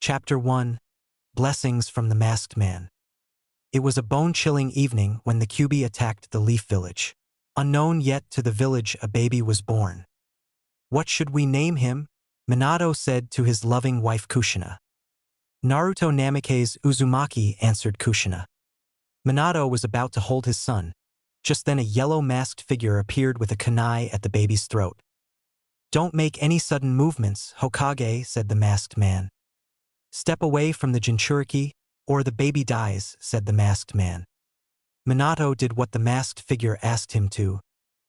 Chapter 1. Blessings from the Masked Man. It was a bone-chilling evening when the Kyuubi attacked the Leaf Village. Unknown yet to the village, a baby was born. "What should we name him?" Minato said to his loving wife Kushina. "Naruto Namikaze Uzumaki," answered Kushina. Minato was about to hold his son. Just then a yellow masked figure appeared with a kunai at the baby's throat. "Don't make any sudden movements, Hokage," said the masked man. "Step away from the Jinchuriki, or the baby dies," said the masked man. Minato did what the masked figure asked him to,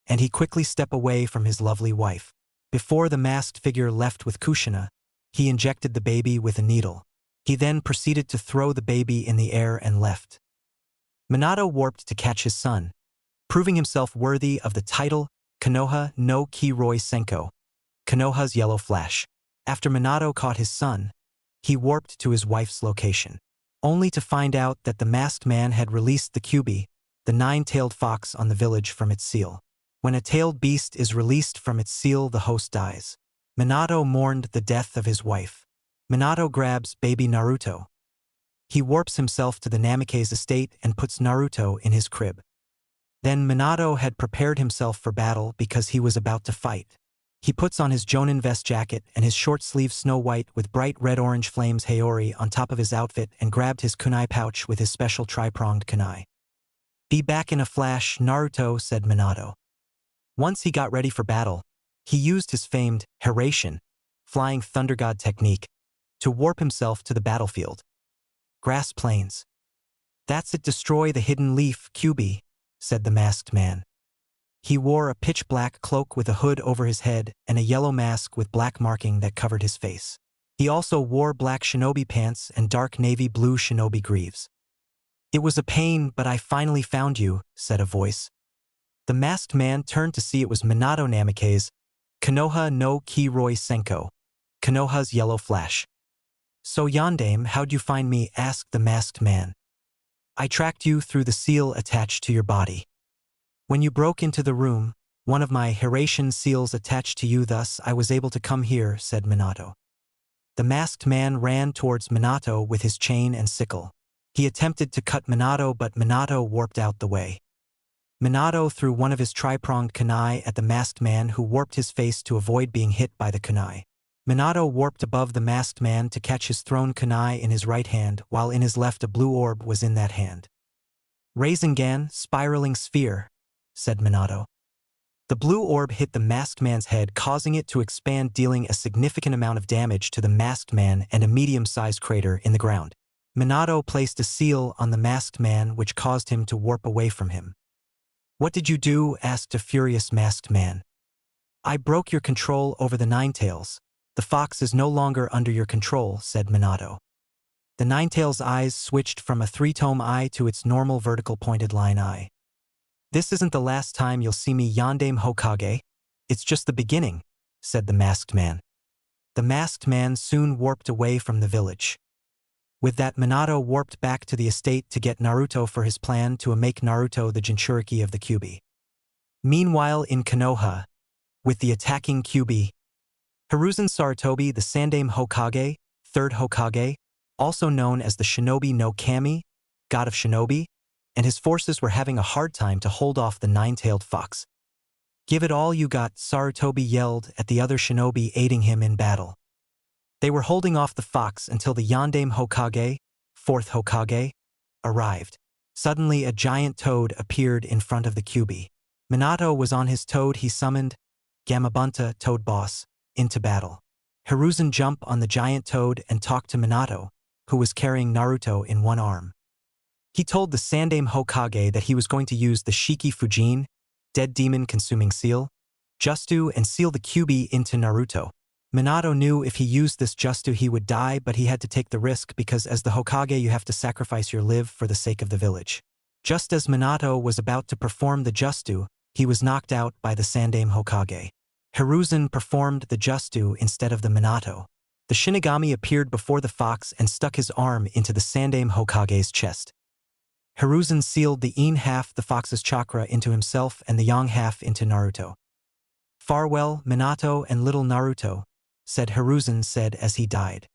and he quickly stepped away from his lovely wife. Before the masked figure left with Kushina, he injected the baby with a needle. He then proceeded to throw the baby in the air and left. Minato warped to catch his son, proving himself worthy of the title Konoha no Kiroi Senko, Konoha's Yellow Flash. After Minato caught his son, he warped to his wife's location, only to find out that the masked man had released the Kyuubi, the nine-tailed fox, on the village from its seal. When a tailed beast is released from its seal, the host dies. Minato mourned the death of his wife. Minato grabs baby Naruto. He warps himself to the Namikaze estate and puts Naruto in his crib. Then Minato had prepared himself for battle because he was about to fight. He puts on his Jonin vest jacket and his short-sleeved Snow White with bright red-orange flames Haori on top of his outfit and grabbed his kunai pouch with his special tri-pronged kunai. "Be back in a flash, Naruto," said Minato. Once he got ready for battle, he used his famed Hiraishin, flying thunder god technique, to warp himself to the battlefield. Grass plains. "That's it, destroy the hidden leaf, Kyuubi," said the masked man. He wore a pitch-black cloak with a hood over his head and a yellow mask with black marking that covered his face. He also wore black shinobi pants and dark navy blue shinobi greaves. "It was a pain, but I finally found you," said a voice. The masked man turned to see it was Minato Namikaze, Konoha no Kiroi Senko, Konoha's Yellow Flash. "So Yondaime, how'd you find me?" asked the masked man. "I tracked you through the seal attached to your body. When you broke into the room, one of my Hiraishin seals attached to you, thus I was able to come here," said Minato. The masked man ran towards Minato with his chain and sickle. He attempted to cut Minato, but Minato warped out the way. Minato threw one of his tri-pronged kunai at the masked man, who warped his face to avoid being hit by the kunai. Minato warped above the masked man to catch his thrown kunai in his right hand, while in his left a blue orb was in that hand. "Rasengan, spiraling sphere," said Minato. The blue orb hit the masked man's head, causing it to expand, dealing a significant amount of damage to the masked man and a medium-sized crater in the ground. Minato placed a seal on the masked man, which caused him to warp away from him. "What did you do?" asked a furious masked man. "I broke your control over the Ninetails. The fox is no longer under your control," said Minato. The Ninetail's eyes switched from a three-tome eye to its normal vertical pointed line eye. "This isn't the last time you'll see me, Yondaime Hokage. It's just the beginning," said the masked man. The masked man soon warped away from the village. With that, Minato warped back to the estate to get Naruto for his plan to make Naruto the Jinchuriki of the Kyuubi. Meanwhile in Konoha, with the attacking Kyuubi, Hiruzen Sarutobi, the Sandaime Hokage, third Hokage, also known as the Shinobi no Kami, god of shinobi, and his forces were having a hard time to hold off the nine-tailed fox. "Give it all you got," Sarutobi yelled at the other shinobi aiding him in battle. They were holding off the fox until the Yondaime Hokage, fourth Hokage, arrived. Suddenly a giant toad appeared in front of the Kyuubi. Minato was on his toad. He summoned Gamabunta, Toad Boss, into battle. Hiruzen jumped on the giant toad and talked to Minato, who was carrying Naruto in one arm. He told the Sandaime Hokage that he was going to use the Shiki Fujin, Dead Demon Consuming Seal, Jutsu, and seal the Kyuubi into Naruto. Minato knew if he used this Jutsu he would die, but he had to take the risk because as the Hokage you have to sacrifice your life for the sake of the village. Just as Minato was about to perform the Jutsu, he was knocked out by the Sandaime Hokage. Hiruzen performed the Jutsu instead of the Minato. The Shinigami appeared before the fox and stuck his arm into the Sandaime Hokage's chest. Hiruzen sealed the yin half the fox's chakra into himself and the yang half into Naruto. "Farewell, Minato and little Naruto," said Hiruzen as he died.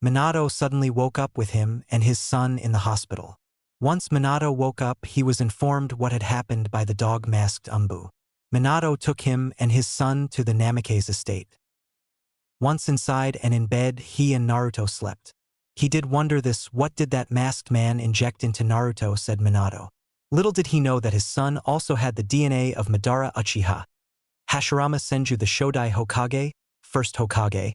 Minato suddenly woke up with him and his son in the hospital. Once Minato woke up, he was informed what had happened by the dog-masked Umbu. Minato took him and his son to the Namake's estate. Once inside and in bed, he and Naruto slept. He did wonder this, what did that masked man inject into Naruto, said Minato. Little did he know that his son also had the DNA of Madara Uchiha, Hashirama Senju the Shodai Hokage, first Hokage,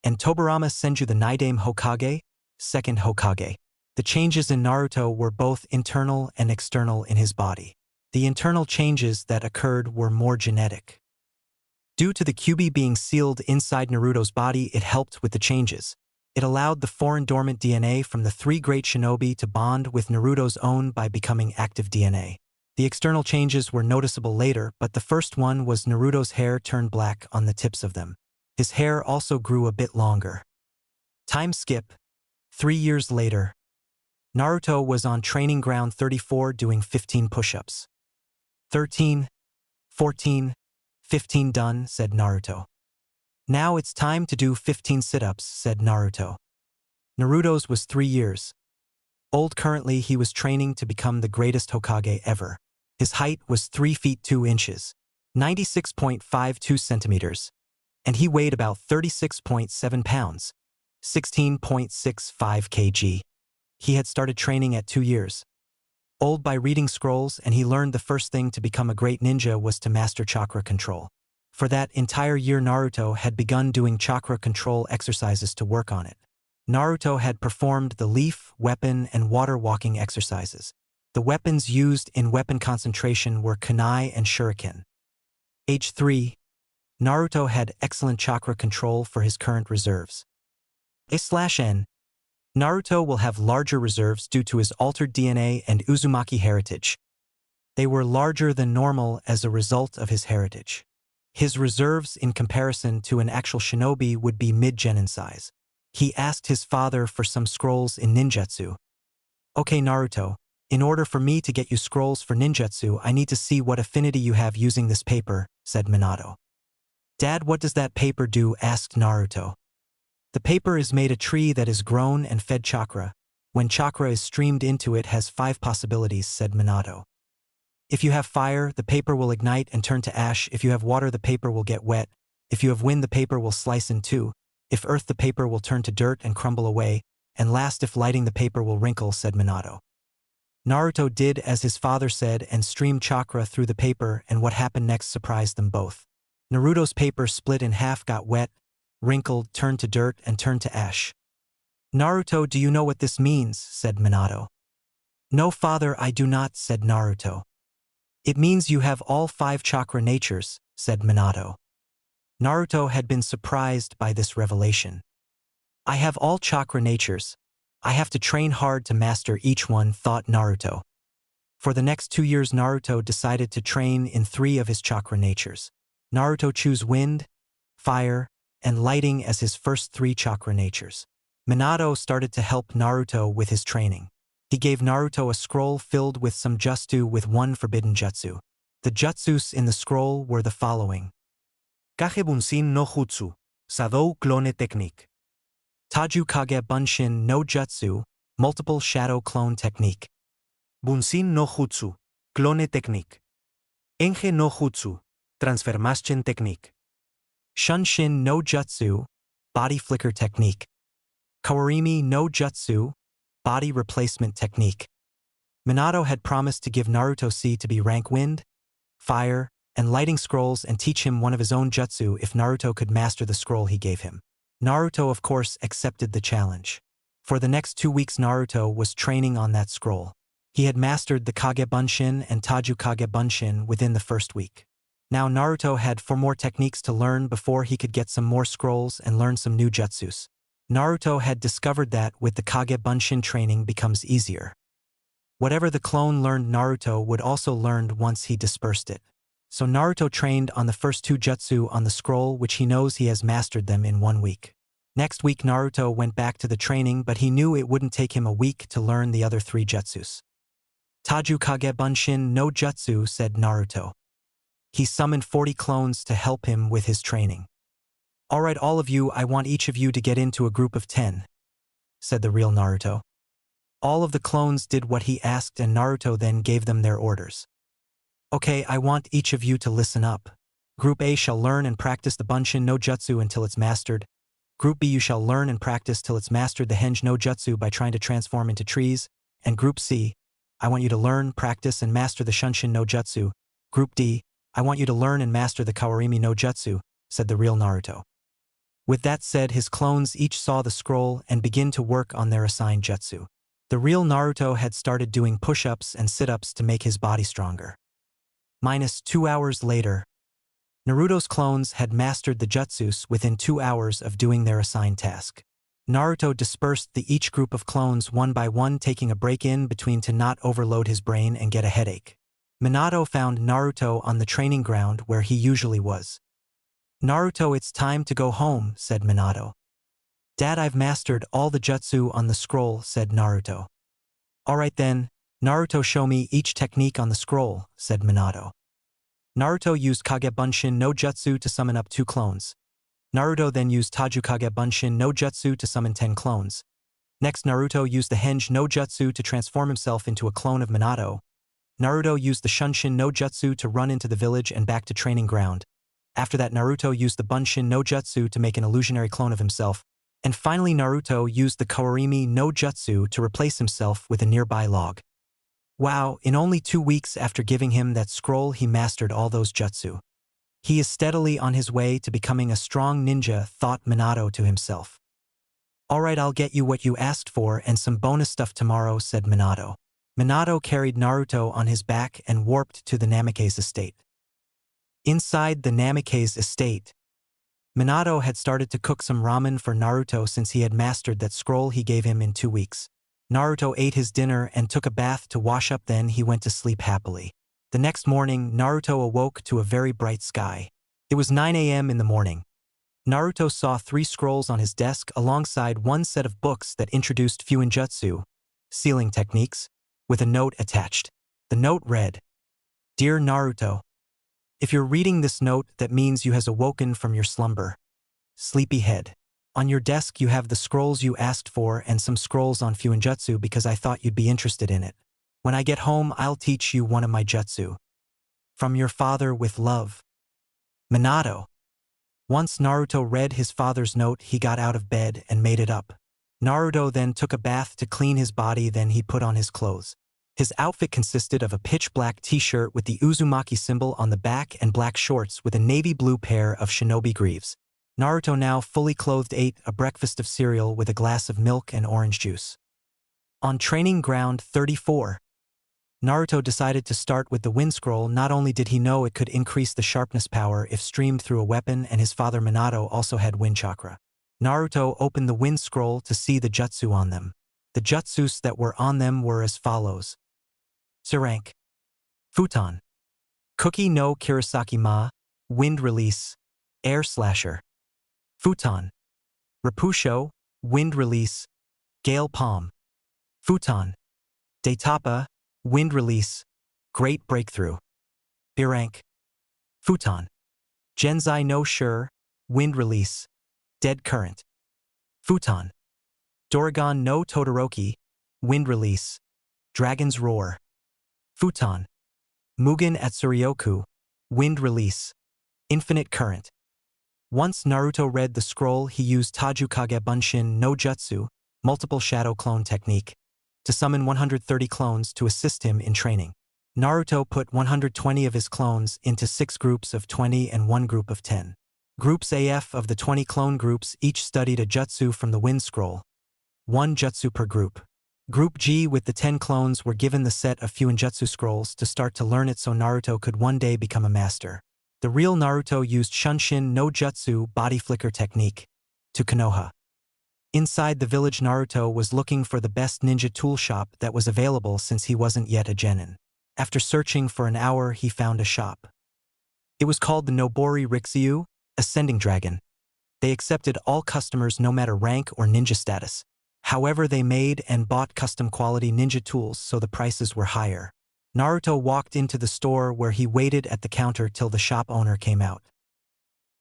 and Tobirama Senju the Nidaime Hokage, second Hokage. The changes in Naruto were both internal and external in his body. The internal changes that occurred were more genetic. Due to the Kyuubi being sealed inside Naruto's body, it helped with the changes. It allowed the foreign dormant DNA from the three great shinobi to bond with Naruto's own by becoming active DNA. The external changes were noticeable later, but the first one was Naruto's hair turned black on the tips of them. His hair also grew a bit longer. Time skip. 3 years later. Naruto was on training ground 34 doing 15 push-ups. 13, 14, 15 done, said Naruto. Now it's time to do 15 sit-ups, said Naruto. Naruto's was 3 years old. Currently, he was training to become the greatest Hokage ever. His height was 3 feet 2 inches, 96.52 centimeters, and he weighed about 36.7 pounds, 16.65 kg. He had started training at 2 years old by reading scrolls, and he learned the first thing to become a great ninja was to master chakra control. For that entire year, Naruto had begun doing chakra control exercises to work on it. Naruto had performed the leaf, weapon, and water walking exercises. The weapons used in weapon concentration were kunai and shuriken. Age 3. Naruto had excellent chakra control for his current reserves. A/N. Naruto will have larger reserves due to his altered DNA and Uzumaki heritage. They were larger than normal as a result of his heritage. His reserves in comparison to an actual shinobi would be mid-genin size. He asked his father for some scrolls in ninjutsu. Okay, Naruto, in order for me to get you scrolls for ninjutsu, I need to see what affinity you have using this paper, said Minato. Dad, what does that paper do? Asked Naruto. The paper is made a tree that is grown and fed chakra. When chakra is streamed into it, has 5 possibilities, said Minato. If you have fire, the paper will ignite and turn to ash. If you have water, the paper will get wet. If you have wind, the paper will slice in two. If earth, the paper will turn to dirt and crumble away. And last, if lighting, the paper will wrinkle, said Minato. Naruto did as his father said and streamed chakra through the paper, and what happened next surprised them both. Naruto's paper split in half, got wet, wrinkled, turned to dirt, and turned to ash. Naruto, do you know what this means? Said Minato. No, father, I do not, said Naruto. It means you have all 5 chakra natures, said Minato. Naruto had been surprised by this revelation. I have all chakra natures. I have to train hard to master each one, thought Naruto. For the next 2 years, Naruto decided to train in 3 of his chakra natures. Naruto chose wind, fire, and lighting as his first 3 chakra natures. Minato started to help Naruto with his training. He gave Naruto a scroll filled with some jutsu with 1 forbidden jutsu. The jutsus in the scroll were the following. Kage Bunshin no Jutsu, Sadou Clone Technique. Taju Kage Bunshin no Jutsu, Multiple Shadow Clone Technique. Bunshin no Jutsu, Clone Technique. Enge no Jutsu, Transformation Technique. Shunshin no Jutsu, Body Flicker Technique. Kawarimi no Jutsu, Body Replacement Technique. Minato had promised to give Naruto C to be rank wind, fire, and lighting scrolls and teach him one of his own jutsu if Naruto could master the scroll he gave him. Naruto, of course, accepted the challenge. For the next 2 weeks, Naruto was training on that scroll. He had mastered the Kage Bunshin and Taju Kage Bunshin within the first week. Now Naruto had 4 more techniques to learn before he could get some more scrolls and learn some new jutsus. Naruto had discovered that with the Kage Bunshin training becomes easier. Whatever the clone learned, Naruto would also learn once he dispersed it. So Naruto trained on the first 2 jutsu on the scroll, which he knows he has mastered them in 1 week. Next week Naruto went back to the training, but he knew it wouldn't take him a week to learn the other 3 jutsus. Taju Kage Bunshin no Jutsu, said Naruto. He summoned 40 clones to help him with his training. Alright, all of you, I want each of you to get into a group of 10. said the real Naruto. All of the clones did what he asked and Naruto then gave them their orders. Okay, I want each of you to listen up. Group A shall learn and practice the Bunshin no Jutsu until it's mastered. Group B, you shall learn and practice till it's mastered the Henge no Jutsu by trying to transform into trees. And Group C, I want you to learn, practice, and master the Shunshin no Jutsu. Group D, I want you to learn and master the Kawarimi no Jutsu, said the real Naruto. With that said, his clones each saw the scroll and begin to work on their assigned jutsu. The real Naruto had started doing push-ups and sit-ups to make his body stronger. -2 hours later, Naruto's clones had mastered the jutsus within 2 hours of doing their assigned task. Naruto dispersed each group of clones one by one, taking a break in between to not overload his brain and get a headache. Minato found Naruto on the training ground where he usually was. Naruto, it's time to go home, said Minato. Dad, I've mastered all the jutsu on the scroll, said Naruto. Alright then, Naruto, show me each technique on the scroll, said Minato. Naruto used Kage Bunshin no Jutsu to summon up 2 clones. Naruto then used Taijutsu Bunshin no Jutsu to summon 10 clones. Next, Naruto used the Henge no Jutsu to transform himself into a clone of Minato. Naruto used the Shunshin no Jutsu to run into the village and back to training ground. After that, Naruto used the Bunshin no Jutsu to make an illusionary clone of himself. And finally, Naruto used the Kawarimi no Jutsu to replace himself with a nearby log. Wow, in only 2 weeks after giving him that scroll, he mastered all those jutsu. He is steadily on his way to becoming a strong ninja, thought Minato to himself. Alright, I'll get you what you asked for and some bonus stuff tomorrow, said Minato. Minato carried Naruto on his back and warped to the Namikaze estate. Inside the Namikaze estate, Minato had started to cook some ramen for Naruto since he had mastered that scroll he gave him in 2 weeks. Naruto ate his dinner and took a bath to wash up, then he went to sleep happily. The next morning, Naruto awoke to a very bright sky. It was 9 a.m. in the morning. Naruto saw 3 scrolls on his desk alongside one set of books that introduced Fuinjutsu, sealing techniques, with a note attached. The note read, Dear Naruto, if you're reading this note, that means you has awoken from your slumber. Sleepyhead. On your desk you have the scrolls you asked for and some scrolls on Fuinjutsu because I thought you'd be interested in it. When I get home, I'll teach you one of my jutsu. From your father with love. Minato. Once Naruto read his father's note, he got out of bed and made it up. Naruto then took a bath to clean his body, then he put on his clothes. His outfit consisted of a pitch-black t-shirt with the Uzumaki symbol on the back and black shorts with a navy blue pair of shinobi greaves. Naruto, now fully clothed, ate a breakfast of cereal with a glass of milk and orange juice. On Training Ground 34, Naruto decided to start with the Wind Scroll. Not only did he know it could increase the sharpness power if streamed through a weapon, and his father Minato also had Wind Chakra. Naruto opened the Wind Scroll to see the jutsu on them. The jutsus that were on them were as follows. Srank. Futon. Cookie no Kirasaki Ma. Wind Release. Air Slasher. Futon. Rapusho. Wind Release. Gale Palm. Futon. Daitapa. Wind Release. Great Breakthrough. Birank. Futon. Genzai no Sure. Wind Release. Dead Current. Futon. Doragon no Todoroki. Wind Release. Dragon's Roar. Futon. Mugen Atsuryoku. Wind Release. Infinite Current. Once Naruto read the scroll, he used Taijutsu Bunshin no Jutsu, multiple shadow clone technique, to summon 130 clones to assist him in training. Naruto put 120 of his clones into 6 groups of 20 and 1 group of 10. Groups AF of the 20 clone groups each studied a jutsu from the Wind Scroll. 1 jutsu per group. Group G with the 10 clones were given the set of Fuinjutsu scrolls to start to learn it so Naruto could one day become a master. The real Naruto used Shunshin no Jutsu body flicker technique to Konoha. Inside the village, Naruto was looking for the best ninja tool shop that was available since he wasn't yet a genin. After searching for an hour, he found a shop. It was called the Nobori Rixyu, Ascending Dragon. They accepted all customers no matter rank or ninja status. However, they made and bought custom quality ninja tools, so the prices were higher. Naruto walked into the store where he waited at the counter till the shop owner came out.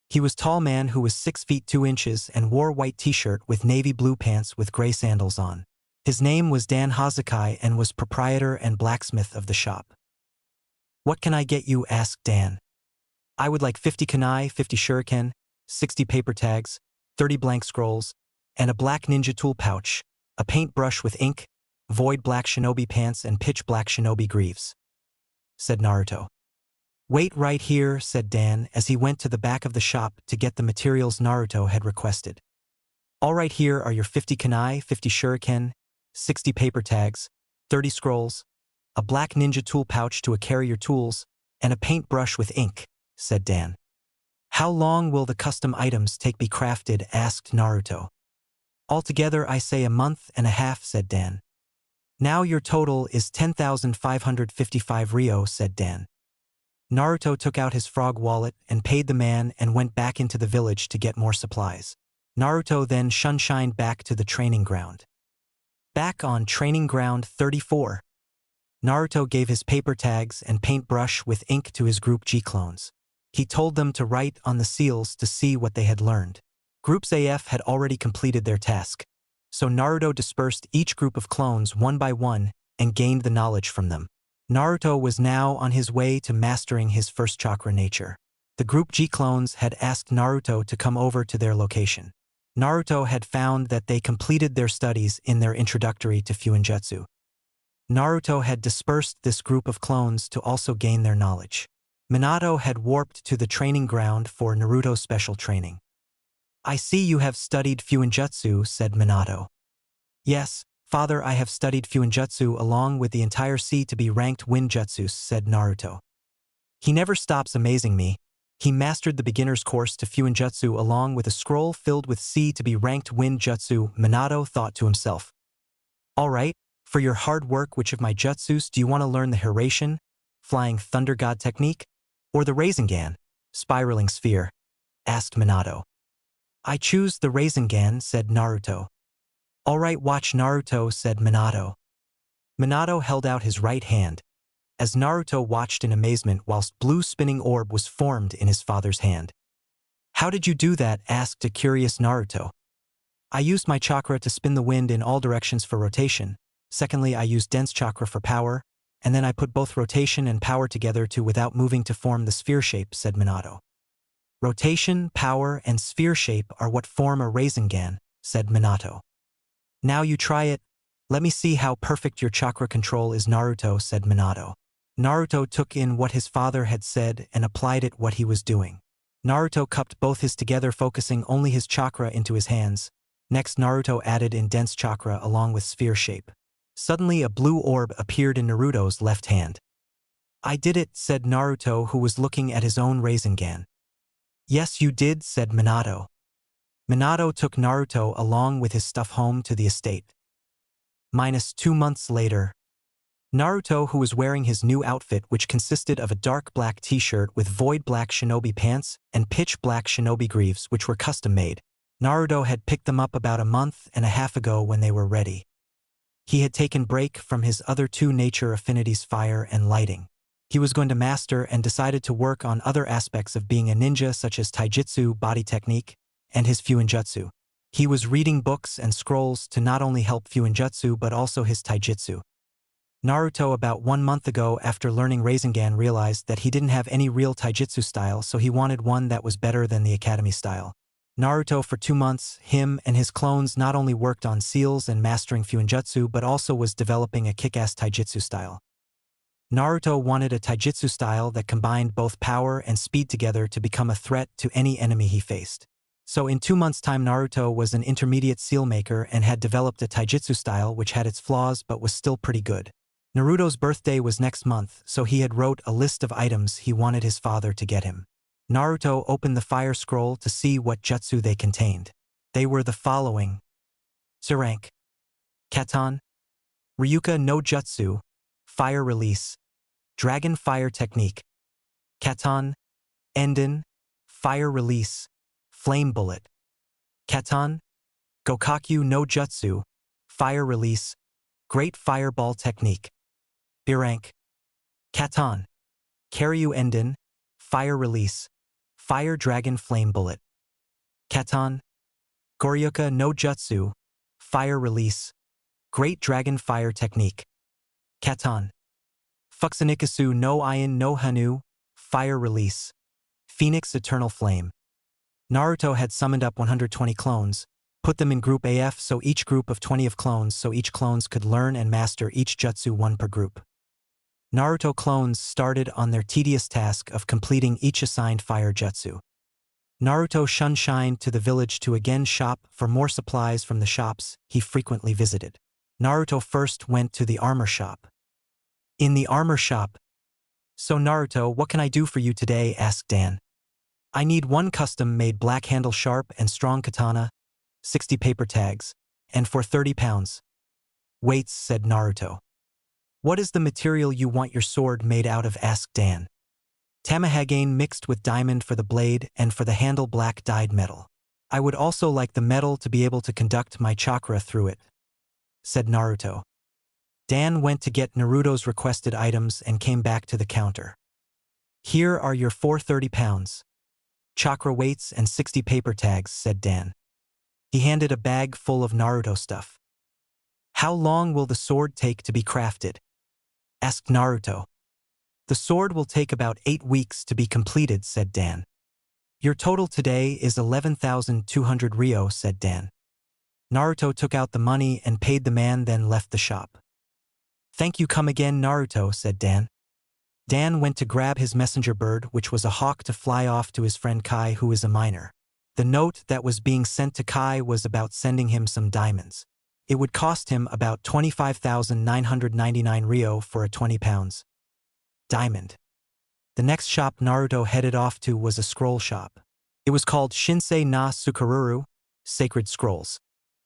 He was tall man who was 6 feet 2 inches and wore white t-shirt with navy blue pants with gray sandals on. His name was Dan Hazakai and was proprietor and blacksmith of the shop. "What can I get you?" asked Dan. "I would like 50 kunai, 50 shuriken, 60 paper tags, 30 blank scrolls, and a black ninja tool pouch, a paintbrush with ink, void black shinobi pants and pitch black shinobi greaves," said Naruto. "Wait right here," said Dan as he went to the back of the shop to get the materials Naruto had requested. "All right, here are your 50 kunai, 50 shuriken, 60 paper tags, 30 scrolls, a black ninja tool pouch to carry your tools, and a paintbrush with ink," said Dan. "How long will the custom items take be crafted?" asked Naruto. "Altogether I say a month and a half," said Dan. "Now your total is 10,555 Ryo," said Dan. Naruto took out his frog wallet and paid the man and went back into the village to get more supplies. Naruto then shunshined back to the training ground. Back on training ground 34. Naruto gave his paper tags and paintbrush with ink to his Group G clones. He told them to write on the seals to see what they had learned. Groups AF had already completed their task, so Naruto dispersed each group of clones one by one and gained the knowledge from them. Naruto was now on his way to mastering his first chakra nature. The Group G clones had asked Naruto to come over to their location. Naruto had found that they completed their studies in their introductory to Fuinjutsu. Naruto had dispersed this group of clones to also gain their knowledge. Minato had warped to the training ground for Naruto's special training. "I see you have studied Fuinjutsu," said Minato. "Yes, father, I have studied Fuinjutsu along with the entire C to be ranked Winjutsus," said Naruto. "He never stops amazing me. He mastered the beginner's course to Fuinjutsu along with a scroll filled with C to be ranked Winjutsu," Minato thought to himself. "All right, for your hard work, which of my jutsus do you want to learn, the Hiraishin, Flying Thunder God technique, or the Rasengan, Spiraling Sphere?" asked Minato. "I choose the Rasengan," said Naruto. "All right, watch Naruto," said Minato. Minato held out his right hand, as Naruto watched in amazement whilst blue spinning orb was formed in his father's hand. "How did you do that?" asked a curious Naruto. "I used my chakra to spin the wind in all directions for rotation. Secondly, I used dense chakra for power, and then I put both rotation and power together without moving to form the sphere shape," said Minato. "Rotation, power, and sphere shape are what form a Rasengan," said Minato. "Now you try it. Let me see how perfect your chakra control is, Naruto," said Minato. Naruto took in what his father had said and applied it what he was doing. Naruto cupped both his together, focusing only his chakra into his hands. Next, Naruto added in dense chakra along with sphere shape. Suddenly a blue orb appeared in Naruto's left hand. "I did it," said Naruto, who was looking at his own Rasengan. "Yes, you did," said Minato. Minato took Naruto along with his stuff home to the estate. -2 months later. Naruto, who was wearing his new outfit, which consisted of a dark black t-shirt with void black shinobi pants and pitch black shinobi greaves, which were custom made. Naruto had picked them up about a month and a half ago when they were ready. He had taken break from his other two nature affinities, fire and lighting. He was going to master and decided to work on other aspects of being a ninja, such as Taijutsu, body technique, and his Fuinjutsu. He was reading books and scrolls to not only help Fuinjutsu but also his Taijutsu. Naruto, about 1 month ago, after learning Rasengan, realized that he didn't have any real Taijutsu style, so he wanted one that was better than the academy style. Naruto, for 2 months, him and his clones not only worked on seals and mastering Fuinjutsu but also was developing a kick-ass Taijutsu style. Naruto wanted a Taijutsu style that combined both power and speed together to become a threat to any enemy he faced. So in 2 months' time, Naruto was an intermediate seal maker and had developed a Taijutsu style which had its flaws but was still pretty good. Naruto's birthday was next month, so he had wrote a list of items he wanted his father to get him. Naruto opened the fire scroll to see what jutsu they contained. They were the following: Sparring, Katan, Ryuka no Jutsu, Fire Release, Dragon Fire Technique, Katan, Enden, Fire Release, Flame Bullet, Katan, Gokaku no Jutsu, Fire Release, Great Fireball Technique, Sparring, Katan, Karyu Enden, Fire Release, Fire Dragon Flame Bullet. Katon. Goryuka no Jutsu. Fire Release. Great Dragon Fire Technique. Katon. Fuxanikasu no Ion no Hanu. Fire Release. Phoenix Eternal Flame. Naruto had summoned up 120 clones, put them in Group AF so each group of 20 of clones so each clones could learn and master each jutsu one per group. Naruto clones started on their tedious task of completing each assigned fire jutsu. Naruto shined to the village to again shop for more supplies from the shops he frequently visited. Naruto first went to the armor shop. In the armor shop, "So Naruto, what can I do for you today?" asked Dan. "I need one custom-made black handle sharp and strong katana, 60 paper tags, and for 30 pounds. Weights," said Naruto. "What is the material you want your sword made out of?" asked Dan. "Tamahagane mixed with diamond for the blade and for the handle black dyed metal. I would also like the metal to be able to conduct my chakra through it," said Naruto. Dan went to get Naruto's requested items and came back to the counter. "Here are your 430 pounds. Chakra weights and 60 paper tags," said Dan. He handed a bag full of Naruto stuff. "How long will the sword take to be crafted?" asked Naruto. "The sword will take about 8 weeks to be completed," said Dan. "Your total today is 11,200 ryo," said Dan. Naruto took out the money and paid the man, then left the shop. "Thank you, come again, Naruto," said Dan. Dan went to grab his messenger bird, which was a hawk, to fly off to his friend Kai, who is a miner. The note that was being sent to Kai was about sending him some diamonds. It would cost him about 25,999 ryo for a 20 pounds diamond. The next shop Naruto headed off to was a scroll shop. It was called Shinsei na Tsukururu, Sacred Scrolls.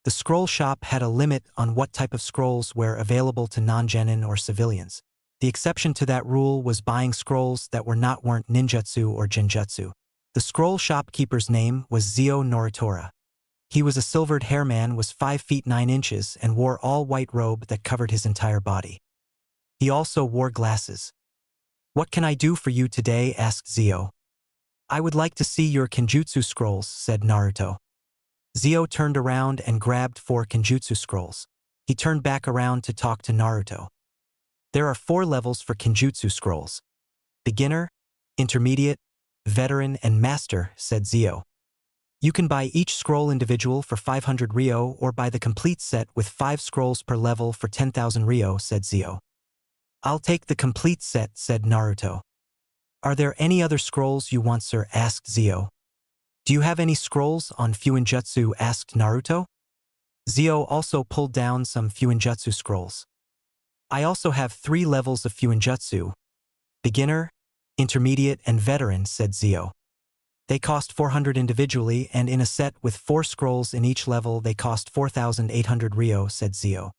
The scroll shop had a limit on what type of scrolls were available to non-genin or civilians. The exception to that rule was buying scrolls that weren't ninjutsu or genjutsu. The scroll shopkeeper's name was Zio Noritora. He was a silvered hair man, was 5 feet 9 inches, and wore all white robe that covered his entire body. He also wore glasses. "What can I do for you today?" asked Zio. "I would like to see your Kenjutsu scrolls," said Naruto. Zio turned around and grabbed 4 Kenjutsu scrolls. He turned back around to talk to Naruto. "There are 4 levels for Kenjutsu scrolls: beginner, intermediate, veteran, and master," said Zio. "You can buy each scroll individual for 500 ryo or buy the complete set with 5 scrolls per level for 10,000 ryo, said Zio. "I'll take the complete set," said Naruto. "Are there any other scrolls you want, sir?" asked Zio. "Do you have any scrolls on Fuinjutsu?" asked Naruto. Zio also pulled down some Fuinjutsu scrolls. "I also have 3 levels of Fuinjutsu: beginner, intermediate, and veteran," said Zio. "They cost 400 individually, and in a set with 4 scrolls in each level they cost 4,800 ryo," said Zio.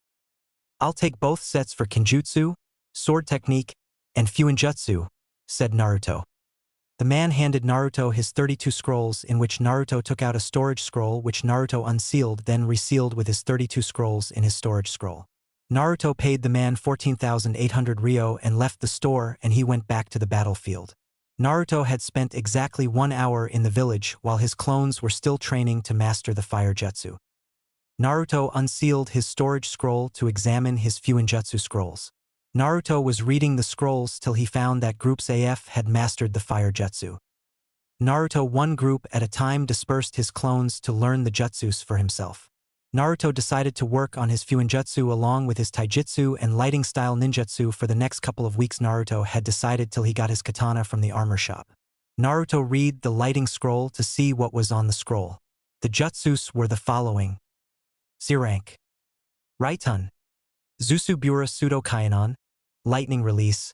"I'll take both sets for Kenjutsu, sword technique, and Fuinjutsu," said Naruto. The man handed Naruto his 32 scrolls, in which Naruto took out a storage scroll which Naruto unsealed, then resealed with his 32 scrolls in his storage scroll. Naruto paid the man 14,800 ryo and left the store, and he went back to the battlefield. Naruto had spent exactly 1 hour in the village while his clones were still training to master the fire jutsu. Naruto unsealed his storage scroll to examine his Fuinjutsu scrolls. Naruto was reading the scrolls till he found that groups AF had mastered the fire jutsu. Naruto, one group at a time, dispersed his clones to learn the jutsus for himself. Naruto decided to work on his Fuinjutsu along with his Taijutsu and lighting style ninjutsu for the next couple of weeks. Naruto had decided till he got his katana from the armor shop. Naruto read the lighting scroll to see what was on the scroll. The jutsus were the following: C rank, Raitun, Zusubura Pseudo Kainon, Lightning Release,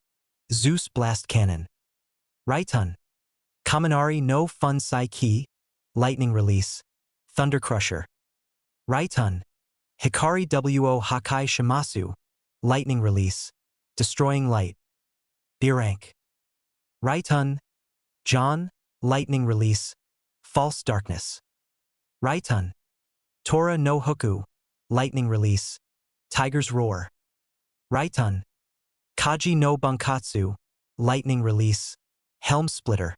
Zeus Blast Cannon. Raitun, Kaminari no Funsai Ki, Lightning Release, Thunder Crusher. Raitun, Hikari wo Hakai Shimasu, Lightning Release, Destroying Light. B rank. Raitun, John, Lightning Release, False Darkness. Raitun, Tora no Hoku, Lightning Release, Tiger's Roar. Raitun, Kaji no Bunkatsu, Lightning Release, Helm Splitter.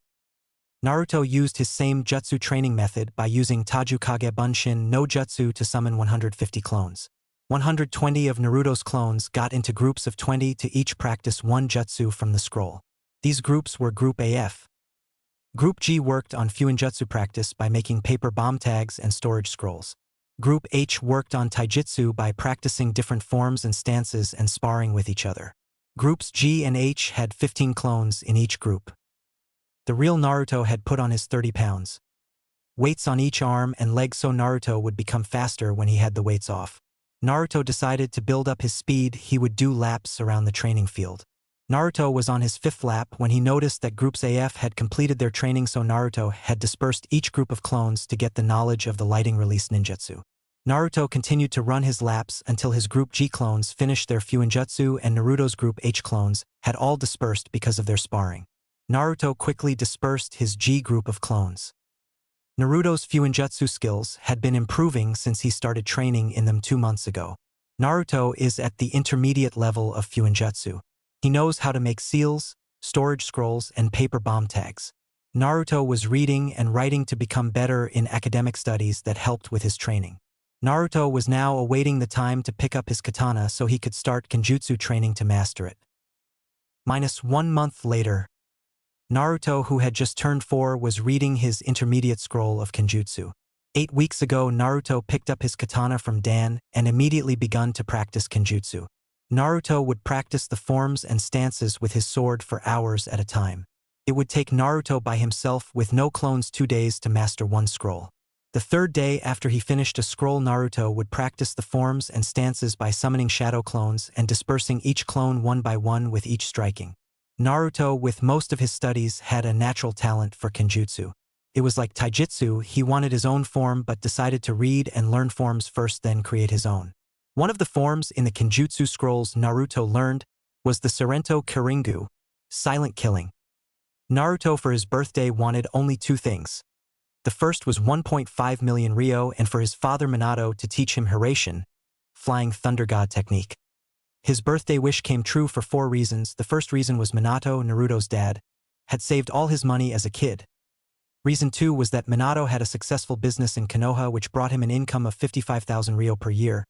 Naruto used his same jutsu training method by using Tajukage Bunshin no Jutsu to summon 150 clones. 120 of Naruto's clones got into groups of 20 to each practice one jutsu from the scroll. These groups were Group AF. Group G worked on Fuinjutsu practice by making paper bomb tags and storage scrolls. Group H worked on Taijutsu by practicing different forms and stances and sparring with each other. Groups G and H had 15 clones in each group. The real Naruto had put on his 30 pounds. Weights on each arm and leg so Naruto would become faster when he had the weights off. Naruto decided to build up his speed. He would do laps around the training field. Naruto was on his 5th lap when he noticed that groups AF had completed their training, so Naruto had dispersed each group of clones to get the knowledge of the lighting release ninjutsu. Naruto continued to run his laps until his group G clones finished their Fuinjutsu and Naruto's group H clones had all dispersed because of their sparring. Naruto quickly dispersed his G group of clones. Naruto's Fuinjutsu skills had been improving since he started training in them 2 months ago. Naruto is at the intermediate level of Fuinjutsu. He knows how to make seals, storage scrolls, and paper bomb tags. Naruto was reading and writing to become better in academic studies that helped with his training. Naruto was now awaiting the time to pick up his katana so he could start Kenjutsu training to master it. -1 month later, Naruto, who had just turned 4, was reading his intermediate scroll of Kenjutsu. 8 weeks ago, Naruto picked up his katana from Dan and immediately begun to practice Kenjutsu. Naruto would practice the forms and stances with his sword for hours at a time. It would take Naruto by himself with no clones 2 days to master one scroll. The 3rd day after he finished a scroll, Naruto would practice the forms and stances by summoning shadow clones and dispersing each clone one by one with each striking. Naruto, with most of his studies, had a natural talent for Kenjutsu. It was like Taijutsu, he wanted his own form but decided to read and learn forms first, then create his own. One of the forms in the Kenjutsu scrolls Naruto learned was the Sorento Kiringu, silent killing. Naruto, for his birthday, wanted only 2 things. The first was 1.5 million Ryo, and for his father Minato to teach him Hiraishin, flying thunder god technique. His birthday wish came true for 4 reasons. The first reason was Minato, Naruto's dad, had saved all his money as a kid. Reason 2 was that Minato had a successful business in Konoha which brought him an income of 55,000 Ryo per year.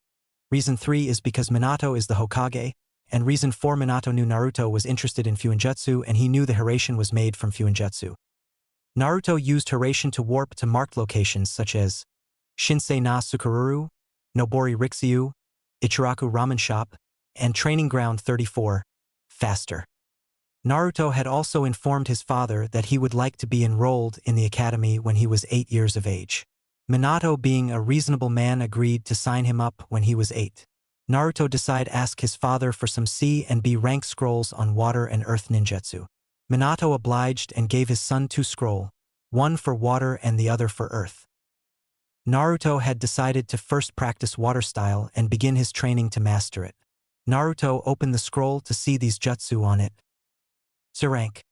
Reason 3 is because Minato is the Hokage, and reason 4, Minato knew Naruto was interested in Fuinjutsu and he knew the Hiraishin was made from Fuinjutsu. Naruto used Hiraishin to warp to marked locations such as Shinsei na Sukururu, Nobori Rixyu, Ichiraku Ramen Shop, and Training Ground 34, faster. Naruto had also informed his father that he would like to be enrolled in the academy when he was 8 years of age. Minato, being a reasonable man, agreed to sign him up when he was 8. Naruto decided to ask his father for some C and B rank scrolls on water and earth ninjutsu. Minato obliged and gave his son 2 scrolls, one for water and the other for earth. Naruto had decided to first practice water style and begin his training to master it. Naruto opened the scroll to see these jutsu on it. Rank.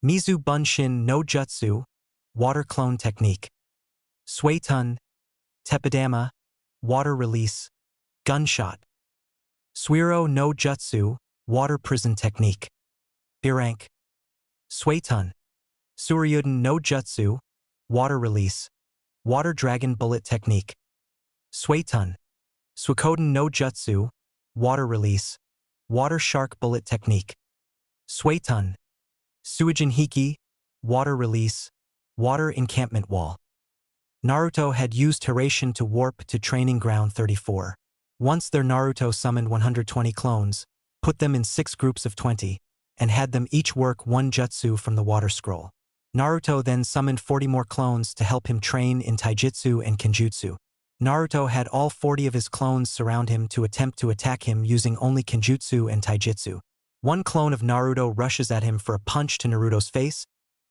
Mizu Bunshin no Jutsu, water clone technique. Suetun, Tepidama, water release, gunshot. Suiro no Jutsu, water prison technique. Rank. Suetun, Suryuden no Jutsu, water release, water dragon bullet technique. Suetun, Suikoden no Jutsu, water release, water shark bullet technique. Suetun, Suijin Hiki, water release, water encampment wall. Naruto had used Hiraishin to warp to Training Ground 34. Once there, Naruto summoned 120 clones, put them in 6 groups of 20, and had them each work one jutsu from the water scroll. Naruto then summoned 40 more clones to help him train in Taijutsu and Kenjutsu. Naruto had all 40 of his clones surround him to attempt to attack him using only Kenjutsu and Taijutsu. One clone of Naruto rushes at him for a punch to Naruto's face,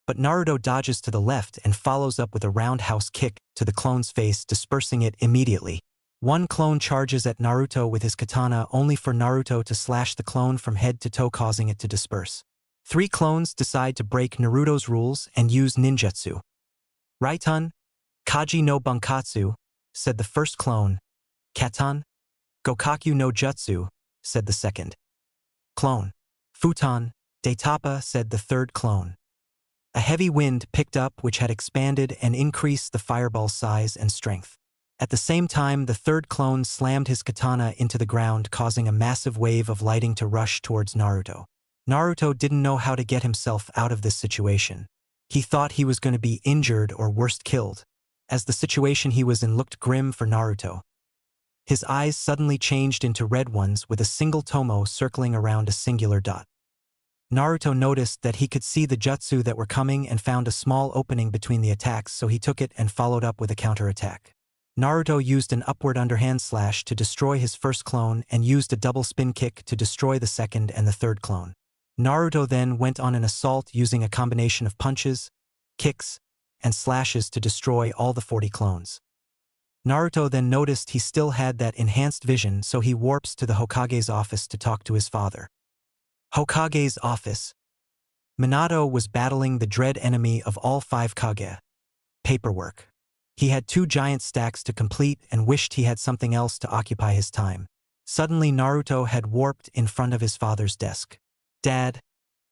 but Naruto dodges to the left and follows up with a roundhouse kick to the clone's face, dispersing it immediately. One clone charges at Naruto with his katana, only for Naruto to slash the clone from head to toe, causing it to disperse. 3 clones decide to break Naruto's rules and use ninjutsu. Raitun, Kaji no Bunkatsu, said the first clone. Katan, Gokaku no Jutsu, said the second clone. Futon, Daitapa, said the third clone. A heavy wind picked up which had expanded and increased the fireball's size and strength. At the same time, the third clone slammed his katana into the ground, causing a massive wave of lighting to rush towards Naruto. Naruto didn't know how to get himself out of this situation. He thought he was going to be injured or worst killed, as the situation he was in looked grim for Naruto. His eyes suddenly changed into red ones with a single tomo circling around a singular dot. Naruto noticed that he could see the jutsu that were coming and found a small opening between the attacks, so he took it and followed up with a counterattack. Naruto used an upward underhand slash to destroy his first clone and used a double spin kick to destroy the second and the third clone. Naruto then went on an assault using a combination of punches, kicks, and slashes to destroy all the 40 clones. Naruto then noticed he still had that enhanced vision, so he warps to the Hokage's office to talk to his father. Hokage's office. Minato was battling the dread enemy of all 5 Kage. Paperwork. He had 2 giant stacks to complete and wished he had something else to occupy his time. Suddenly Naruto had warped in front of his father's desk. "Dad,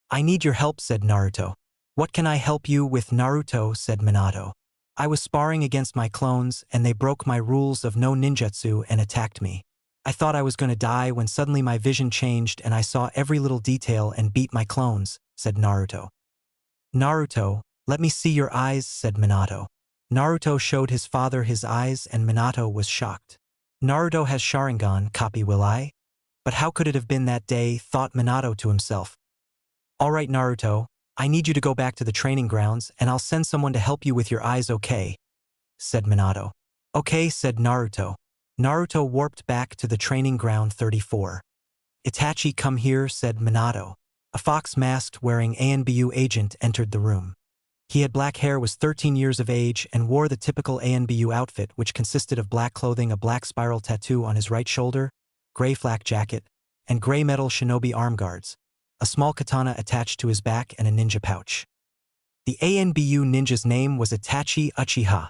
I need your help," said Naruto. "What can I help you with, Naruto?" said Minato. "I was sparring against my clones and they broke my rules of no ninjutsu and attacked me. I thought I was going to die when suddenly my vision changed and I saw every little detail and beat my clones," said Naruto. "Naruto, let me see your eyes," said Minato. Naruto showed his father his eyes and Minato was shocked. "Naruto has Sharingan, copy will I? But how could it have been that day?" thought Minato to himself. "All right, Naruto, I need you to go back to the training grounds and I'll send someone to help you with your eyes, okay?" said Minato. "Okay," said Naruto. Naruto warped back to the training ground 34. "Itachi, come here," said Minato. A fox masked wearing ANBU agent entered the room. He had black hair, was 13 years of age, and wore the typical ANBU outfit, which consisted of black clothing, a black spiral tattoo on his right shoulder, gray flak jacket, and gray metal shinobi arm guards, a small katana attached to his back, and a ninja pouch. The ANBU ninja's name was Itachi Uchiha,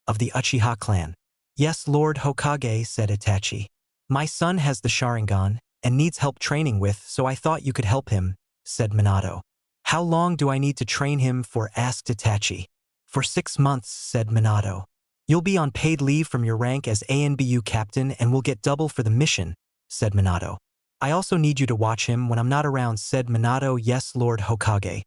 of the Uchiha clan. "Yes, Lord Hokage," said Itachi. "My son has the Sharingan and needs help training with, so I thought you could help him," said Minato. "How long do I need to train him for?" asked Itachi. "For 6 months," said Minato. "You'll be on paid leave from your rank as ANBU captain and will get double for the mission," said Minato. "I also need you to watch him when I'm not around," said Minato. "Yes, Lord Hokage.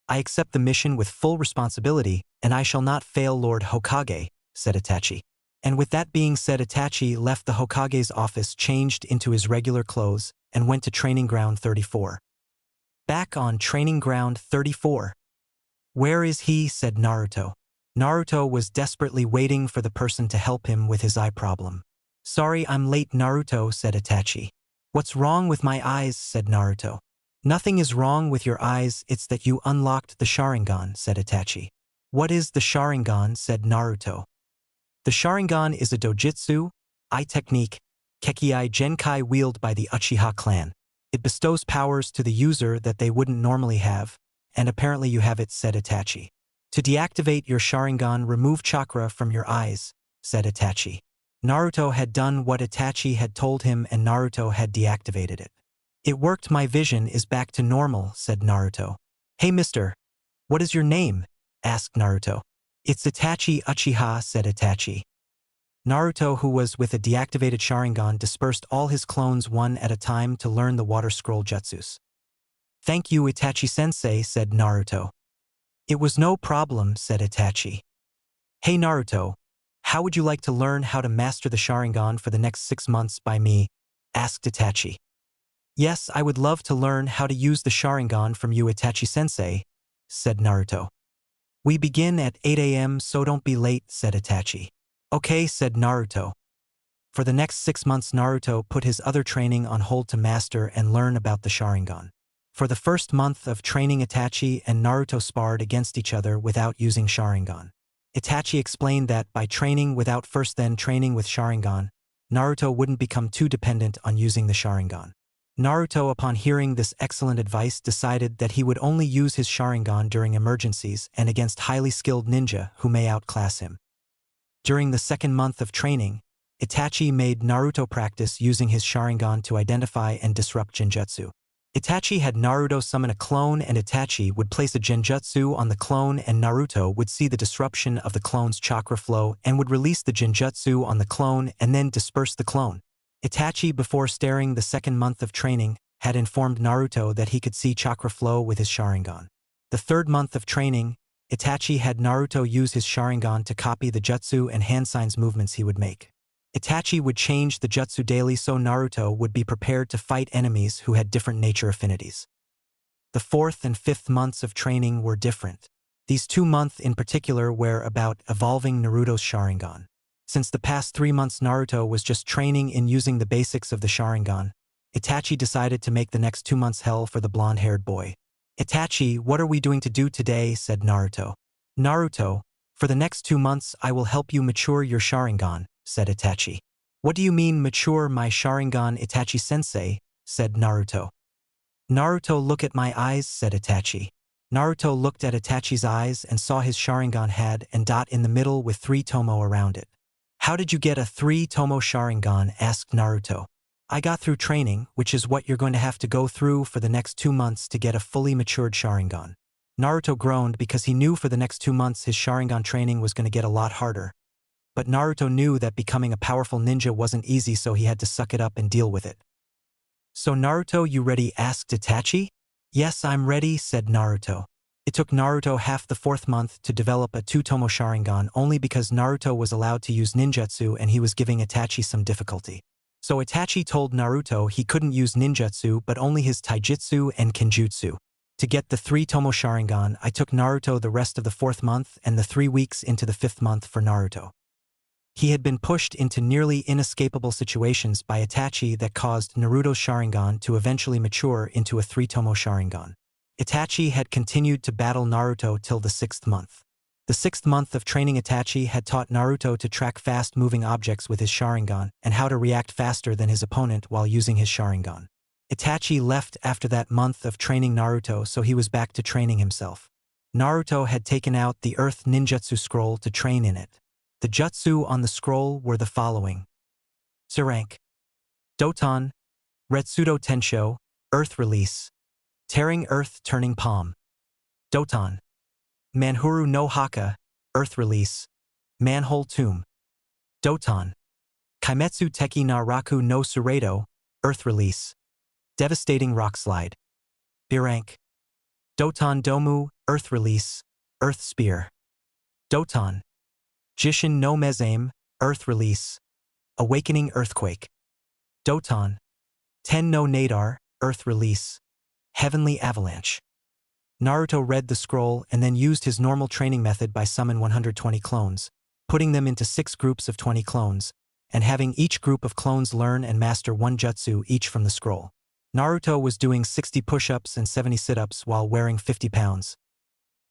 I accept the mission with full responsibility, and I shall not fail, Lord Hokage," said Itachi. And with that being said, Itachi left the Hokage's office, changed into his regular clothes, and went to Training Ground 34. Back on Training Ground 34. "Where is he?" said Naruto. Naruto was desperately waiting for the person to help him with his eye problem. "Sorry, I'm late, Naruto," said Itachi. "What's wrong with my eyes?" said Naruto. "Nothing is wrong with your eyes, it's that you unlocked the Sharingan," said Itachi. "What is the Sharingan?" said Naruto. "The Sharingan is a dojutsu, eye technique, Kekkei Genkai wielded by the Uchiha clan. It bestows powers to the user that they wouldn't normally have, and apparently you have it," said Itachi. "To deactivate your Sharingan, remove Chakra from your eyes," said Itachi. Naruto had done what Itachi had told him and Naruto had deactivated it. "It worked, my vision is back to normal," said Naruto. "Hey mister, what is your name?" asked Naruto. "It's Itachi Uchiha," said Itachi. Naruto, who was with a deactivated Sharingan, dispersed all his clones one at a time to learn the water scroll jutsus. "Thank you, Itachi-sensei," said Naruto. "It was no problem," said Itachi. "Hey Naruto, how would you like to learn how to master the Sharingan for the next 6 months by me?" asked Itachi. "Yes, I would love to learn how to use the Sharingan from you, Itachi-sensei," said Naruto. "We begin at 8 a.m., so don't be late," said Itachi. "Okay," said Naruto. For the next 6 months, Naruto put his other training on hold to master and learn about the Sharingan. For the first month of training, Itachi and Naruto sparred against each other without using Sharingan. Itachi explained that by training without first then training with Sharingan, Naruto wouldn't become too dependent on using the Sharingan. Naruto, upon hearing this excellent advice, decided that he would only use his Sharingan during emergencies and against highly skilled ninja who may outclass him. During the second month of training, Itachi made Naruto practice using his Sharingan to identify and disrupt Genjutsu. Itachi had Naruto summon a clone and Itachi would place a genjutsu on the clone and Naruto would see the disruption of the clone's chakra flow and would release the genjutsu on the clone and then disperse the clone. Itachi, before starting the second month of training, had informed Naruto that he could see chakra flow with his Sharingan. The third month of training, Itachi had Naruto use his Sharingan to copy the jutsu and hand signs movements he would make. Itachi would change the jutsu daily so Naruto would be prepared to fight enemies who had different nature affinities. The fourth and fifth months of training were different. These 2 months in particular were about evolving Naruto's Sharingan. Since the past 3 months Naruto was just training in using the basics of the Sharingan, Itachi decided to make the next 2 months hell for the blonde-haired boy. "Itachi, what are we doing to do today?" said Naruto. "Naruto, for the next 2 months I will help you mature your Sharingan," said Itachi. "What do you mean mature my Sharingan, Itachi-sensei?" said Naruto. "Naruto, look at my eyes," said Itachi. Naruto looked at Itachi's eyes and saw his Sharingan had a dot in the middle with 3 tomo around it. "How did you get a 3 tomo Sharingan?" asked Naruto. "I got through training, which is what you're going to have to go through for the next 2 months to get a fully matured Sharingan." Naruto groaned because he knew for the next 2 months his Sharingan training was going to get a lot harder. But Naruto knew that becoming a powerful ninja wasn't easy, so he had to suck it up and deal with it. "So Naruto, you ready?" asked Itachi. "Yes, I'm ready," said Naruto. It took Naruto half the 4th month to develop a 2-tomo Sharingan only because Naruto was allowed to use ninjutsu and he was giving Itachi some difficulty. So Itachi told Naruto he couldn't use ninjutsu but only his taijutsu and kenjutsu. To get the 3-tomo Sharingan, I took Naruto the rest of the 4th month and the 3 weeks into the 5th month for Naruto. He had been pushed into nearly inescapable situations by Itachi that caused Naruto's Sharingan to eventually mature into a 3-tomo Sharingan. Itachi had continued to battle Naruto till the 6th month. The 6th month of training, Itachi had taught Naruto to track fast-moving objects with his Sharingan and how to react faster than his opponent while using his Sharingan. Itachi left after that month of training Naruto, so he was back to training himself. Naruto had taken out the Earth Ninjutsu scroll to train in it. The jutsu on the scroll were the following: Sparring, Doton, Retsudo Tensho, Earth Release, Tearing Earth Turning Palm, Doton, Manhuru no Haka, Earth Release, Manhole Tomb, Doton, Kaimetsu Teki na Raku no Suredo, Earth Release, Devastating Rock Slide, Birank, Doton Domu, Earth Release, Earth Spear, Doton, Jishin no Mezame, Earth Release, Awakening Earthquake, Doton, Ten no Nadar, Earth Release, Heavenly Avalanche. Naruto read the scroll and then used his normal training method by summon 120 clones, putting them into 6 groups of 20 clones, and having each group of clones learn and master 1 jutsu each from the scroll. Naruto was doing 60 push-ups and 70 sit-ups while wearing 50 pounds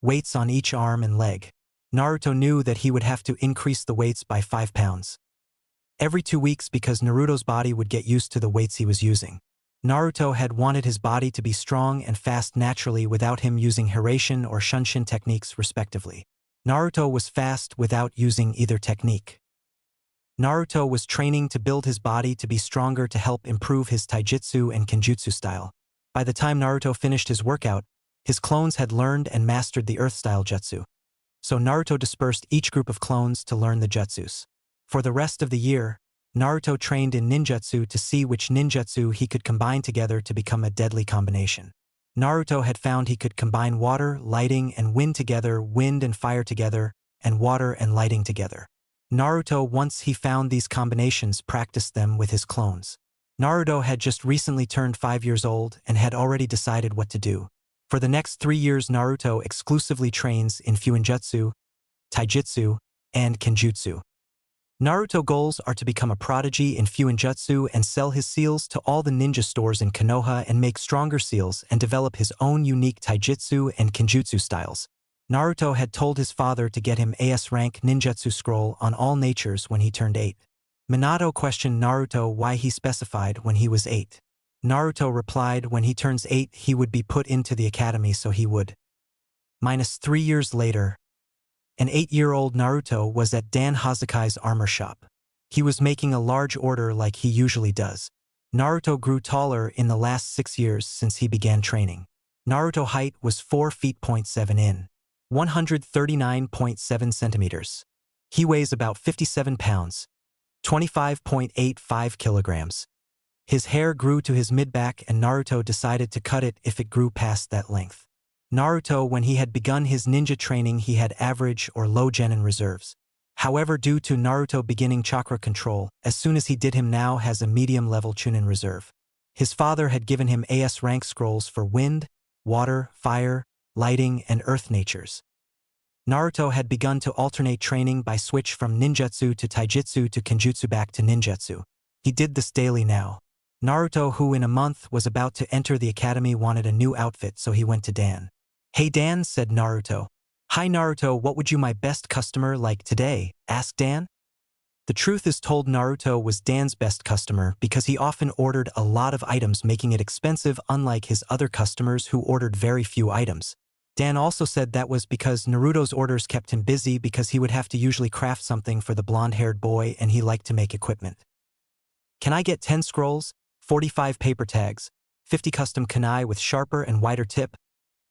weights on each arm and leg. Naruto knew that he would have to increase the weights by 5 pounds every 2 weeks because Naruto's body would get used to the weights he was using. Naruto had wanted his body to be strong and fast naturally without him using Hiraishin or Shunshin techniques respectively. Naruto was fast without using either technique. Naruto was training to build his body to be stronger to help improve his taijutsu and kenjutsu style. By the time Naruto finished his workout, his clones had learned and mastered the earth-style jutsu. So Naruto dispersed each group of clones to learn the jutsus. For the rest of the year, Naruto trained in ninjutsu to see which ninjutsu he could combine together to become a deadly combination. Naruto had found he could combine water, lighting, and wind together, wind and fire together, and water and lighting together. Naruto, once he found these combinations, practiced them with his clones. Naruto had just recently turned 5 years old and had already decided what to do. For the next 3 years, Naruto exclusively trains in Fuinjutsu, Taijutsu, and Kenjutsu. Naruto goals are to become a prodigy in Fuinjutsu and sell his seals to all the ninja stores in Konoha and make stronger seals and develop his own unique Taijutsu and Kenjutsu styles. Naruto had told his father to get him AS rank ninjutsu scroll on all natures when he turned 8. Minato questioned Naruto why he specified when he was 8. Naruto replied when he turns 8 he would be put into the academy so he would. -3 years later, an 8-year-old Naruto was at Dan Hazakai's armor shop. He was making a large order like he usually does. Naruto grew taller in the last 6 years since he began training. Naruto height was 4 feet 7 in, 139.7 centimeters. He weighs about 57 pounds, 25.85 kilograms. His hair grew to his mid-back and Naruto decided to cut it if it grew past that length. Naruto, when he had begun his ninja training, he had average or low Genin reserves. However, due to Naruto beginning chakra control, as soon as he did, him now has a medium-level Chunin reserve. His father had given him AS rank scrolls for wind, water, fire, lighting, and earth natures. Naruto had begun to alternate training by switch from ninjutsu to taijutsu to kenjutsu back to ninjutsu. He did this daily now. Naruto, who in a month was about to enter the academy, wanted a new outfit, so he went to Dan. "Hey Dan," said Naruto. "Hi Naruto, what would you my best customer like today?" asked Dan. The truth is told, Naruto was Dan's best customer because he often ordered a lot of items, making it expensive unlike his other customers who ordered very few items. Dan also said that was because Naruto's orders kept him busy because he would have to usually craft something for the blonde-haired boy and he liked to make equipment. "Can I get 10 scrolls, 45 paper tags, 50 custom kunai with sharper and wider tip,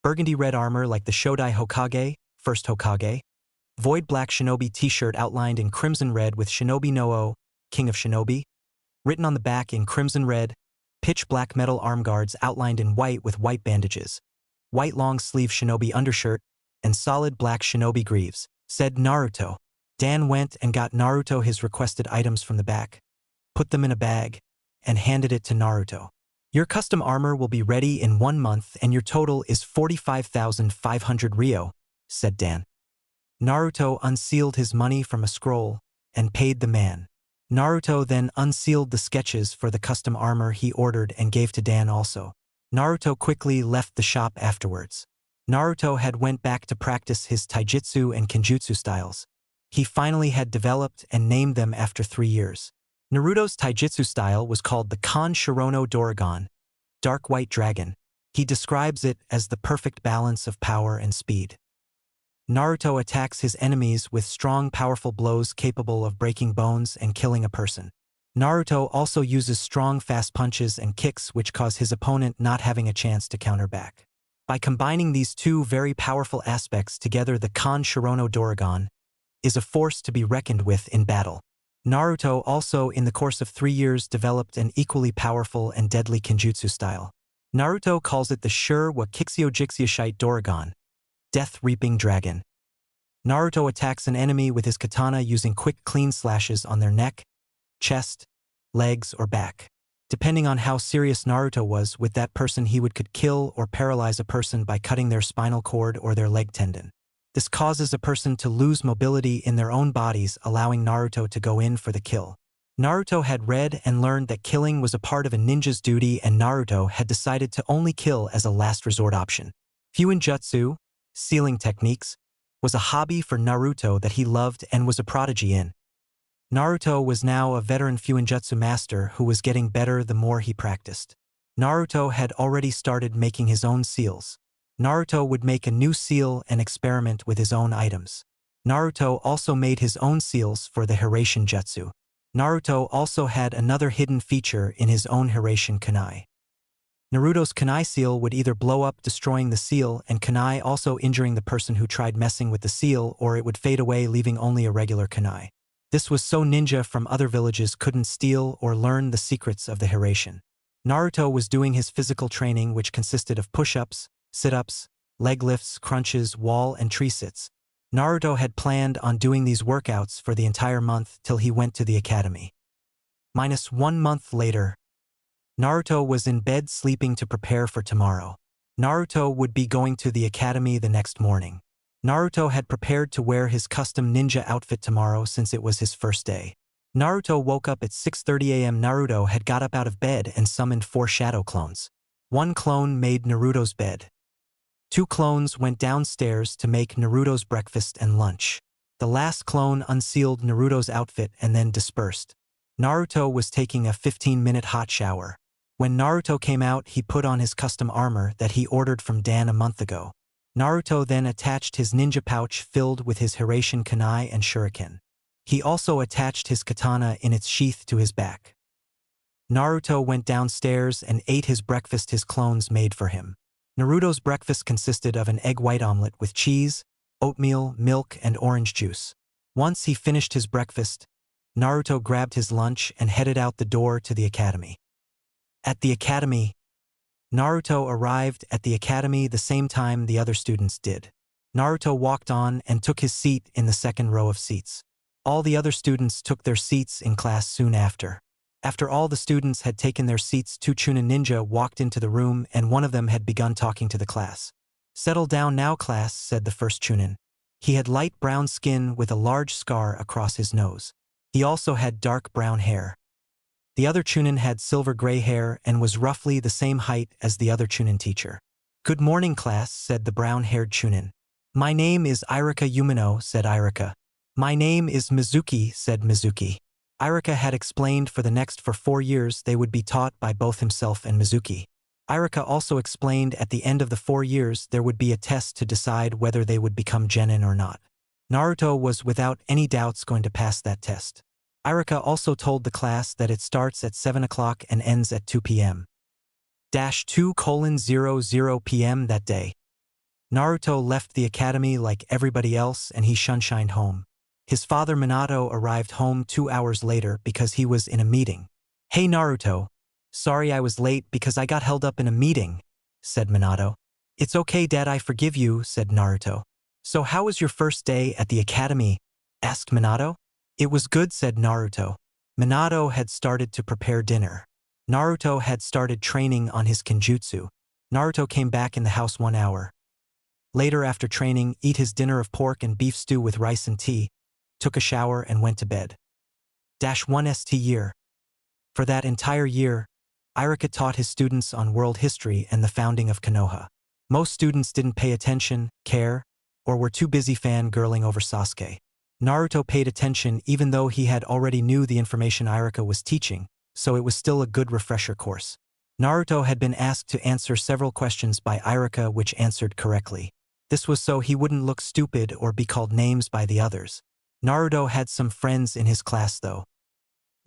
burgundy red armor like the Shodai Hokage, first Hokage, void black shinobi t-shirt outlined in crimson red with Shinobi no-O, King of Shinobi, written on the back in crimson red, pitch black metal arm guards outlined in white with white bandages, white long-sleeve shinobi undershirt, and solid black shinobi greaves," said Naruto. Dan went and got Naruto his requested items from the back, put them in a bag, and handed it to Naruto. "Your custom armor will be ready in 1 month and your total is 45,500 Ryo, said Dan. Naruto unsealed his money from a scroll and paid the man. Naruto then unsealed the sketches for the custom armor he ordered and gave to Dan also. Naruto quickly left the shop afterwards. Naruto had went back to practice his Taijutsu and Kenjutsu styles. He finally had developed and named them after 3 years. Naruto's Taijutsu style was called the Kan Shirono Doragon, Dark White Dragon. He describes it as the perfect balance of power and speed. Naruto attacks his enemies with strong, powerful blows capable of breaking bones and killing a person. Naruto also uses strong, fast punches and kicks which cause his opponent not having a chance to counter back. By combining these two very powerful aspects together, the Kan Shirono Doragon is a force to be reckoned with in battle. Naruto also, in the course of 3 years, developed an equally powerful and deadly Kenjutsu style. Naruto calls it the Shur wa Kixio Jixiashite Doragon, Death-Reaping Dragon. Naruto attacks an enemy with his katana using quick, clean slashes on their neck, chest, legs, or back. Depending on how serious Naruto was with that person, he could kill or paralyze a person by cutting their spinal cord or their leg tendon. This causes a person to lose mobility in their own bodies, allowing Naruto to go in for the kill. Naruto had read and learned that killing was a part of a ninja's duty, and Naruto had decided to only kill as a last resort option. Fuinjutsu, sealing techniques, was a hobby for Naruto that he loved and was a prodigy in. Naruto was now a veteran Fuinjutsu master who was getting better the more he practiced. Naruto had already started making his own seals. Naruto would make a new seal and experiment with his own items. Naruto also made his own seals for the Hiraishin Jutsu. Naruto also had another hidden feature in his own Hiraishin kunai. Naruto's kunai seal would either blow up, destroying the seal and kunai also injuring the person who tried messing with the seal, or it would fade away leaving only a regular kunai. This was so ninja from other villages couldn't steal or learn the secrets of the Hiraishin. Naruto was doing his physical training, which consisted of push-ups, sit-ups, leg lifts, crunches, wall and tree sits. Naruto had planned on doing these workouts for the entire month till he went to the academy. -1 month later, Naruto was in bed sleeping to prepare for tomorrow. Naruto would be going to the academy the next morning. Naruto had prepared to wear his custom ninja outfit tomorrow since it was his first day. Naruto woke up at 6:30 a.m. Naruto had got up out of bed and summoned 4 shadow clones. 1 clone made Naruto's bed. 2 clones went downstairs to make Naruto's breakfast and lunch. The last clone unsealed Naruto's outfit and then dispersed. Naruto was taking a 15-minute hot shower. When Naruto came out, he put on his custom armor that he ordered from Dan a month ago. Naruto then attached his ninja pouch filled with his Hiraishin kunai and shuriken. He also attached his katana in its sheath to his back. Naruto went downstairs and ate his breakfast his clones made for him. Naruto's breakfast consisted of an egg white omelet with cheese, oatmeal, milk, and orange juice. Once he finished his breakfast, Naruto grabbed his lunch and headed out the door to the academy. At the academy, Naruto arrived at the academy the same time the other students did. Naruto walked on and took his seat in the second row of seats. All the other students took their seats in class soon after. After all the students had taken their seats, two Chunin ninja walked into the room and one of them had begun talking to the class. "Settle down now, class," said the first Chunin. He had light brown skin with a large scar across his nose. He also had dark brown hair. The other Chunin had silver-gray hair and was roughly the same height as the other Chunin teacher. "Good morning, class," said the brown-haired Chunin. "My name is Irika Umino," said Irika. "My name is Mizuki," said Mizuki. Irika had explained for 4 years they would be taught by both himself and Mizuki. Irika also explained at the end of the 4 years there would be a test to decide whether they would become Genin or not. Naruto was without any doubts going to pass that test. Irika also told the class that it starts at 7 o'clock and ends at 2 p.m. 2:00 p.m. that day. Naruto left the academy like everybody else and he shunshined home. His father Minato arrived home 2 hours later because he was in a meeting. "Hey Naruto, sorry I was late because I got held up in a meeting," said Minato. "It's okay, Dad, I forgive you," said Naruto. "So how was your first day at the academy?" asked Minato. "It was good," said Naruto. Minato had started to prepare dinner. Naruto had started training on his Kenjutsu. Naruto came back in the house 1 hour. Later after training, eat his dinner of pork and beef stew with rice and tea, took a shower and went to bed. 1st year. For that entire year, Irika taught his students on world history and the founding of Konoha. Most students didn't pay attention, care, or were too busy fangirling over Sasuke. Naruto paid attention even though he had already knew the information Irika was teaching, so it was still a good refresher course. Naruto had been asked to answer several questions by Irika which answered correctly. This was so he wouldn't look stupid or be called names by the others. Naruto had some friends in his class though.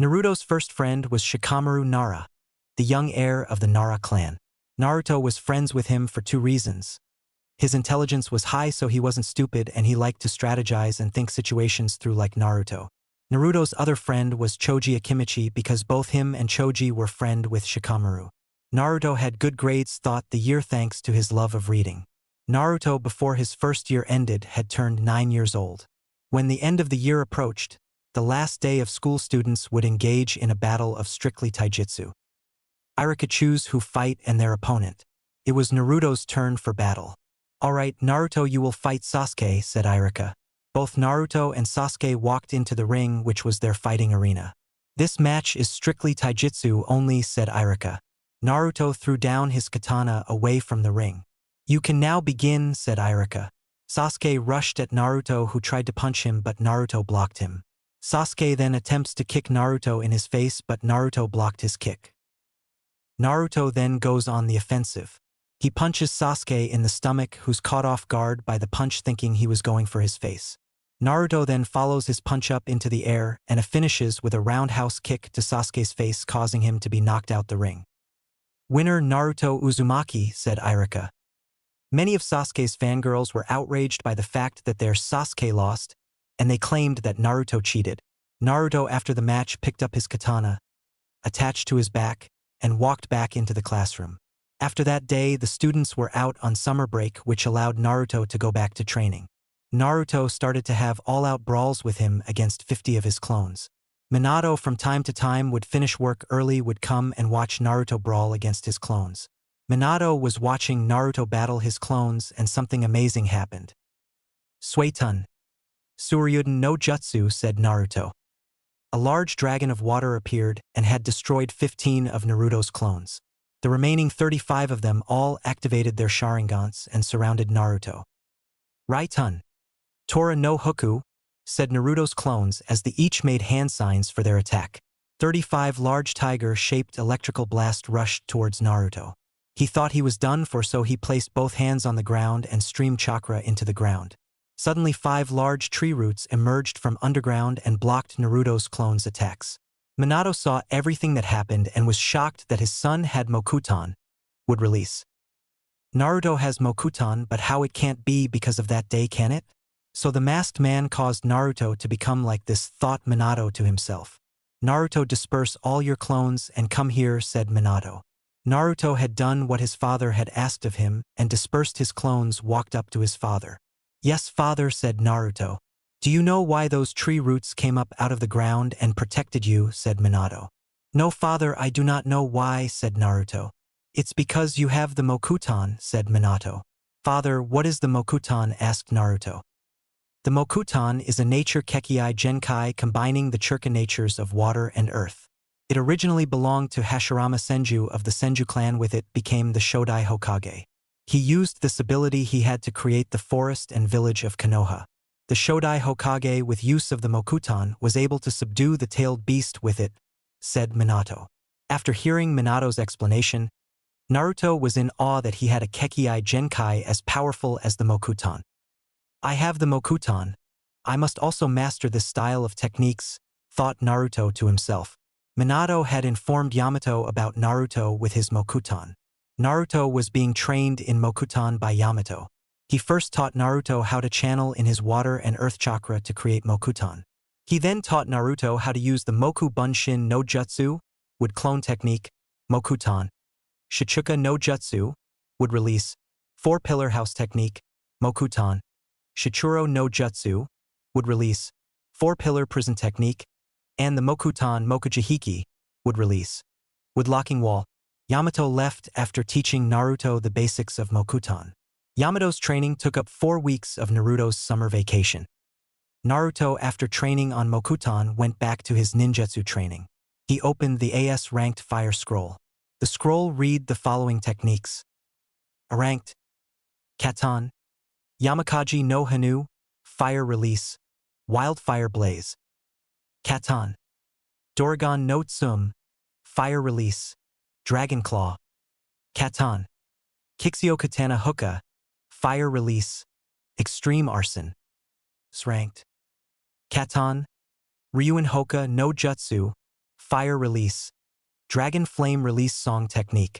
Naruto's first friend was Shikamaru Nara, the young heir of the Nara clan. Naruto was friends with him for 2 reasons. His intelligence was high so he wasn't stupid and he liked to strategize and think situations through like Naruto. Naruto's other friend was Choji Akimichi because both him and Choji were friend with Shikamaru. Naruto had good grades throughout the year thanks to his love of reading. Naruto before his first year ended had turned 9 years old. When the end of the year approached, the last day of school students would engage in a battle of strictly Taijutsu. Irika choose who fight and their opponent. It was Naruto's turn for battle. "Alright, Naruto, you will fight Sasuke," said Irika. Both Naruto and Sasuke walked into the ring which was their fighting arena. "This match is strictly Taijutsu only," said Irika. Naruto threw down his katana away from the ring. "You can now begin," said Irika. Sasuke rushed at Naruto who tried to punch him but Naruto blocked him. Sasuke then attempts to kick Naruto in his face but Naruto blocked his kick. Naruto then goes on the offensive. He punches Sasuke in the stomach who's caught off guard by the punch thinking he was going for his face. Naruto then follows his punch up into the air and finishes with a roundhouse kick to Sasuke's face causing him to be knocked out the ring. "Winner Naruto Uzumaki," said Irika. Many of Sasuke's fangirls were outraged by the fact that their Sasuke lost, and they claimed that Naruto cheated. Naruto after the match picked up his katana, attached to his back, and walked back into the classroom. After that day, the students were out on summer break which allowed Naruto to go back to training. Naruto started to have all-out brawls with him against 50 of his clones. Minato from time to time would finish work early would come and watch Naruto brawl against his clones. Minato was watching Naruto battle his clones and something amazing happened. "Suetun. Suryuden no Jutsu," said Naruto. A large dragon of water appeared and had destroyed 15 of Naruto's clones. The remaining 35 of them all activated their Sharingans and surrounded Naruto. "Raitun. Tora no Haku," said Naruto's clones as they each made hand signs for their attack. 35 large tiger-shaped electrical blast rushed towards Naruto. He thought he was done for so he placed both hands on the ground and streamed chakra into the ground. Suddenly 5 large tree roots emerged from underground and blocked Naruto's clones' attacks. Minato saw everything that happened and was shocked that his son had Mokuton, would release. Naruto has Mokuton, but how it can't be because of that day, can it? So the masked man caused Naruto to become like this, thought Minato to himself. Naruto, disperse all your clones and come here, said Minato. Naruto had done what his father had asked of him and dispersed his clones, walked up to his father. Yes, father, said Naruto. Do you know why those tree roots came up out of the ground and protected you, said Minato. No, father, I do not know why, said Naruto. It's because you have the Mokuton, said Minato. Father, what is the Mokuton, asked Naruto. The Mokuton is a nature Kekkai Genkai combining the Churka natures of water and earth. It originally belonged to Hashirama Senju of the Senju clan. With it became the Shodai Hokage. He used this ability he had to create the forest and village of Konoha. The Shodai Hokage, with use of the Mokuton, was able to subdue the tailed beast with it, said Minato. After hearing Minato's explanation, Naruto was in awe that he had a Kekkai Genkai as powerful as the Mokuton. I have the Mokuton. I must also master this style of techniques, thought Naruto to himself. Minato had informed Yamato about Naruto with his Mokuton. Naruto was being trained in Mokuton by Yamato. He first taught Naruto how to channel in his water and earth chakra to create Mokuton. He then taught Naruto how to use the Moku Bunshin no Jutsu, would clone technique, Mokuton. Shichuka no Jutsu, would release, four-pillar house technique, Mokuton. Shichuro no Jutsu, would release, four-pillar prison technique, and the Mokuton Mokujihiki, would release, would locking wall. Yamato left after teaching Naruto the basics of Mokuton. Yamato's training took up 4 weeks of Naruto's summer vacation. Naruto, after training on Mokuton, went back to his ninjutsu training. He opened the AS-ranked fire scroll. The scroll read the following techniques. A-ranked, Katon, Yamakaji no Hanu, fire release, wildfire blaze. Katon, Doragon no Tsum, fire release, dragon claw. Katon, Kixio katana hookah, fire release, extreme arson. S-ranked. Katon, Ryuin hoka no jutsu, fire release, dragon flame release song technique.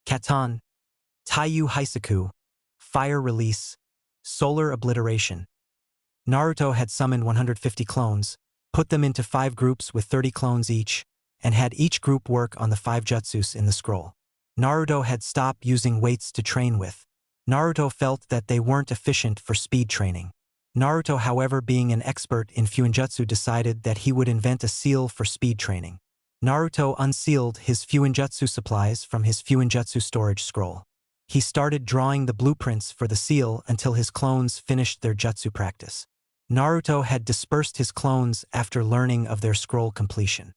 Katon, Taiyu Hisaku, fire release, solar obliteration. Naruto had summoned 150 clones, put them into 5 groups with 30 clones each, and had each group work on the 5 jutsus in the scroll. Naruto had stopped using weights to train with. Naruto felt that they weren't efficient for speed training. Naruto, however, being an expert in Fuinjutsu, decided that he would invent a seal for speed training. Naruto unsealed his Fuinjutsu supplies from his Fuinjutsu storage scroll. He started drawing the blueprints for the seal until his clones finished their jutsu practice. Naruto had dispersed his clones after learning of their scroll completion.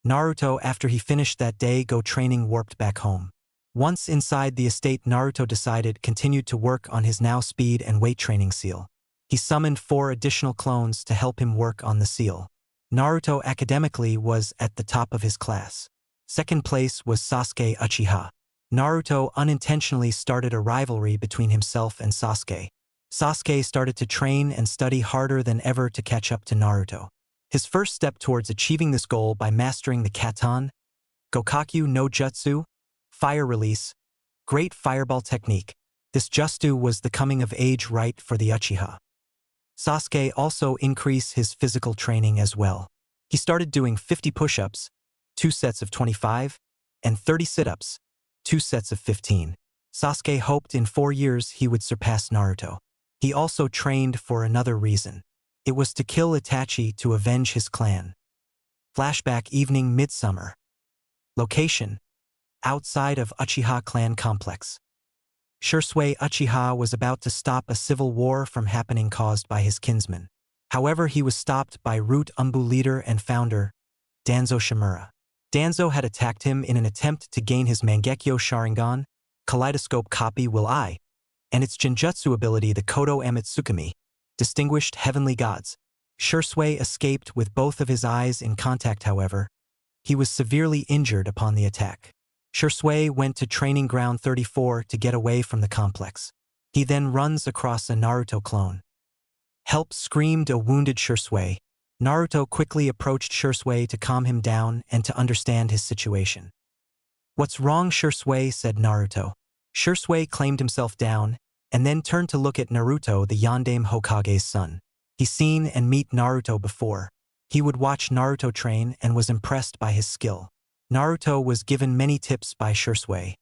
Naruto, after he finished that day go training, warped back home. Once inside the estate, Naruto continued to work on his now speed and weight training seal. He summoned 4 additional clones to help him work on the seal. Naruto academically was at the top of his class. Second place was Sasuke Uchiha. Naruto unintentionally started a rivalry between himself and Sasuke. Sasuke started to train and study harder than ever to catch up to Naruto. His first step towards achieving this goal by mastering the Katon, Gokakyu no Jutsu, fire release, great fireball technique. This jutsu was the coming of age rite for the Uchiha. Sasuke also increased his physical training as well. He started doing 50 push-ups, 2 sets of 25, and 30 sit-ups, 2 sets of 15. Sasuke hoped in 4 years he would surpass Naruto. He also trained for another reason. It was to kill Itachi to avenge his clan. Flashback evening midsummer. Location: outside of Uchiha clan complex. Shisui Uchiha was about to stop a civil war from happening caused by his kinsman. However, he was stopped by Root Umbu leader and founder, Danzo Shimura. Danzo had attacked him in an attempt to gain his Mangekyo Sharingan, kaleidoscope copy Will I, and its Genjutsu ability, the Kodo Amitsukami, distinguished heavenly gods. Shisui escaped with both of his eyes in contact. However, he was severely injured upon the attack. Shisui went to Training Ground 34 to get away from the complex. He then runs across a Naruto clone. Help! Screamed a wounded Shisui. Naruto quickly approached Shursui to calm him down and to understand his situation. "What's wrong, Shursui?" said Naruto. Shursui claimed himself down, and then turned to look at Naruto, the Yondaime Hokage's son. He's seen and meet Naruto before. He would watch Naruto train and was impressed by his skill. Naruto was given many tips by Shursui.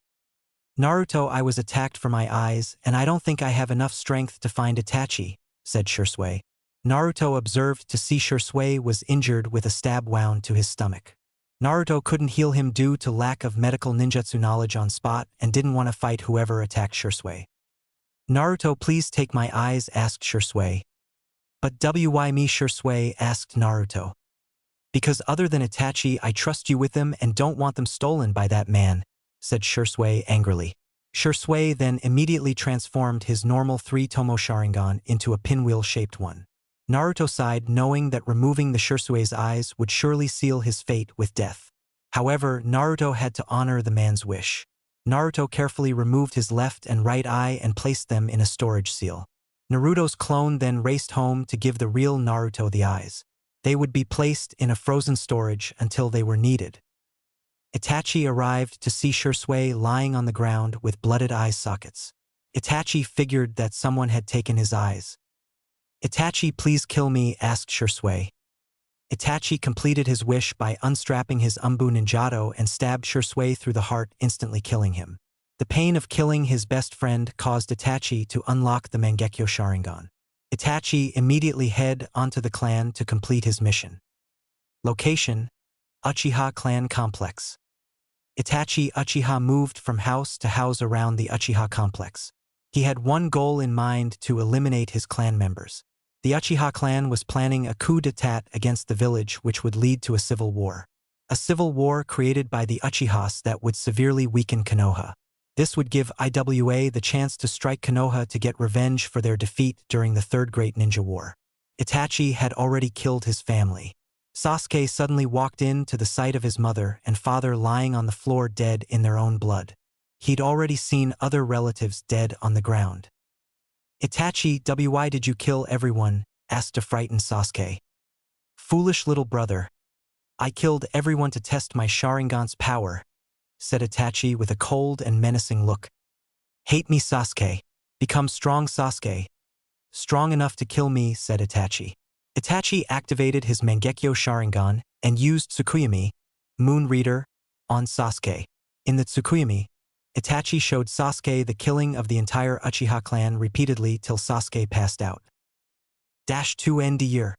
"Naruto, I was attacked for my eyes, and I don't think I have enough strength to find Itachi," said Shursui. Naruto observed to see Shursui was injured with a stab wound to his stomach. Naruto couldn't heal him due to lack of medical ninjutsu knowledge on spot and didn't want to fight whoever attacked Shursui. "Naruto, please take my eyes," asked Shursui. "But why me, Shursui?" asked Naruto. "Because other than Itachi, I trust you with them and don't want them stolen by that man," said Shursui angrily. Shursui then immediately transformed his normal 3-tomo Sharingan into a pinwheel-shaped one. Naruto sighed, knowing that removing the Shursui's eyes would surely seal his fate with death. However, Naruto had to honor the man's wish. Naruto carefully removed his left and right eye and placed them in a storage seal. Naruto's clone then raced home to give the real Naruto the eyes. They would be placed in a frozen storage until they were needed. Itachi arrived to see Shursui lying on the ground with blooded eye sockets. Itachi figured that someone had taken his eyes. "Itachi, please kill me," asked Shursui. Itachi completed his wish by unstrapping his Umbu Ninjato and stabbed Shursui through the heart, instantly killing him. The pain of killing his best friend caused Itachi to unlock the Mangekyo Sharingan. Itachi immediately head onto the clan to complete his mission. Location: Uchiha Clan Complex. Itachi Uchiha moved from house to house around the Uchiha complex. He had one goal in mind: to eliminate his clan members. The Uchiha clan was planning a coup d'etat against the village, which would lead to a civil war. A civil war created by the Uchihas that would severely weaken Konoha. This would give IWA the chance to strike Konoha to get revenge for their defeat during the Third Great Ninja War. Itachi had already killed his family. Sasuke suddenly walked in to the sight of his mother and father lying on the floor dead in their own blood. He'd already seen other relatives dead on the ground. "Itachi, why did you kill everyone?" asked a frightened Sasuke. "Foolish little brother. I killed everyone to test my Sharingan's power," said Itachi with a cold and menacing look. "Hate me, Sasuke. Become strong, Sasuke. Strong enough to kill me," said Itachi. Itachi activated his Mangekyo Sharingan and used Tsukuyomi, Moon Reader, on Sasuke. In the Tsukuyomi, Itachi showed Sasuke the killing of the entire Uchiha clan repeatedly till Sasuke passed out. 2 end year.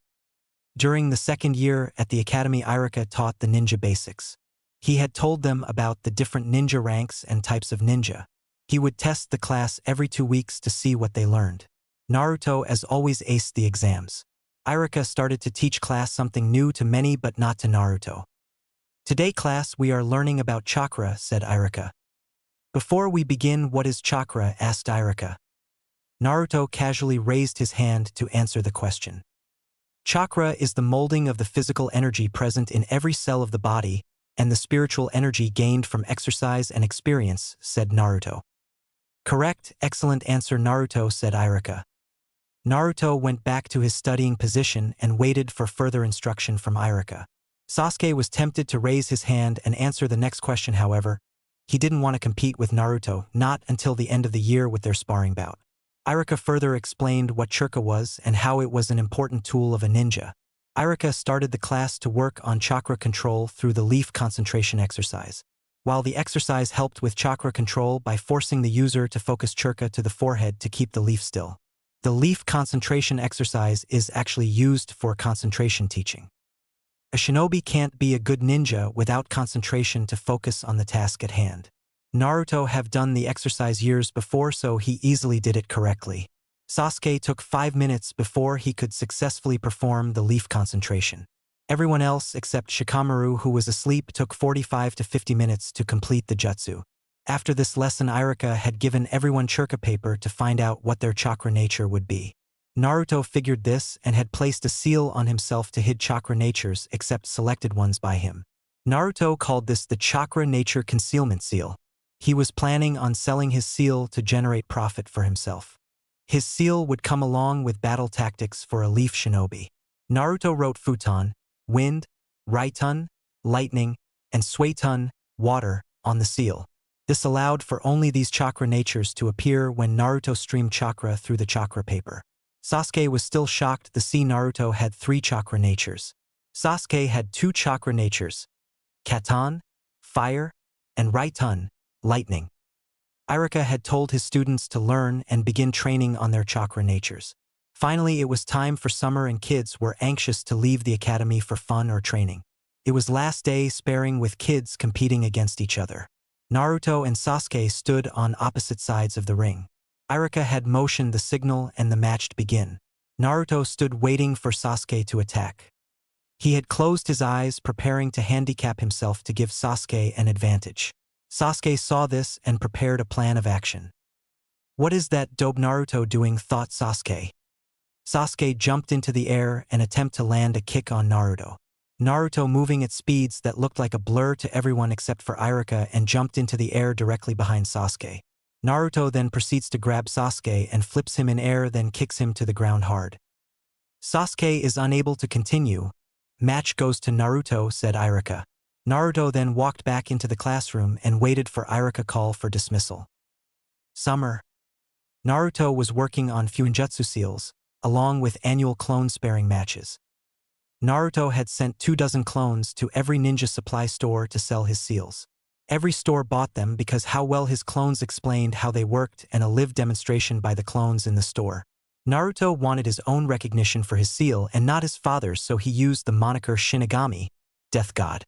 During the second year at the academy, Iruka taught the ninja basics. He had told them about the different ninja ranks and types of ninja. He would test the class every 2 weeks to see what they learned. Naruto, as always, aced the exams. Iruka started to teach class something new to many but not to Naruto. "Today, class, we are learning about chakra," said Iruka. "Before we begin, what is chakra?" asked Iruka. Naruto casually raised his hand to answer the question. "Chakra is the molding of the physical energy present in every cell of the body and the spiritual energy gained from exercise and experience," said Naruto. "Correct, excellent answer, Naruto," said Iruka. Naruto went back to his studying position and waited for further instruction from Iruka. Sasuke was tempted to raise his hand and answer the next question. However, he didn't want to compete with Naruto, not until the end of the year with their sparring bout. Iruka further explained what chakra was and how it was an important tool of a ninja. Iruka started the class to work on chakra control through the leaf concentration exercise. While the exercise helped with chakra control by forcing the user to focus chakra to the forehead to keep the leaf still. The leaf concentration exercise is actually used for concentration teaching. A shinobi can't be a good ninja without concentration to focus on the task at hand. Naruto have done the exercise years before, so he easily did it correctly. Sasuke took 5 minutes before he could successfully perform the leaf concentration. Everyone else except Shikamaru, who was asleep, took 45 to 50 minutes to complete the jutsu. After this lesson, Iruka had given everyone chakra paper to find out what their chakra nature would be. Naruto figured this and had placed a seal on himself to hide chakra natures except selected ones by him. Naruto called this the chakra nature concealment seal. He was planning on selling his seal to generate profit for himself. His seal would come along with battle tactics for a leaf shinobi. Naruto wrote futon, wind, raitun, lightning, and suetun, water, on the seal. This allowed for only these chakra natures to appear when Naruto streamed chakra through the chakra paper. Sasuke was still shocked to see Naruto had 3 chakra natures. Sasuke had 2 chakra natures, Katan, fire, and Raitun, lightning. Iruka had told his students to learn and begin training on their chakra natures. Finally, it was time for summer and kids were anxious to leave the academy for fun or training. It was last day sparring with kids competing against each other. Naruto and Sasuke stood on opposite sides of the ring. Iruka had motioned the signal and the match begin. Naruto stood waiting for Sasuke to attack. He had closed his eyes, preparing to handicap himself to give Sasuke an advantage. Sasuke saw this and prepared a plan of action. "What is that dope Naruto doing?" thought Sasuke. Sasuke jumped into the air and attempted to land a kick on Naruto. Naruto, moving at speeds that looked like a blur to everyone except for Iruka, and jumped into the air directly behind Sasuke. Naruto then proceeds to grab Sasuke and flips him in air, then kicks him to the ground hard. Sasuke is unable to continue. "Match goes to Naruto," said Iruka. Naruto then walked back into the classroom and waited for Iruka call for dismissal. Summer. Naruto was working on Fuinjutsu seals, along with annual clone sparring matches. Naruto had sent 24 clones to every ninja supply store to sell his seals. Every store bought them because how well his clones explained how they worked, and a live demonstration by the clones in the store. Naruto wanted his own recognition for his seal and not his father's, so he used the moniker Shinigami, Death God,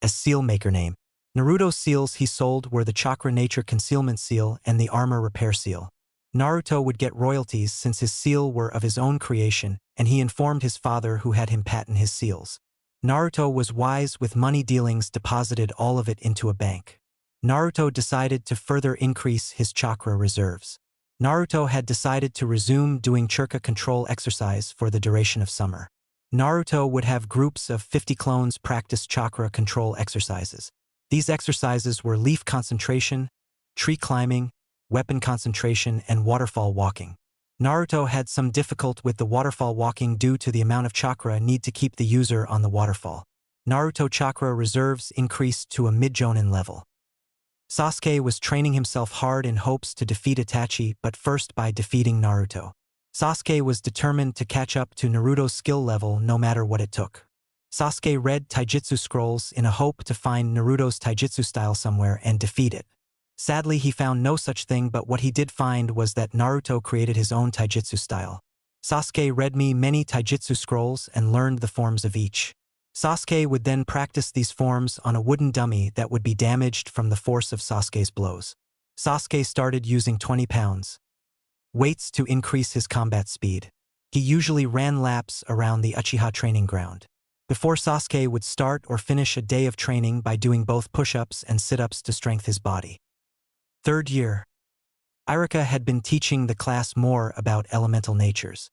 as seal maker name. Naruto's seals he sold were the Chakra Nature Concealment Seal and the Armor Repair Seal. Naruto would get royalties since his seal were of his own creation, and he informed his father, who had him patent his seals. Naruto was wise with money dealings, deposited all of it into a bank. Naruto decided to further increase his chakra reserves. Naruto had decided to resume doing chakra control exercise for the duration of summer. Naruto would have groups of 50 clones practice chakra control exercises. These exercises were leaf concentration, tree climbing, weapon concentration, and waterfall walking. Naruto had some difficulty with the waterfall walking due to the amount of chakra need to keep the user on the waterfall. Naruto chakra reserves increased to a mid-Jonin level. Sasuke was training himself hard in hopes to defeat Itachi, but first by defeating Naruto. Sasuke was determined to catch up to Naruto's skill level no matter what it took. Sasuke read Taijutsu scrolls in a hope to find Naruto's Taijutsu style somewhere and defeat it. Sadly, he found no such thing, but what he did find was that Naruto created his own Taijutsu style. Sasuke read many Taijutsu scrolls and learned the forms of each. Sasuke would then practice these forms on a wooden dummy that would be damaged from the force of Sasuke's blows. Sasuke started using 20 pounds weights to increase his combat speed. He usually ran laps around the Uchiha training ground. Before Sasuke would start or finish a day of training by doing both push-ups and sit-ups to strengthen his body. Third year. Iruka had been teaching the class more about elemental natures.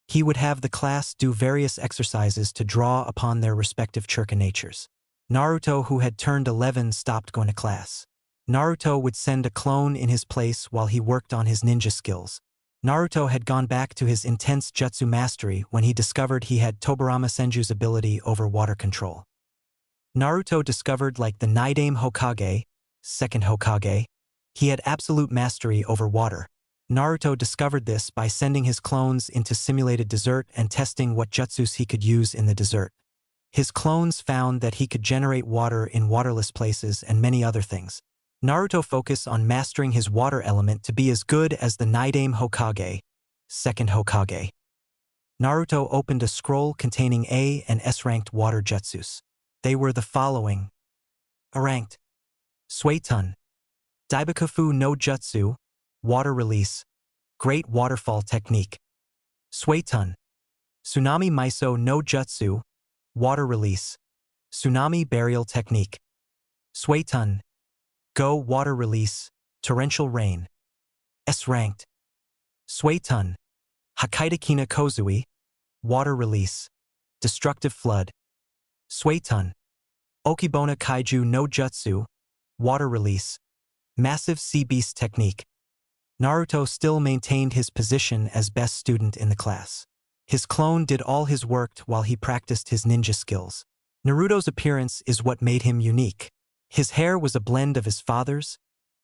He would have the class do various exercises to draw upon their respective chakra natures. Naruto, who had turned 11, stopped going to class. Naruto would send a clone in his place while he worked on his ninja skills. Naruto had gone back to his intense jutsu mastery when he discovered he had Tobirama Senju's ability over water control. Naruto discovered, like the Nidaime Hokage, second Hokage, he had absolute mastery over water. Naruto discovered this by sending his clones into simulated desert and testing what jutsus he could use in the desert. His clones found that he could generate water in waterless places and many other things. Naruto focused on mastering his water element to be as good as the Nidaime Hokage, second Hokage. Naruto opened a scroll containing A and S-ranked water jutsus. They were the following. A-ranked. Suetun. Daibakufu no Jutsu, water release, great waterfall technique. Suetun. Tsunami Miso no Jutsu, water release, tsunami burial technique. Suetun. Go water release, torrential rain. S-ranked. Suetun. Hakaidakina Kozui, water release, destructive flood. Suetun. Okibona Kaiju no Jutsu, water release, massive sea beast technique. Naruto still maintained his position as best student in the class. His clone did all his work while he practiced his ninja skills. Naruto's appearance is what made him unique. His hair was a blend of his father's,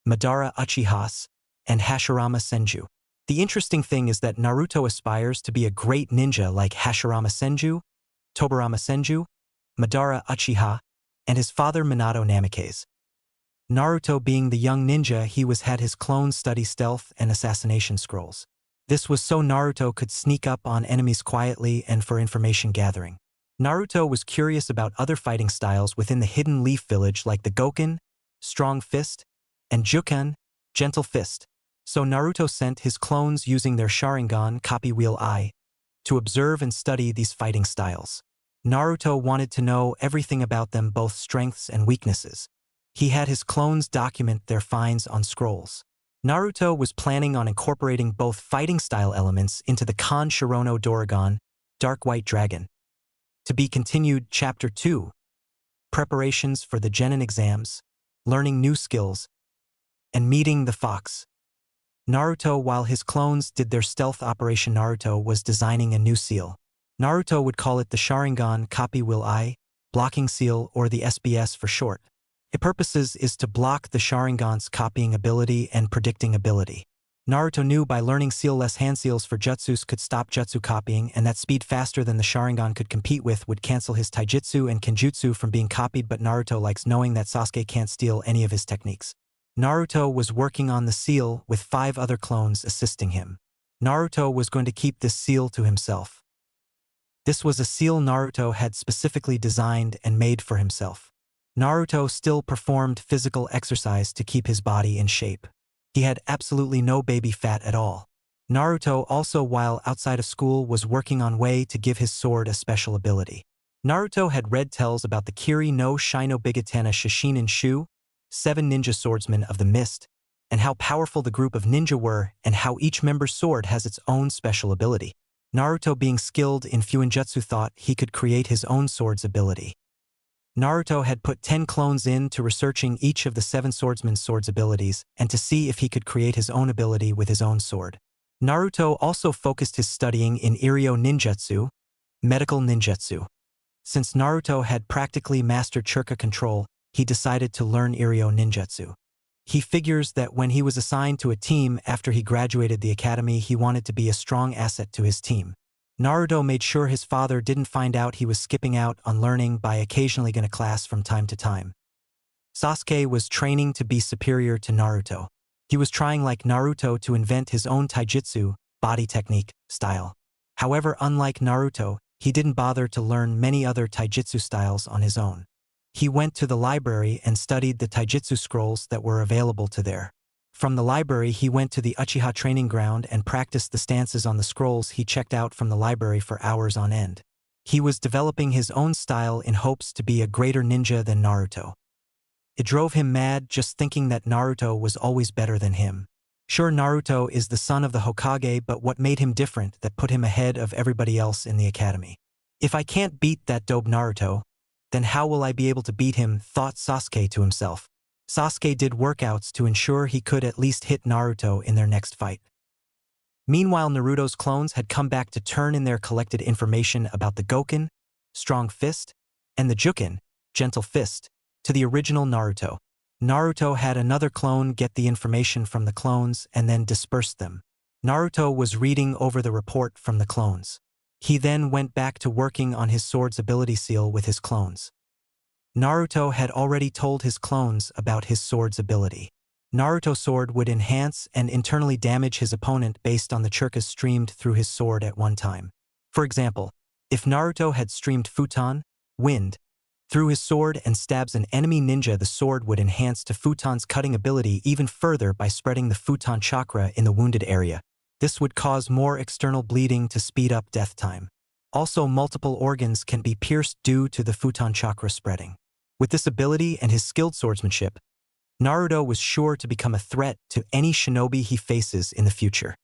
Madara Uchiha's, and Hashirama Senju. The interesting thing is that Naruto aspires to be a great ninja like Hashirama Senju, Tobirama Senju, Madara Uchiha, and his father Minato Namikaze. Naruto being the young ninja, he had his clones study stealth and assassination scrolls. This was so Naruto could sneak up on enemies quietly and for information gathering. Naruto was curious about other fighting styles within the hidden leaf village like the Goken, strong fist, and Juken, gentle fist. So Naruto sent his clones using their Sharingan copy wheel eye to observe and study these fighting styles. Naruto wanted to know everything about them, both strengths and weaknesses. He had his clones document their finds on scrolls. Naruto was planning on incorporating both fighting style elements into the Kan Shirono Doragon, Dark White Dragon. To be continued. Chapter 2. Preparations for the Genin exams, learning new skills, and meeting the fox. Naruto, while his clones did their stealth operation, Naruto was designing a new seal. Naruto would call it the Sharingan copy wheel eye, blocking seal, or the SBS for short. Its purposes is to block the Sharingan's copying ability and predicting ability. Naruto knew by learning seal-less hand seals for jutsus could stop jutsu copying, and that speed faster than the Sharingan could compete with would cancel his Taijutsu and Kenjutsu from being copied, but Naruto likes knowing that Sasuke can't steal any of his techniques. Naruto was working on the seal with 5 other clones assisting him. Naruto was going to keep this seal to himself. This was a seal Naruto had specifically designed and made for himself. Naruto still performed physical exercise to keep his body in shape. He had absolutely no baby fat at all. Naruto also, while outside of school, was working on way to give his sword a special ability. Naruto had read tales about the Kiri no Shino Bigatana Shishinin Shu, 7 ninja swordsmen of the mist, and how powerful the group of ninja were and how each member's sword has its own special ability. Naruto, being skilled in Fuinjutsu, thought he could create his own sword's ability. Naruto had put 10 clones into researching each of the 7 swordsmen's sword's abilities and to see if he could create his own ability with his own sword. Naruto also focused his studying in Iryo Ninjutsu, medical ninjutsu. Since Naruto had practically mastered Chakra control, he decided to learn Iryo Ninjutsu. He figures that when he was assigned to a team after he graduated the academy, he wanted to be a strong asset to his team. Naruto made sure his father didn't find out he was skipping out on learning by occasionally going to class from time to time. Sasuke was training to be superior to Naruto. He was trying like Naruto to invent his own taijutsu, body technique, style. However, unlike Naruto, he didn't bother to learn many other taijutsu styles on his own. He went to the library and studied the taijutsu scrolls that were available to there. From the library, he went to the Uchiha training ground and practiced the stances on the scrolls he checked out from the library for hours on end. He was developing his own style in hopes to be a greater ninja than Naruto. It drove him mad just thinking that Naruto was always better than him. Sure, Naruto is the son of the Hokage, but what made him different that put him ahead of everybody else in the academy? If I can't beat that dope Naruto, then how will I be able to beat him, thought Sasuke to himself. Sasuke did workouts to ensure he could at least hit Naruto in their next fight. Meanwhile, Naruto's clones had come back to turn in their collected information about the Goken, strong fist, and the Juken, gentle fist, to the original Naruto. Naruto had another clone get the information from the clones and then dispersed them. Naruto was reading over the report from the clones. He then went back to working on his sword's ability seal with his clones. Naruto had already told his clones about his sword's ability. Naruto's sword would enhance and internally damage his opponent based on the chakras streamed through his sword at one time. For example, if Naruto had streamed futon, wind, through his sword and stabs an enemy ninja, the sword would enhance to futon's cutting ability even further by spreading the futon chakra in the wounded area. This would cause more external bleeding to speed up death time. Also, multiple organs can be pierced due to the futon chakra spreading. With this ability and his skilled swordsmanship, Naruto was sure to become a threat to any shinobi he faces in the future.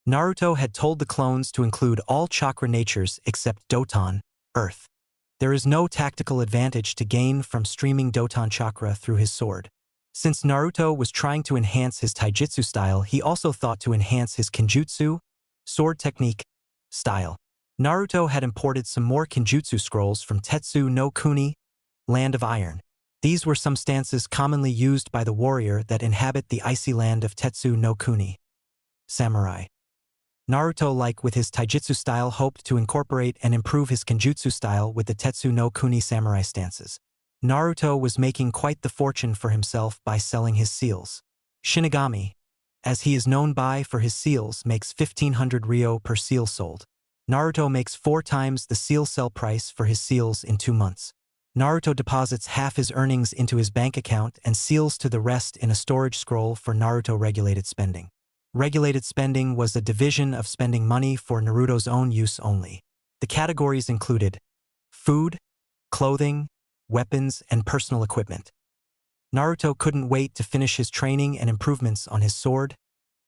Naruto had told the clones to include all chakra natures except Doton, Earth. There is no tactical advantage to gain from streaming Doton chakra through his sword. Since Naruto was trying to enhance his taijutsu style, he also thought to enhance his Kenjutsu, sword technique, style. Naruto had imported some more Kenjutsu scrolls from Tetsu no Kuni, Land of Iron. These were some stances commonly used by the warrior that inhabit the icy land of Tetsu no Kuni. Samurai. Naruto, like with his Taijutsu style, hoped to incorporate and improve his Kenjutsu style with the Tetsu no Kuni samurai stances. Naruto was making quite the fortune for himself by selling his seals. Shinigami, as he is known by for his seals, makes 1500 ryo per seal sold. Naruto makes 4 times the seal sell price for his seals in 2 months. Naruto deposits half his earnings into his bank account and seals to the rest in a storage scroll for Naruto regulated spending. Regulated spending was a division of spending money for Naruto's own use only. The categories included food, clothing, weapons, and personal equipment. Naruto couldn't wait to finish his training and improvements on his sword,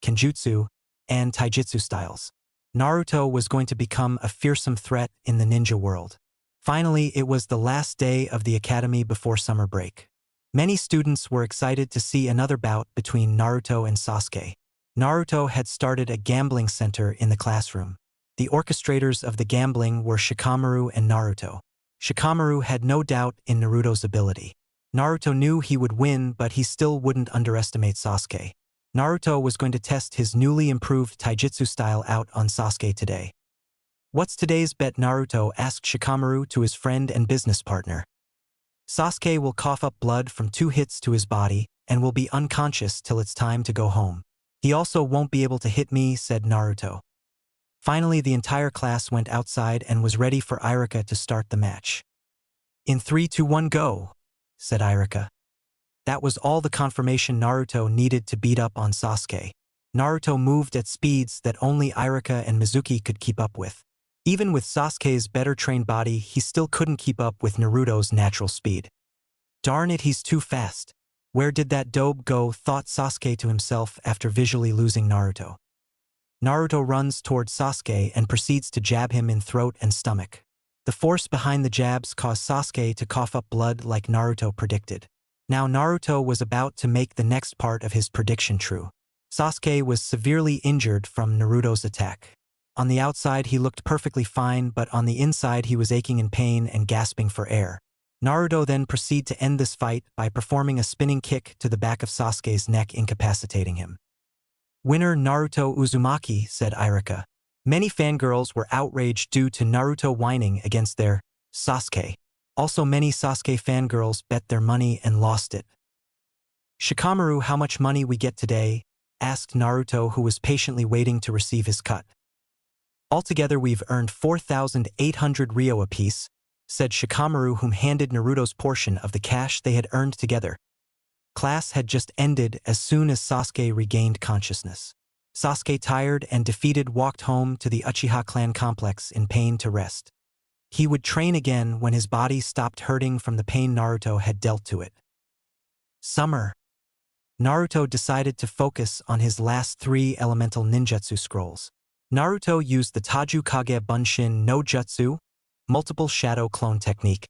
Kenjutsu, and Taijutsu styles. Naruto was going to become a fearsome threat in the ninja world. Finally, it was the last day of the academy before summer break. Many students were excited to see another bout between Naruto and Sasuke. Naruto had started a gambling center in the classroom. The orchestrators of the gambling were Shikamaru and Naruto. Shikamaru had no doubt in Naruto's ability. Naruto knew he would win, but he still wouldn't underestimate Sasuke. Naruto was going to test his newly improved Taijutsu style out on Sasuke today. "What's today's bet?" Naruto asked Shikamaru to his friend and business partner. "Sasuke will cough up blood from 2 hits to his body and will be unconscious till it's time to go home. He also won't be able to hit me," said Naruto. Finally, the entire class went outside and was ready for Iruka to start the match. "In 3, 2, 1, go," said Iruka. That was all the confirmation Naruto needed to beat up on Sasuke. Naruto moved at speeds that only Iruka and Mizuki could keep up with. Even with Sasuke's better-trained body, he still couldn't keep up with Naruto's natural speed. "Darn it, he's too fast. Where did that dope go?" thought Sasuke to himself after visually losing Naruto. Naruto runs towards Sasuke and proceeds to jab him in throat and stomach. The force behind the jabs caused Sasuke to cough up blood like Naruto predicted. Now Naruto was about to make the next part of his prediction true. Sasuke was severely injured from Naruto's attack. On the outside he looked perfectly fine, but on the inside he was aching in pain and gasping for air. Naruto then proceeded to end this fight by performing a spinning kick to the back of Sasuke's neck, incapacitating him. "Winner Naruto Uzumaki," said Iruka. Many fangirls were outraged due to Naruto whining against their Sasuke. Also, many Sasuke fangirls bet their money and lost it. "Shikamaru, how much money we get today?" asked Naruto, who was patiently waiting to receive his cut. "Altogether we've earned 4,800 ryo apiece," said Shikamaru, whom handed Naruto's portion of the cash they had earned together. Class had just ended as soon as Sasuke regained consciousness. Sasuke, tired and defeated, walked home to the Uchiha clan complex in pain to rest. He would train again when his body stopped hurting from the pain Naruto had dealt to it. Summer. Naruto decided to focus on his last 3 elemental ninjutsu scrolls. Naruto used the Taju Kage Bunshin no Jutsu, multiple shadow clone technique,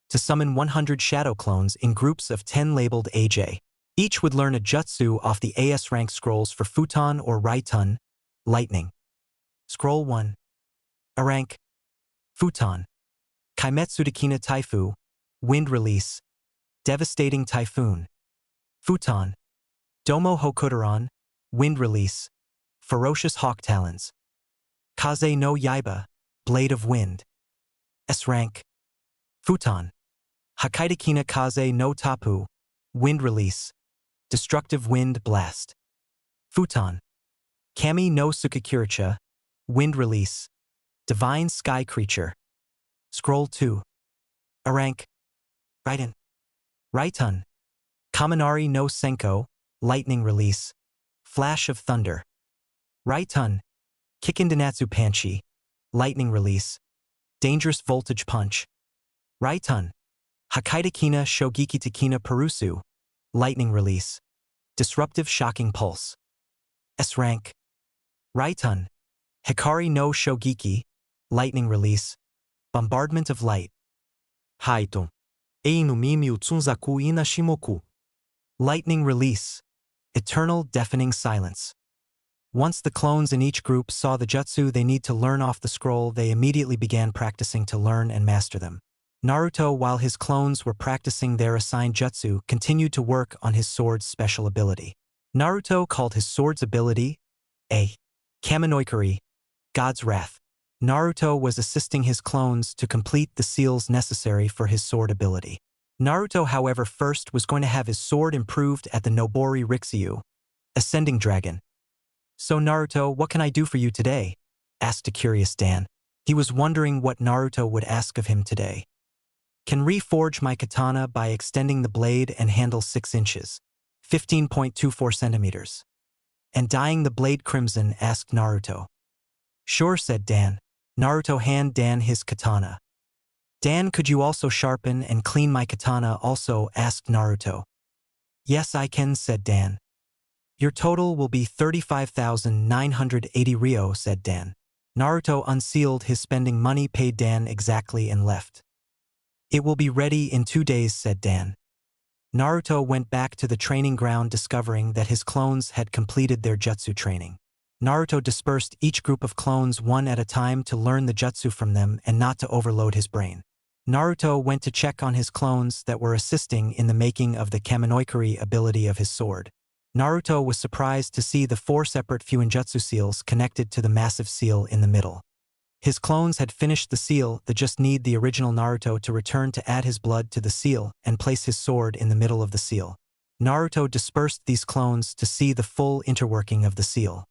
to summon 100 shadow clones in groups of 10 labeled AJ. Each would learn a jutsu off the AS rank scrolls for Futon or Raiton, lightning. Scroll 1. A rank. Futon. Kaimetsudakina Taifu, wind release. Devastating typhoon. Futon. Domo Hokudoran, wind release. Ferocious hawk talons. Kaze no Yaiba, blade of wind. S rank. Futon. Hakaidakina Kaze no Tapu, wind release. Destructive wind blast. Futon. Kami no Sukakuricha, wind release. Divine sky creature. Scroll 2. A rank. Raiden. Raiton. Kaminari no Senko, lightning release. Flash of thunder. Raiton. Kikindanatsu Panchi, lightning release. Dangerous voltage punch. Raiton. Hakaidakina Shogeki Takina Perusu, lightning release. Disruptive shocking pulse. S rank. Raiton. Hikari no Shogeki, lightning release. Bombardment of light. Haiton. Ei no Mimi Utsunzaku ina Shimoku. Lightning release. Eternal deafening silence. Once the clones in each group saw the jutsu they need to learn off the scroll, they immediately began practicing to learn and master them. Naruto, while his clones were practicing their assigned jutsu, continued to work on his sword's special ability. Naruto called his sword's ability a Kaminoikari, God's Wrath. Naruto was assisting his clones to complete the seals necessary for his sword ability. Naruto, however, first was going to have his sword improved at the Nobori Rixyu, Ascending Dragon. "So Naruto, what can I do for you today?" asked a curious Dan. He was wondering what Naruto would ask of him today. "Can reforge my katana by extending the blade and handle 6 inches, 15.24 centimeters, and dyeing the blade crimson?" asked Naruto. "Sure," said Dan. Naruto handed Dan his katana. "Dan, could you also sharpen and clean my katana also?" asked Naruto. "Yes, I can," said Dan. "Your total will be 35,980 ryo," said Dan. Naruto unsealed his spending money, paid Dan exactly, and left. "It will be ready in 2 days," said Dan. Naruto went back to the training ground, discovering that his clones had completed their jutsu training. Naruto dispersed each group of clones one at a time to learn the jutsu from them and not to overload his brain. Naruto went to check on his clones that were assisting in the making of the Kaminoikari ability of his sword. Naruto was surprised to see the 4 separate Fuinjutsu seals connected to the massive seal in the middle. His clones had finished the seal, they just need the original Naruto to return to add his blood to the seal and place his sword in the middle of the seal. Naruto dispersed these clones to see the full interworking of the seal.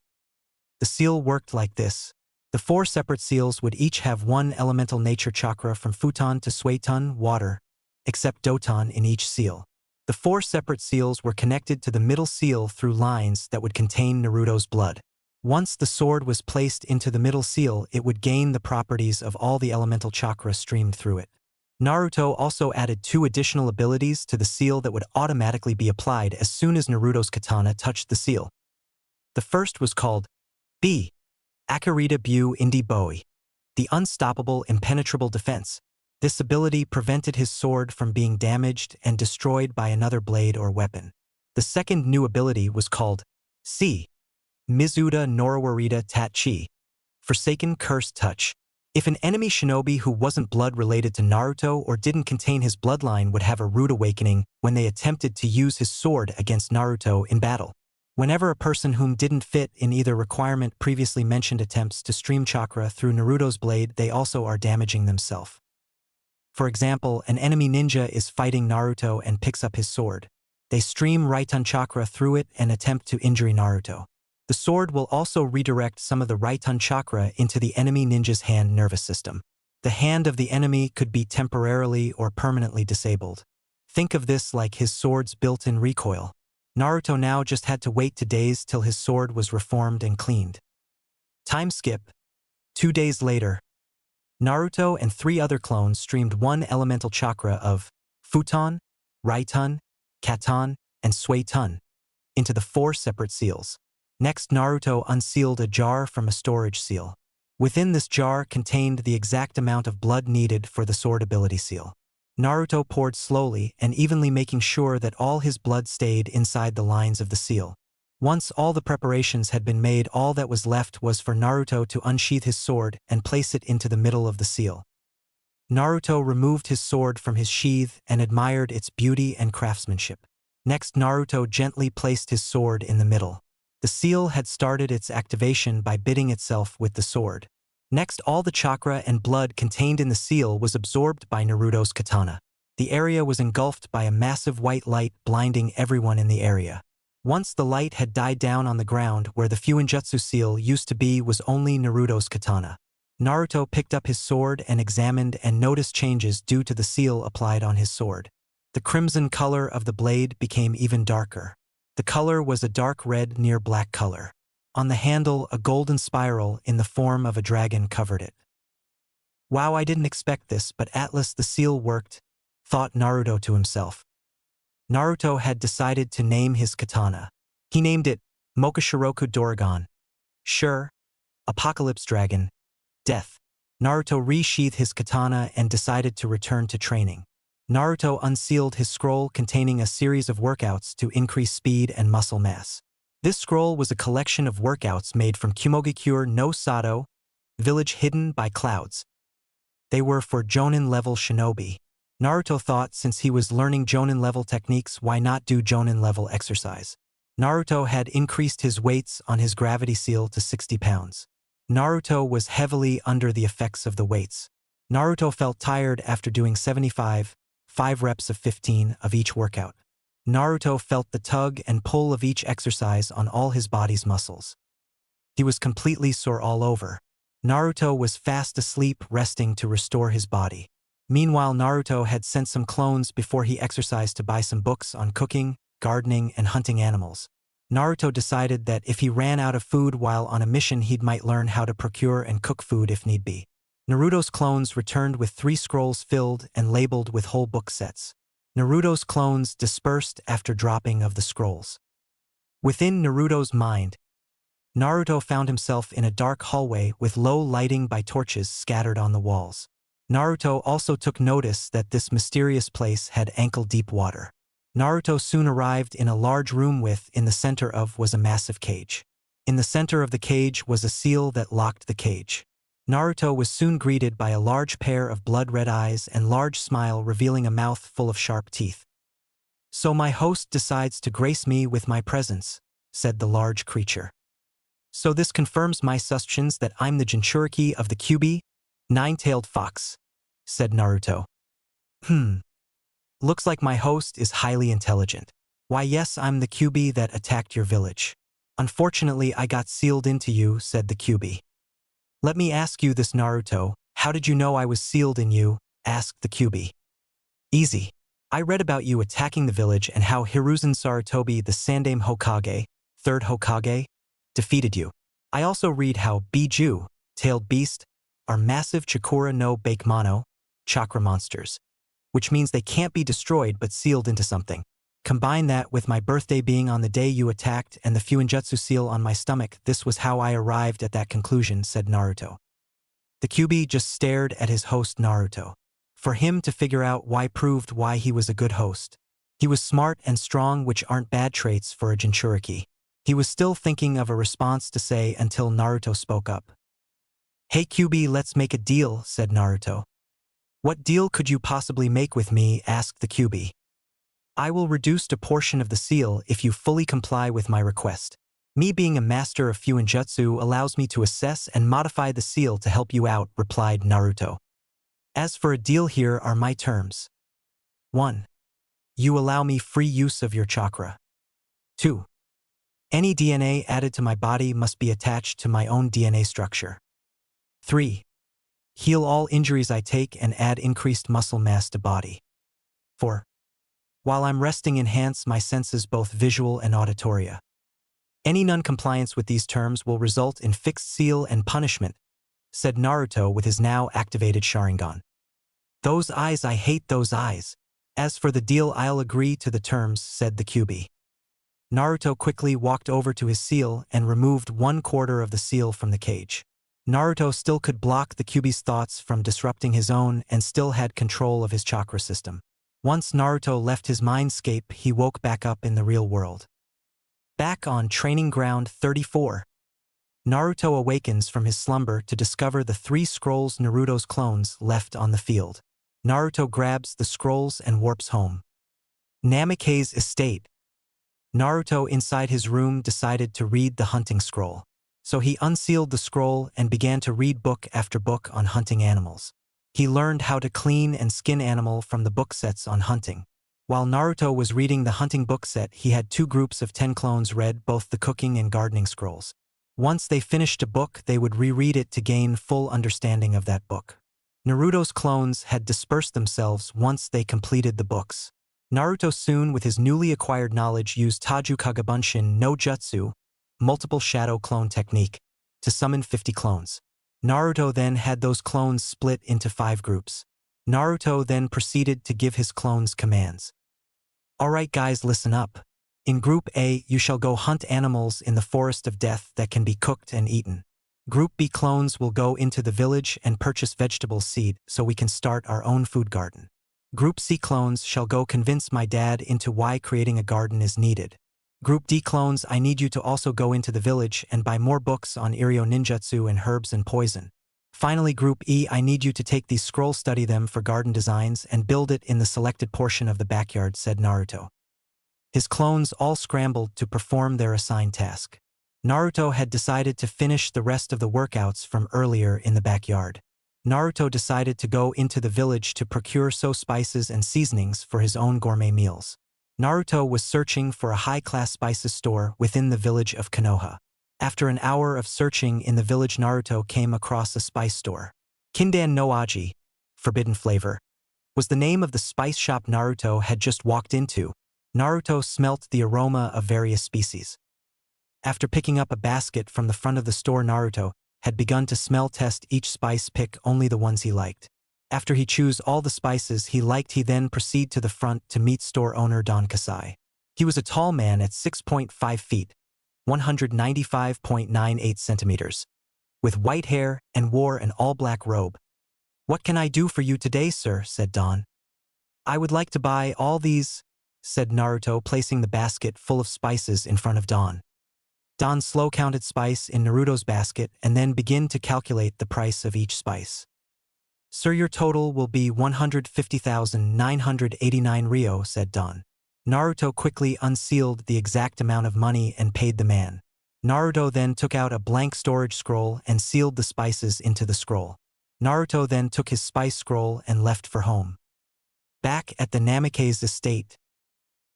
The seal worked like this. The 4 separate seals would each have 1 elemental nature chakra from Futon to Suiton, water, except Doton in each seal. The 4 separate seals were connected to the middle seal through lines that would contain Naruto's blood. Once the sword was placed into the middle seal, it would gain the properties of all the elemental chakra streamed through it. Naruto also added 2 additional abilities to the seal that would automatically be applied as soon as Naruto's katana touched the seal. The first was called B. Akarita Bu Indi Boi, the unstoppable, impenetrable defense. This ability prevented his sword from being damaged and destroyed by another blade or weapon. The second new ability was called C. Mizuda Norawarita Tachi, Forsaken Cursed Touch. If an enemy shinobi who wasn't blood related to Naruto or didn't contain his bloodline would have a rude awakening when they attempted to use his sword against Naruto in battle. Whenever a person whom didn't fit in either requirement previously mentioned attempts to stream chakra through Naruto's blade, they also are damaging themselves. For example, an enemy ninja is fighting Naruto and picks up his sword. They stream Raiton chakra through it and attempt to injure Naruto. The sword will also redirect some of the Raiton chakra into the enemy ninja's hand nervous system. The hand of the enemy could be temporarily or permanently disabled. Think of this like his sword's built-in recoil. Naruto now just had to wait 2 days till his sword was reformed and cleaned. Time skip. 2 days later, Naruto and 3 other clones streamed 1 elemental chakra of Futon, Raiton, Katon, and Suiton into the 4 separate seals. Next, Naruto unsealed a jar from a storage seal. Within this jar contained the exact amount of blood needed for the sword ability seal. Naruto poured slowly and evenly, making sure that all his blood stayed inside the lines of the seal. Once all the preparations had been made, all that was left was for Naruto to unsheath his sword and place it into the middle of the seal. Naruto removed his sword from his sheath and admired its beauty and craftsmanship. Next, Naruto gently placed his sword in the middle. The seal had started its activation by biting itself with the sword. Next, all the chakra and blood contained in the seal was absorbed by Naruto's katana. The area was engulfed by a massive white light, blinding everyone in the area. Once the light had died down, on the ground where the Fuinjutsu seal used to be was only Naruto's katana. Naruto picked up his sword and examined and noticed changes due to the seal applied on his sword. The crimson color of the blade became even darker. The color was a dark red near black color. On the handle, a golden spiral in the form of a dragon covered it. "Wow, I didn't expect this, but Atlas, the seal worked," thought Naruto to himself. Naruto had decided to name his katana. He named it Mokashiroku Doragon. Sure. Apocalypse Dragon. Death. Naruto resheathed his katana and decided to return to training. Naruto unsealed his scroll containing a series of workouts to increase speed and muscle mass. This scroll was a collection of workouts made from Kumogakure no Sato, village hidden by clouds. They were for Jonin-level shinobi. Naruto thought since he was learning Jonin-level techniques, why not do Jonin-level exercise? Naruto had increased his weights on his gravity seal to 60 pounds. Naruto was heavily under the effects of the weights. Naruto felt tired after doing 75, 5 reps of 15 of each workout. Naruto felt the tug and pull of each exercise on all his body's muscles. He was completely sore all over. Naruto was fast asleep, resting to restore his body. Meanwhile, Naruto had sent some clones before he exercised to buy some books on cooking, gardening, and hunting animals. Naruto decided that if he ran out of food while on a mission, he might learn how to procure and cook food if need be. Naruto's clones returned with 3 scrolls filled and labeled with whole book sets. Naruto's clones dispersed after dropping of the scrolls. Within Naruto's mind, Naruto found himself in a dark hallway with low lighting by torches scattered on the walls. Naruto also took notice that this mysterious place had ankle-deep water. Naruto soon arrived in a large room in the center of was a massive cage. In the center of the cage was a seal that locked the cage. Naruto was soon greeted by a large pair of blood-red eyes and large smile revealing a mouth full of sharp teeth. "So my host decides to grace me with my presence," said the large creature. "So this confirms my suspicions that I'm the Jinchuriki of the Kyuubi, nine-tailed fox," said Naruto. Looks like my host is highly intelligent. Why yes, I'm the Kyuubi that attacked your village. Unfortunately, I got sealed into you," said the Kyuubi. "Let me ask you this, Naruto. How did you know I was sealed in you?" asked the Kyuubi. "Easy. I read about you attacking the village and how Hiruzen Sarutobi, the Sandaime Hokage, 3rd Hokage, defeated you. I also read how Biju, tailed beast, are massive Chakra no Bakemono, chakra monsters, which means they can't be destroyed but sealed into something. Combine that with my birthday being on the day you attacked and the Fuinjutsu seal on my stomach, this was how I arrived at that conclusion," said Naruto. The Kyuubi just stared at his host Naruto. For him to figure out why proved why he was a good host. He was smart and strong, which aren't bad traits for a Jinchuriki. He was still thinking of a response to say until Naruto spoke up. "Hey Kyuubi, let's make a deal," said Naruto. "What deal could you possibly make with me?" asked the Kyuubi. "I will reduce a portion of the seal if you fully comply with my request. Me being a master of Fuinjutsu allows me to assess and modify the seal to help you out," replied Naruto. "As for a deal, here are my terms. 1. You allow me free use of your chakra. 2. Any DNA added to my body must be attached to my own DNA structure. 3. Heal all injuries I take and add increased muscle mass to body. 4. While I'm resting, enhance my senses both visual and auditoria. Any non-compliance with these terms will result in fixed seal and punishment," said Naruto with his now activated Sharingan. "Those eyes, I hate those eyes. As for the deal, I'll agree to the terms," said the Kyuubi. Naruto quickly walked over to his seal and removed 1/4 of the seal from the cage. Naruto still could block the Kyuubi's thoughts from disrupting his own and still had control of his chakra system. Once Naruto left his mindscape, he woke back up in the real world. Back on Training Ground 34. Naruto awakens from his slumber to discover the 3 scrolls Naruto's clones left on the field. Naruto grabs the scrolls and warps home. Namake's estate. Naruto inside his room decided to read the hunting scroll. So he unsealed the scroll and began to read book after book on hunting animals. He learned how to clean and skin animal from the book sets on hunting. While Naruto was reading the hunting book set, he had 2 groups of 10 clones read both the cooking and gardening scrolls. Once they finished a book, they would reread it to gain full understanding of that book. Naruto's clones had dispersed themselves once they completed the books. Naruto soon, with his newly acquired knowledge, used Taju Kagabunshin no Jutsu, multiple shadow clone technique, to summon 50 clones. Naruto then had those clones split into 5 groups. Naruto then proceeded to give his clones commands. "Alright guys, listen up. In Group A, you shall go hunt animals in the forest of death that can be cooked and eaten. Group B clones will go into the village and purchase vegetable seed so we can start our own food garden. Group C clones shall go convince my dad into why creating a garden is needed. Group D clones, I need you to also go into the village and buy more books on Iryo ninjutsu and herbs and poison. Finally, Group E, I need you to take these scrolls, study them for garden designs, and build it in the selected portion of the backyard, said Naruto. His clones all scrambled to perform their assigned task. Naruto had decided to finish the rest of the workouts from earlier in the backyard. Naruto decided to go into the village to procure spices and seasonings for his own gourmet meals. Naruto was searching for a high-class spices store within the village of Konoha. After an hour of searching in the village, Naruto came across a spice store. Kindan no Aji, forbidden flavor, was the name of the spice shop Naruto had just walked into. Naruto smelt the aroma of various species. After picking up a basket from the front of the store, Naruto had begun to smell test each spice, pick only the ones he liked. After he chose all the spices he liked, he then proceed to the front to meet store owner Don Kasai. He was a tall man at 6.5 feet, 195.98 centimeters, with white hair and wore an all-black robe. "What can I do for you today, sir?" said Don. "I would like to buy all these," said Naruto, placing the basket full of spices in front of Don. Don slow counted spice in Naruto's basket and then began to calculate the price of each spice. "Sir, your total will be 150,989 ryo, said Don. Naruto quickly unsealed the exact amount of money and paid the man. Naruto then took out a blank storage scroll and sealed the spices into the scroll. Naruto then took his spice scroll and left for home. Back at the Namake's estate,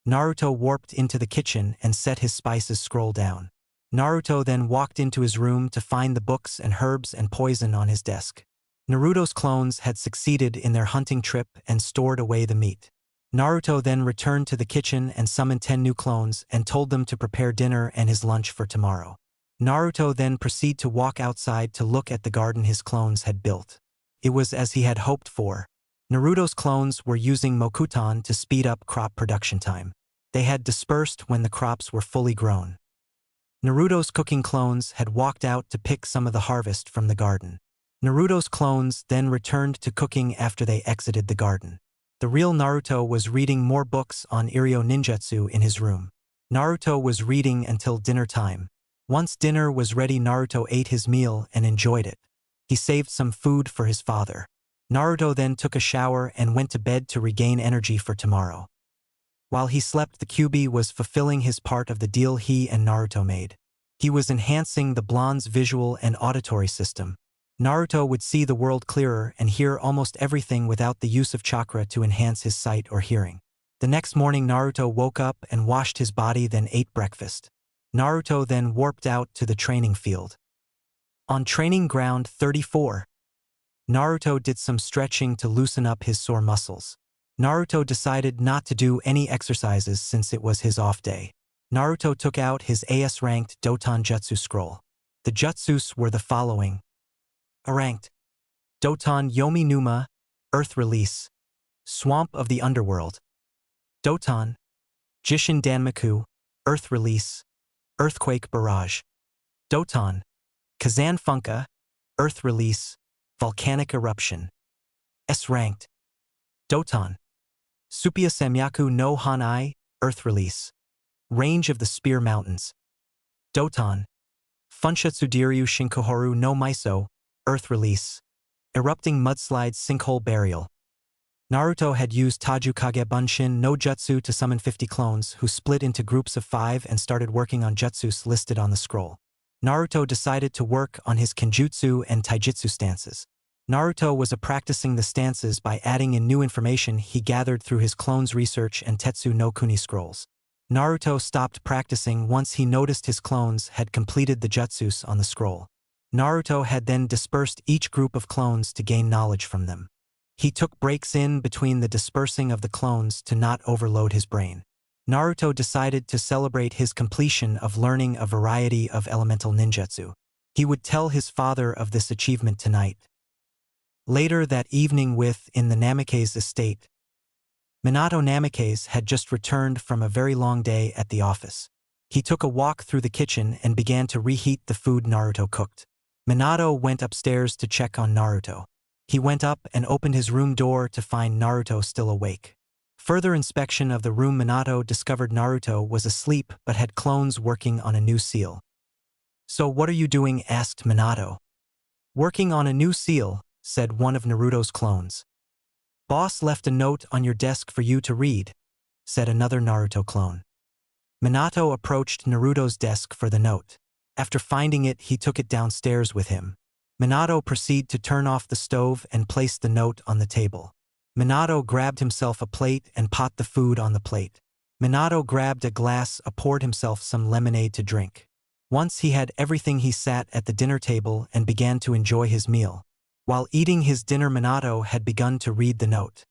Naruto warped into the kitchen and set his spices scroll down. Naruto then walked into his room to find the books and herbs and poison on his desk. Naruto's clones had succeeded in their hunting trip and stored away the meat. Naruto then returned to the kitchen and summoned 10 new clones and told them to prepare dinner and his lunch for tomorrow. Naruto then proceeded to walk outside to look at the garden his clones had built. It was as he had hoped for. Naruto's clones were using Mokuton to speed up crop production time. They had dispersed when the crops were fully grown. Naruto's cooking clones had walked out to pick some of the harvest from the garden. Naruto's clones then returned to cooking after they exited the garden. The real Naruto was reading more books on Iryo ninjutsu in his room. Naruto was reading until dinner time. Once dinner was ready, Naruto ate his meal and enjoyed it. He saved some food for his father. Naruto then took a shower and went to bed to regain energy for tomorrow. While he slept, the QB was fulfilling his part of the deal he and Naruto made. He was enhancing the blonde's visual and auditory system. Naruto would see the world clearer and hear almost everything without the use of chakra to enhance his sight or hearing. The next morning, Naruto woke up and washed his body, then ate breakfast. Naruto then warped out to the training field. On training ground 34, Naruto did some stretching to loosen up his sore muscles. Naruto decided not to do any exercises since it was his off day. Naruto took out his AS-ranked Doton Jutsu scroll. The jutsus were the following. A ranked Doton Yomi Numa, Earth Release, Swamp of the Underworld. Doton Jishin Danmaku, Earth Release, Earthquake Barrage. Doton Kazan Funka, Earth Release, Volcanic Eruption. S-ranked Doton Supia Samyaku no Hanai, Earth Release, Range of the Spear Mountains. Doton Funshutsu Diryu Shinkohoru no Maiso, Earth Release, Erupting Mudslide Sinkhole Burial. Naruto had used Tajukage Bunshin no Jutsu to summon 50 clones who split into groups of 5 and started working on jutsus listed on the scroll. Naruto decided to work on his Kenjutsu and Taijutsu stances. Naruto was practicing the stances by adding in new information he gathered through his clones' research and Tetsu no Kuni scrolls. Naruto stopped practicing once he noticed his clones had completed the jutsus on the scroll. Naruto had then dispersed each group of clones to gain knowledge from them. He took breaks in between the dispersing of the clones to not overload his brain. Naruto decided to celebrate his completion of learning a variety of elemental ninjutsu. He would tell his father of this achievement tonight. Later that evening in the Namake's estate, Minato Namake's had just returned from a very long day at the office. He took a walk through the kitchen and began to reheat the food Naruto cooked. Minato went upstairs to check on Naruto. He went up and opened his room door to find Naruto still awake. Further inspection of the room, Minato discovered Naruto was asleep but had clones working on a new seal. "So what are you doing?" asked Minato. "Working on a new seal," said one of Naruto's clones. "Boss left a note on your desk for you to read," said another Naruto clone. Minato approached Naruto's desk for the note. After finding it, he took it downstairs with him. Minato proceeded to turn off the stove and place the note on the table. Minato grabbed himself a plate and put the food on the plate. Minato grabbed a glass and poured himself some lemonade to drink. Once he had everything, he sat at the dinner table and began to enjoy his meal. While eating his dinner, Minato had begun to read the note.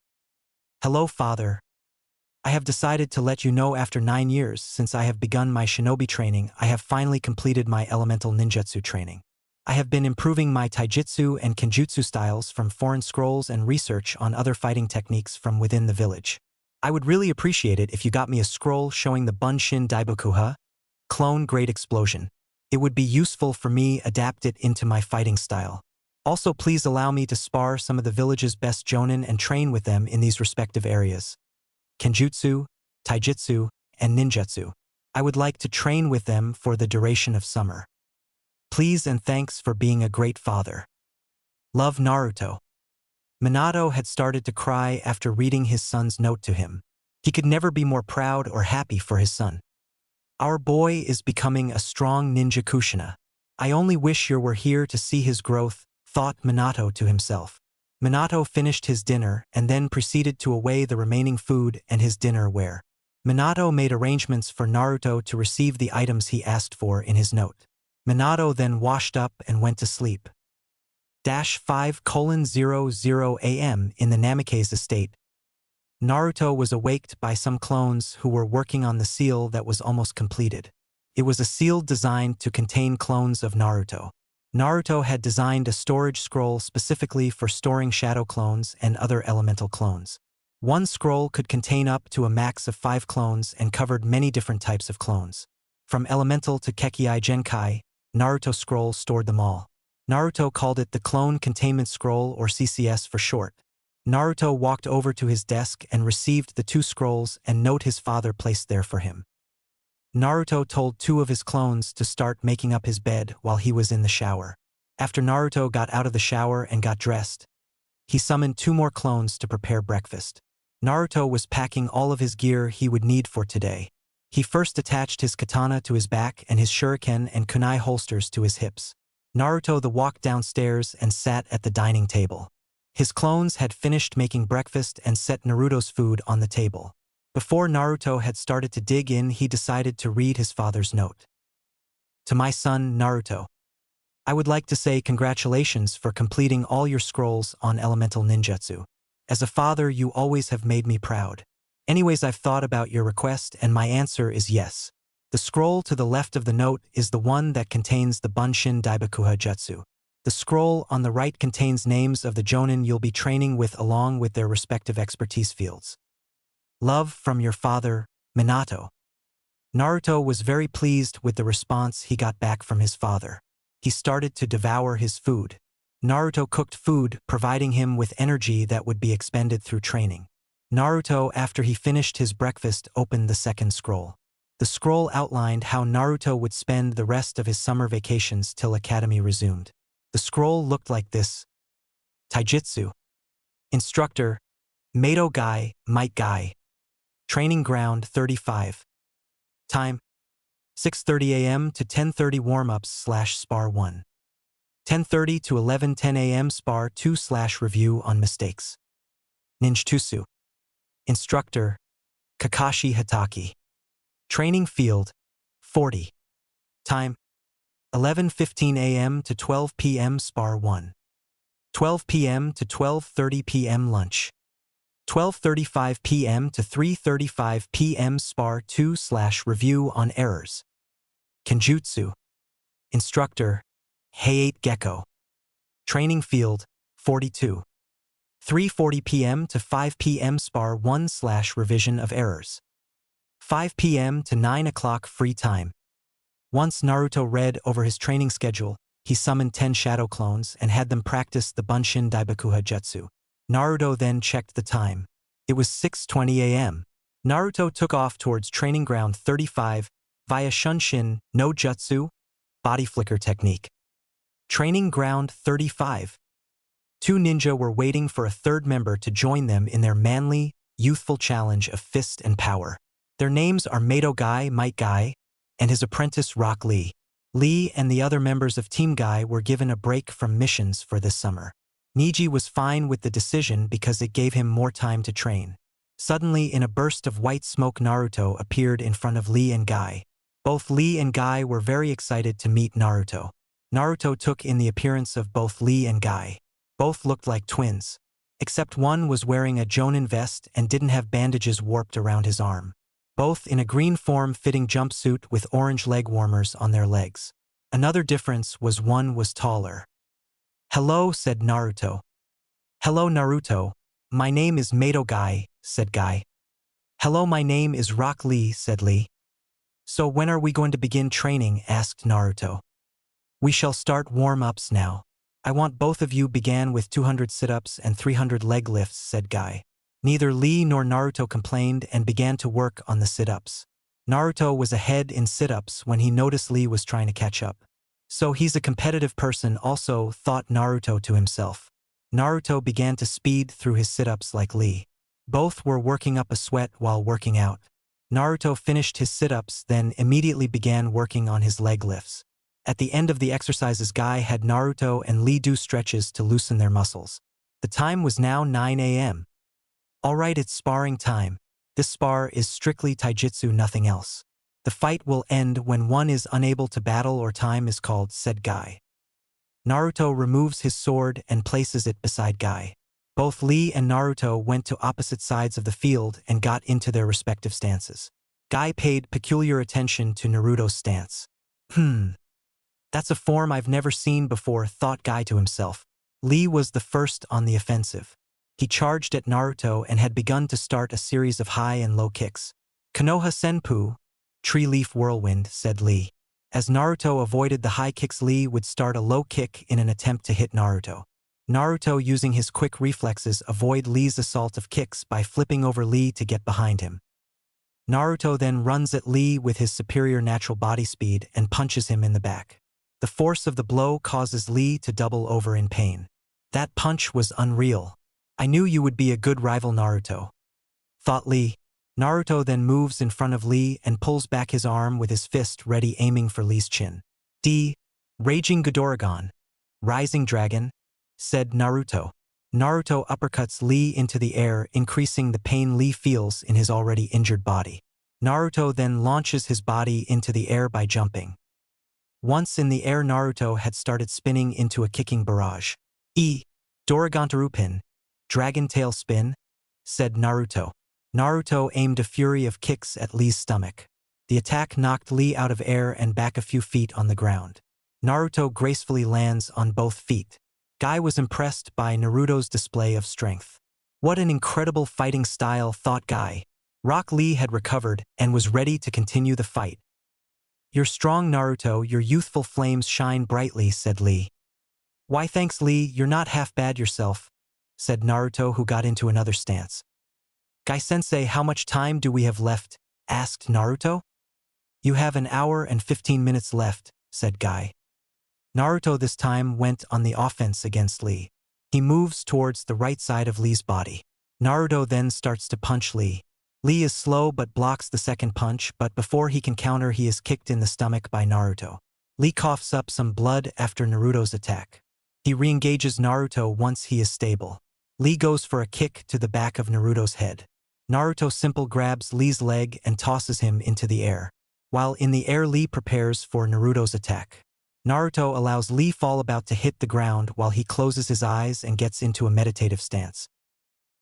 "Hello, father. I have decided to let you know, after 9 years since I have begun my shinobi training, I have finally completed my elemental ninjutsu training. I have been improving my taijutsu and kenjutsu styles from foreign scrolls and research on other fighting techniques from within the village. I would really appreciate it if you got me a scroll showing the Bunshin Daibokuha, clone Great Explosion. It would be useful for me adapt it into my fighting style. Also, please allow me to spar some of the village's best jonin and train with them in these respective areas: Kenjutsu, Taijutsu, and Ninjutsu. I would like to train with them for the duration of summer. Please and thanks for being a great father. Love, Naruto." Minato had started to cry after reading his son's note to him. He could never be more proud or happy for his son. "Our boy is becoming a strong ninja Kushina. I only wish you were here to see his growth," thought Minato to himself. Minato finished his dinner and then proceeded to weigh the remaining food and his dinner ware. Minato made arrangements for Naruto to receive the items he asked for in his note. Minato then washed up and went to sleep. 5:00 a.m. in the Namikaze estate. Naruto was awaked by some clones who were working on the seal that was almost completed. It was a seal designed to contain clones of Naruto. Naruto had designed a storage scroll specifically for storing shadow clones and other elemental clones. One scroll could contain up to a max of 5 clones and covered many different types of clones. From elemental to Kekkai Genkai, Naruto scroll stored them all. Naruto called it the Clone Containment Scroll, or CCS for short. Naruto walked over to his desk and received the 2 scrolls and note his father placed there for him. Naruto told 2 of his clones to start making up his bed while he was in the shower. After Naruto got out of the shower and got dressed, he summoned 2 more clones to prepare breakfast. Naruto was packing all of his gear he would need for today. He first attached his katana to his back and his shuriken and kunai holsters to his hips. Naruto walked downstairs and sat at the dining table. His clones had finished making breakfast and set Naruto's food on the table. Before Naruto had started to dig in, he decided to read his father's note. "To my son, Naruto. I would like to say congratulations for completing all your scrolls on elemental ninjutsu. As a father, you always have made me proud. Anyways, I've thought about your request and my answer is yes. The scroll to the left of the note is the one that contains the Bunshin Daibokuha Jutsu. The scroll on the right contains names of the Jonin you'll be training with along with their respective expertise fields. Love from your father, Minato." Naruto was very pleased with the response he got back from his father. He started to devour his food. Naruto cooked food, providing him with energy that would be expended through training. Naruto, after he finished his breakfast, opened the second scroll. The scroll outlined how Naruto would spend the rest of his summer vacations till academy resumed. The scroll looked like this: Taijutsu. Instructor: Mato Guy, Might Guy. Training ground 35. Time: 6:30 a.m. to 10:30 warm-ups/spar 1. 10:30 to 11:10 a.m. spar 2/review on mistakes. Ninjutsu. Instructor: Kakashi Hitaki. Training field: 40. Time: 11:15 a.m. to 12 p.m. spar 1. 12 p.m. to 12:30 p.m. lunch. 12:35 p.m. to 3:35 p.m. spar 2/review on errors. Kenjutsu. Instructor: Hayate Gecko. Training field: 42. 3:40 p.m. to 5 p.m. spar 1/revision of errors. 5 p.m. to 9 o'clock free time. Once Naruto read over his training schedule, he summoned 10 shadow clones and had them practice the Bunshin Daibokuha Jutsu. Naruto then checked the time. It was 6:20 a.m. Naruto took off towards training ground 35 via Shunshin no Jutsu, body flicker technique. Training ground 35. Two ninja were waiting for a third member to join them in their manly, youthful challenge of fist and power. Their names are Mato Guy, Might Guy, and his apprentice Rock Lee. Lee and the other members of Team Guy were given a break from missions for this summer. Niji was fine with the decision because it gave him more time to train. Suddenly, in a burst of white smoke, Naruto appeared in front of Lee and Guy. Both Lee and Guy were very excited to meet Naruto. Naruto took in the appearance of both Lee and Guy. Both looked like twins, except one was wearing a Jonin vest and didn't have bandages warped around his arm. Both in a green form-fitting jumpsuit with orange leg warmers on their legs. Another difference was one was taller. "Hello," said Naruto. "Hello, Naruto. My name is Mato Guy," said Guy. "Hello, my name is Rock Lee," said Lee. "So when are we going to begin training?" asked Naruto. "We shall start warm-ups now. I want both of you began with 200 sit-ups and 300 leg lifts," said Guy. Neither Lee nor Naruto complained and began to work on the sit-ups. Naruto was ahead in sit-ups when he noticed Lee was trying to catch up. So he's a competitive person also, thought Naruto to himself. Naruto began to speed through his sit-ups like Lee. Both were working up a sweat while working out. Naruto finished his sit-ups, then immediately began working on his leg lifts. At the end of the exercises, Guy had Naruto and Lee do stretches to loosen their muscles. The time was now 9 a.m. "Alright, it's sparring time. This spar is strictly taijutsu, nothing else. The fight will end when one is unable to battle or time is called," said Guy. Naruto removes his sword and places it beside Guy. Both Lee and Naruto went to opposite sides of the field and got into their respective stances. Guy paid peculiar attention to Naruto's stance. That's a form I've never seen before," thought Guy to himself. Lee was the first on the offensive. He charged at Naruto and had begun to start a series of high and low kicks. "Konoha Senpu, tree leaf whirlwind," said Lee. As Naruto avoided the high kicks, Lee would start a low kick in an attempt to hit Naruto. Naruto, using his quick reflexes, avoid Lee's assault of kicks by flipping over Lee to get behind him. Naruto then runs at Lee with his superior natural body speed and punches him in the back. The force of the blow causes Lee to double over in pain. "That punch was unreal. I knew you would be a good rival, Naruto," thought Lee. Naruto then moves in front of Lee and pulls back his arm with his fist ready, aiming for Lee's chin. Raging Godorogon. Rising Dragon," said Naruto. Naruto uppercuts Lee into the air, increasing the pain Lee feels in his already injured body. Naruto then launches his body into the air by jumping. Once in the air, Naruto had started spinning into a kicking barrage. Dorogantarupin, dragon tail spin," said Naruto. Naruto aimed a fury of kicks at Lee's stomach. The attack knocked Lee out of air and back a few feet on the ground. Naruto gracefully lands on both feet. Guy was impressed by Naruto's display of strength. "What an incredible fighting style," thought Guy. Rock Lee had recovered and was ready to continue the fight. "You're strong, Naruto, your youthful flames shine brightly," said Lee. "Why, thanks, Lee, you're not half bad yourself," said Naruto, who got into another stance. "Guy-sensei, how much time do we have left?" asked Naruto. "You have an hour and 15 minutes left," said Guy. Naruto this time went on the offense against Lee. He moves towards the right side of Lee's body. Naruto then starts to punch Lee. Lee is slow but blocks the second punch, but before he can counter, he is kicked in the stomach by Naruto. Lee coughs up some blood after Naruto's attack. He re-engages Naruto once he is stable. Lee goes for a kick to the back of Naruto's head. Naruto simply grabs Lee's leg and tosses him into the air. While in the air, Lee prepares for Naruto's attack. Naruto allows Lee fall about to hit the ground while he closes his eyes and gets into a meditative stance.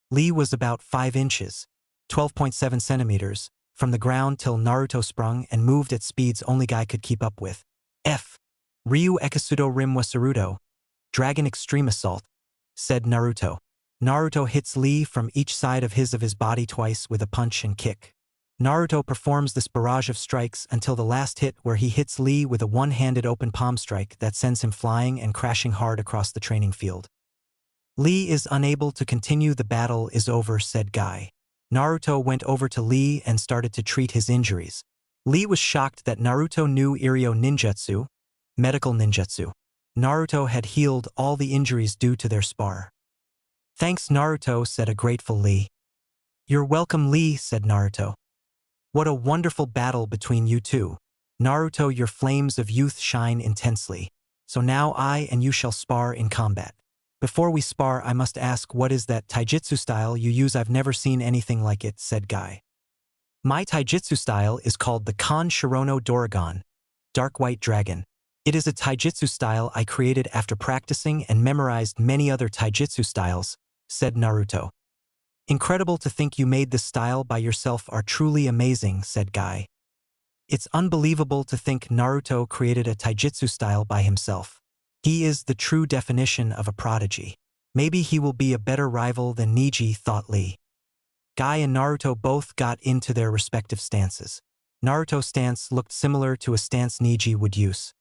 Lee was about 5 inches, 12.7 centimeters, from the ground till Naruto sprung and moved at speeds only Guy could keep up with. Ryu Ekisudo Rim Wasarudo, Dragon Extreme Assault, said Naruto. Naruto hits Lee from each side of his body twice with a punch and kick. Naruto performs this barrage of strikes until the last hit, where he hits Lee with a one-handed open palm strike that sends him flying and crashing hard across the training field. Lee is unable to continue. The battle is over, said Guy. Naruto went over to Lee and started to treat his injuries. Lee was shocked that Naruto knew Iryo ninjutsu, medical ninjutsu. Naruto had healed all the injuries due to their spar. Thanks Naruto, said a grateful Lee. You're welcome Lee, said Naruto. What a wonderful battle between you two. Naruto, your flames of youth shine intensely. So now I and you shall spar in combat. Before we spar, I must ask, what is that taijutsu style you use? I've never seen anything like it, said Guy. My taijutsu style is called the Kan Shirono Doragon, Dark White Dragon. It is a taijutsu style I created after practicing and memorized many other taijutsu styles, said Naruto. Incredible to think you made this style by yourself, are truly amazing, said Guy. It's unbelievable to think Naruto created a taijutsu style by himself. He is the true definition of a prodigy. Maybe he will be a better rival than Neji, thought Lee. Guy and Naruto both got into their respective stances. Naruto's stance looked similar to a stance Neji would use.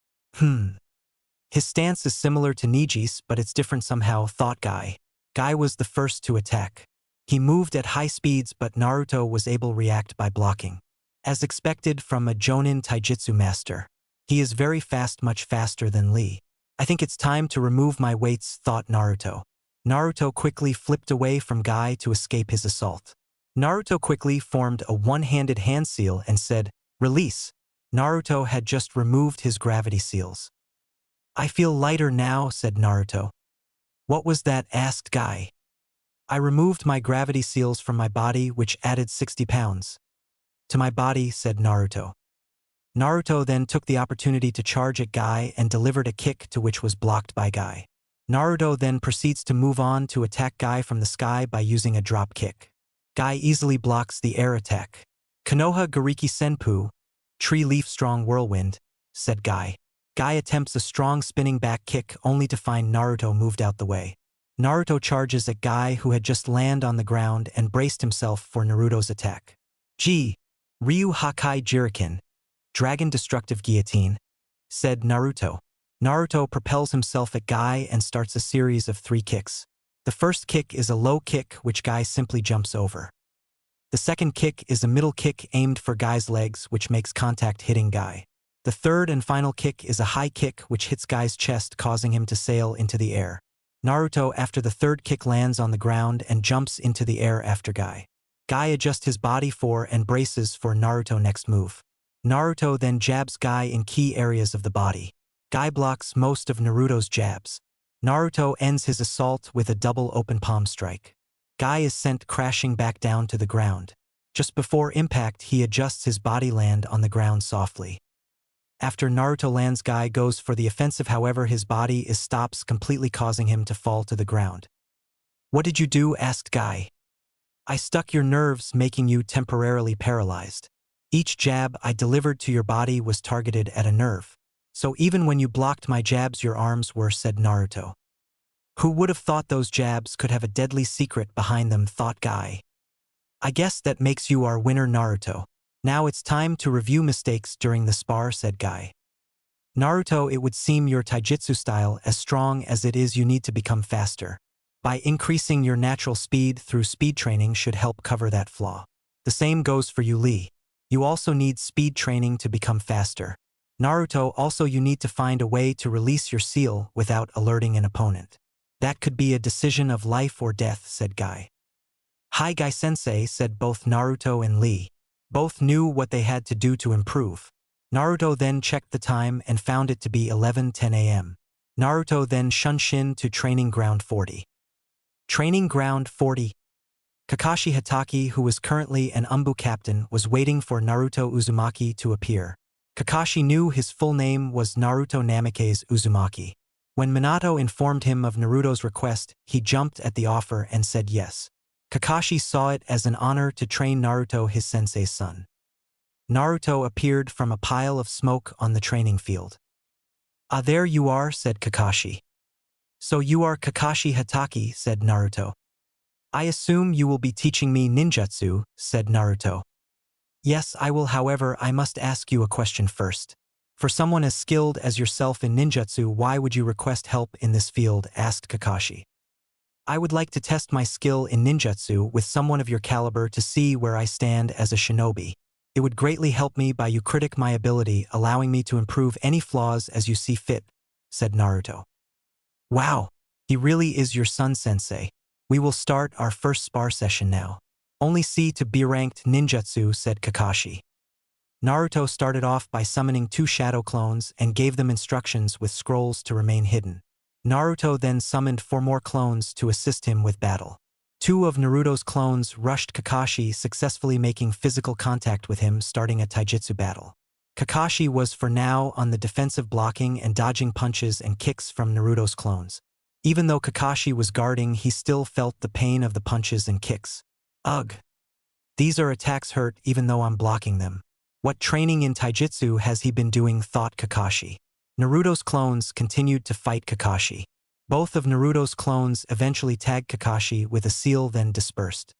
His stance is similar to Neji's, but it's different somehow, thought Guy. Guy was the first to attack. He moved at high speeds, but Naruto was able to react by blocking. As expected from a Jonin taijutsu master. He is very fast, much faster than Lee. I think it's time to remove my weights, thought Naruto. Naruto quickly flipped away from Guy to escape his assault. Naruto quickly formed a one-handed hand seal and said, "Release." Naruto had just removed his gravity seals. I feel lighter now, said Naruto. What was that? Asked Guy. I removed my gravity seals from my body, which added 60 pounds. To my body, said Naruto. Naruto then took the opportunity to charge at Guy and delivered a kick to which was blocked by Guy. Naruto then proceeds to move on to attack Guy from the sky by using a drop kick. Guy easily blocks the air attack. Konoha Gariki Senpu, tree leaf strong whirlwind, said Guy. Guy attempts a strong spinning back kick only to find Naruto moved out the way. Naruto charges at Guy, who had just landed on the ground and braced himself for Naruto's attack. Ryu Hakai Jiriken, Dragon Destructive Guillotine, said Naruto. Naruto propels himself at Guy and starts a series of 3 kicks. The first kick is a low kick which Guy simply jumps over. The second kick is a middle kick aimed for Guy's legs which makes contact hitting Guy. The third and final kick is a high kick which hits Guy's chest, causing him to sail into the air. Naruto, after the third kick, lands on the ground and jumps into the air after Guy. Guy adjusts his body for and braces for Naruto's next move. Naruto then jabs Guy in key areas of the body. Guy blocks most of Naruto's jabs. Naruto ends his assault with a double open palm strike. Guy is sent crashing back down to the ground. Just before impact, he adjusts his body, land on the ground softly. After Naruto lands, Guy goes for the offensive, however his body stops completely, causing him to fall to the ground. What did you do? Asked Guy. I stuck your nerves, making you temporarily paralyzed. Each jab I delivered to your body was targeted at a nerve. So even when you blocked my jabs, your arms were, said Naruto. Who would have thought those jabs could have a deadly secret behind them, thought Guy. I guess that makes you our winner, Naruto. Now it's time to review mistakes during the spar, said Guy. Naruto, it would seem your taijutsu style, as strong as it is, you need to become faster. By increasing your natural speed through speed training should help cover that flaw. The same goes for you, Lee. You also need speed training to become faster. Naruto, also you need to find a way to release your seal without alerting an opponent. That could be a decision of life or death, said Guy. Hi Guy-sensei, said both Naruto and Lee. Both knew what they had to do to improve. Naruto then checked the time and found it to be 11:10 a.m. Naruto then shunshin to Training Ground 40. Training Ground 40. Kakashi Hatake, who was currently an Umbu captain, was waiting for Naruto Uzumaki to appear. Kakashi knew his full name was Naruto Namikaze Uzumaki. When Minato informed him of Naruto's request, he jumped at the offer and said yes. Kakashi saw it as an honor to train Naruto, his sensei's son. Naruto appeared from a pile of smoke on the training field. Ah, there you are, said Kakashi. So you are Kakashi Hatake, said Naruto. I assume you will be teaching me ninjutsu, said Naruto. Yes, I will. However, I must ask you a question first. For someone as skilled as yourself in ninjutsu, why would you request help in this field? Asked Kakashi. I would like to test my skill in ninjutsu with someone of your caliber to see where I stand as a shinobi. It would greatly help me by you critic my ability, allowing me to improve any flaws as you see fit, said Naruto. Wow, he really is your son, sensei. We will start our first spar session now. Only see to B-ranked ninjutsu, said Kakashi. Naruto started off by summoning 2 shadow clones and gave them instructions with scrolls to remain hidden. Naruto then summoned 4 more clones to assist him with battle. 2 of Naruto's clones rushed Kakashi, successfully making physical contact with him, starting a taijutsu battle. Kakashi was for now on the defensive, blocking and dodging punches and kicks from Naruto's clones. Even though Kakashi was guarding, he still felt the pain of the punches and kicks. Ugh. These are attacks hurt even though I'm blocking them. What training in taijutsu has he been doing, thought Kakashi. Naruto's clones continued to fight Kakashi. Both of Naruto's clones eventually tagged Kakashi with a seal, then dispersed.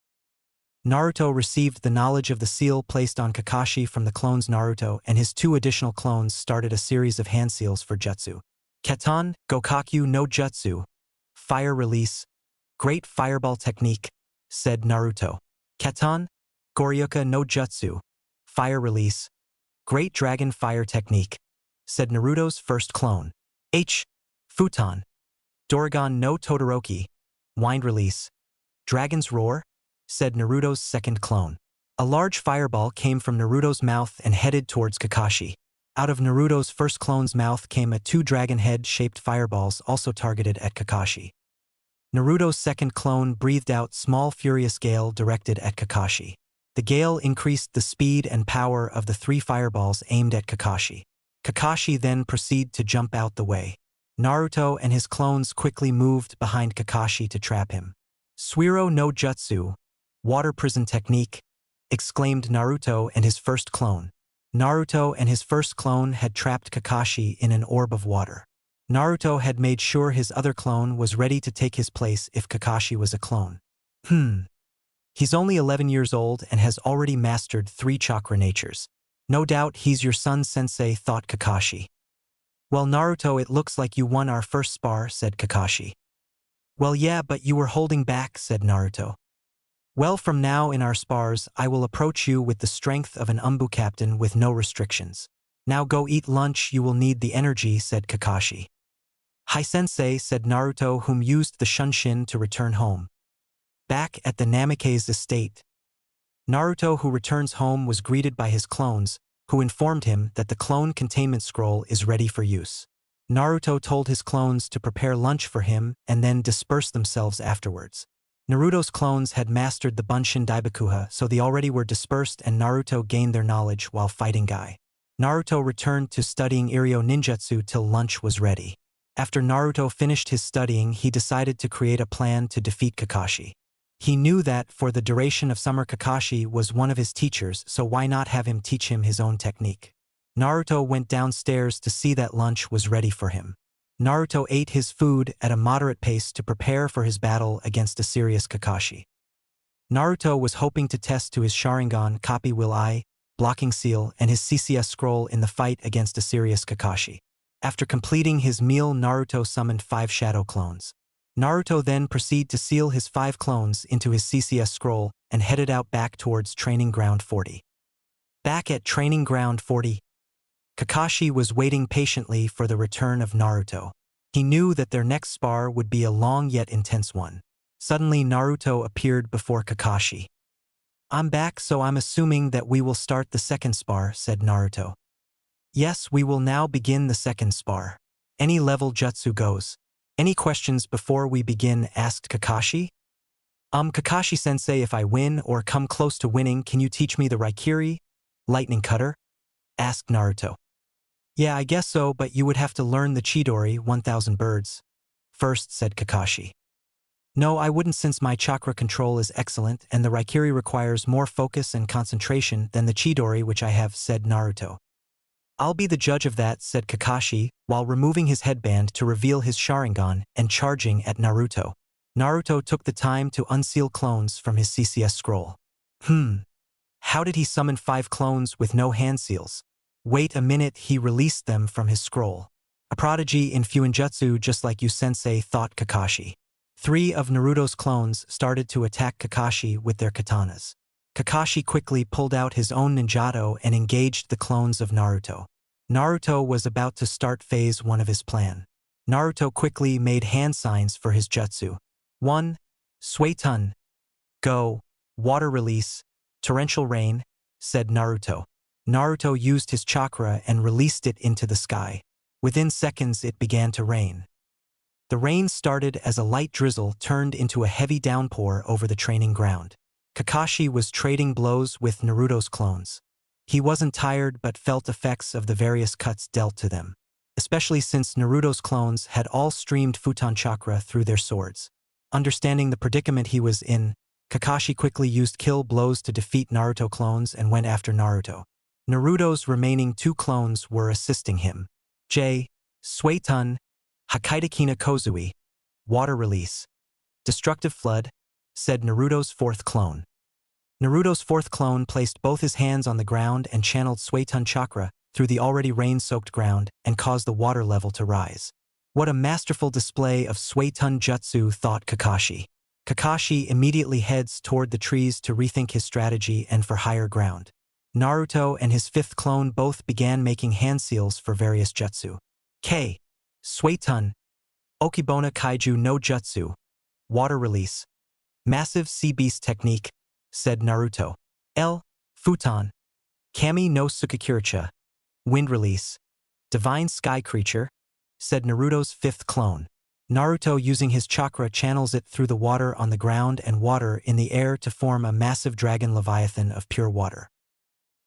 Naruto received the knowledge of the seal placed on Kakashi from the clones. Naruto and his 2 additional clones started a series of hand seals for jutsu. Keton, Gokaku no Jutsu. Fire release. Great fireball technique, said Naruto. Keton, Goryuka no Jutsu. Fire release. Great dragon fire technique, said Naruto's first clone. Futon. Dorigan no Todoroki. Wind release. Dragon's roar, said Naruto's second clone. A large fireball came from Naruto's mouth and headed towards Kakashi. Out of Naruto's first clone's mouth came 2 dragon head-shaped fireballs also targeted at Kakashi. Naruto's second clone breathed out small furious gale directed at Kakashi. The gale increased the speed and power of the 3 fireballs aimed at Kakashi. Kakashi then proceeded to jump out the way. Naruto and his clones quickly moved behind Kakashi to trap him. Suiro no Jutsu, water prison technique, exclaimed Naruto and his first clone. Naruto and his first clone had trapped Kakashi in an orb of water. Naruto had made sure his other clone was ready to take his place if Kakashi was a clone. He's only 11 years old and has already mastered 3 chakra natures. No doubt he's your son, sensei, thought Kakashi. Well, Naruto, it looks like you won our first spar, said Kakashi. Well, yeah, but you were holding back, said Naruto. Well, from now in our spars, I will approach you with the strength of an Umbu captain with no restrictions. Now go eat lunch, you will need the energy, said Kakashi. Hi, sensei, said Naruto, whom used the Shunshin to return home. Back at the Namake's estate, Naruto, who returns home, was greeted by his clones, who informed him that the clone containment scroll is ready for use. Naruto told his clones to prepare lunch for him and then disperse themselves afterwards. Naruto's clones had mastered the Bunshin Daibakuha, so they already were dispersed, and Naruto gained their knowledge while fighting Guy. Naruto returned to studying Iryo ninjutsu till lunch was ready. After Naruto finished his studying, he decided to create a plan to defeat Kakashi. He knew that, for the duration of summer, Kakashi was one of his teachers, so why not have him teach him his own technique? Naruto went downstairs to see that lunch was ready for him. Naruto ate his food at a moderate pace to prepare for his battle against a serious Kakashi. Naruto was hoping to test to his Sharingan copy Will I, blocking seal, and his CCS scroll in the fight against a serious Kakashi. After completing his meal, Naruto summoned 5 shadow clones. Naruto then proceeded to seal his 5 clones into his CCS scroll and headed out back towards Training Ground 40. Back at Training Ground 40, Kakashi was waiting patiently for the return of Naruto. He knew that their next spar would be a long yet intense one. Suddenly, Naruto appeared before Kakashi. I'm back, so I'm assuming that we will start the second spar, said Naruto. Yes, we will now begin the second spar. Any level jutsu goes. Any questions before we begin, asked Kakashi. Kakashi-sensei, if I win or come close to winning, can you teach me the Raikiri, lightning cutter? Asked Naruto. Yeah, I guess so, but you would have to learn the Chidori, 1000 birds, first, said Kakashi. No, I wouldn't, since my chakra control is excellent and the Raikiri requires more focus and concentration than the Chidori which I have, said Naruto. I'll be the judge of that, said Kakashi, while removing his headband to reveal his Sharingan and charging at Naruto. Naruto took the time to unseal clones from his CCS scroll. How did he summon 5 clones with no hand seals? Wait a minute, he released them from his scroll. A prodigy in Fuinjutsu, just like you, sensei, thought Kakashi. 3 of Naruto's clones started to attack Kakashi with their katanas. Kakashi quickly pulled out his own ninjato and engaged the clones of Naruto. Naruto was about to start phase 1 of his plan. Naruto quickly made hand signs for his jutsu. 1. Suetun. Go. Water release. Torrential rain, said Naruto. Naruto used his chakra and released it into the sky. Within seconds it began to rain. The rain started as a light drizzle turned into a heavy downpour over the training ground. Kakashi was trading blows with Naruto's clones. He wasn't tired but felt effects of the various cuts dealt to them, especially since Naruto's clones had all streamed futon chakra through their swords. Understanding the predicament he was in, Kakashi quickly used kill blows to defeat Naruto clones and went after Naruto. Naruto's remaining 2 clones were assisting him. J. Suetun. Hakaitakina Kozui. Water release. Destructive flood, said Naruto's 4th clone. Naruto's 4th clone placed both his hands on the ground and channeled Suetun chakra through the already rain-soaked ground and caused the water level to rise. What a masterful display of Suetun jutsu, thought Kakashi. Kakashi immediately heads toward the trees to rethink his strategy and for higher ground. Naruto and his 5th clone both began making hand seals for various jutsu. K. Suetun. Okibona Kaiju no Jutsu. Water release. Massive sea beast technique, said Naruto. L. Futon. Kami no Sukakuricha. Wind release. Divine sky creature, said Naruto's 5th clone. Naruto, using his chakra, channels it through the water on the ground and water in the air to form a massive dragon leviathan of pure water.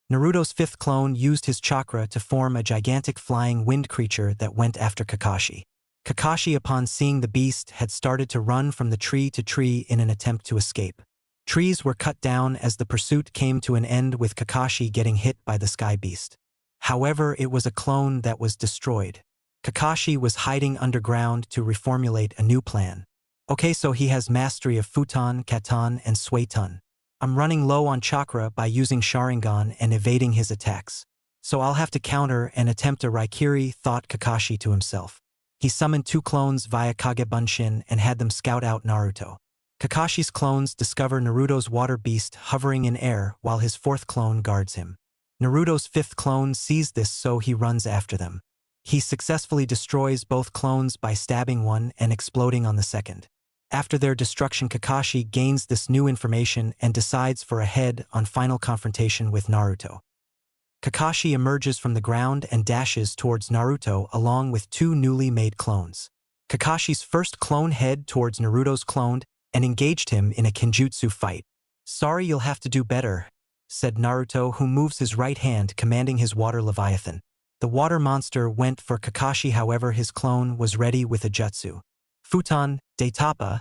Naruto's 5th clone used his chakra to form a gigantic flying wind creature that went after Kakashi. Kakashi, upon seeing the beast, had started to run from the tree to tree in an attempt to escape. Trees were cut down as the pursuit came to an end with Kakashi getting hit by the sky beast. However, it was a clone that was destroyed. Kakashi was hiding underground to reformulate a new plan. Okay, so he has mastery of Futon, Katan, and Suetun. I'm running low on chakra by using Sharingan and evading his attacks. So I'll have to counter and attempt a Raikiri, thought Kakashi to himself. He summoned 2 clones via Kagebunshin and had them scout out Naruto. Kakashi's clones discover Naruto's water beast hovering in air while his 4th clone guards him. Naruto's 5th clone sees this, so he runs after them. He successfully destroys both clones by stabbing one and exploding on the second. After their destruction, Kakashi gains this new information and decides for a head-on final confrontation with Naruto. Kakashi emerges from the ground and dashes towards Naruto along with 2 newly made clones. Kakashi's 1st clone head towards Naruto's clone and engaged him in a Kenjutsu fight. Sorry, you'll have to do better, said Naruto, who moves his right hand commanding his water leviathan. The water monster went for Kakashi, however his clone was ready with a jutsu. Futon, Daitapa.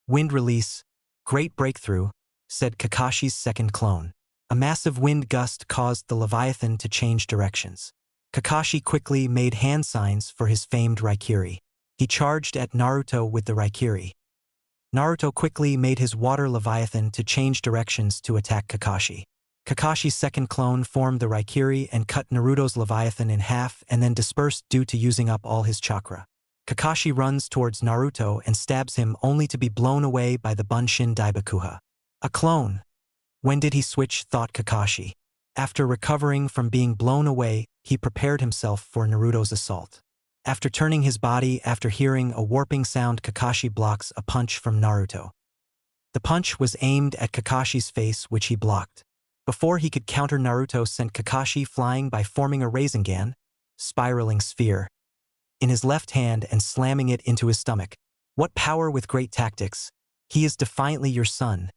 Wind release. Great breakthrough, said Kakashi's 2nd clone. A massive wind gust caused the leviathan to change directions. Kakashi quickly made hand signs for his famed Raikiri. He charged at Naruto with the Raikiri. Naruto quickly made his water leviathan to change directions to attack Kakashi. Kakashi's 2nd clone formed the Raikiri and cut Naruto's leviathan in half and then dispersed due to using up all his chakra. Kakashi runs towards Naruto and stabs him only to be blown away by the Bunshin Daibakuha. A clone. When did he switch, thought Kakashi. After recovering from being blown away, he prepared himself for Naruto's assault. After turning his body after hearing a warping sound, Kakashi blocks a punch from Naruto. The punch was aimed at Kakashi's face, which he blocked. Before he could counter, Naruto sent Kakashi flying by forming a Rasengan, spiraling sphere, in his left hand and slamming it into his stomach. What power with great tactics. He is defiantly your son,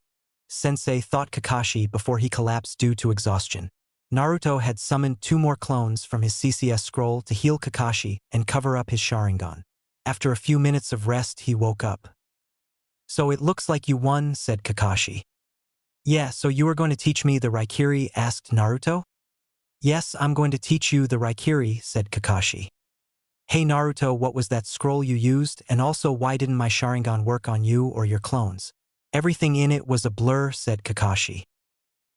Sensei, thought Kakashi before he collapsed due to exhaustion. Naruto had summoned 2 more clones from his CCS scroll to heal Kakashi and cover up his Sharingan. After a few minutes of rest, he woke up. So it looks like you won, said Kakashi. Yeah, so you are going to teach me the Raikiri, asked Naruto. Yes, I'm going to teach you the Raikiri, said Kakashi. Hey Naruto, what was that scroll you used, and also why didn't my Sharingan work on you or your clones? Everything in it was a blur, said Kakashi.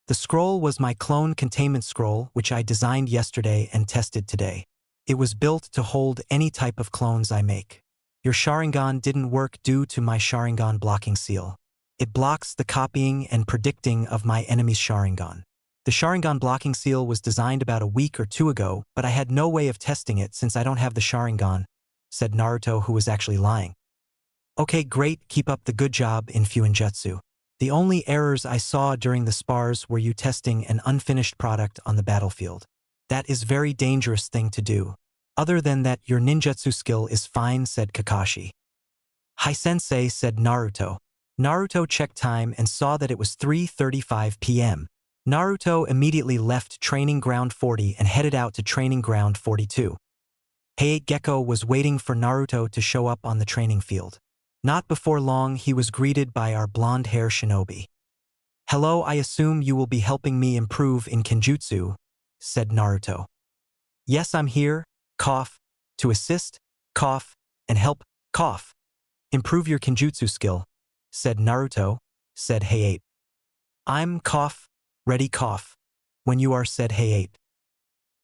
The scroll was my clone containment scroll, which I designed yesterday and tested today. It was built to hold any type of clones I make. Your Sharingan didn't work due to my Sharingan blocking seal. It blocks the copying and predicting of my enemy's Sharingan. The Sharingan blocking seal was designed about a week or two ago, but I had no way of testing it since I don't have the Sharingan, said Naruto, who was actually lying. Okay, great, keep up the good job in Fuinjutsu. The only errors I saw during the spars were you testing an unfinished product on the battlefield. That is very dangerous thing to do. Other than that, your ninjutsu skill is fine, said Kakashi. Hi sensei, said Naruto. Naruto checked time and saw that it was 3:35 p.m. Naruto immediately left Training Ground 40 and headed out to Training Ground 42. Hayate Gecko was waiting for Naruto to show up on the training field. Not before long, he was greeted by our blonde-hair shinobi. Hello, I assume you will be helping me improve in Kenjutsu, said Naruto. Yes, I'm here, cough, to assist, cough, and help, cough. Improve your Kenjutsu skill, said Naruto, said Hayate. I'm cough, ready cough, when you are, said Hayate.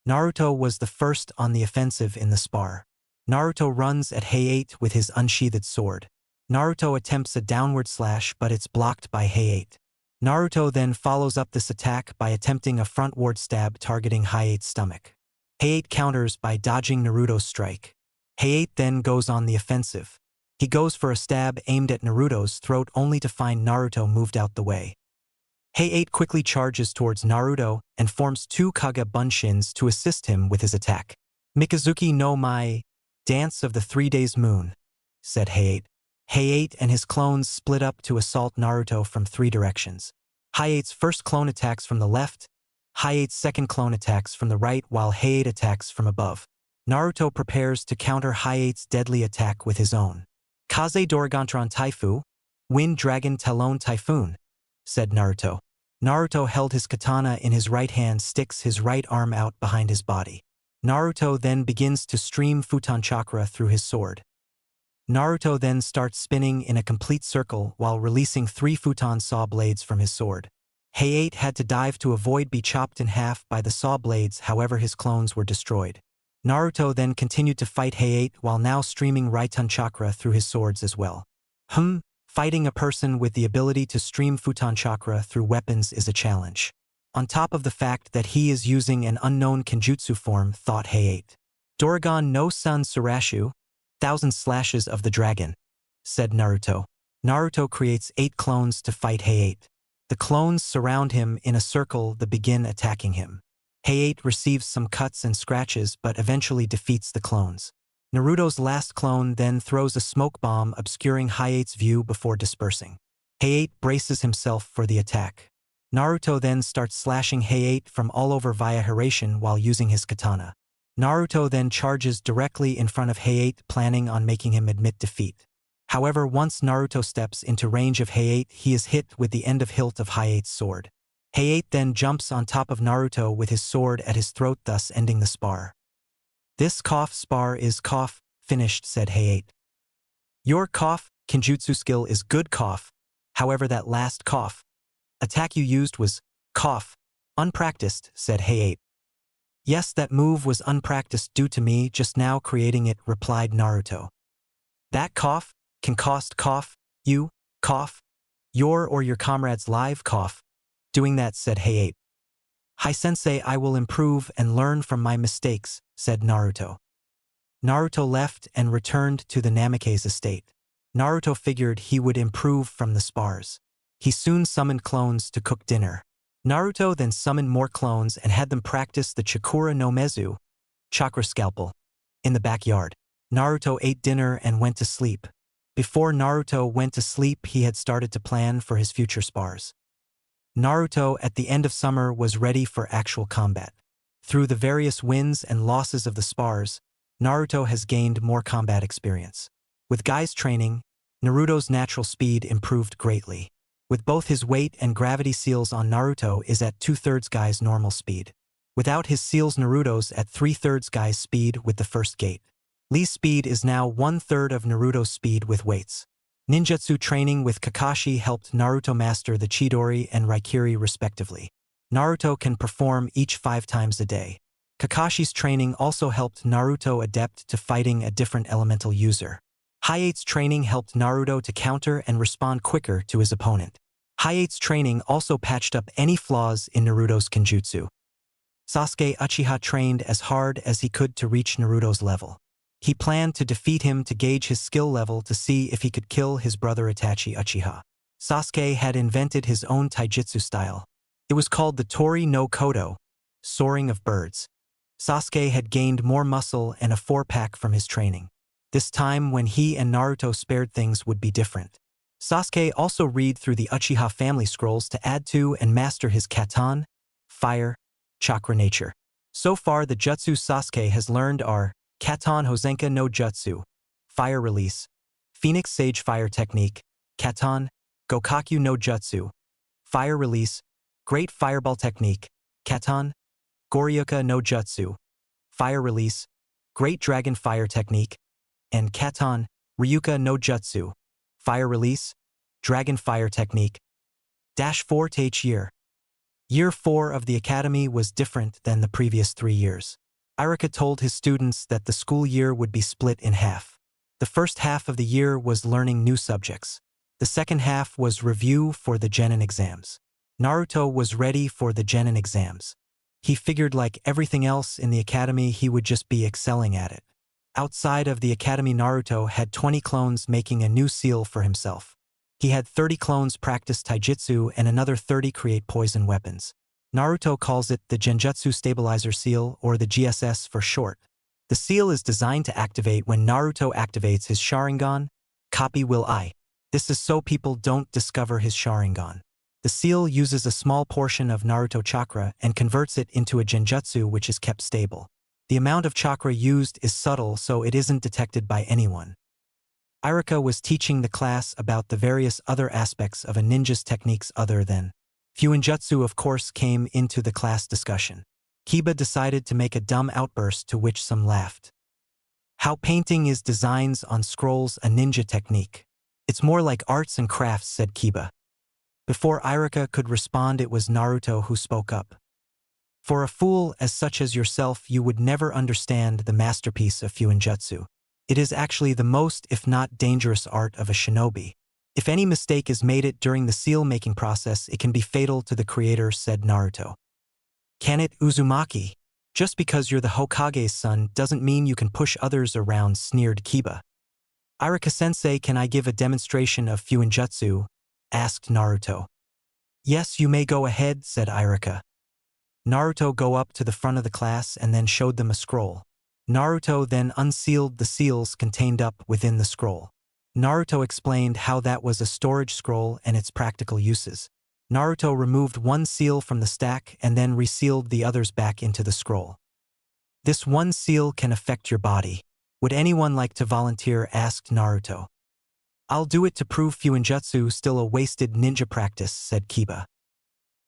Naruto was the first on the offensive in the spar. Naruto runs at Hayate with his unsheathed sword. Naruto attempts a downward slash, but it's blocked by Hayate. Naruto then follows up this attack by attempting a frontward stab targeting Hayate's stomach. Hayate counters by dodging Naruto's strike. Hayate then goes on the offensive. He goes for a stab aimed at Naruto's throat only to find Naruto moved out the way. Hayate quickly charges towards Naruto and forms two Kaga Bunshins to assist him with his attack. Mikazuki no Mai, Dance of the 3 Days Moon, said Hayate. Hayate and his clones split up to assault Naruto from 3 directions. Hayate's first clone attacks from the left, Hayate's second clone attacks from the right, while Hayate attacks from above. Naruto prepares to counter Hayate's deadly attack with his own. Kaze Dorigantron Taifu, Wind Dragon Talon Typhoon, said Naruto. Naruto held his katana in his right hand, sticks his right arm out behind his body. Naruto then begins to stream futon chakra through his sword. Naruto then starts spinning in a complete circle while releasing 3 futon saw blades from his sword. Hayate had to dive to avoid being chopped in half by the saw blades, however his clones were destroyed. Naruto then continued to fight Hayate while now streaming Raitun chakra through his swords as well. Fighting a person with the ability to stream futon chakra through weapons is a challenge. On top of the fact that he is using an unknown Kenjutsu form, thought Hayate. Dorigan no Sun Surashu, 1,000 Slashes of the Dragon, said Naruto. Naruto creates 8 clones to fight Hayate. The clones surround him in a circle that begin attacking him. Hayate receives some cuts and scratches but eventually defeats the clones. Naruto's last clone then throws a smoke bomb obscuring Hayate's view before dispersing. Hayate braces himself for the attack. Naruto then starts slashing Hayate from all over via Hiraishin while using his katana. Naruto then charges directly in front of Hayate, planning on making him admit defeat. However, once Naruto steps into range of Hayate, he is hit with the end of hilt of Hayate's sword. Hayate then jumps on top of Naruto with his sword at his throat, thus ending the spar. This cough spar is cough, finished, said Hayate. Your cough, Kenjutsu skill is good cough, however that last cough attack you used was cough, unpracticed, said Hayate. Yes, that move was unpracticed due to me just now creating it, replied Naruto. That cough can cost cough, you, cough, your or your comrade's live cough. Doing that, said Hayate. Hi sensei, I will improve and learn from my mistakes, said Naruto. Naruto left and returned to the Namake's estate. Naruto figured he would improve from the spars. He soon summoned clones to cook dinner. Naruto then summoned more clones and had them practice the Chakura no Mezu, Chakra scalpel, in the backyard. Naruto ate dinner and went to sleep. Before Naruto went to sleep, he had started to plan for his future spars. Naruto, at the end of summer, was ready for actual combat. Through the various wins and losses of the spars, Naruto has gained more combat experience. With Gai's training, Naruto's natural speed improved greatly. With both his weight and gravity seals on, Naruto is at 2/3 Gai's normal speed. Without his seals, Naruto's at 3/3 Gai's speed with the first gate. Lee's speed is now 1/3 of Naruto's speed with weights. Ninjutsu training with Kakashi helped Naruto master the Chidori and Raikiri respectively. Naruto can perform each 5 times a day. Kakashi's training also helped Naruto adapt to fighting a different elemental user. Hayate's training helped Naruto to counter and respond quicker to his opponent. Hayate's training also patched up any flaws in Naruto's Kenjutsu. Sasuke Uchiha trained as hard as he could to reach Naruto's level. He planned to defeat him to gauge his skill level to see if he could kill his brother Itachi Uchiha. Sasuke had invented his own taijutsu style. It was called the Tori no Kodo, soaring of birds. Sasuke had gained more muscle and a 4-pack from his training. This time when he and Naruto spared, things would be different. Sasuke also read through the Uchiha family scrolls to add to and master his Katan, fire, Chakra nature. So far the jutsus Sasuke has learned are Katan Hosenka no Jutsu, fire release, Phoenix Sage fire technique, Katan, Gokaku no Jutsu, fire release, Great Fireball technique, Katan, Goryuka no Jutsu, fire release, Great Dragon fire technique, and Katan, Ryuka no Jutsu, fire release, Dragon fire technique. 4th year. Year 4 of the academy was different than the previous 3 years. Irika told his students that the school year would be split in half. The first half of the year was learning new subjects. The second half was review for the Genin exams. Naruto was ready for the Genin exams. He figured like everything else in the academy he would just be excelling at it. Outside of the academy Naruto had 20 clones making a new seal for himself. He had 30 clones practice taijutsu and another 30 create poison weapons. Naruto calls it the Genjutsu Stabilizer Seal, or the GSS for short. The seal is designed to activate when Naruto activates his Sharingan, copy will I. This is so people don't discover his Sharingan. The seal uses a small portion of Naruto chakra and converts it into a Genjutsu which is kept stable. The amount of chakra used is subtle so it isn't detected by anyone. Irika was teaching the class about the various other aspects of a ninja's techniques other than Fuinjutsu, of course, came into the class discussion. Kiba decided to make a dumb outburst to which some laughed. How painting is designs on scrolls a ninja technique. It's more like arts and crafts, said Kiba. Before Irika could respond, it was Naruto who spoke up. For a fool as such as yourself, you would never understand the masterpiece of Fuinjutsu. It is actually the most, if not dangerous, art of a shinobi. If any mistake is made it during the seal-making process, it can be fatal to the creator, said Naruto. Can it, Uzumaki? Just because you're the Hokage's son doesn't mean you can push others around, sneered Kiba. Irika-sensei, can I give a demonstration of Fuinjutsu? Asked Naruto. Yes, you may go ahead, said Irika. Naruto go up to the front of the class and then showed them a scroll. Naruto then unsealed the seals contained up within the scroll. Naruto explained how that was a storage scroll and its practical uses. Naruto removed one seal from the stack and then resealed the others back into the scroll. This one seal can affect your body. Would anyone like to volunteer? Asked Naruto. I'll do it to prove Fuinjutsu still a wasted ninja practice, said Kiba.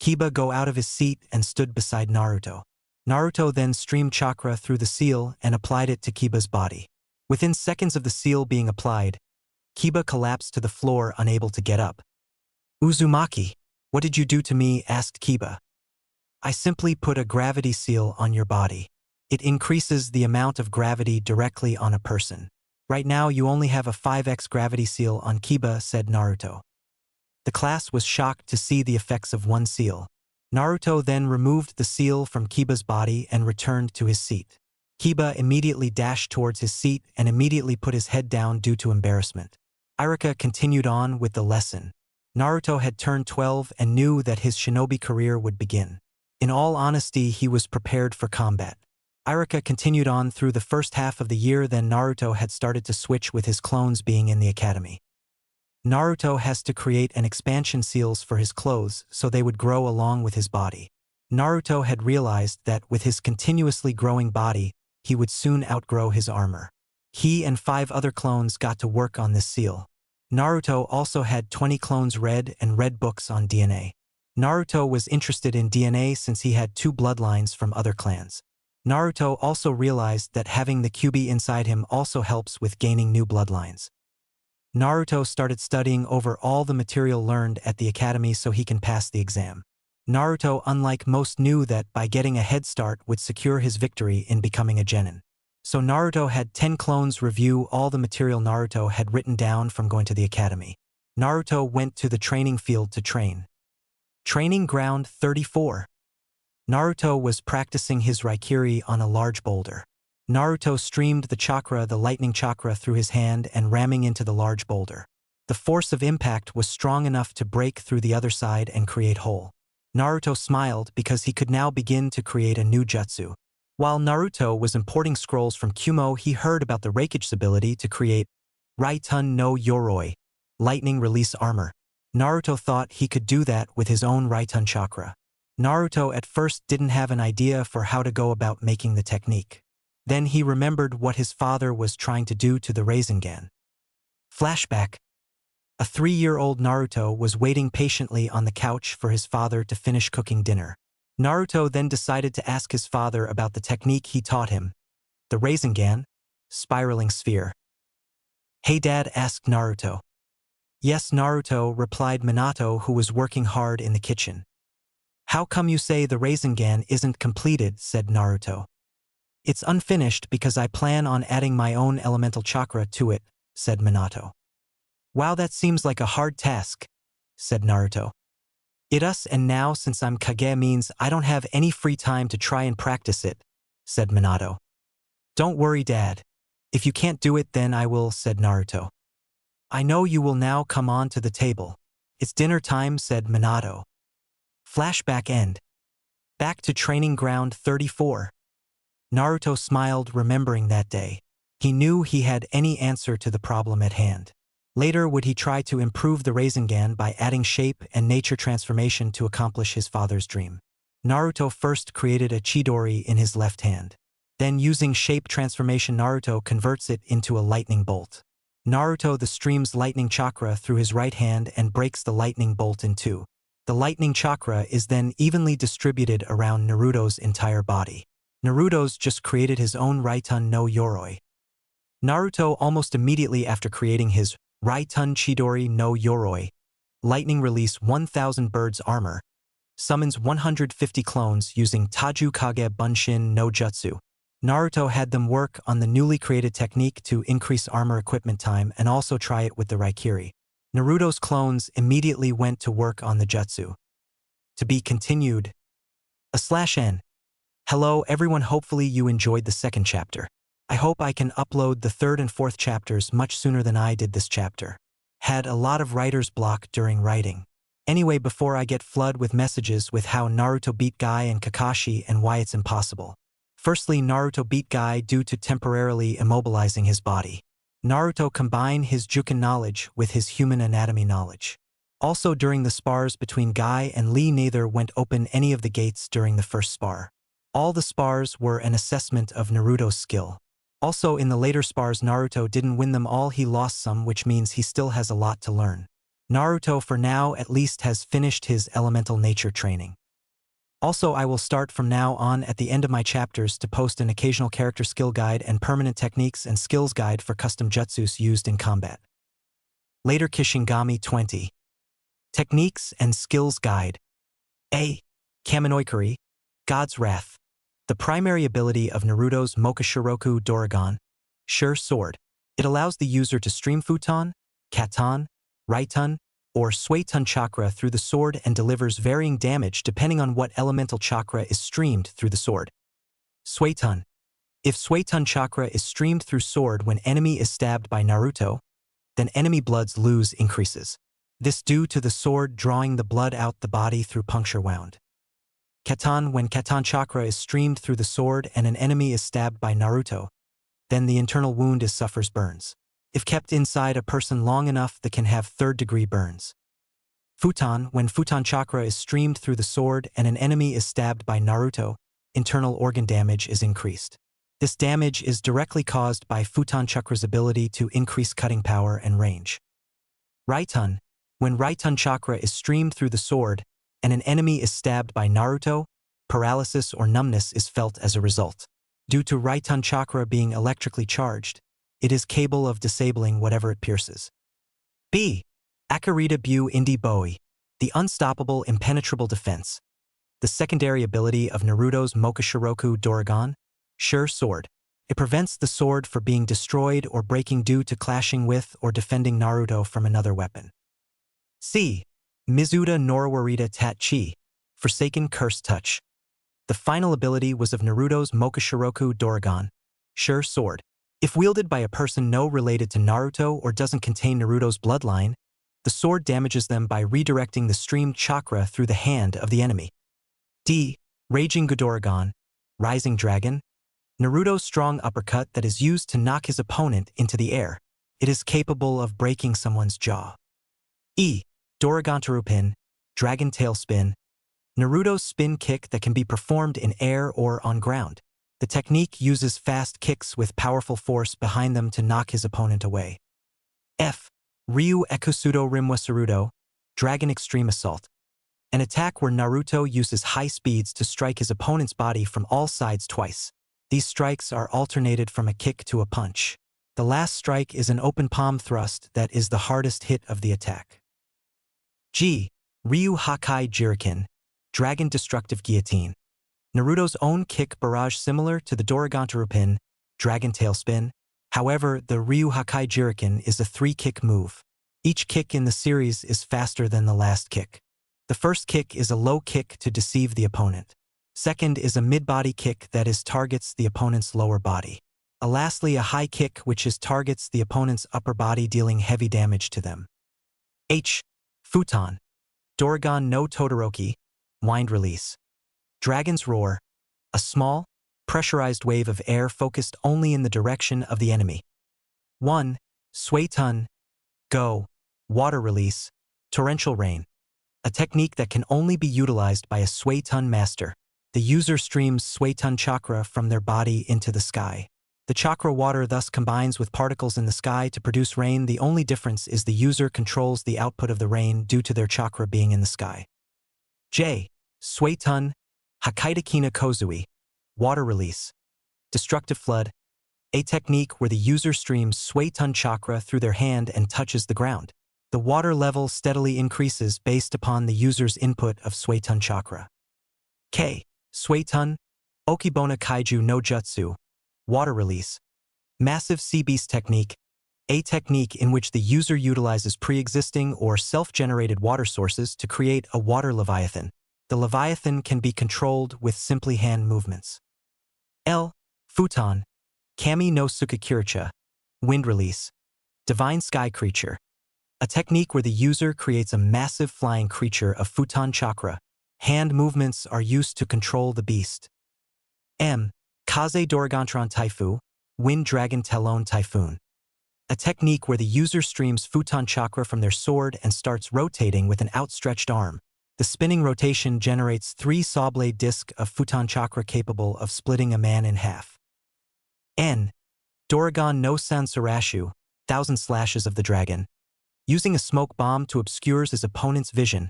Kiba go out of his seat and stood beside Naruto. Naruto then streamed chakra through the seal and applied it to Kiba's body. Within seconds of the seal being applied, Kiba collapsed to the floor, unable to get up. Uzumaki, what did you do to me? Asked Kiba. I simply put a gravity seal on your body. It increases the amount of gravity directly on a person. Right now you only have a 5x gravity seal on Kiba, said Naruto. The class was shocked to see the effects of one seal. Naruto then removed the seal from Kiba's body and returned to his seat. Kiba immediately dashed towards his seat and immediately put his head down due to embarrassment. Irika continued on with the lesson. Naruto had turned 12 and knew that his shinobi career would begin. In all honesty, he was prepared for combat. Irika continued on through the first half of the year, then Naruto had started to switch with his clones being in the academy. Naruto has to create an expansion seals for his clothes so they would grow along with his body. Naruto had realized that with his continuously growing body, he would soon outgrow his armor. He and 5 other clones got to work on this seal. Naruto also had 20 clones read and read books on DNA. Naruto was interested in DNA since he had 2 bloodlines from other clans. Naruto also realized that having the Kyuubi inside him also helps with gaining new bloodlines. Naruto started studying over all the material learned at the academy so he can pass the exam. Naruto, unlike most, knew that by getting a head start would secure his victory in becoming a genin. So Naruto had 10 clones review all the material Naruto had written down from going to the academy. Naruto went to the training field to train. Training ground 34. Naruto was practicing his Raikiri on a large boulder. Naruto streamed the lightning chakra through his hand and ramming into the large boulder. The force of impact was strong enough to break through the other side and create hole. Naruto smiled because he could now begin to create a new jutsu. While Naruto was importing scrolls from Kumo, he heard about the Raikage ability to create Raitun no Yoroi, lightning release armor. Naruto thought he could do that with his own Raitun chakra. Naruto at first didn't have an idea for how to go about making the technique. Then he remembered what his father was trying to do to the Rasengan. Flashback. A 3-year-old Naruto was waiting patiently on the couch for his father to finish cooking dinner. Naruto then decided to ask his father about the technique he taught him. The Rasengan, spiraling sphere. "Hey Dad," asked Naruto. "Yes, Naruto," replied Minato, who was working hard in the kitchen. "How come you say the Rasengan isn't completed?" said Naruto. "It's unfinished because I plan on adding my own elemental chakra to it," said Minato. "Wow, that seems like a hard task," said Naruto. And now since I'm Kage means I don't have any free time to try and practice it," said Minato. "Don't worry, Dad. If you can't do it, then I will," said Naruto. "I know you will now come on to the table. It's dinner time," said Minato. Flashback end. Back to training ground 34. Naruto smiled, remembering that day. He knew he had any answer to the problem at hand. Later would he try to improve the Rasengan by adding shape and nature transformation to accomplish his father's dream. Naruto first created a Chidori in his left hand. Then using shape transformation Naruto converts it into a lightning bolt. Naruto the streams lightning chakra through his right hand and breaks the lightning bolt in two. The lightning chakra is then evenly distributed around Naruto's entire body. Naruto's just created his own Raitun no Yoroi. Naruto almost immediately after creating his Raitun Chidori no Yoroi, lightning release 1000 birds armor, summons 150 clones using Taju Kage Bunshin no Jutsu. Naruto had them work on the newly created technique to increase armor equipment time and also try it with the Raikiri. Naruto's clones immediately went to work on the jutsu. To be continued. /n. Hello everyone, hopefully you enjoyed the second chapter. I hope I can upload the third and fourth chapters much sooner than I did this chapter. Had a lot of writer's block during writing. Anyway, before I get flooded with messages with how Naruto beat Guy and Kakashi and why it's impossible. Firstly, Naruto beat Guy due to temporarily immobilizing his body. Naruto combined his Juken knowledge with his human anatomy knowledge. Also during the spars between Guy and Lee, neither went open any of the gates during the first spar. All the spars were an assessment of Naruto's skill. Also in the later spars Naruto didn't win them all, he lost some, which means he still has a lot to learn. Naruto for now at least has finished his elemental nature training. Also, I will start from now on at the end of my chapters to post an occasional character skill guide and permanent techniques and skills guide for custom jutsus used in combat. Later Kishingami 20. Techniques and Skills Guide. A. Kaminoikari, God's Wrath. The primary ability of Naruto's Mokashiroku Doragon, Sure Sword. It allows the user to stream Futon, Katon, Raitun, or Suitun chakra through the sword and delivers varying damage depending on what elemental chakra is streamed through the sword. Suitun. If Suitun chakra is streamed through sword when enemy is stabbed by Naruto, then enemy blood's lose increases. This due to the sword drawing the blood out the body through puncture wound. Katon. When Katon chakra is streamed through the sword and an enemy is stabbed by Naruto, then the internal wound suffers burns. If kept inside a person long enough, they can have third-degree burns. Futon. When Futon chakra is streamed through the sword and an enemy is stabbed by Naruto, internal organ damage is increased. This damage is directly caused by Futon chakra's ability to increase cutting power and range. Raitun. When Raitun chakra is streamed through the sword and an enemy is stabbed by Naruto, paralysis or numbness is felt as a result. Due to Raitun chakra being electrically charged, it is capable of disabling whatever it pierces. B. Akarita Bu Indi Boi, the unstoppable, impenetrable defense. The secondary ability of Naruto's Mokashiroku Doragon, Sure Sword. It prevents the sword from being destroyed or breaking due to clashing with or defending Naruto from another weapon. C. Mizuta Norawarita Tat Chi, Forsaken Curse Touch. The final ability was of Naruto's Mokashiroku Doragon, Sure Sword. If wielded by a person no related to Naruto or doesn't contain Naruto's bloodline, the sword damages them by redirecting the streamed chakra through the hand of the enemy. D. Raging Godoragon, Rising Dragon. Naruto's strong uppercut that is used to knock his opponent into the air. It is capable of breaking someone's jaw. E. Dorogantarupin, Dragon Tail Spin. Naruto's spin kick that can be performed in air or on ground. The technique uses fast kicks with powerful force behind them to knock his opponent away. F. Ryu Ekusudo Rimwa Sarudo, Dragon Extreme Assault. An attack where Naruto uses high speeds to strike his opponent's body from all sides twice. These strikes are alternated from a kick to a punch. The last strike is an open palm thrust that is the hardest hit of the attack. G. Ryu Hakai Jiriken, Dragon Destructive Guillotine. Naruto's own kick barrage similar to the Dorogantarupin, Dragon Tail Spin. However, the Ryu Hakai Jiriken is a 3-kick move. Each kick in the series is faster than the last kick. The first kick is a low kick to deceive the opponent. Second is a mid-body kick that targets the opponent's lower body. Lastly, a high kick which targets the opponent's upper body, dealing heavy damage to them. H. Futon, Doragon no Todoroki, Wind Release. Dragon's Roar, a small, pressurized wave of air focused only in the direction of the enemy. 1. Suetun, Go, Water Release, Torrential Rain. A technique that can only be utilized by a Suetun master. The user streams Suetun chakra from their body into the sky. The chakra water thus combines with particles in the sky to produce rain. The only difference is the user controls the output of the rain due to their chakra being in the sky. J. Suetun, Hakaitakina Kozui, Water Release. Destructive Flood. A technique where the user streams Suetun chakra through their hand and touches the ground. The water level steadily increases based upon the user's input of Suetun chakra. K. Suetun, Okibona Kaiju no Jutsu, Water Release. Massive Sea Beast Technique. A technique in which the user utilizes pre-existing or self-generated water sources to create a water leviathan. The leviathan can be controlled with simply hand movements. L. Futon, Kami no Sukakiricha, Wind Release. Divine Sky Creature. A technique where the user creates a massive flying creature of Futon chakra. Hand movements are used to control the beast. M. Kaze Dorogantron Taifu, Wind Dragon Talon Typhoon. A technique where the user streams Futon chakra from their sword and starts rotating with an outstretched arm. The spinning rotation generates 3 sawblade discs of Futon chakra capable of splitting a man in half. N. Dorogon no Sansarashu, 1000 Slashes of the Dragon. Using a smoke bomb to obscure his opponent's vision,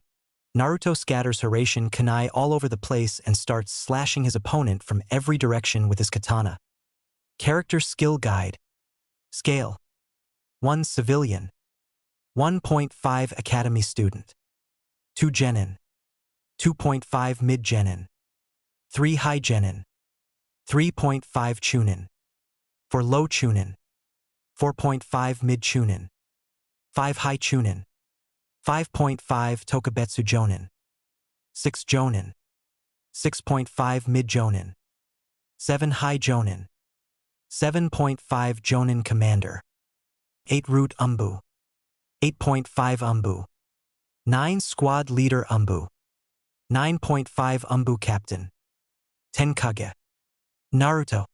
Naruto scatters Hiraishin kunai all over the place and starts slashing his opponent from every direction with his katana. Character Skill Guide. Scale: 1 Civilian, 1.5 Academy Student, 2 Genin, 2.5 Mid Genin, 3 High Genin, 3.5 Chunin, 4 Low Chunin, 4.5 Mid Chunin, 5 High Chunin, 5.5 Tokubetsu Jonin, 6 Jonin, 6.5 Mid Jonin, 7 High Jonin, 7.5 Jonin Commander, 8 Root Umbu, 8.5 Umbu, 9 Squad Leader Umbu, 9.5 Umbu Captain, 10 Kage. Naruto.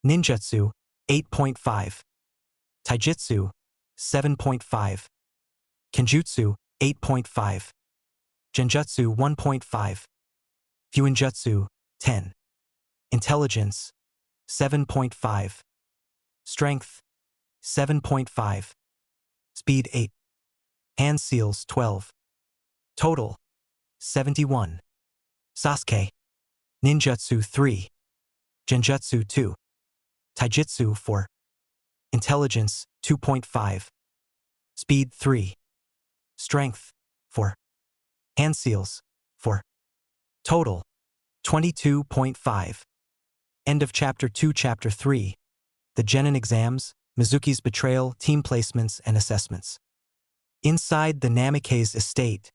Ninjutsu, 8.5. Taijutsu, 7.5. Kenjutsu, 8.5. Genjutsu, 1.5. Fuinjutsu, 10. Intelligence, 7.5. Strength, 7.5. Speed, 8. Hand seals, 12. Total, 71. Sasuke. Ninjutsu, 3. Genjutsu, 2. Taijutsu, 4. Intelligence, 2.5. Speed, 3. Strength, 4. Hand seals, 4. Total, 22.5. End of Chapter 2. Chapter 3. the Genin exams, Mizuki's betrayal, team placements, and assessments. Inside the Namikaze estate,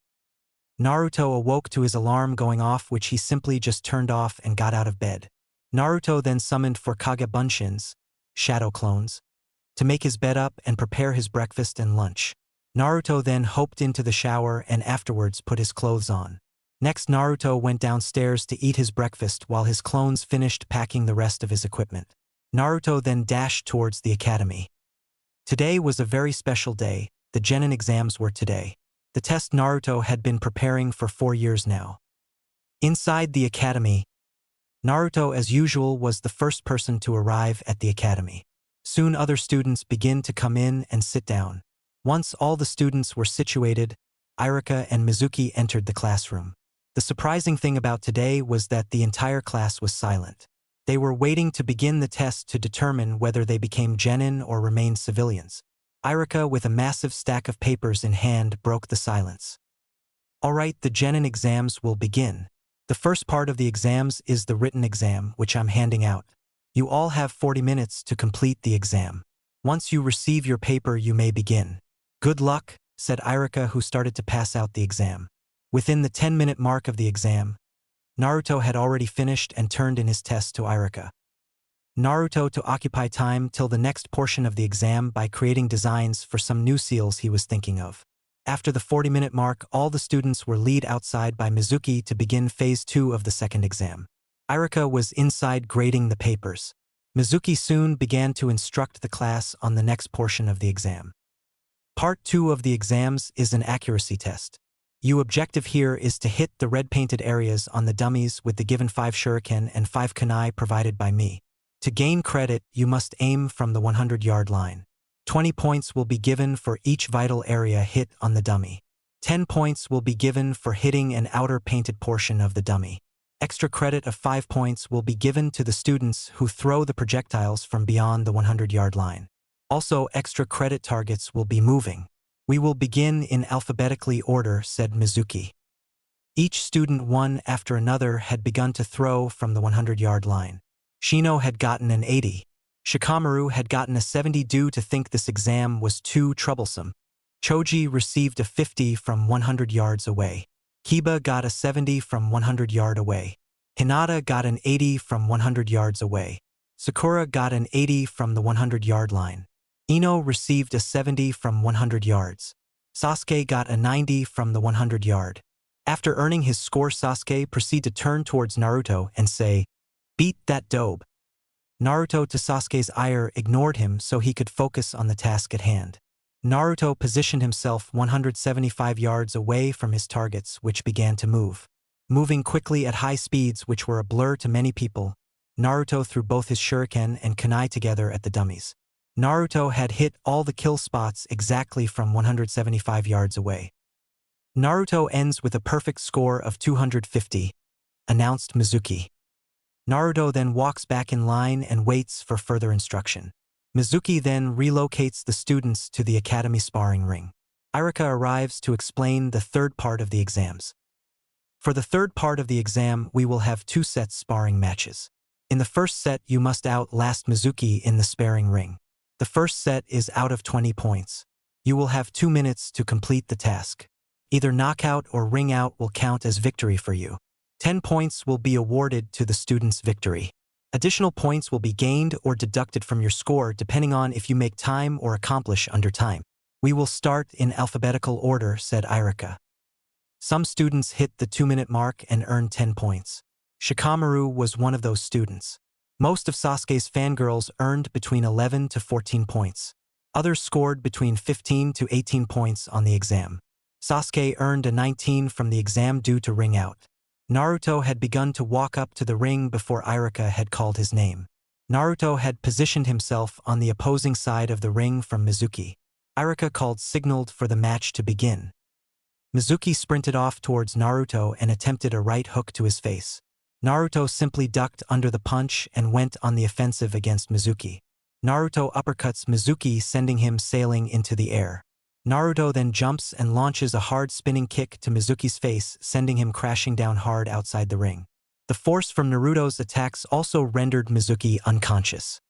Naruto awoke to his alarm going off, which he simply just turned off and got out of bed. Naruto then summoned for Kage Bunshins, shadow clones, to make his bed up and prepare his breakfast and lunch. Naruto then hopped into the shower and afterwards put his clothes on. Next, Naruto went downstairs to eat his breakfast while his clones finished packing the rest of his equipment. Naruto then dashed towards the academy. Today was a very special day. The Genin exams were today. The test Naruto had been preparing for 4 years now. Inside the academy, Naruto, as usual, was the first person to arrive at the academy. Soon other students begin to come in and sit down. Once all the students were situated, Irika and Mizuki entered the classroom. The surprising thing about today was that the entire class was silent. They were waiting to begin the test to determine whether they became genin or remained civilians. Irika, with a massive stack of papers in hand, broke the silence. Alright, the genin exams will begin. The first part of the exams is the written exam, which I'm handing out. You all have 40 minutes to complete the exam. Once you receive your paper, you may begin. Good luck, said Irika, who started to pass out the exam. Within the 10-minute mark of the exam, Naruto had already finished and turned in his test to Irika. Naruto to occupy time till the next portion of the exam by creating designs for some new seals he was thinking of. After the 40-minute mark, all the students were led outside by Mizuki to begin phase 2 of the second exam. Irika was inside grading the papers. Mizuki soon began to instruct the class on the next portion of the exam. Part 2 of the exams is an accuracy test. Your objective here is to hit the red painted areas on the dummies with the given 5 shuriken and 5 kunai provided by me. To gain credit, you must aim from the 100-yard line. 20 points will be given for each vital area hit on the dummy. 10 points will be given for hitting an outer painted portion of the dummy. Extra credit of 5 points will be given to the students who throw the projectiles from beyond the 100-yard line. Also, extra credit targets will be moving. We will begin in alphabetically order, said Mizuki. Each student, one after another, had begun to throw from the 100-yard line. Shino had gotten an 80. Shikamaru had gotten a 70 due to think this exam was too troublesome. Choji received a 50 from 100 yards away. Kiba got a 70 from 100 yard away. Hinata got an 80 from 100 yards away. Sakura got an 80 from the 100-yard line. Ino received a 70 from 100 yards. Sasuke got a 90 from the 100-yard. After earning his score, Sasuke proceeded to turn towards Naruto and say, "Beat that dobe." Naruto, to Sasuke's ire, ignored him so he could focus on the task at hand. Naruto positioned himself 175 yards away from his targets, which began to move. Moving quickly at high speeds which were a blur to many people, Naruto threw both his shuriken and kunai together at the dummies. Naruto had hit all the kill spots exactly from 175 yards away. Naruto ends with a perfect score of 250, announced Mizuki. Naruto then walks back in line and waits for further instruction. Mizuki then relocates the students to the academy sparring ring. Irika arrives to explain the third part of the exams. For the third part of the exam, we will have 2 sets sparring matches. In the first set, you must outlast Mizuki in the sparring ring. The first set is out of 20 points. You will have 2 minutes to complete the task. Either knockout or ring out will count as victory for you. 10 points will be awarded to the student's victory. Additional points will be gained or deducted from your score depending on if you make time or accomplish under time. We will start in alphabetical order, said Irika. Some students hit the 2-minute mark and earned 10 points. Shikamaru was one of those students. Most of Sasuke's fangirls earned between 11 to 14 points. Others scored between 15 to 18 points on the exam. Sasuke earned a 19 from the exam due to ring out. Naruto had begun to walk up to the ring before Irika had called his name. Naruto had positioned himself on the opposing side of the ring from Mizuki. Irika signaled for the match to begin. Mizuki sprinted off towards Naruto and attempted a right hook to his face. Naruto simply ducked under the punch and went on the offensive against Mizuki. Naruto uppercuts Mizuki, sending him sailing into the air. Naruto then jumps and launches a hard spinning kick to Mizuki's face, sending him crashing down hard outside the ring. The force from Naruto's attacks also rendered Mizuki unconscious.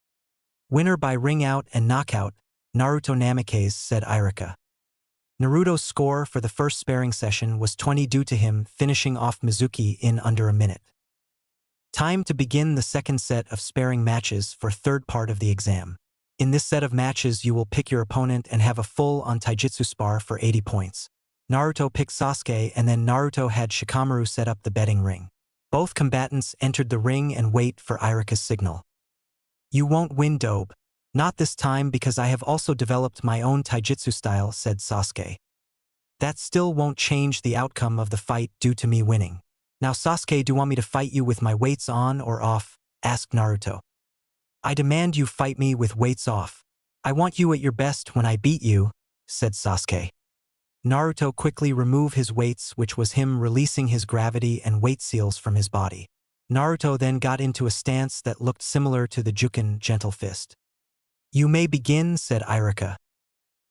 Winner by ring out and knockout, Naruto Namikaze, said Irika. Naruto's score for the first sparring session was 20 due to him finishing off Mizuki in under a minute. Time to begin the second set of sparring matches for third part of the exam. In this set of matches you will pick your opponent and have a full-on Taijutsu spar for 80 points. Naruto picked Sasuke and then Naruto had Shikamaru set up the betting ring. Both combatants entered the ring and wait for Irika's signal. You won't win, Dobe. Not this time because I have also developed my own Taijutsu style, said Sasuke. That still won't change the outcome of the fight due to me winning. Now Sasuke, do you want me to fight you with my weights on or off? Asked Naruto. I demand you fight me with weights off. I want you at your best when I beat you, said Sasuke. Naruto quickly removed his weights, which was him releasing his gravity and weight seals from his body. Naruto then got into a stance that looked similar to the Juken gentle fist. You may begin, said Irika.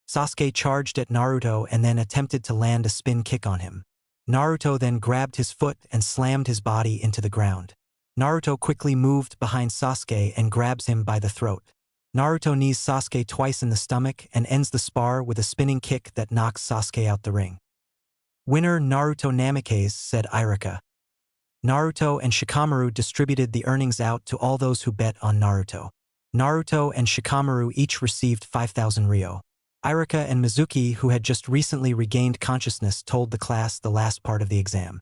Sasuke charged at Naruto and then attempted to land a spin kick on him. Naruto then grabbed his foot and slammed his body into the ground. Naruto quickly moved behind Sasuke and grabs him by the throat. Naruto knees Sasuke twice in the stomach and ends the spar with a spinning kick that knocks Sasuke out the ring. Winner Naruto Namikaze, said Irika. Naruto and Shikamaru distributed the earnings out to all those who bet on Naruto. Naruto and Shikamaru each received 5,000 ryo. Irika and Mizuki, who had just recently regained consciousness, told the class the last part of the exam.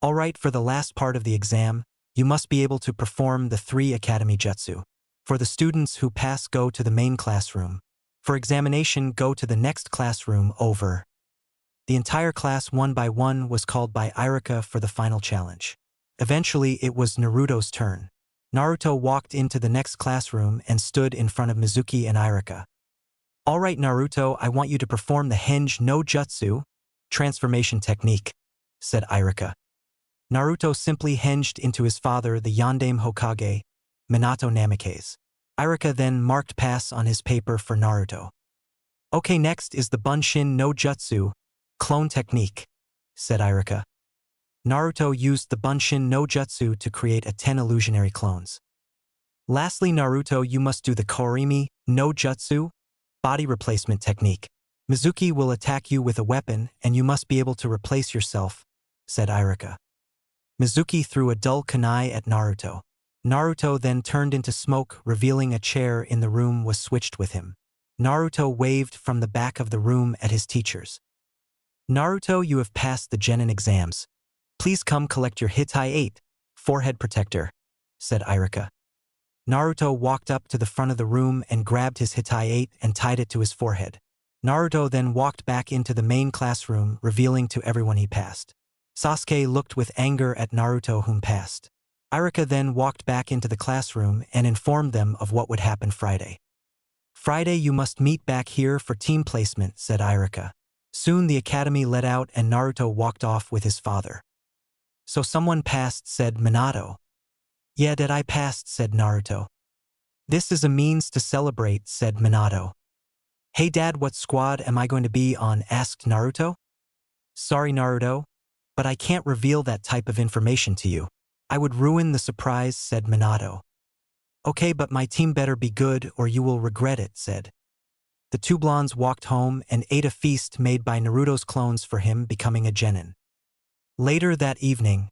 Alright, for the last part of the exam, you must be able to perform the 3 academy jutsu. For the students who pass, go to the main classroom. For examination, go to the next classroom over. The entire class one by one was called by Irika for the final challenge. Eventually, it was Naruto's turn. Naruto walked into the next classroom and stood in front of Mizuki and Irika. Alright Naruto, I want you to perform the Henge no Jutsu, transformation technique, said Irika. Naruto simply henged into his father, the Yondaime Hokage, Minato Namikaze. Irika then marked pass on his paper for Naruto. Okay, next is the Bunshin no Jutsu, clone technique, said Irika. Naruto used the Bunshin no Jutsu to create 10 illusionary clones. Lastly, Naruto, you must do the Korimi no Jutsu, body replacement technique. Mizuki will attack you with a weapon and you must be able to replace yourself, said Irika. Mizuki threw a dull kunai at Naruto. Naruto then turned into smoke, revealing a chair in the room was switched with him. Naruto waved from the back of the room at his teachers. Naruto, you have passed the Genin exams. Please come collect your Hitai 8, forehead protector, said Irika. Naruto walked up to the front of the room and grabbed his Hitai 8 and tied it to his forehead. Naruto then walked back into the main classroom, revealing to everyone he passed. Sasuke looked with anger at Naruto, whom passed. Irika then walked back into the classroom and informed them of what would happen Friday. Friday, you must meet back here for team placement, said Irika. Soon the academy let out and Naruto walked off with his father. So someone passed, said Minato. Yeah, that I passed, said Naruto. This is a means to celebrate, said Minato. Hey Dad, what squad am I going to be on? Asked Naruto. Sorry Naruto, but I can't reveal that type of information to you. I would ruin the surprise, said Minato. Okay, but my team better be good or you will regret it, said. The two blondes walked home and ate a feast made by Naruto's clones for him becoming a Genin. Later that evening,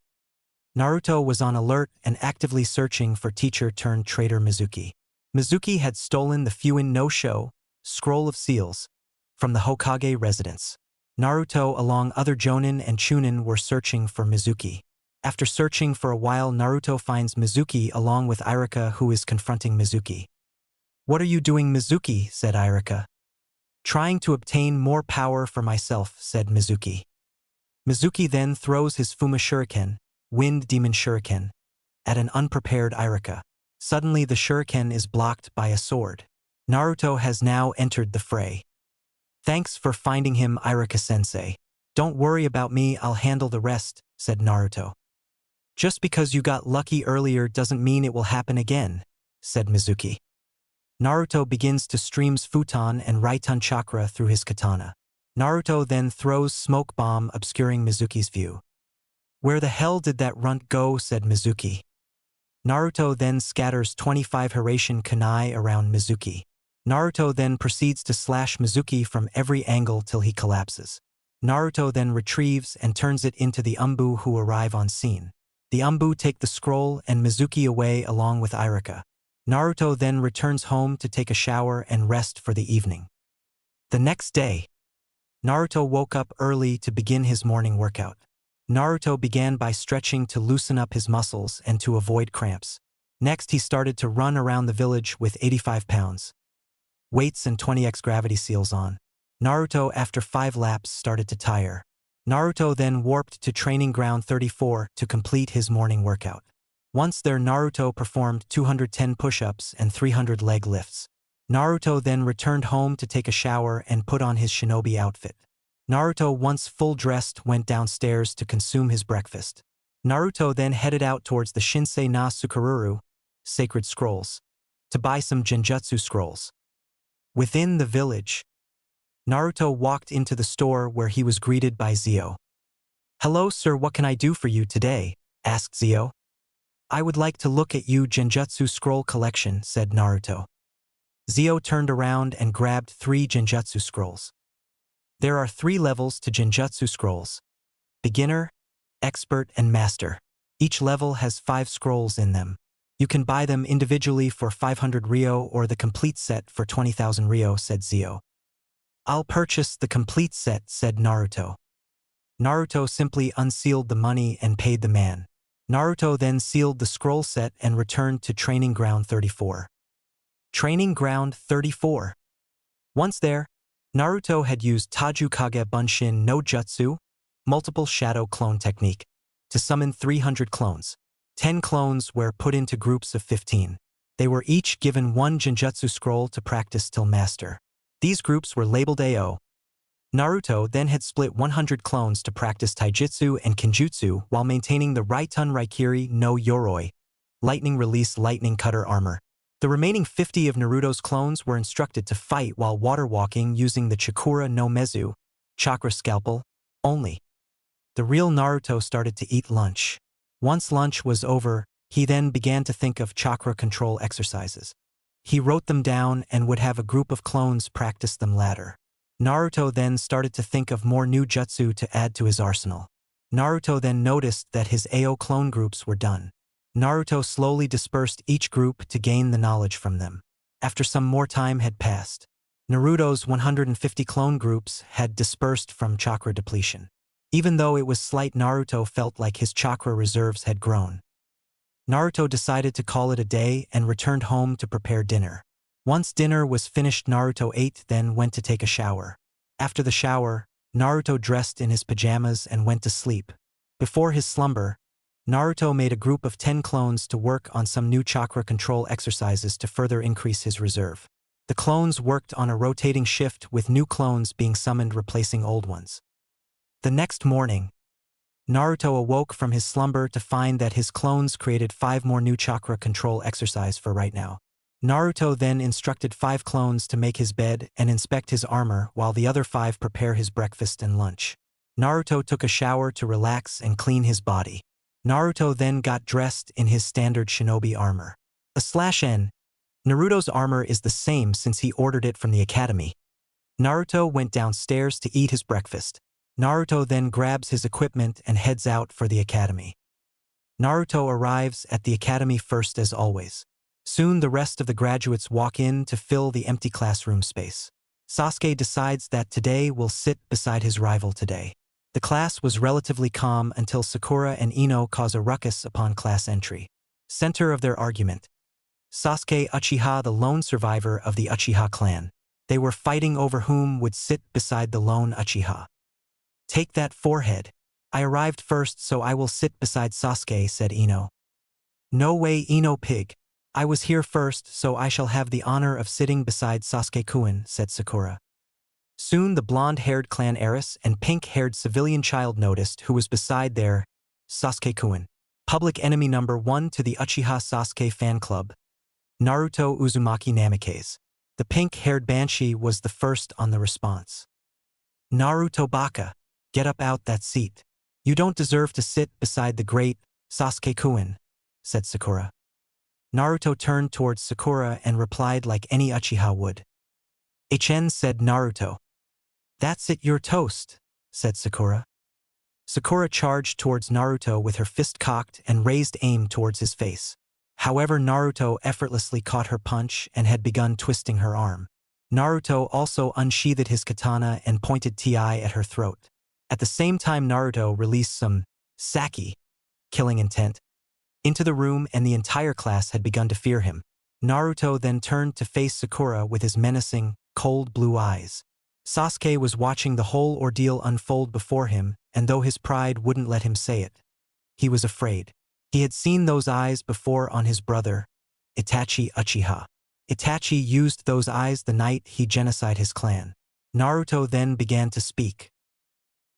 Naruto was on alert and actively searching for teacher-turned-traitor Mizuki. Mizuki had stolen the Fuin no Sho, Scroll of Seals, from the Hokage residence. Naruto, along other Jonin and Chunin, were searching for Mizuki. After searching for a while, Naruto finds Mizuki along with Irika, who is confronting Mizuki. What are you doing, Mizuki? Said Irika. Trying to obtain more power for myself, said Mizuki. Mizuki then throws his Fuma Shuriken, Wind Demon Shuriken, at an unprepared Irika. Suddenly the shuriken is blocked by a sword. Naruto has now entered the fray. Thanks for finding him, Irika-sensei. Don't worry about me, I'll handle the rest, said Naruto. Just because you got lucky earlier doesn't mean it will happen again, said Mizuki. Naruto begins to streams futon and Raiton chakra through his katana. Naruto then throws smoke bomb, obscuring Mizuki's view. Where the hell did that runt go? Said Mizuki. Naruto then scatters 25 Hiraishin kunai around Mizuki. Naruto then proceeds to slash Mizuki from every angle till he collapses. Naruto then retrieves and turns it into the Umbu who arrive on scene. The Umbu take the scroll and Mizuki away along with Irika. Naruto then returns home to take a shower and rest for the evening. The next day, Naruto woke up early to begin his morning workout. Naruto began by stretching to loosen up his muscles and to avoid cramps. Next, he started to run around the village with 85 pounds. Weights and 20x gravity seals on. Naruto, after 5 laps, started to tire. Naruto then warped to training ground 34 to complete his morning workout. Once there, Naruto performed 210 push-ups and 300 leg lifts. Naruto then returned home to take a shower and put on his shinobi outfit. Naruto, once full-dressed, went downstairs to consume his breakfast. Naruto then headed out towards the Shinsei na Tsukururu, sacred scrolls, to buy some Genjutsu scrolls. Within the village, Naruto walked into the store where he was greeted by Zio. "Hello sir, what can I do for you today?" asked Zio. "I would like to look at your Genjutsu scroll collection," said Naruto. Zio turned around and grabbed 3 Genjutsu scrolls. There are 3 levels to Genjutsu scrolls: beginner, expert, and master. Each level has 5 scrolls in them. You can buy them individually for 500 Ryo or the complete set for 20,000 Ryo, said Zio. "I'll purchase the complete set," said Naruto. Naruto simply unsealed the money and paid the man. Naruto then sealed the scroll set and returned to Training Ground 34. Training Ground 34. Once there, Naruto had used Tajukage Bunshin no Jutsu, multiple shadow clone technique, to summon 300 clones. 10 clones were put into groups of 15. They were each given 1 Genjutsu scroll to practice till master. These groups were labeled AO. Naruto then had split 100 clones to practice Taijutsu and Kenjutsu while maintaining the Raitun Raikiri no Yoroi, lightning release lightning cutter armor. The remaining 50 of Naruto's clones were instructed to fight while water walking using the Chakra no Mezu, Chakra scalpel, only. The real Naruto started to eat lunch. Once lunch was over, he then began to think of chakra control exercises. He wrote them down and would have a group of clones practice them later. Naruto then started to think of more new jutsu to add to his arsenal. Naruto then noticed that his AO clone groups were done. Naruto slowly dispersed each group to gain the knowledge from them. After some more time had passed, Naruto's 150 clone groups had dispersed from chakra depletion. Even though it was slight, Naruto felt like his chakra reserves had grown. Naruto decided to call it a day and returned home to prepare dinner. Once dinner was finished, Naruto ate, then went to take a shower. After the shower, Naruto dressed in his pajamas and went to sleep. Before his slumber, Naruto made a group of 10 clones to work on some new chakra control exercises to further increase his reserve. The clones worked on a rotating shift with new clones being summoned replacing old ones. The next morning, Naruto awoke from his slumber to find that his clones created 5 more new chakra control exercise for right now. Naruto then instructed 5 clones to make his bed and inspect his armor while the other 5 prepare his breakfast and lunch. Naruto took a shower to relax and clean his body. Naruto then got dressed in his standard shinobi armor. /N. Naruto's armor is the same since he ordered it from the academy. Naruto went downstairs to eat his breakfast. Naruto then grabs his equipment and heads out for the academy. Naruto arrives at the academy first as always. Soon the rest of the graduates walk in to fill the empty classroom space. Sasuke decides that today will sit beside his rival today. The class was relatively calm until Sakura and Ino cause a ruckus upon class entry. Center of their argument: Sasuke Uchiha, the lone survivor of the Uchiha clan. They were fighting over whom would sit beside the lone Uchiha. "Take that forehead. I arrived first, so I will sit beside Sasuke," said Ino. "No way, Ino pig. I was here first, so I shall have the honor of sitting beside Sasuke-kun," said Sakura. Soon the blonde-haired clan heiress and pink-haired civilian child noticed who was beside their Sasuke-kun. Public enemy number 1 to the Uchiha Sasuke fan club, Naruto Uzumaki Namikaze. The pink-haired banshee was the first on the response. "Naruto Baka, get up out that seat. You don't deserve to sit beside the great Sasuke-kun," said Sakura. Naruto turned towards Sakura and replied like any Uchiha would. "HN," said Naruto. "That's it, you're toast," said Sakura. Sakura charged towards Naruto with her fist cocked and raised aim towards his face. However, Naruto effortlessly caught her punch and had begun twisting her arm. Naruto also unsheathed his katana and pointed TI at her throat. At the same time, Naruto released some saki, killing intent, into the room, and the entire class had begun to fear him. Naruto then turned to face Sakura with his menacing, cold blue eyes. Sasuke was watching the whole ordeal unfold before him, and though his pride wouldn't let him say it, he was afraid. He had seen those eyes before on his brother, Itachi Uchiha. Itachi used those eyes the night he genocided his clan. Naruto then began to speak.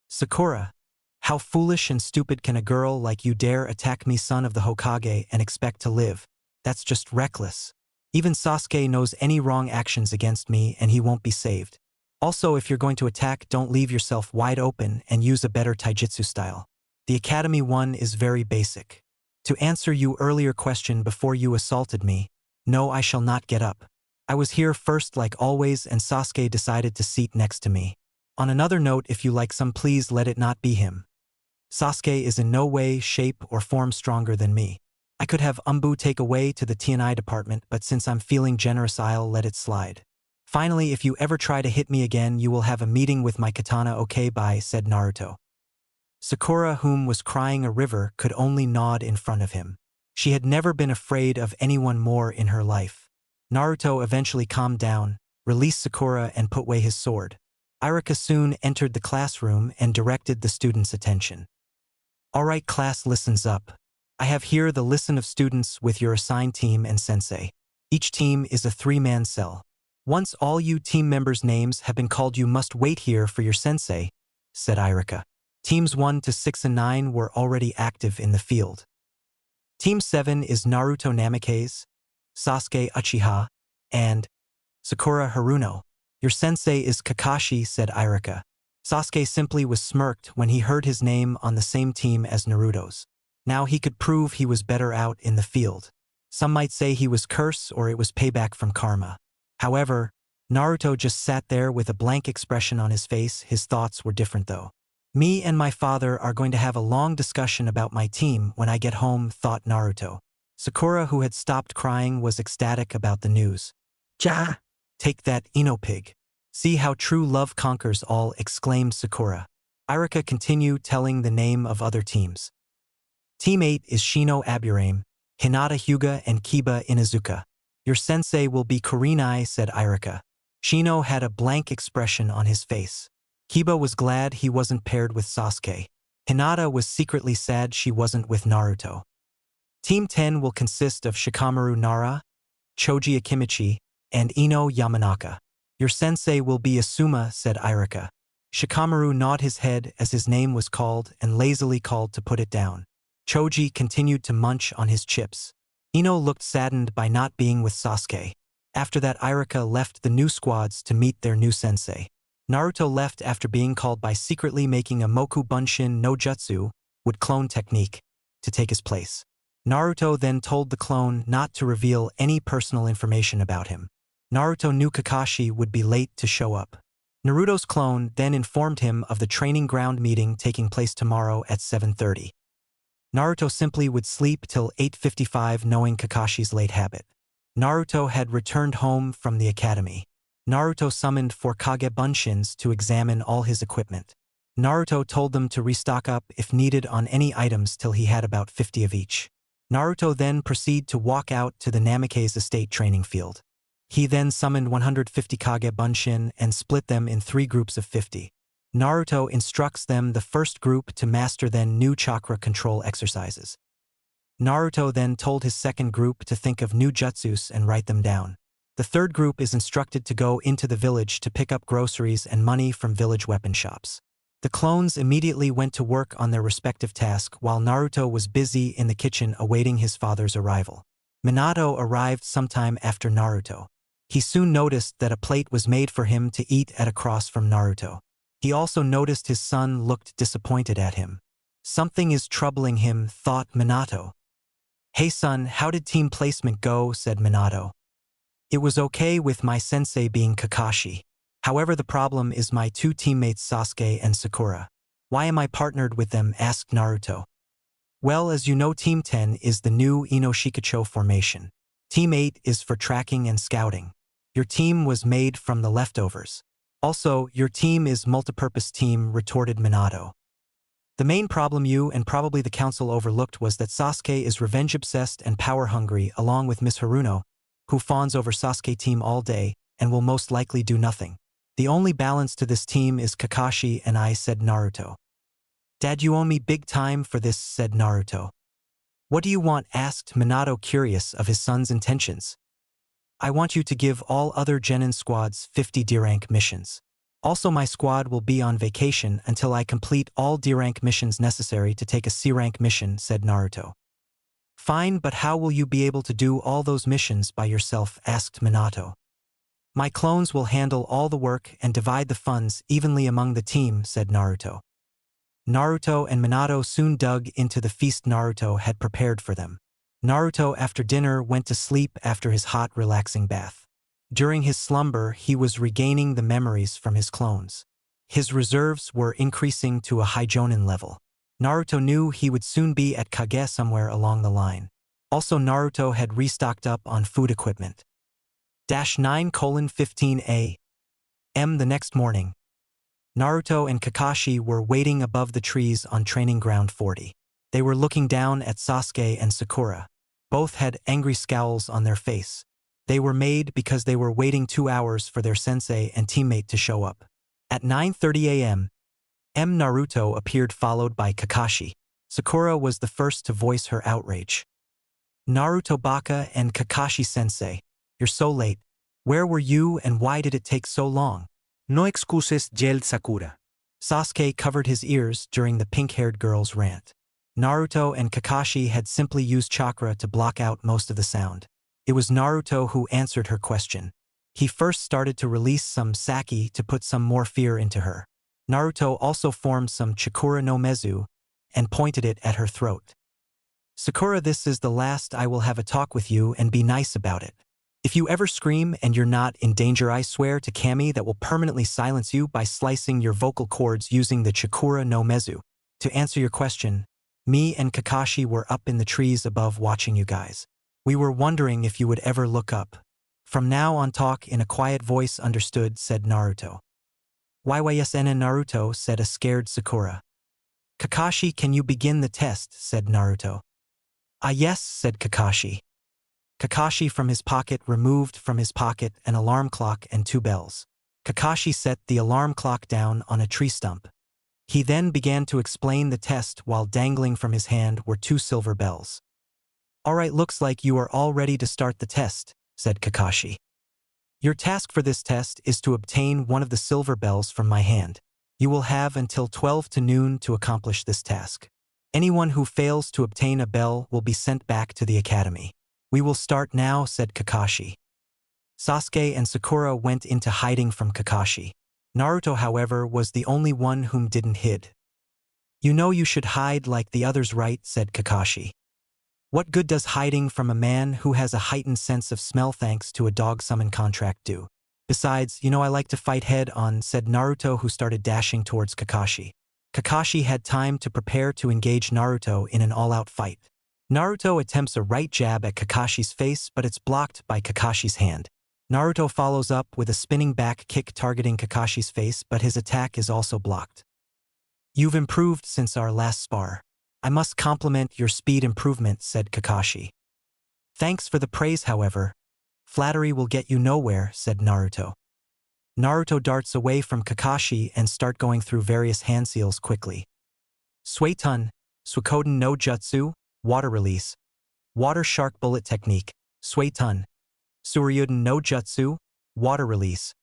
"Sakura, how foolish and stupid can a girl like you dare attack me, son of the Hokage, and expect to live? That's just reckless. Even Sasuke knows any wrong actions against me and he won't be saved. Also, if you're going to attack, don't leave yourself wide open and use a better taijutsu style. The Academy one is very basic. To answer your earlier question before you assaulted me, no, I shall not get up. I was here first like always, and Sasuke decided to seat next to me. On another note, if you like some, please let it not be him. Sasuke is in no way, shape, or form stronger than me. I could have Umbu take away to the TNI department, but since I'm feeling generous, I'll let it slide. Finally, if you ever try to hit me again, you will have a meeting with my katana, okay, bye," said Naruto. Sakura, whom was crying a river, could only nod in front of him. She had never been afraid of anyone more in her life. Naruto eventually calmed down, released Sakura, and put away his sword. Irika soon entered the classroom and directed the students' attention. "All right, class, listens up. I have here the list of students with your assigned team and sensei. Each team is a 3-man cell. Once all you team members' names have been called, you must wait here for your sensei," said Irika. Teams 1 to 6 and 9 were already active in the field. Team 7 is Naruto Namikaze, Sasuke Uchiha, and Sakura Haruno. "Your sensei is Kakashi," said Irika. Sasuke simply was smirked when he heard his name on the same team as Naruto's. Now he could prove he was better out in the field. Some might say he was cursed or it was payback from karma. However, Naruto just sat there with a blank expression on his face. His thoughts were different though. "Me and my father are going to have a long discussion about my team when I get home," thought Naruto. Sakura, who had stopped crying, was ecstatic about the news. "Ja! Take that, Ino pig. See how true love conquers all," exclaimed Sakura. Irika continued telling the name of other teams. Team 8 is Shino Aburame, Hinata Hyuga, and Kiba Inazuka. "Your sensei will be Kurenai," said Irika. Shino had a blank expression on his face. Kiba was glad he wasn't paired with Sasuke. Hinata was secretly sad she wasn't with Naruto. Team 10 will consist of Shikamaru Nara, Choji Akimichi, and Ino Yamanaka. "Your sensei will be Asuma," said Irika. Shikamaru nodded his head as his name was called and lazily called to put it down. Choji continued to munch on his chips. Ino looked saddened by not being with Sasuke. After that, Irika left the new squads to meet their new sensei. Naruto left after being called by secretly making a Moku Bunshin no Jutsu with clone technique to take his place. Naruto then told the clone not to reveal any personal information about him. Naruto knew Kakashi would be late to show up. Naruto's clone then informed him of the training ground meeting taking place tomorrow at 7:30. Naruto simply would sleep till 8:55, knowing Kakashi's late habit. Naruto had returned home from the academy. Naruto summoned 4 Kage Bunshins to examine all his equipment. Naruto told them to restock up if needed on any items till he had about 50 of each. Naruto then proceeded to walk out to the Namikaze estate training field. He then summoned 150 Kage Bunshin and split them in 3 groups of 50. Naruto instructs them the first group to master then new chakra control exercises. Naruto then told his second group to think of new jutsus and write them down. The third group is instructed to go into the village to pick up groceries and money from village weapon shops. The clones immediately went to work on their respective tasks while Naruto was busy in the kitchen awaiting his father's arrival. Minato arrived sometime after Naruto. He soon noticed that a plate was made for him to eat at across from Naruto. He also noticed his son looked disappointed at him. Something is troubling him, thought Minato. "Hey son, how did team placement go?" said Minato. "It was okay with my sensei being Kakashi. However, the problem is my two teammates Sasuke and Sakura. Why am I partnered with them?" asked Naruto. "Well, as you know, Team 10 is the new Inoshikacho formation. Team 8 is for tracking and scouting. Your team was made from the leftovers. Also, your team is multipurpose team," retorted Minato. "The main problem you and probably the council overlooked was that Sasuke is revenge-obsessed and power-hungry along with Miss Haruno, who fawns over Sasuke team all day and will most likely do nothing. The only balance to this team is Kakashi and I," said Naruto. "Dad, you owe me big time for this," said Naruto. "What do you want?" asked Minato, curious of his son's intentions. "I want you to give all other Genin squads 50 D-rank missions. Also, my squad will be on vacation until I complete all D-rank missions necessary to take a C-rank mission," said Naruto. "Fine, but how will you be able to do all those missions by yourself?" asked Minato. "My clones will handle all the work and divide the funds evenly among the team," said Naruto. Naruto and Minato soon dug into the feast Naruto had prepared for them. Naruto, after dinner, went to sleep after his hot, relaxing bath. During his slumber, he was regaining the memories from his clones. His reserves were increasing to a high Jonin level. Naruto knew he would soon be at Kage somewhere along the line. Also, Naruto had restocked up on food equipment. 9:15 a.m. the next morning, Naruto and Kakashi were waiting above the trees on Training Ground 40. They were looking down at Sasuke and Sakura. Both had angry scowls on their face. They were made because they were waiting 2 hours for their sensei and teammate to show up. At 9:30 a.m., Naruto appeared, followed by Kakashi. Sakura was the first to voice her outrage. "Naruto Baka and Kakashi-sensei, you're so late. Where were you and why did it take so long?" "No excuses," yelled Sakura. Sasuke covered his ears during the pink-haired girl's rant. Naruto and Kakashi had simply used chakra to block out most of the sound. It was Naruto who answered her question. He first started to release some sake to put some more fear into her. Naruto also formed some Chakura no Mezu and pointed it at her throat. "Sakura, this is the last I will have a talk with you, and be nice about it. If you ever scream and you're not in danger, I swear to Kami that will permanently silence you by slicing your vocal cords using the Chakura no Mezu. To answer your question, me and Kakashi were up in the trees above watching you guys. We were wondering if you would ever look up. From now on, talk in a quiet voice, understood?" said Naruto. "YYSN Naruto," said a scared Sakura. "Kakashi, can you begin the test?" said Naruto. "Ah yes," said Kakashi. Kakashi from his pocket removed from his pocket an alarm clock and 2 bells. Kakashi set the alarm clock down on a tree stump. He then began to explain the test while dangling from his hand were 2 silver bells. "Alright, looks like you are all ready to start the test," said Kakashi. "Your task for this test is to obtain one of the silver bells from my hand. You will have until 12 to noon to accomplish this task. Anyone who fails to obtain a bell will be sent back to the academy. We will start now," said Kakashi. Sasuke and Sakura went into hiding from Kakashi. Naruto, however, was the only one whom didn't hid. "You know you should hide like the others, right?" said Kakashi. "What good does hiding from a man who has a heightened sense of smell thanks to a dog summon contract do? Besides, you know I like to fight head-on," said Naruto, who started dashing towards Kakashi. Kakashi had time to prepare to engage Naruto in an all-out fight. Naruto attempts a right jab at Kakashi's face, but it's blocked by Kakashi's hand. Naruto follows up with a spinning back kick targeting Kakashi's face, but his attack is also blocked. "You've improved since our last spar. I must compliment your speed improvement," said Kakashi. "Thanks for the praise, however. Flattery will get you nowhere," said Naruto. Naruto darts away from Kakashi and start going through various hand seals quickly. Suetun, Suikoden no Jutsu, Water Release, Water Shark Bullet Technique, Suetun, Suryuden no Jutsu, Water Release,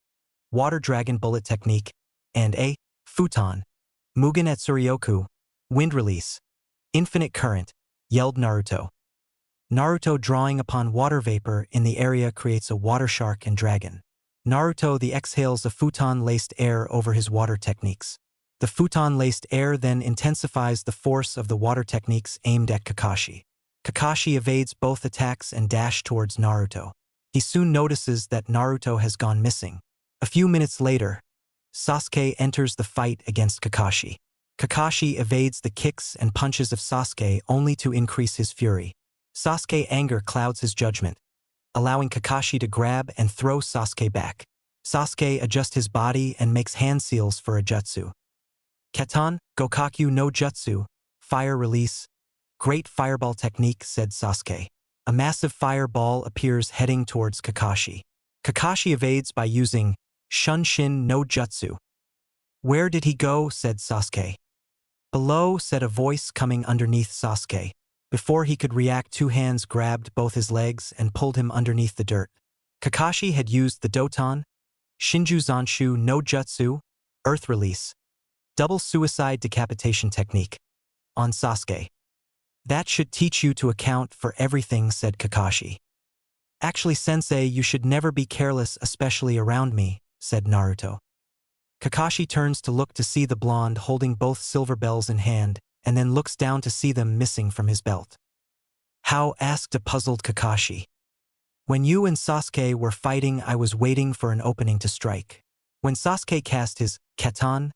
Water Dragon Bullet Technique, and a Futon, Mugen at Suryoku, Wind Release, Infinite Current, yelled Naruto. Naruto, drawing upon water vapor in the area, creates a water shark and dragon. Naruto exhales a futon-laced air over his water techniques. The futon-laced air then intensifies the force of the water techniques aimed at Kakashi. Kakashi evades both attacks and dashes towards Naruto. He soon notices that Naruto has gone missing. A few minutes later, Sasuke enters the fight against Kakashi. Kakashi evades the kicks and punches of Sasuke only to increase his fury. Sasuke's anger clouds his judgment, allowing Kakashi to grab and throw Sasuke back. Sasuke adjusts his body and makes hand seals for a jutsu. Katan, Gokaku no Jutsu, fire release. Great fireball technique, said Sasuke. A massive fireball appears heading towards Kakashi. Kakashi evades by using Shunshin no Jutsu. Where did he go, said Sasuke. Below, said a voice coming underneath Sasuke. Before he could react, two hands grabbed both his legs and pulled him underneath the dirt. Kakashi had used the Doton, Shinju Zanshu no Jutsu, Earth Release, double suicide decapitation technique, on Sasuke. That should teach you to account for everything, said Kakashi. Actually, sensei, you should never be careless, especially around me, said Naruto. Kakashi turns to look to see the blonde holding both silver bells in hand, and then looks down to see them missing from his belt. How? Asked a puzzled Kakashi. When you and Sasuke were fighting, I was waiting for an opening to strike. When Sasuke cast his Katan,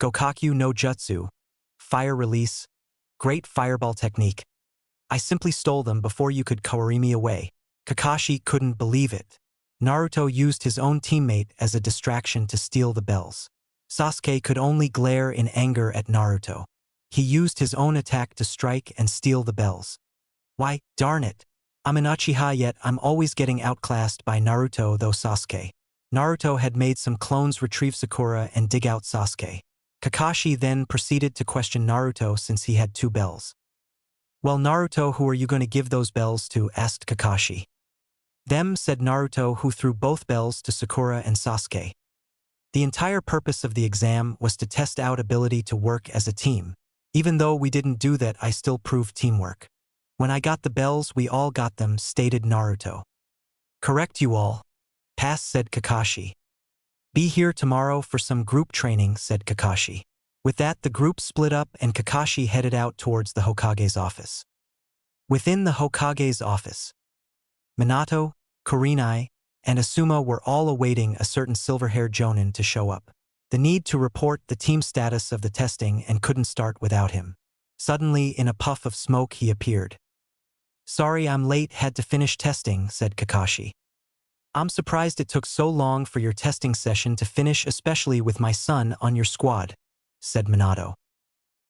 Gokaku no Jutsu, fire release, great fireball technique, I simply stole them before you could carry me away. Kakashi couldn't believe it. Naruto used his own teammate as a distraction to steal the bells. Sasuke could only glare in anger at Naruto. He used his own attack to strike and steal the bells. Why, darn it. I'm an Uchiha, yet I'm always getting outclassed by Naruto, though Sasuke. Naruto had made some clones retrieve Sakura and dig out Sasuke. Kakashi then proceeded to question Naruto since he had two bells. Well, Naruto, who are you going to give those bells to? Asked Kakashi. Them, said Naruto, who threw both bells to Sakura and Sasuke. The entire purpose of the exam was to test out ability to work as a team. Even though we didn't do that, I still proved teamwork. When I got the bells, we all got them, stated Naruto. Correct, you all. Pass, said Kakashi. Be here tomorrow for some group training, said Kakashi. With that, the group split up and Kakashi headed out towards the Hokage's office. Within the Hokage's office, Minato, Kurenai, and Asuma were all awaiting a certain silver-haired Jonin to show up. The need to report the team status of the testing and couldn't start without him. Suddenly, in a puff of smoke, he appeared. Sorry I'm late, had to finish testing, said Kakashi. I'm surprised it took so long for your testing session to finish, especially with my son on your squad, said Minato.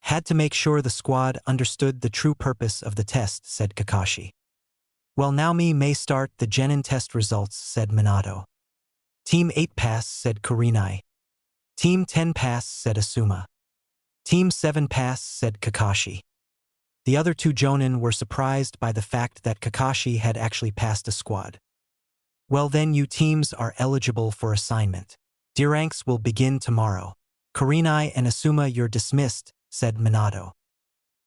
Had to make sure the squad understood the true purpose of the test, said Kakashi. Well, now me may start the Genin test results, said Minato. Team 8 pass, said Kurenai. Team 10 pass, said Asuma. Team 7 pass, said Kakashi. The other two Jonin were surprised by the fact that Kakashi had actually passed a squad. Well then, you teams are eligible for assignment. D-ranks will begin tomorrow. Kurenai and Asuma, you're dismissed, said Minato.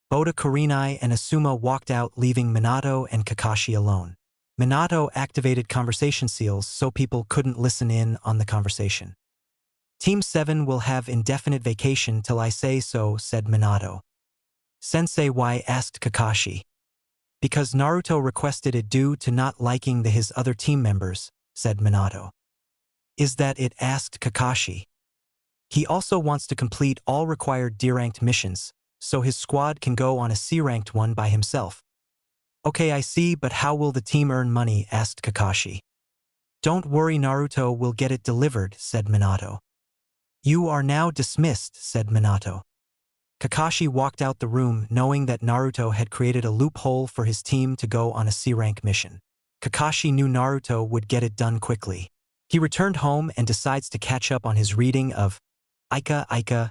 Both Kurenai and Asuma walked out, leaving Minato and Kakashi alone. Minato activated conversation seals so people couldn't listen in on the conversation. Team 7 will have indefinite vacation till I say so, said Minato. Sensei, why? Asked Kakashi. Because Naruto requested it due to not liking his other team members, said Minato. Is that it? Asked Kakashi. He also wants to complete all required D-ranked missions, so his squad can go on a C-ranked one by himself. Okay, I see, but how will the team earn money? Asked Kakashi. Don't worry, Naruto will get it delivered, said Minato. You are now dismissed, said Minato. Kakashi walked out the room knowing that Naruto had created a loophole for his team to go on a C-rank mission. Kakashi knew Naruto would get it done quickly. He returned home and decides to catch up on his reading of Ika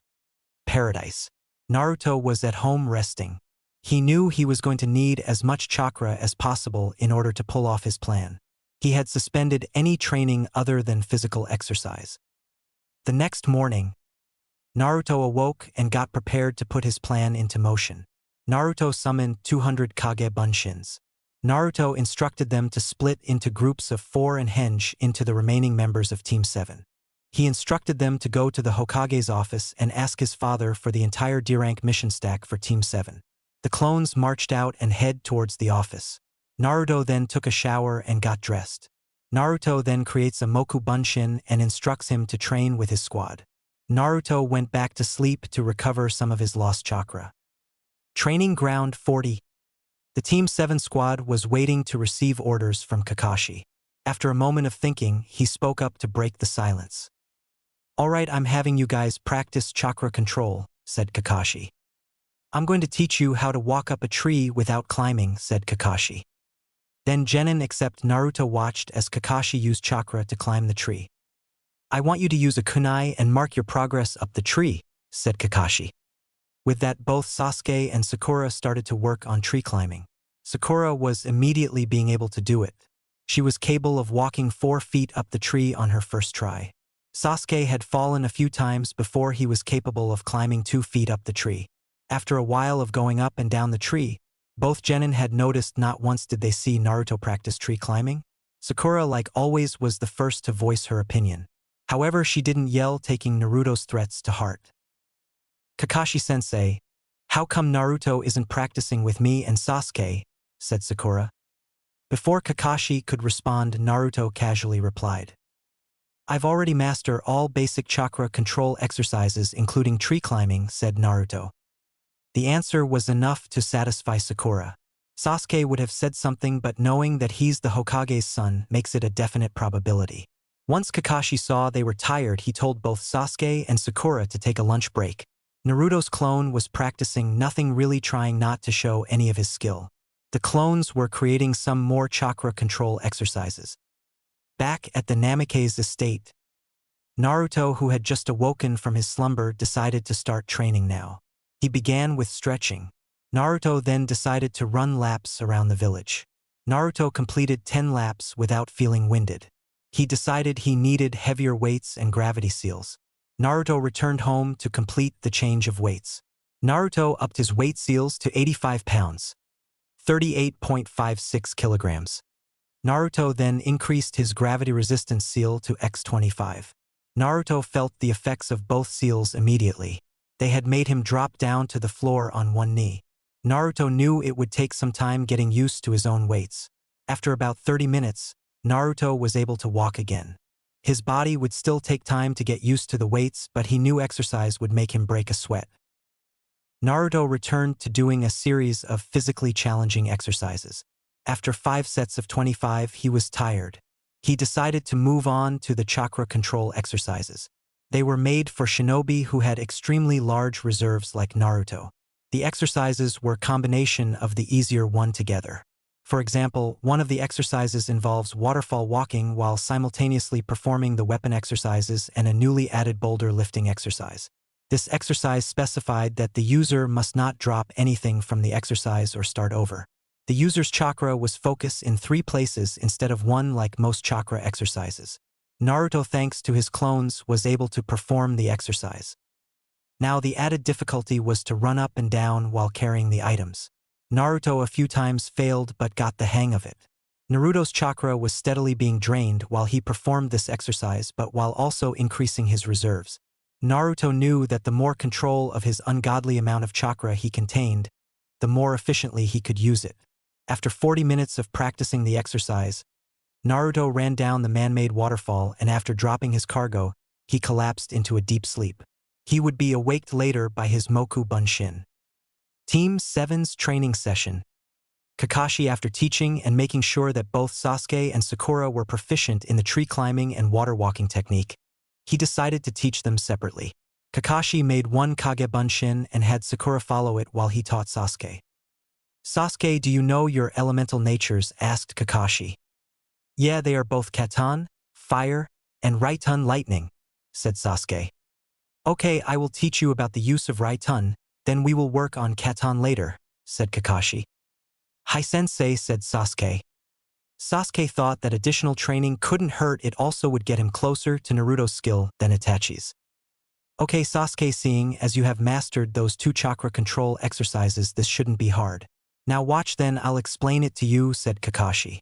Paradise. Naruto was at home resting. He knew he was going to need as much chakra as possible in order to pull off his plan. He had suspended any training other than physical exercise. The next morning, Naruto awoke and got prepared to put his plan into motion. Naruto summoned 200 Kage Bunshins. Naruto instructed them to split into groups of 4 and henge into the remaining members of Team 7. He instructed them to go to the Hokage's office and ask his father for the entire D-rank mission stack for Team 7. The clones marched out and head towards the office. Naruto then took a shower and got dressed. Naruto then creates a Moku Bunshin and instructs him to train with his squad. Naruto went back to sleep to recover some of his lost chakra. Training Ground 40. The Team 7 squad was waiting to receive orders from Kakashi. After a moment of thinking, he spoke up to break the silence. "Alright, I'm having you guys practice chakra control," said Kakashi. "I'm going to teach you how to walk up a tree without climbing," said Kakashi. Then Genin except Naruto watched as Kakashi used chakra to climb the tree. "I want you to use a kunai and mark your progress up the tree," said Kakashi. With that, both Sasuke and Sakura started to work on tree climbing. Sakura was immediately being able to do it. She was capable of walking 4 feet up the tree on her first try. Sasuke had fallen a few times before he was capable of climbing 2 feet up the tree. After a while of going up and down the tree, both Genin had noticed not once did they see Naruto practice tree climbing. Sakura, like always, was the first to voice her opinion. However, she didn't yell, taking Naruto's threats to heart. "Kakashi-sensei, how come Naruto isn't practicing with me and Sasuke?" said Sakura. Before Kakashi could respond, Naruto casually replied, "I've already mastered all basic chakra control exercises including tree climbing," said Naruto. The answer was enough to satisfy Sakura. Sasuke would have said something, but knowing that he's the Hokage's son makes it a definite probability. Once Kakashi saw they were tired, he told both Sasuke and Sakura to take a lunch break. Naruto's clone was practicing nothing, really trying not to show any of his skill. The clones were creating some more chakra control exercises. Back at the Namikaze estate, Naruto, who had just awoken from his slumber, decided to start training now. He began with stretching. Naruto then decided to run laps around the village. Naruto completed 10 laps without feeling winded. He decided he needed heavier weights and gravity seals. Naruto returned home to complete the change of weights. Naruto upped his weight seals to 85 pounds, 38.56 kilograms. Naruto then increased his gravity resistance seal to X25. Naruto felt the effects of both seals immediately. They had made him drop down to the floor on one knee. Naruto knew it would take some time getting used to his own weights. After about 30 minutes, Naruto was able to walk again. His body would still take time to get used to the weights, but he knew exercise would make him break a sweat. Naruto returned to doing a series of physically challenging exercises. After 5 sets of 25, he was tired. He decided to move on to the chakra control exercises. They were made for shinobi who had extremely large reserves like Naruto. The exercises were a combination of the easier one together. For example, one of the exercises involves waterfall walking while simultaneously performing the weapon exercises and a newly added boulder lifting exercise. This exercise specified that the user must not drop anything from the exercise or start over. The user's chakra was focused in 3 places instead of 1 like most chakra exercises. Naruto, thanks to his clones, was able to perform the exercise. Now the added difficulty was to run up and down while carrying the items. Naruto a few times failed but got the hang of it. Naruto's chakra was steadily being drained while he performed this exercise, but while also increasing his reserves. Naruto knew that the more control of his ungodly amount of chakra he contained, the more efficiently he could use it. After 40 minutes of practicing the exercise, Naruto ran down the man-made waterfall, and after dropping his cargo, he collapsed into a deep sleep. He would be awaked later by his Moku Bunshin. Team 7's training session. Kakashi, after teaching and making sure that both Sasuke and Sakura were proficient in the tree climbing and water walking technique, he decided to teach them separately. Kakashi made one Kage Bunshin and had Sakura follow it while he taught Sasuke. "Sasuke, do you know your elemental natures?" asked Kakashi. "Yeah, they are both Katon, fire, and Raiton, lightning," said Sasuke. "Okay, I will teach you about the use of Raiton, then we will work on Katon later," said Kakashi. "Hi sensei," said Sasuke. Sasuke thought that additional training couldn't hurt, it also would get him closer to Naruto's skill than Itachi's. "Okay Sasuke, seeing as you have mastered those 2 chakra control exercises, this shouldn't be hard. Now watch, then I'll explain it to you," said Kakashi.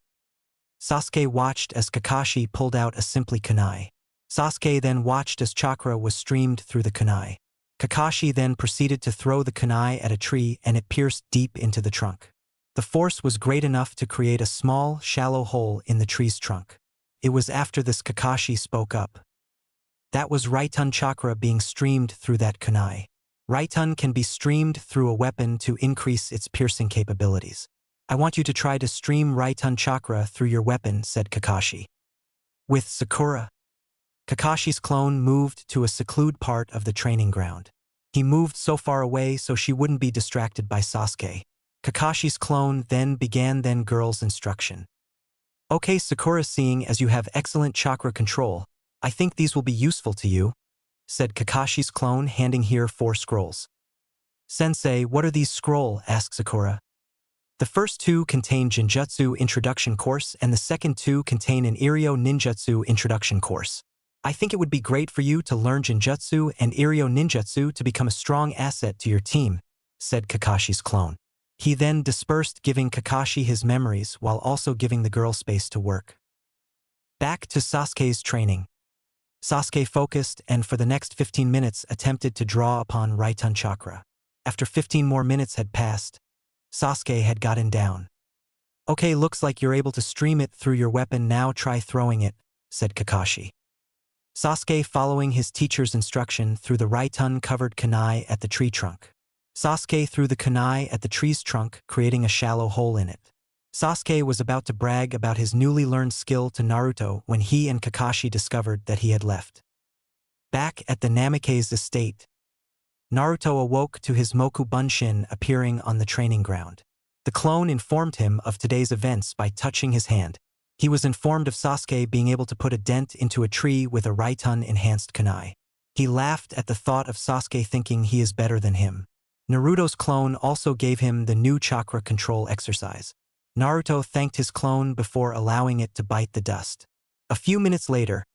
Sasuke watched as Kakashi pulled out a simply kunai. Sasuke then watched as chakra was streamed through the kunai. Kakashi then proceeded to throw the kunai at a tree and it pierced deep into the trunk. The force was great enough to create a small, shallow hole in the tree's trunk. It was after this Kakashi spoke up. That was Raitun chakra being streamed through that kunai. Raitun can be streamed through a weapon to increase its piercing capabilities. I want you to try to stream Raitun chakra through your weapon, said Kakashi. With Sakura, Kakashi's clone moved to a secluded part of the training ground. He moved so far away so she wouldn't be distracted by Sasuke. Kakashi's clone then began girl's instruction. Okay, Sakura, seeing as you have excellent chakra control, I think these will be useful to you, said Kakashi's clone, handing here 4 scrolls. Sensei, what are these scrolls? Asked Sakura. The first 2 contain Genjutsu Introduction Course and the second 2 contain an Iryo Ninjutsu Introduction Course. I think it would be great for you to learn Genjutsu and Iryo Ninjutsu to become a strong asset to your team, said Kakashi's clone. He then dispersed, giving Kakashi his memories while also giving the girl space to work. Back to Sasuke's training. Sasuke focused and for the next 15 minutes attempted to draw upon Raitun chakra. After 15 more minutes had passed, Sasuke had gotten down. Okay, looks like you're able to stream it through your weapon, now try throwing it, said Kakashi. Sasuke, following his teacher's instruction, threw the Raitun-covered kunai at the tree trunk. Sasuke threw the kunai at the tree's trunk, creating a shallow hole in it. Sasuke was about to brag about his newly learned skill to Naruto when he and Kakashi discovered that he had left. Back at the Namikaze estate, Naruto awoke to his Moku Bunshin appearing on the training ground. The clone informed him of today's events by touching his hand. He was informed of Sasuke being able to put a dent into a tree with a Raitun-enhanced kunai. He laughed at the thought of Sasuke thinking he is better than him. Naruto's clone also gave him the new chakra control exercise. Naruto thanked his clone before allowing it to bite the dust. A few minutes later,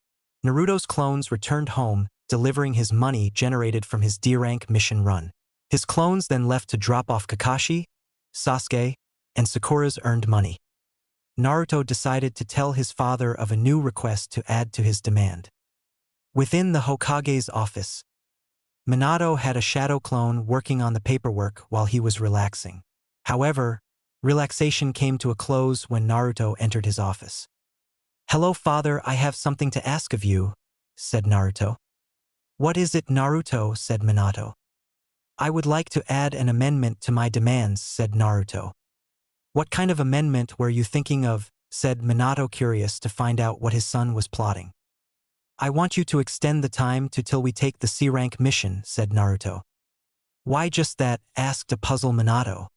Naruto's clones returned home, delivering his money generated from his D-rank mission run. His clones then left to drop off Kakashi, Sasuke, and Sakura's earned money. Naruto decided to tell his father of a new request to add to his demand. Within the Hokage's office, Minato had a shadow clone working on the paperwork while he was relaxing. However, relaxation came to a close when Naruto entered his office. "Hello, father, I have something to ask of you," said Naruto. "What is it, Naruto?" said Minato. "I would like to add an amendment to my demands," said Naruto. "What kind of amendment were you thinking of?" said Minato, curious to find out what his son was plotting. "I want you to extend the time till we take the C-rank mission," said Naruto. "Why just that?" asked a puzzled Minato.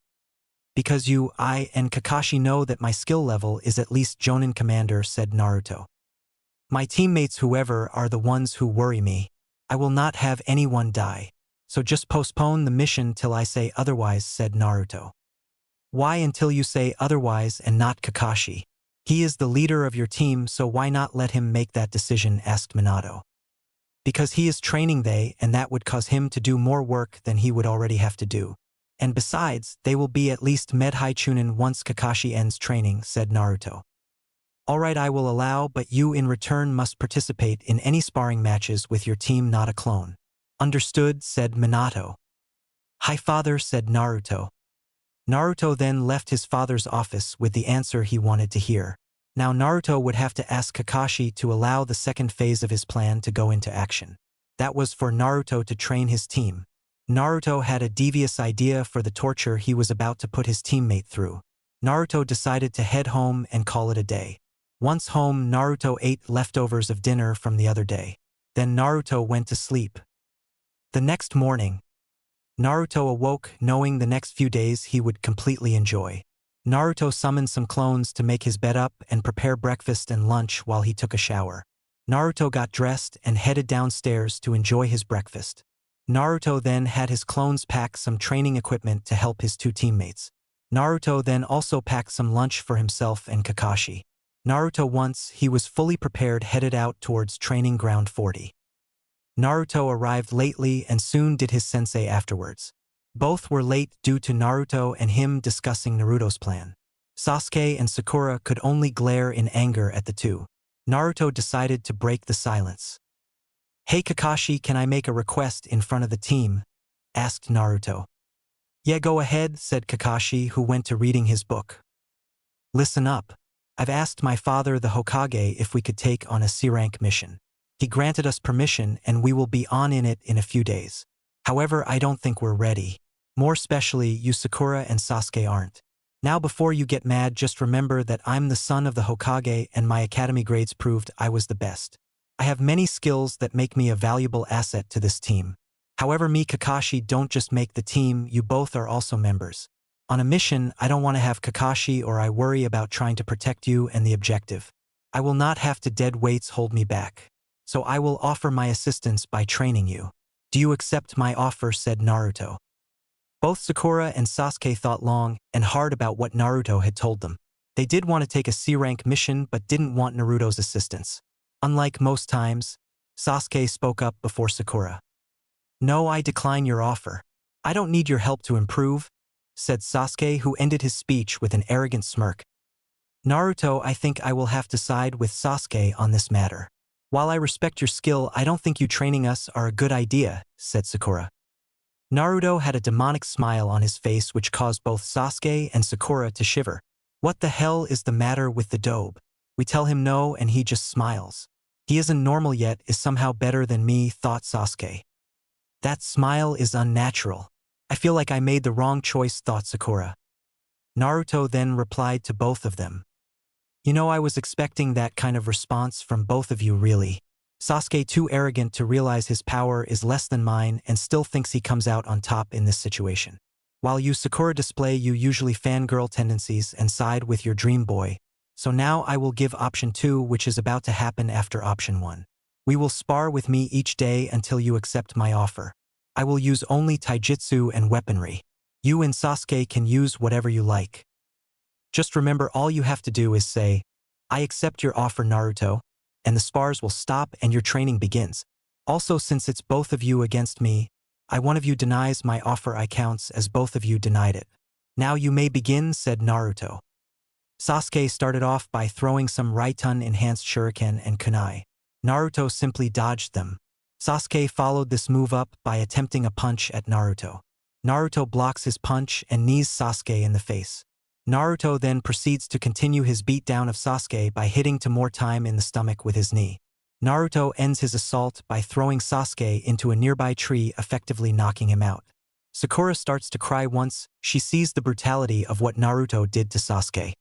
"Because I and Kakashi know that my skill level is at least Jonin commander," said Naruto. "My teammates, whoever, are the ones who worry me. I will not have anyone die. So just postpone the mission till I say otherwise," said Naruto. "Why until you say otherwise and not Kakashi? He is the leader of your team, so why not let him make that decision?" asked Minato. "Because he is training and that would cause him to do more work than he would already have to do. And besides, they will be at least med-high Chunin once Kakashi ends training," said Naruto. "Alright, I will allow, but you in return must participate in any sparring matches with your team, not a clone." "Understood," said Minato. "Hi, father," said Naruto. Naruto then left his father's office with the answer he wanted to hear. Now Naruto would have to ask Kakashi to allow the second phase of his plan to go into action. That was for Naruto to train his team. Naruto had a devious idea for the torture he was about to put his teammate through. Naruto decided to head home and call it a day. Once home, Naruto ate leftovers of dinner from the other day. Then Naruto went to sleep. The next morning, Naruto awoke knowing the next few days he would completely enjoy. Naruto summoned some clones to make his bed up and prepare breakfast and lunch while he took a shower. Naruto got dressed and headed downstairs to enjoy his breakfast. Naruto then had his clones pack some training equipment to help his 2 teammates. Naruto then also packed some lunch for himself and Kakashi. Naruto, once he was fully prepared, headed out towards training ground 40. Naruto arrived lately and soon did his sensei afterwards. Both were late due to Naruto and him discussing Naruto's plan. Sasuke and Sakura could only glare in anger at the two. Naruto decided to break the silence. "Hey Kakashi, can I make a request in front of the team?" asked Naruto. "Yeah, go ahead," said Kakashi, who went to reading his book. "Listen up. I've asked my father the Hokage if we could take on a C-rank mission. He granted us permission and we will be on in it in a few days. However, I don't think we're ready. More especially, you Sakura and Sasuke aren't. Now before you get mad, just remember that I'm the son of the Hokage and my academy grades proved I was the best. I have many skills that make me a valuable asset to this team. However, me Kakashi don't just make the team, you both are also members. On a mission, I don't want to have Kakashi or I worry about trying to protect you and the objective. I will not have to dead weights hold me back. So I will offer my assistance by training you. Do you accept my offer?" said Naruto. Both Sakura and Sasuke thought long and hard about what Naruto had told them. They did want to take a C-rank mission but didn't want Naruto's assistance. Unlike most times, Sasuke spoke up before Sakura. "No, I decline your offer. I don't need your help to improve," said Sasuke, who ended his speech with an arrogant smirk. "Naruto, I think I will have to side with Sasuke on this matter. While I respect your skill, I don't think you training us are a good idea," said Sakura. Naruto had a demonic smile on his face which caused both Sasuke and Sakura to shiver. What the hell is the matter with the dobe? We tell him no and he just smiles. He isn't normal yet, is somehow better than me, thought Sasuke. That smile is unnatural. I feel like I made the wrong choice, thought Sakura. Naruto then replied to both of them. You know, I was expecting that kind of response from both of you, really. Sasuke, too arrogant to realize his power is less than mine and still thinks he comes out on top in this situation. While you Sakura display you usually fangirl tendencies and side with your dream boy. So now I will give option 2, which is about to happen after option 1. We will spar with me each day until you accept my offer. I will use only taijutsu and weaponry. You and Sasuke can use whatever you like. Just remember, all you have to do is say, "I accept your offer, Naruto," and the spars will stop and your training begins. Also, since it's both of you against me, one of you denies my offer, I counts as both of you denied it. Now you may begin, said Naruto. Sasuke started off by throwing some Raitun-enhanced shuriken and kunai. Naruto simply dodged them. Sasuke followed this move up by attempting a punch at Naruto. Naruto blocks his punch and knees Sasuke in the face. Naruto then proceeds to continue his beatdown of Sasuke by hitting to more time in the stomach with his knee. Naruto ends his assault by throwing Sasuke into a nearby tree, effectively knocking him out. Sakura starts to cry once she sees the brutality of what Naruto did to Sasuke.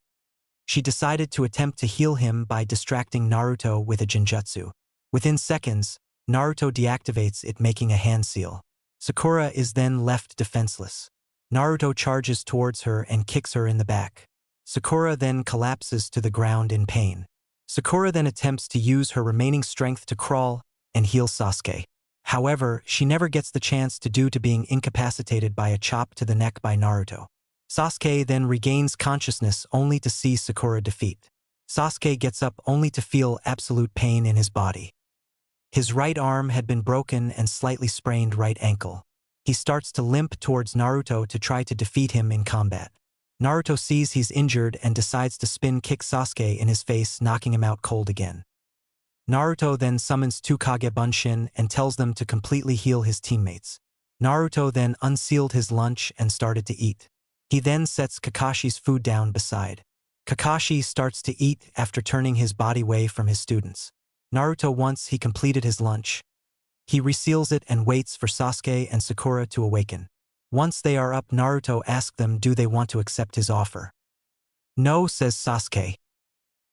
She decided to attempt to heal him by distracting Naruto with a genjutsu. Within seconds, Naruto deactivates it, making a hand seal. Sakura is then left defenseless. Naruto charges towards her and kicks her in the back. Sakura then collapses to the ground in pain. Sakura then attempts to use her remaining strength to crawl and heal Sasuke. However, she never gets the chance to due to being incapacitated by a chop to the neck by Naruto. Sasuke then regains consciousness only to see Sakura defeat. Sasuke gets up only to feel absolute pain in his body. His right arm had been broken and slightly sprained right ankle. He starts to limp towards Naruto to try to defeat him in combat. Naruto sees he's injured and decides to spin kick Sasuke in his face, knocking him out cold again. Naruto then summons two Kage Bunshin and tells them to completely heal his teammates. Naruto then unsealed his lunch and started to eat. He then sets Kakashi's food down beside. Kakashi starts to eat after turning his body away from his students. Naruto, once he completed his lunch, he reseals it and waits for Sasuke and Sakura to awaken. Once they are up, Naruto asks them do they want to accept his offer. No, says Sasuke.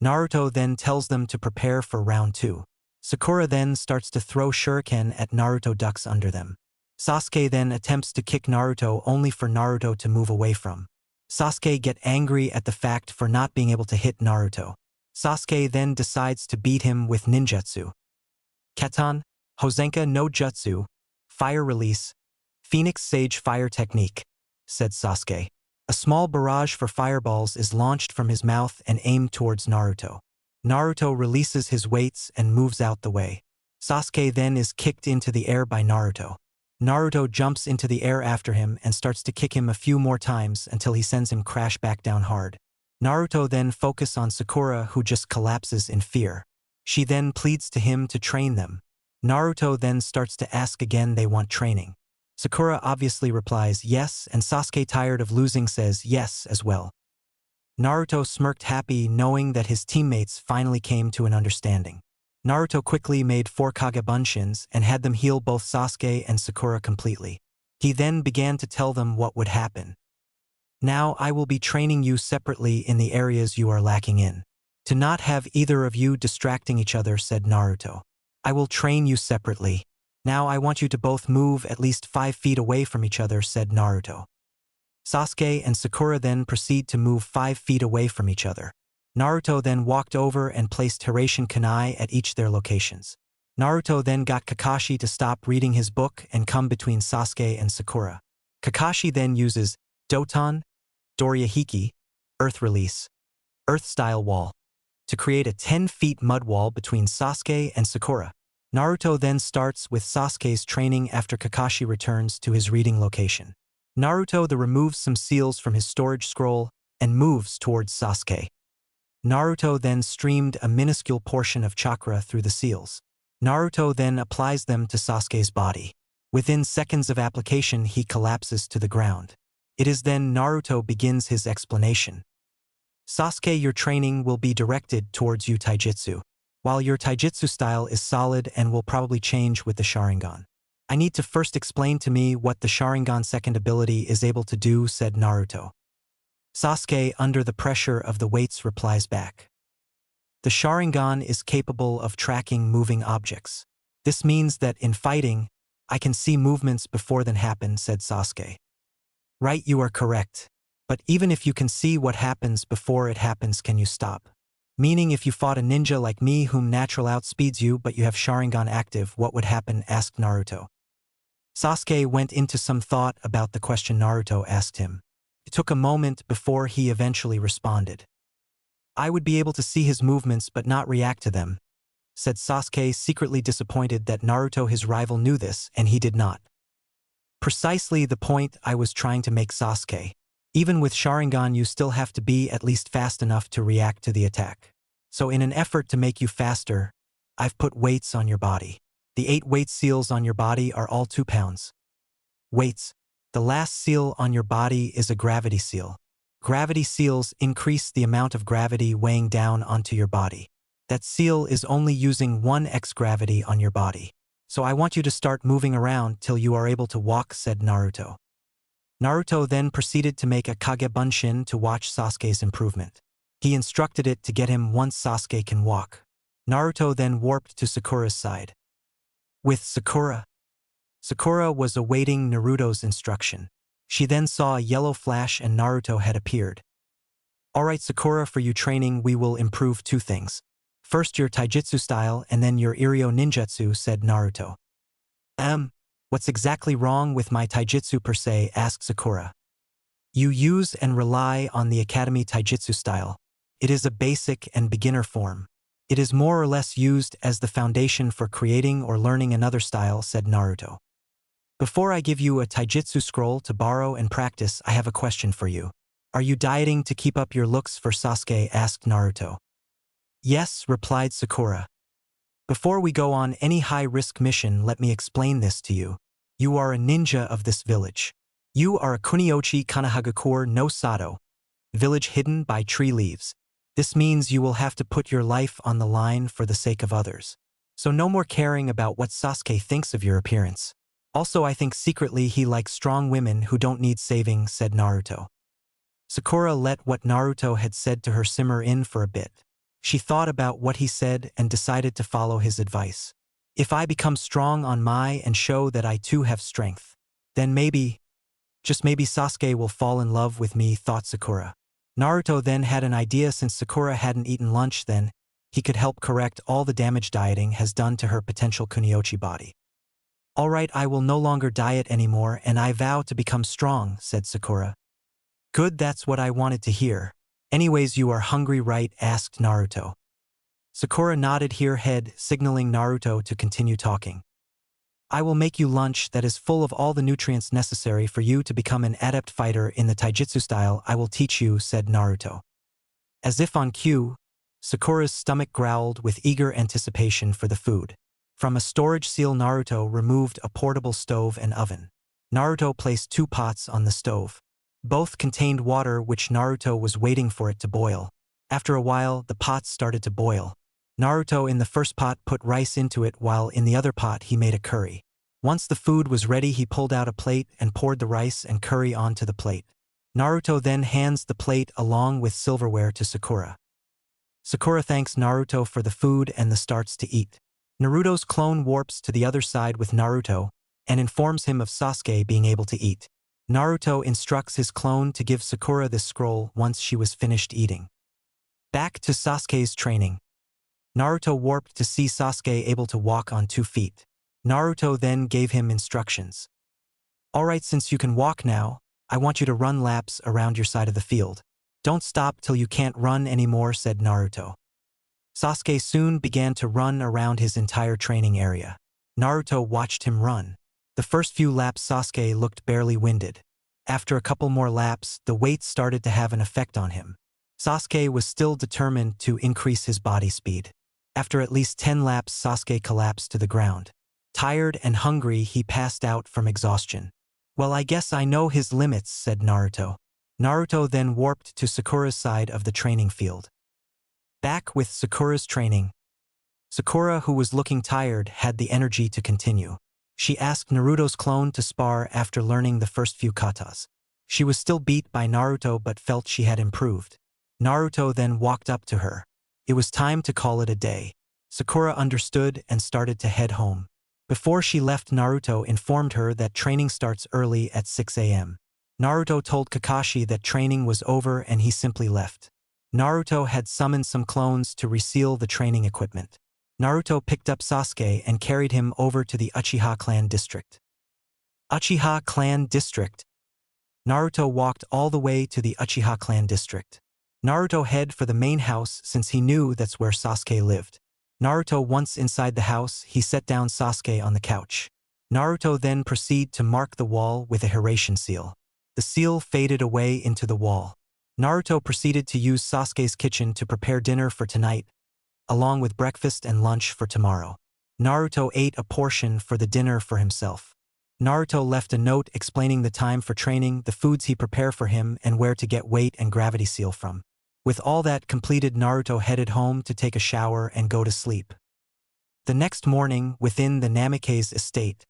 Naruto then tells them to prepare for round 2. Sakura then starts to throw shuriken at Naruto, ducks under them. Sasuke then attempts to kick Naruto only for Naruto to move away from. Sasuke gets angry at the fact for not being able to hit Naruto. Sasuke then decides to beat him with ninjutsu. Katan, Hosenka no Jutsu, Fire Release, Phoenix Sage Fire Technique, said Sasuke. A small barrage for fireballs is launched from his mouth and aimed towards Naruto. Naruto releases his weights and moves out the way. Sasuke then is kicked into the air by Naruto. Naruto jumps into the air after him and starts to kick him a few more times until he sends him crash back down hard. Naruto then focuses on Sakura, who just collapses in fear. She then pleads to him to train them. Naruto then starts to ask again they want training. Sakura obviously replies yes, and Sasuke, tired of losing, says yes as well. Naruto smirked, happy knowing that his teammates finally came to an understanding. Naruto quickly made 4 Kage Bunshins and had them heal both Sasuke and Sakura completely. He then began to tell them what would happen. Now I will be training you separately in the areas you are lacking in. To not have either of you distracting each other, said Naruto. I will train you separately. Now I want you to both move at least 5 feet away from each other, said Naruto. Sasuke and Sakura then proceed to move 5 feet away from each other. Naruto then walked over and placed Hiraishin Kunai at each their locations. Naruto then got Kakashi to stop reading his book and come between Sasuke and Sakura. Kakashi then uses Doton, Dorihiki, Earth Release, Earth-style wall, to create a 10 feet mud wall between Sasuke and Sakura. Naruto then starts with Sasuke's training after Kakashi returns to his reading location. Naruto then removes some seals from his storage scroll and moves towards Sasuke. Naruto then streamed a minuscule portion of chakra through the seals. Naruto then applies them to Sasuke's body. Within seconds of application, he collapses to the ground. It is then Naruto begins his explanation. Sasuke, your training will be directed towards your Taijutsu. While your Taijutsu style is solid and will probably change with the Sharingan. I need to first explain to me what the Sharingan second ability is able to do, said Naruto. Sasuke, under the pressure of the weights, replies back. The Sharingan is capable of tracking moving objects. This means that in fighting, I can see movements before they happen, said Sasuke. Right, you are correct. But even if you can see what happens before it happens, can you stop? Meaning if you fought a ninja like me whom natural outspeeds you but you have Sharingan active, what would happen? Asked Naruto. Sasuke went into some thought about the question Naruto asked him. It took a moment before he eventually responded. I would be able to see his movements but not react to them, said Sasuke, secretly disappointed that Naruto, his rival, knew this and he did not. Precisely the point I was trying to make, Sasuke. Even with Sharingan you still have to be at least fast enough to react to the attack. So in an effort to make you faster, I've put weights on your body. The 8 weight seals on your body are all 2 pounds. Weights. The last seal on your body is a gravity seal. Gravity seals increase the amount of gravity weighing down onto your body. That seal is only using 1x gravity on your body. So I want you to start moving around till you are able to walk, said Naruto. Naruto then proceeded to make a Kage Bunshin to watch Sasuke's improvement. He instructed it to get him once Sasuke can walk. Naruto then warped to Sakura's side. With Sakura was awaiting Naruto's instruction. She then saw a yellow flash and Naruto had appeared. Alright Sakura, for you training we will improve 2 things. First your Taijutsu style and then your Iryo ninjutsu, said Naruto. What's exactly wrong with my Taijutsu per se? Asked Sakura. You use and rely on the Academy Taijutsu style. It is a basic and beginner form. It is more or less used as the foundation for creating or learning another style, said Naruto. Before I give you a Taijutsu scroll to borrow and practice, I have a question for you. Are you dieting to keep up your looks for Sasuke? Asked Naruto. Yes, replied Sakura. Before we go on any high-risk mission, let me explain this to you. You are a ninja of this village. You are a Kuniochi Kanahagakure no Sato, village hidden by tree leaves. This means you will have to put your life on the line for the sake of others. So no more caring about what Sasuke thinks of your appearance. Also, I think secretly he likes strong women who don't need saving, said Naruto. Sakura let what Naruto had said to her simmer in for a bit. She thought about what he said and decided to follow his advice. If I become strong on my and show that I too have strength, then maybe, just maybe Sasuke will fall in love with me, thought Sakura. Naruto then had an idea. Since Sakura hadn't eaten lunch then, he could help correct all the damage dieting has done to her potential Kuniochi body. Alright, I will no longer diet anymore and I vow to become strong, said Sakura. Good, that's what I wanted to hear. Anyways, you are hungry, right? Asked Naruto. Sakura nodded her head, signaling Naruto to continue talking. I will make you lunch that is full of all the nutrients necessary for you to become an adept fighter in the Taijutsu style. I will teach you, said Naruto. As if on cue, Sakura's stomach growled with eager anticipation for the food. From a storage seal, Naruto removed a portable stove and oven. Naruto placed 2 pots on the stove. Both contained water, which Naruto was waiting for it to boil. After a while, the pots started to boil. Naruto in the first pot put rice into it, while in the other pot he made a curry. Once the food was ready, he pulled out a plate and poured the rice and curry onto the plate. Naruto then hands the plate along with silverware to Sakura. Sakura thanks Naruto for the food and starts to eat. Naruto's clone warps to the other side with Naruto and informs him of Sasuke being able to eat. Naruto instructs his clone to give Sakura this scroll once she was finished eating. Back to Sasuke's training. Naruto warped to see Sasuke able to walk on 2 feet. Naruto then gave him instructions. Alright, since you can walk now, I want you to run laps around your side of the field. Don't stop till you can't run anymore, said Naruto. Sasuke soon began to run around his entire training area. Naruto watched him run. The first few laps Sasuke looked barely winded. After a couple more laps, the weight started to have an effect on him. Sasuke was still determined to increase his body speed. After at least 10 laps, Sasuke collapsed to the ground. Tired and hungry, he passed out from exhaustion. Well, I guess I know his limits, said Naruto. Naruto then warped to Sakura's side of the training field. Back with Sakura's training. Sakura, who was looking tired, had the energy to continue. She asked Naruto's clone to spar after learning the first few katas. She was still beat by Naruto but felt she had improved. Naruto then walked up to her. It was time to call it a day. Sakura understood and started to head home. Before she left, Naruto informed her that training starts early at 6 a.m. Naruto told Kakashi that training was over and he simply left. Naruto had summoned some clones to reseal the training equipment. Naruto picked up Sasuke and carried him over to the Uchiha clan district. Uchiha clan district. Naruto walked all the way to the Uchiha clan district. Naruto headed for the main house since he knew that's where Sasuke lived. Naruto, once inside the house, he set down Sasuke on the couch. Naruto then proceeded to mark the wall with a Hiraishin seal. The seal faded away into the wall. Naruto proceeded to use Sasuke's kitchen to prepare dinner for tonight, along with breakfast and lunch for tomorrow. Naruto ate a portion for the dinner for himself. Naruto left a note explaining the time for training, the foods he prepared for him, and where to get weight and gravity seal from. With all that completed, Naruto headed home to take a shower and go to sleep. The next morning, within the Namikaze estate,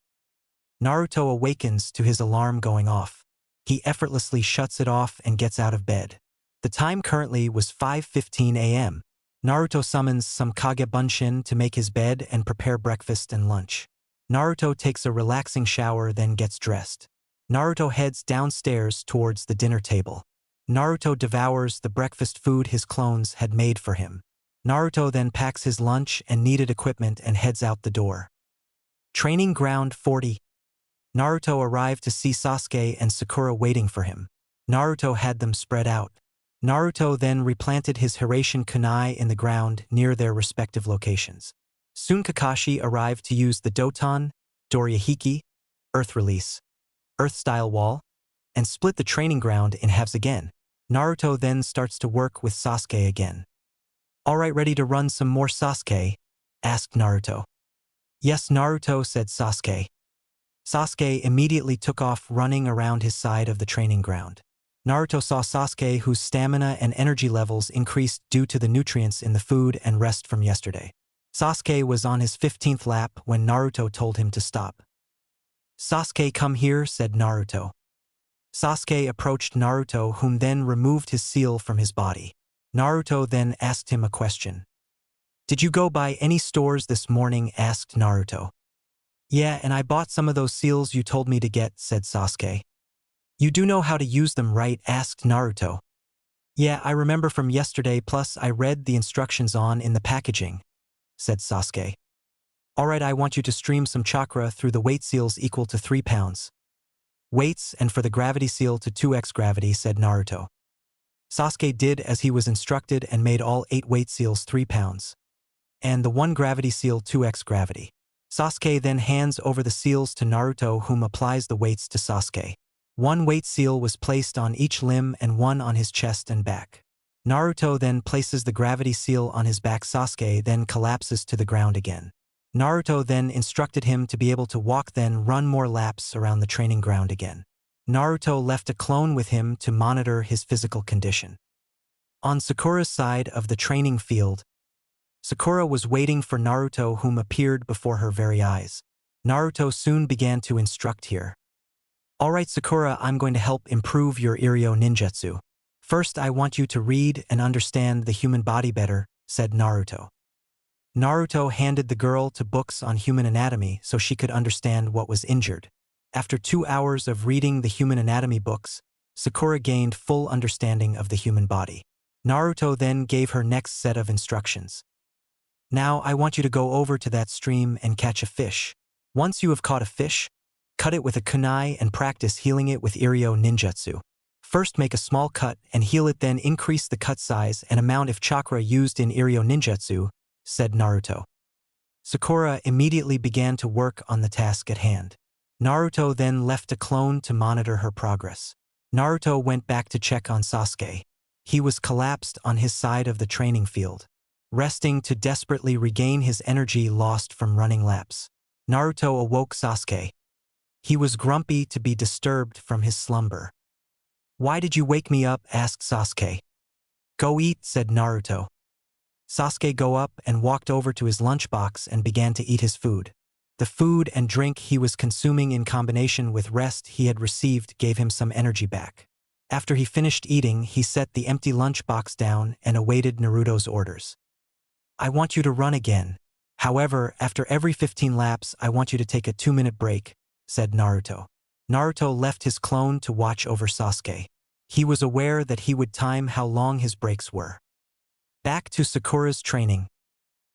Naruto awakens to his alarm going off. He effortlessly shuts it off and gets out of bed. The time currently was 5:15 a.m. Naruto summons some Kage Bunshin to make his bed and prepare breakfast and lunch. Naruto takes a relaxing shower, then gets dressed. Naruto heads downstairs towards the dinner table. Naruto devours the breakfast food his clones had made for him. Naruto then packs his lunch and needed equipment and heads out the door. Training Ground 40. Naruto arrived to see Sasuke and Sakura waiting for him. Naruto had them spread out. Naruto then replanted his Hiraishin kunai in the ground near their respective locations. Soon Kakashi arrived to use the Doton, Dorihiki, Earth Release, Earth-style wall, and split the training ground in halves again. Naruto then starts to work with Sasuke again. Alright, ready to run some more, Sasuke? Asked Naruto. Yes, Naruto, said Sasuke. Sasuke immediately took off running around his side of the training ground. Naruto saw Sasuke, whose stamina and energy levels increased due to the nutrients in the food and rest from yesterday. Sasuke was on his 15th lap when Naruto told him to stop. Sasuke, come here, said Naruto. Sasuke approached Naruto, whom then removed his seal from his body. Naruto then asked him a question. Did you go by any stores this morning? Asked Naruto. Yeah, and I bought some of those seals you told me to get, said Sasuke. You do know how to use them, right? Asked Naruto. Yeah, I remember from yesterday, plus I read the instructions in the packaging, said Sasuke. Alright, I want you to stream some chakra through the weight seals equal to 3 pounds. Weights, and for the gravity seal to 2x gravity, said Naruto. Sasuke did as he was instructed and made all 8 weight seals 3 pounds. And the 1 gravity seal 2x gravity. Sasuke then hands over the seals to Naruto, whom applies the weights to Sasuke. 1 weight seal was placed on each limb and 1 on his chest and back. Naruto then places the gravity seal on his back. Sasuke then collapses to the ground again. Naruto then instructed him to be able to walk then run more laps around the training ground again. Naruto left a clone with him to monitor his physical condition. On Sakura's side of the training field, Sakura was waiting for Naruto, whom appeared before her very eyes. Naruto soon began to instruct here. "Alright Sakura, I'm going to help improve your Iryo ninjutsu. First I want you to read and understand the human body better," said Naruto. Naruto handed the girl to books on human anatomy so she could understand what was injured. After 2 hours of reading the human anatomy books, Sakura gained full understanding of the human body. Naruto then gave her next set of instructions. "Now I want you to go over to that stream and catch a fish. Once you have caught a fish, cut it with a kunai and practice healing it with Iryo ninjutsu. First make a small cut and heal it, then increase the cut size and amount of chakra used in Iryo ninjutsu," said Naruto. Sakura immediately began to work on the task at hand. Naruto then left a clone to monitor her progress. Naruto went back to check on Sasuke. He was collapsed on his side of the training field, resting to desperately regain his energy lost from running laps. Naruto awoke Sasuke. He was grumpy to be disturbed from his slumber. "Why did you wake me up?" asked Sasuke. "Go eat," said Naruto. Sasuke go up and walked over to his lunchbox and began to eat his food. The food and drink he was consuming in combination with rest he had received gave him some energy back. After he finished eating, he set the empty lunchbox down and awaited Naruto's orders. "I want you to run again. However, after every 15 laps I want you to take a 2-minute break," said Naruto. Naruto left his clone to watch over Sasuke. He was aware that he would time how long his breaks were. Back to Sakura's training.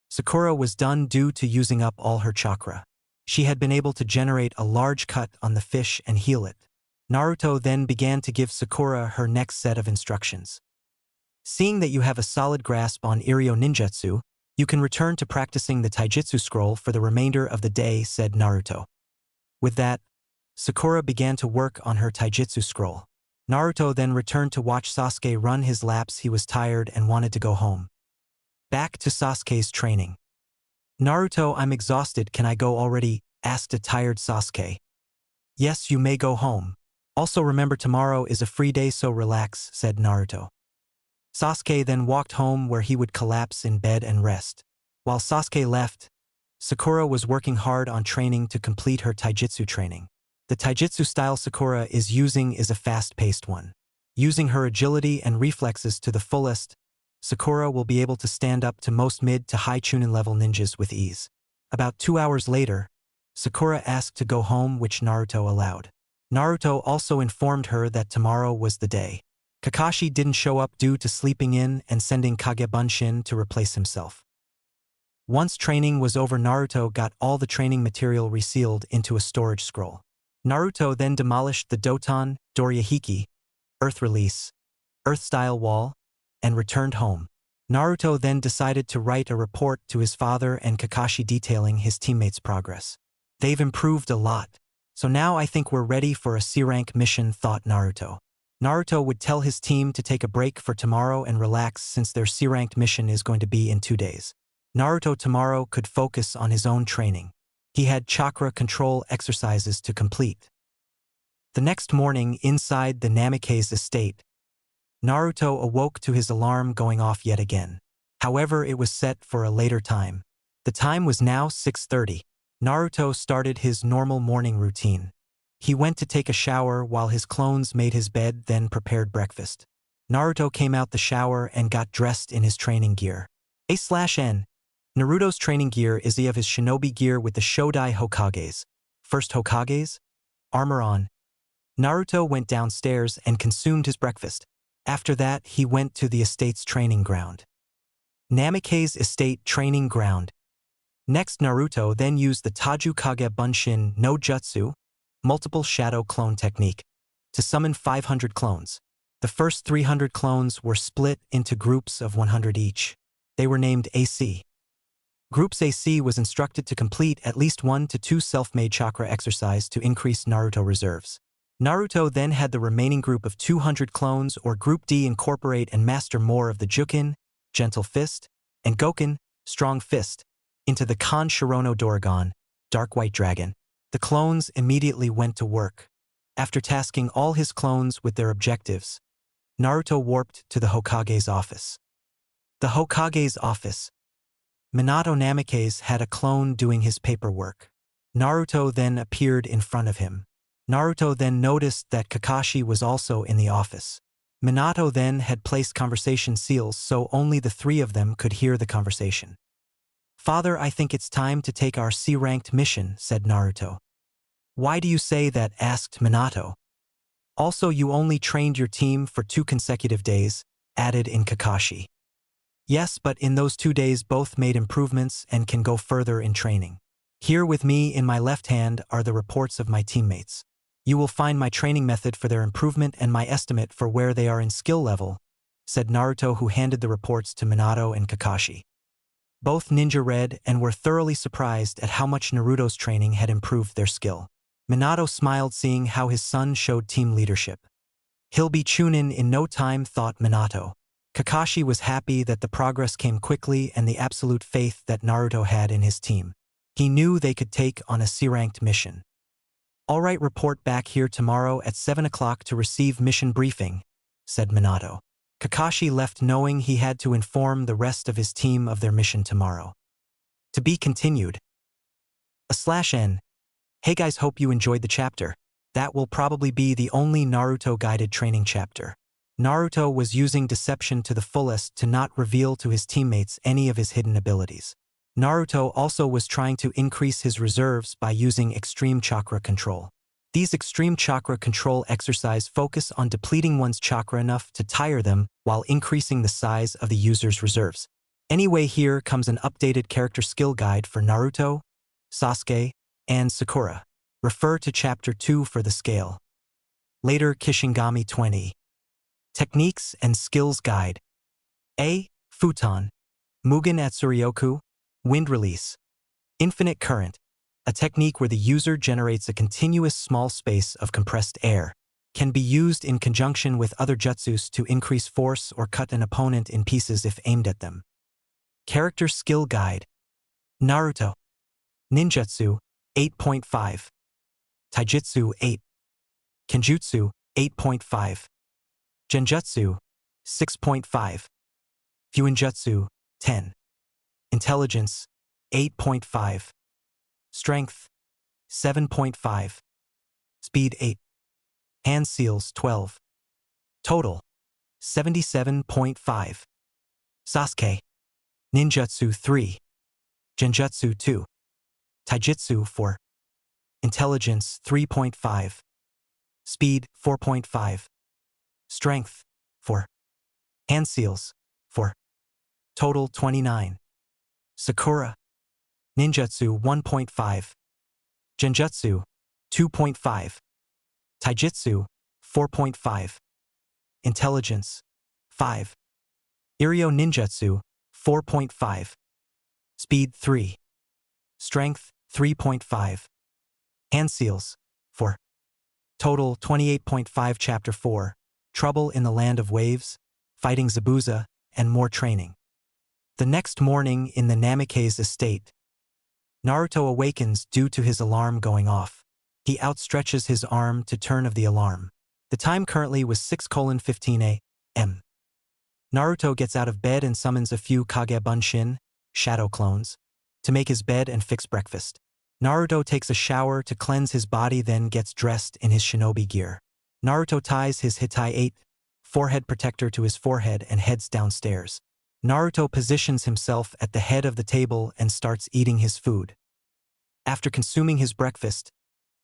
Sakura was done due to using up all her chakra. She had been able to generate a large cut on the fish and heal it. Naruto then began to give Sakura her next set of instructions. "Seeing that you have a solid grasp on Iryo ninjutsu, you can return to practicing the Taijutsu scroll for the remainder of the day," said Naruto. With that, Sakura began to work on her Taijutsu scroll. Naruto then returned to watch Sasuke run his laps. He was tired and wanted to go home. Back to Sasuke's training. "Naruto, I'm exhausted. Can I go already?" asked a tired Sasuke. "Yes, you may go home. Also remember tomorrow is a free day, so relax," said Naruto. Sasuke then walked home where he would collapse in bed and rest. While Sasuke left, Sakura was working hard on training to complete her Taijutsu training. The Taijutsu style Sakura is using is a fast-paced one. Using her agility and reflexes to the fullest, Sakura will be able to stand up to most mid to high Chunin-level ninjas with ease. About 2 hours later, Sakura asked to go home, which Naruto allowed. Naruto also informed her that tomorrow was the day. Kakashi didn't show up due to sleeping in and sending Kagebunshin to replace himself. Once training was over, Naruto got all the training material resealed into a storage scroll. Naruto then demolished the Doton, Dorihiki, Earth Release, Earth-style wall, and returned home. Naruto then decided to write a report to his father and Kakashi detailing his teammates' progress. "They've improved a lot. So now I think we're ready for a C-rank mission," thought Naruto. Naruto would tell his team to take a break for tomorrow and relax since their C-ranked mission is going to be in 2 days. Naruto tomorrow could focus on his own training. He had chakra control exercises to complete. The next morning, inside the Namikaze estate, Naruto awoke to his alarm going off yet again. However, it was set for a later time. The time was now 6:30. Naruto started his normal morning routine. He went to take a shower while his clones made his bed, then prepared breakfast. Naruto came out the shower and got dressed in his training gear. A/N. Naruto's training gear is the of his shinobi gear with the Shodai Hokages. First Hokages? Armor on. Naruto went downstairs and consumed his breakfast. After that, he went to the estate's training ground. Namikaze Estate Training Ground. Next, Naruto then used the Taju Kage Bunshin no Jutsu, multiple shadow clone technique, to summon 500 clones. The first 300 clones were split into groups of 100 each. They were named AC. Groups AC was instructed to complete at least 1 to 2 self-made chakra exercise to increase Naruto reserves. Naruto then had the remaining group of 200 clones or Group D incorporate and master more of the Jukin, Gentle Fist, and Gokin, Strong Fist, into the Kan Shirono Doragon, Dark White Dragon. The clones immediately went to work. After tasking all his clones with their objectives, Naruto warped to the Hokage's office. The Hokage's office. Minato Namikaze had a clone doing his paperwork. Naruto then appeared in front of him. Naruto then noticed that Kakashi was also in the office. Minato then had placed conversation seals so only the three of them could hear the conversation. "Father, I think it's time to take our C-ranked mission," said Naruto. "Why do you say that?" asked Minato. "Also, you only trained your team for 2 consecutive days," added in Kakashi. "Yes, but in those 2 days both made improvements and can go further in training. Here with me in my left hand are the reports of my teammates. You will find my training method for their improvement and my estimate for where they are in skill level," said Naruto, who handed the reports to Minato and Kakashi. Both ninja read and were thoroughly surprised at how much Naruto's training had improved their skill. Minato smiled seeing how his son showed team leadership. "He'll be Chunin in no time," thought Minato. Kakashi was happy that the progress came quickly and the absolute faith that Naruto had in his team. He knew they could take on a C-ranked mission. "All right, report back here tomorrow at 7 o'clock to receive mission briefing," said Minato. Kakashi left knowing he had to inform the rest of his team of their mission tomorrow. To be continued. /N. Hey guys, hope you enjoyed the chapter. That will probably be the only Naruto guided training chapter. Naruto was using deception to the fullest to not reveal to his teammates any of his hidden abilities. Naruto also was trying to increase his reserves by using extreme chakra control. These extreme chakra control exercise focus on depleting one's chakra enough to tire them while increasing the size of the user's reserves. Anyway, here comes an updated character skill guide for Naruto, Sasuke, and Sakura. Refer to Chapter 2 for the scale. Later Kishingami 20. Techniques and Skills Guide. A. Futon. Mugen Atsuryoku. Wind Release. Infinite Current. A technique where the user generates a continuous small space of compressed air. Can be used in conjunction with other jutsus to increase force or cut an opponent in pieces if aimed at them. Character Skill Guide. Naruto. Ninjutsu 8.5. Taijutsu 8. Kenjutsu 8.5. Genjutsu 6.5. Fuinjutsu 10. Intelligence 8.5. Strength 7.5. Speed 8. Hand Seals 12. Total 77.5. Sasuke. Ninjutsu 3. Genjutsu 2. Taijutsu 4. Intelligence 3.5. Speed 4.5. Strength 4. Hand Seals 4. Total 29. Sakura. Ninjutsu 1.5. Genjutsu 2.5. Taijutsu 4.5. Intelligence 5. Iryo Ninjutsu 4.5. Speed 3. Strength 3.5. Hand Seals 4. Total 28.5. Chapter 4. Trouble in the Land of Waves, Fighting Zabuza, and more training. The next morning in the Namikaze estate, Naruto awakens due to his alarm going off. He outstretches his arm to turn of the alarm. The time currently was 6:15 a.m. Naruto gets out of bed and summons a few Kage Bunshin, shadow clones, to make his bed and fix breakfast. Naruto takes a shower to cleanse his body, then gets dressed in his shinobi gear. Naruto ties his Hitai 8 forehead protector to his forehead and heads downstairs. Naruto positions himself at the head of the table and starts eating his food. After consuming his breakfast,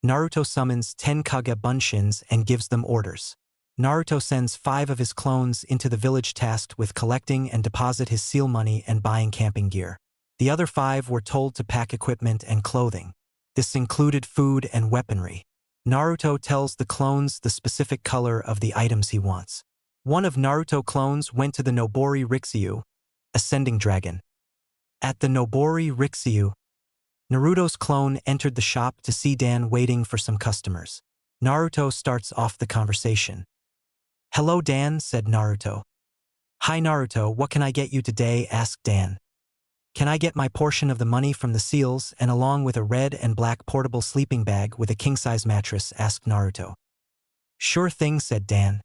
Naruto summons 10 Kage Bunshins and gives them orders. Naruto sends 5 of his clones into the village tasked with collecting and deposit his seal money and buying camping gear. The other 5 were told to pack equipment and clothing. This included food and weaponry. Naruto tells the clones the specific color of the items he wants. One of Naruto clones went to the Nobori Rixyu, Ascending Dragon. At the Nobori Rixyu, Naruto's clone entered the shop to see Dan waiting for some customers. Naruto starts off the conversation. "Hello Dan," said Naruto. "Hi Naruto, what can I get you today?" asked Dan. Can I get my portion of the money from the seals and along with a red and black portable sleeping bag with a king-size mattress? Asked Naruto. Sure thing, said Dan.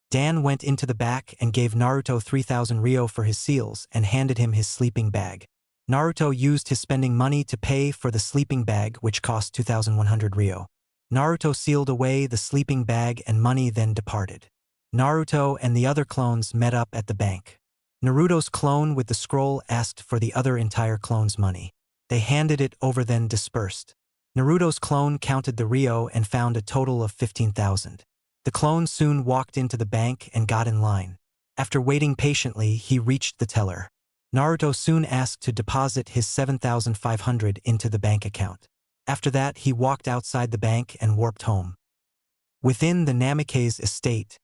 Dan went into the back and gave Naruto 3,000 ryo for his seals and handed him his sleeping bag. Naruto used his spending money to pay for the sleeping bag, which cost 2,100 ryo. Naruto sealed away the sleeping bag and money, then departed. Naruto and the other clones met up at the bank. Naruto's clone with the scroll asked for the other entire clone's money. They handed it over, then dispersed. Naruto's clone counted the ryo and found a total of 15,000. The clone soon walked into the bank and got in line. After waiting patiently, he reached the teller. Naruto soon asked to deposit his 7,500 into the bank account. After that, he walked outside the bank and warped home. Within the Namikaze estate,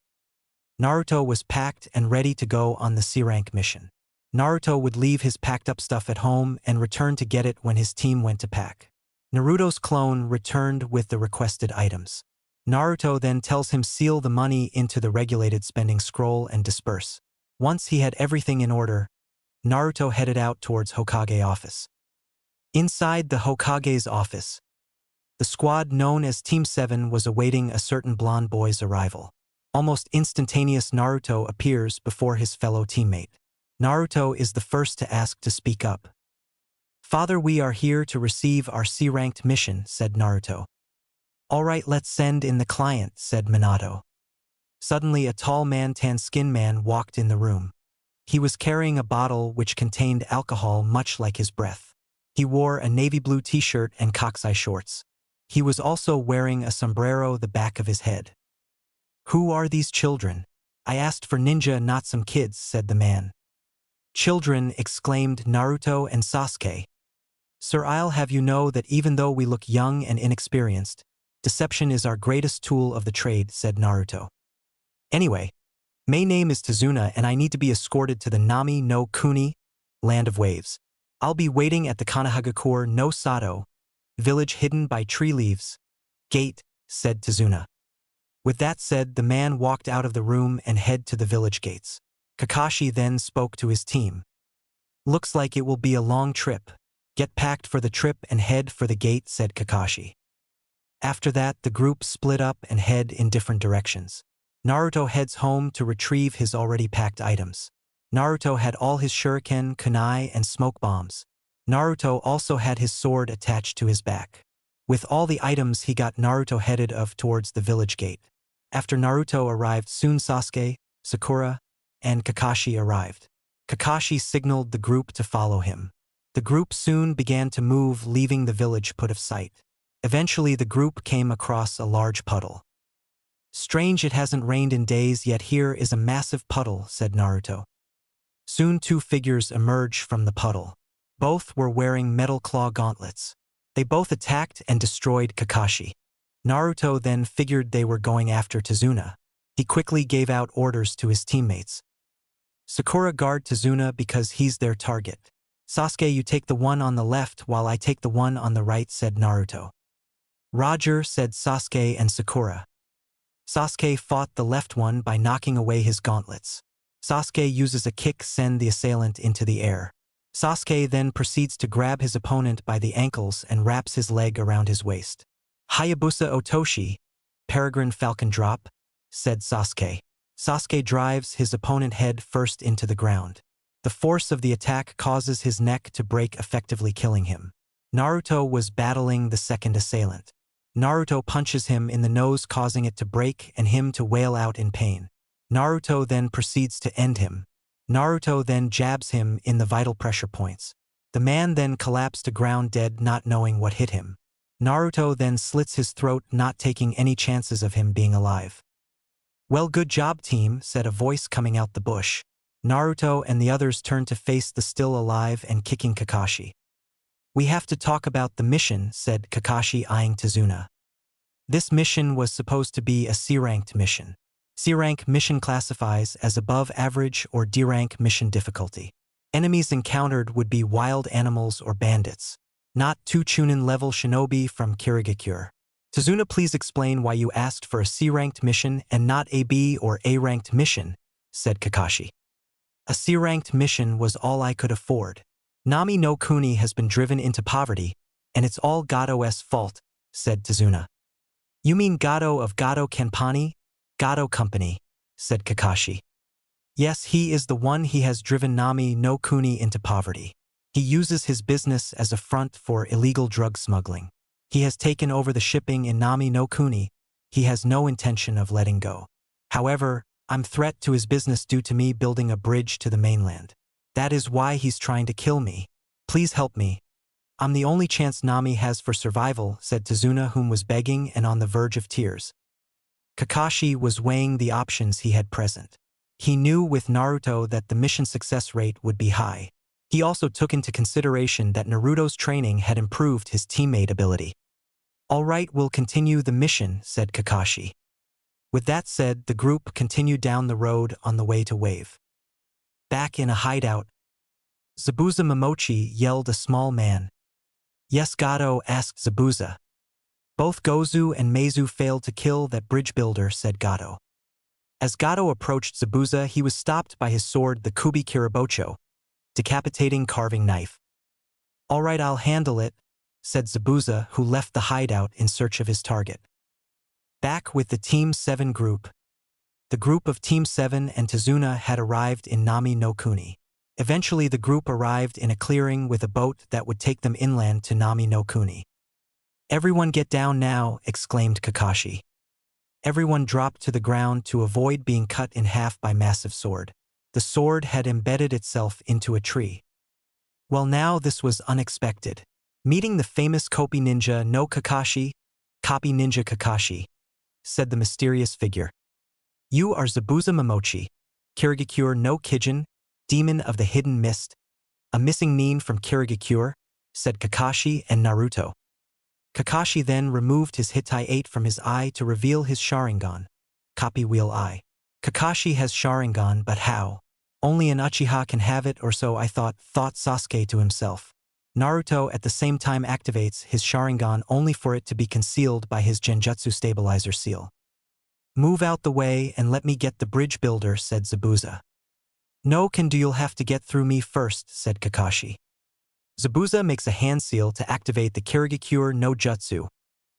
Naruto was packed and ready to go on the C-rank mission. Naruto would leave his packed-up stuff at home and return to get it when his team went to pack. Naruto's clone returned with the requested items. Naruto then tells him seal the money into the regulated spending scroll and disperse. Once he had everything in order, Naruto headed out towards Hokage office. Inside the Hokage's office, the squad known as Team 7 was awaiting a certain blonde boy's arrival. Almost instantaneous, Naruto appears before his fellow teammate. Naruto is the first to ask to speak up. Father, we are here to receive our C-ranked mission, said Naruto. Alright, let's send in the client, said Minato. Suddenly a tall man, tan-skinned man, walked in the room. He was carrying a bottle which contained alcohol much like his breath. He wore a navy blue t-shirt and cockseye shorts. He was also wearing a sombrero the back of his head. Who are these children? I asked for ninja, not some kids, said the man. Children, exclaimed Naruto and Sasuke. Sir, I'll have you know that even though we look young and inexperienced, deception is our greatest tool of the trade, said Naruto. Anyway, my name is Tazuna and I need to be escorted to the Nami no Kuni, land of waves. I'll be waiting at the Konohagakure no Sato, village hidden by tree leaves. Gate, said Tazuna. With that said, the man walked out of the room and head to the village gates. Kakashi then spoke to his team. Looks like it will be a long trip. Get packed for the trip and head for the gate, said Kakashi. After that, the group split up and head in different directions. Naruto heads home to retrieve his already packed items. Naruto had all his shuriken, kunai, and smoke bombs. Naruto also had his sword attached to his back. With all the items he got, Naruto headed towards the village gate. After Naruto arrived, soon Sasuke, Sakura, and Kakashi arrived. Kakashi signaled the group to follow him. The group soon began to move, leaving the village put of sight. Eventually the group came across a large puddle. Strange, it hasn't rained in days, yet here is a massive puddle, said Naruto. Soon two figures emerged from the puddle. Both were wearing metal claw gauntlets. They both attacked and destroyed Kakashi. Naruto then figured they were going after Tazuna. He quickly gave out orders to his teammates. Sakura, guard Tazuna because he's their target. Sasuke, you take the one on the left while I take the one on the right, said Naruto. Roger, said Sasuke and Sakura. Sasuke fought the left one by knocking away his gauntlets. Sasuke uses a kick, send the assailant into the air. Sasuke then proceeds to grab his opponent by the ankles and wraps his leg around his waist. Hayabusa Otoshi, Peregrine Falcon drop, said Sasuke. Sasuke drives his opponent head first into the ground. The force of the attack causes his neck to break, effectively killing him. Naruto was battling the second assailant. Naruto punches him in the nose, causing it to break and him to wail out in pain. Naruto then proceeds to end him. Naruto then jabs him in the vital pressure points. The man then collapsed to ground dead, not knowing what hit him. Naruto then slits his throat, not taking any chances of him being alive. Well, good job, team, said a voice coming out the bush. Naruto and the others turned to face the still alive and kicking Kakashi. We have to talk about the mission, said Kakashi, eyeing Tazuna. This mission was supposed to be a C-ranked mission. C-rank mission classifies as above average or D-rank mission difficulty. Enemies encountered would be wild animals or bandits, not two Chunin-level shinobi from Kirigakure. Tazuna, please explain why you asked for a C-ranked mission and not a B or A-ranked mission, said Kakashi. A C-ranked mission was all I could afford. Nami no Kuni has been driven into poverty, and it's all Gado's fault, said Tazuna. You mean Gado of Gado Kanpani? Gado Company, said Kakashi. Yes, he is the one. He has driven Nami no Kuni into poverty. He uses his business as a front for illegal drug smuggling. He has taken over the shipping in Nami no Kuni. He has no intention of letting go. However, I'm threat to his business due to me building a bridge to the mainland. That is why he's trying to kill me. Please help me. I'm the only chance Nami has for survival, said Tazuna, whom was begging and on the verge of tears. Kakashi was weighing the options he had present. He knew with Naruto that the mission success rate would be high. He also took into consideration that Naruto's training had improved his teammate ability. All right, we'll continue the mission, said Kakashi. With that said, the group continued down the road on the way to Wave. Back in a hideout, Zabuza Momochi yelled a small man. Yes, Gado, asked Zabuza. Both Gozu and Meizu failed to kill that bridge builder, said Gado. As Gado approached Zabuza, he was stopped by his sword, the Kubi Kiribocho, decapitating carving knife. All right, I'll handle it, said Zabuza, who left the hideout in search of his target. Back with the Team 7 group. The group of Team 7 and Tazuna had arrived in Nami no Kuni. Eventually the group arrived in a clearing with a boat that would take them inland to Nami no Kuni. Everyone get down now, exclaimed Kakashi. Everyone dropped to the ground to avoid being cut in half by massive sword. The sword had embedded itself into a tree. Well, now this was unexpected. Meeting the famous Copy Ninja no Kakashi, Copy Ninja Kakashi, said the mysterious figure. You are Zabuza Momochi, Kirigakure no Kijin, demon of the hidden mist, a missing nin from Kirigakure, said Kakashi and Naruto. Kakashi then removed his Hitai-8 from his eye to reveal his Sharingan, Copy Wheel Eye. Kakashi has Sharingan, but how? Only an Uchiha can have it, or so I thought Sasuke to himself. Naruto at the same time activates his Sharingan only for it to be concealed by his Genjutsu stabilizer seal. Move out the way and let me get the bridge builder, said Zabuza. No can do, you'll have to get through me first, said Kakashi. Zabuza makes a hand seal to activate the Kirigakure no Jutsu,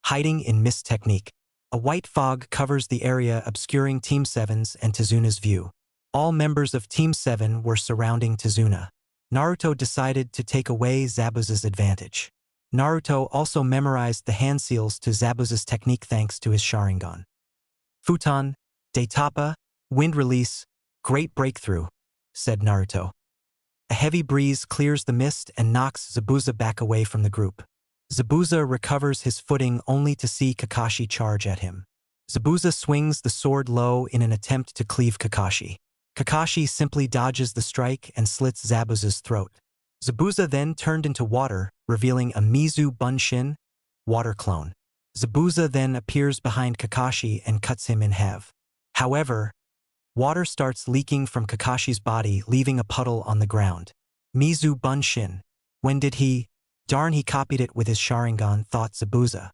hiding in mist technique. A white fog covers the area, obscuring Team 7's and Tazuna's view. All members of Team 7 were surrounding Tazuna. Naruto decided to take away Zabuza's advantage. Naruto also memorized the hand seals to Zabuza's technique thanks to his Sharingan. Futon, Daitapa, wind release, great breakthrough, said Naruto. A heavy breeze clears the mist and knocks Zabuza back away from the group. Zabuza recovers his footing only to see Kakashi charge at him. Zabuza swings the sword low in an attempt to cleave Kakashi. Kakashi simply dodges the strike and slits Zabuza's throat. Zabuza then turned into water, revealing a Mizu Bunshin, water clone. Zabuza then appears behind Kakashi and cuts him in half. However, water starts leaking from Kakashi's body, leaving a puddle on the ground. Mizu Bunshin. When did he? Darn, he copied it with his Sharingan, thought Zabuza.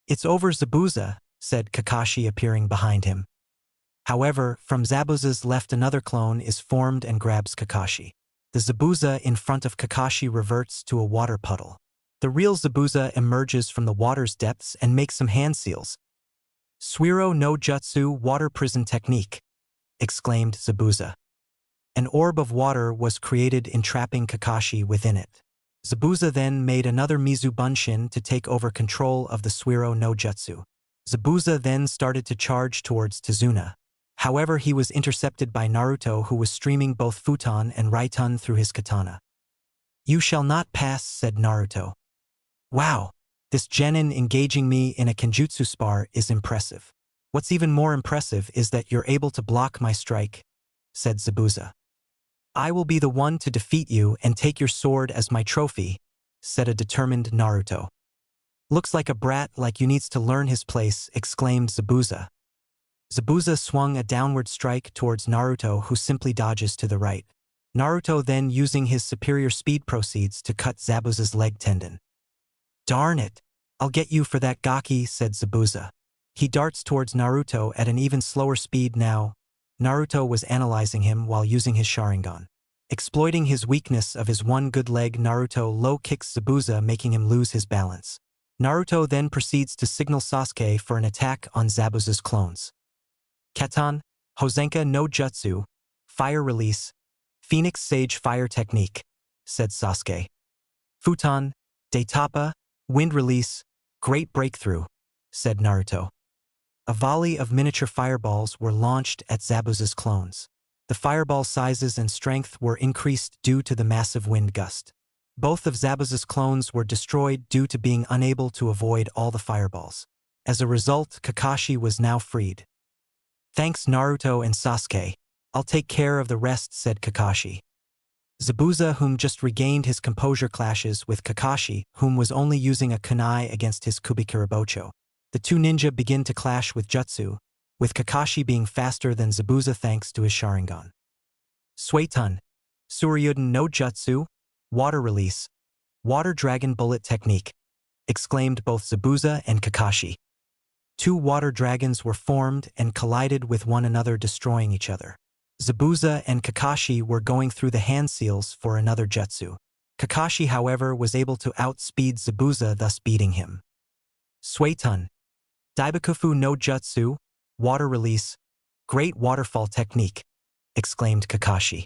It's over, Zabuza, said Kakashi, appearing behind him. However, from Zabuza's left another clone is formed and grabs Kakashi. The Zabuza in front of Kakashi reverts to a water puddle. The real Zabuza emerges from the water's depths and makes some hand seals. Suiro no Jutsu water prison technique, exclaimed Zabuza. An orb of water was created, entrapping Kakashi within it. Zabuza then made another Mizu Bunshin to take over control of the Suiro no Jutsu. Zabuza then started to charge towards Tazuna. However, he was intercepted by Naruto, who was streaming both Futon and Raitun through his katana. You shall not pass, said Naruto. Wow, this Genin engaging me in a Kenjutsu spar is impressive. What's even more impressive is that you're able to block my strike, said Zabuza. I will be the one to defeat you and take your sword as my trophy, said a determined Naruto. Looks like a brat like you needs to learn his place, exclaimed Zabuza. Zabuza swung a downward strike towards Naruto, who simply dodges to the right. Naruto then, using his superior speed, proceeds to cut Zabuza's leg tendon. Darn it! I'll get you for that, Gaki, said Zabuza. He darts towards Naruto at an even slower speed now. Naruto was analyzing him while using his Sharingan. Exploiting his weakness of his one good leg, Naruto low kicks Zabuza, making him lose his balance. Naruto then proceeds to signal Sasuke for an attack on Zabuza's clones. Katan, Hosenka no Jutsu, Fire Release, Phoenix Sage Fire Technique, said Sasuke. Futon, Daitapa, Wind Release, Great Breakthrough, said Naruto. A volley of miniature fireballs were launched at Zabuza's clones. The fireball sizes and strength were increased due to the massive wind gust. Both of Zabuza's clones were destroyed due to being unable to avoid all the fireballs. As a result, Kakashi was now freed. Thanks Naruto and Sasuke. I'll take care of the rest, said Kakashi. Zabuza, whom just regained his composure, clashes with Kakashi, whom was only using a kunai against his Kubikirabocho. The two ninja begin to clash with jutsu, with Kakashi being faster than Zabuza thanks to his Sharingan. Suetun, Suryuden no Jutsu, Water Release, Water Dragon Bullet Technique, exclaimed both Zabuza and Kakashi. Two water dragons were formed and collided with one another, destroying each other. Zabuza and Kakashi were going through the hand seals for another jutsu. Kakashi, however, was able to outspeed Zabuza, thus beating him. Suetun, Daibakufu no Jutsu, Water Release, Great Waterfall Technique, exclaimed Kakashi.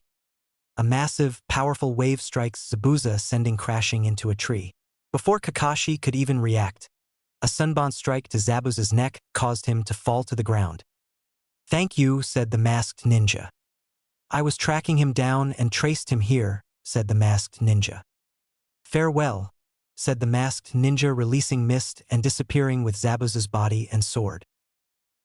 A massive, powerful wave strikes Zabuza, sending crashing into a tree. Before Kakashi could even react, a sunbon strike to Zabuza's neck caused him to fall to the ground. Thank you, said the masked ninja. I was tracking him down and traced him here, said the masked ninja. Farewell, said the masked ninja, releasing mist and disappearing with Zabuza's body and sword.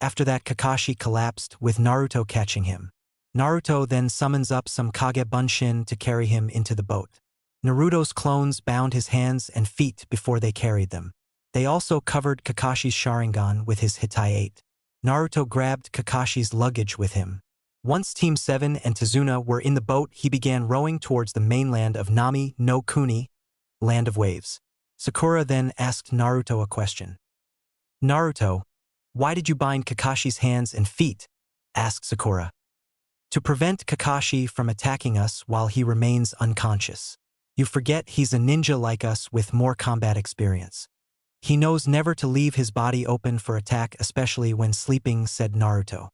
After that, Kakashi collapsed, with Naruto catching him. Naruto then summons up some Kage Bunshin to carry him into the boat. Naruto's clones bound his hands and feet before they carried them. They also covered Kakashi's Sharingan with his Hitaiate. Naruto grabbed Kakashi's luggage with him. Once Team 7 and Tazuna were in the boat, he began rowing towards the mainland of Nami no Kuni, Land of Waves. Sakura then asked Naruto a question. Naruto, why did you bind Kakashi's hands and feet? Asked Sakura. To prevent Kakashi from attacking us while he remains unconscious. You forget he's a ninja like us with more combat experience. He knows never to leave his body open for attack, especially when sleeping, said Naruto.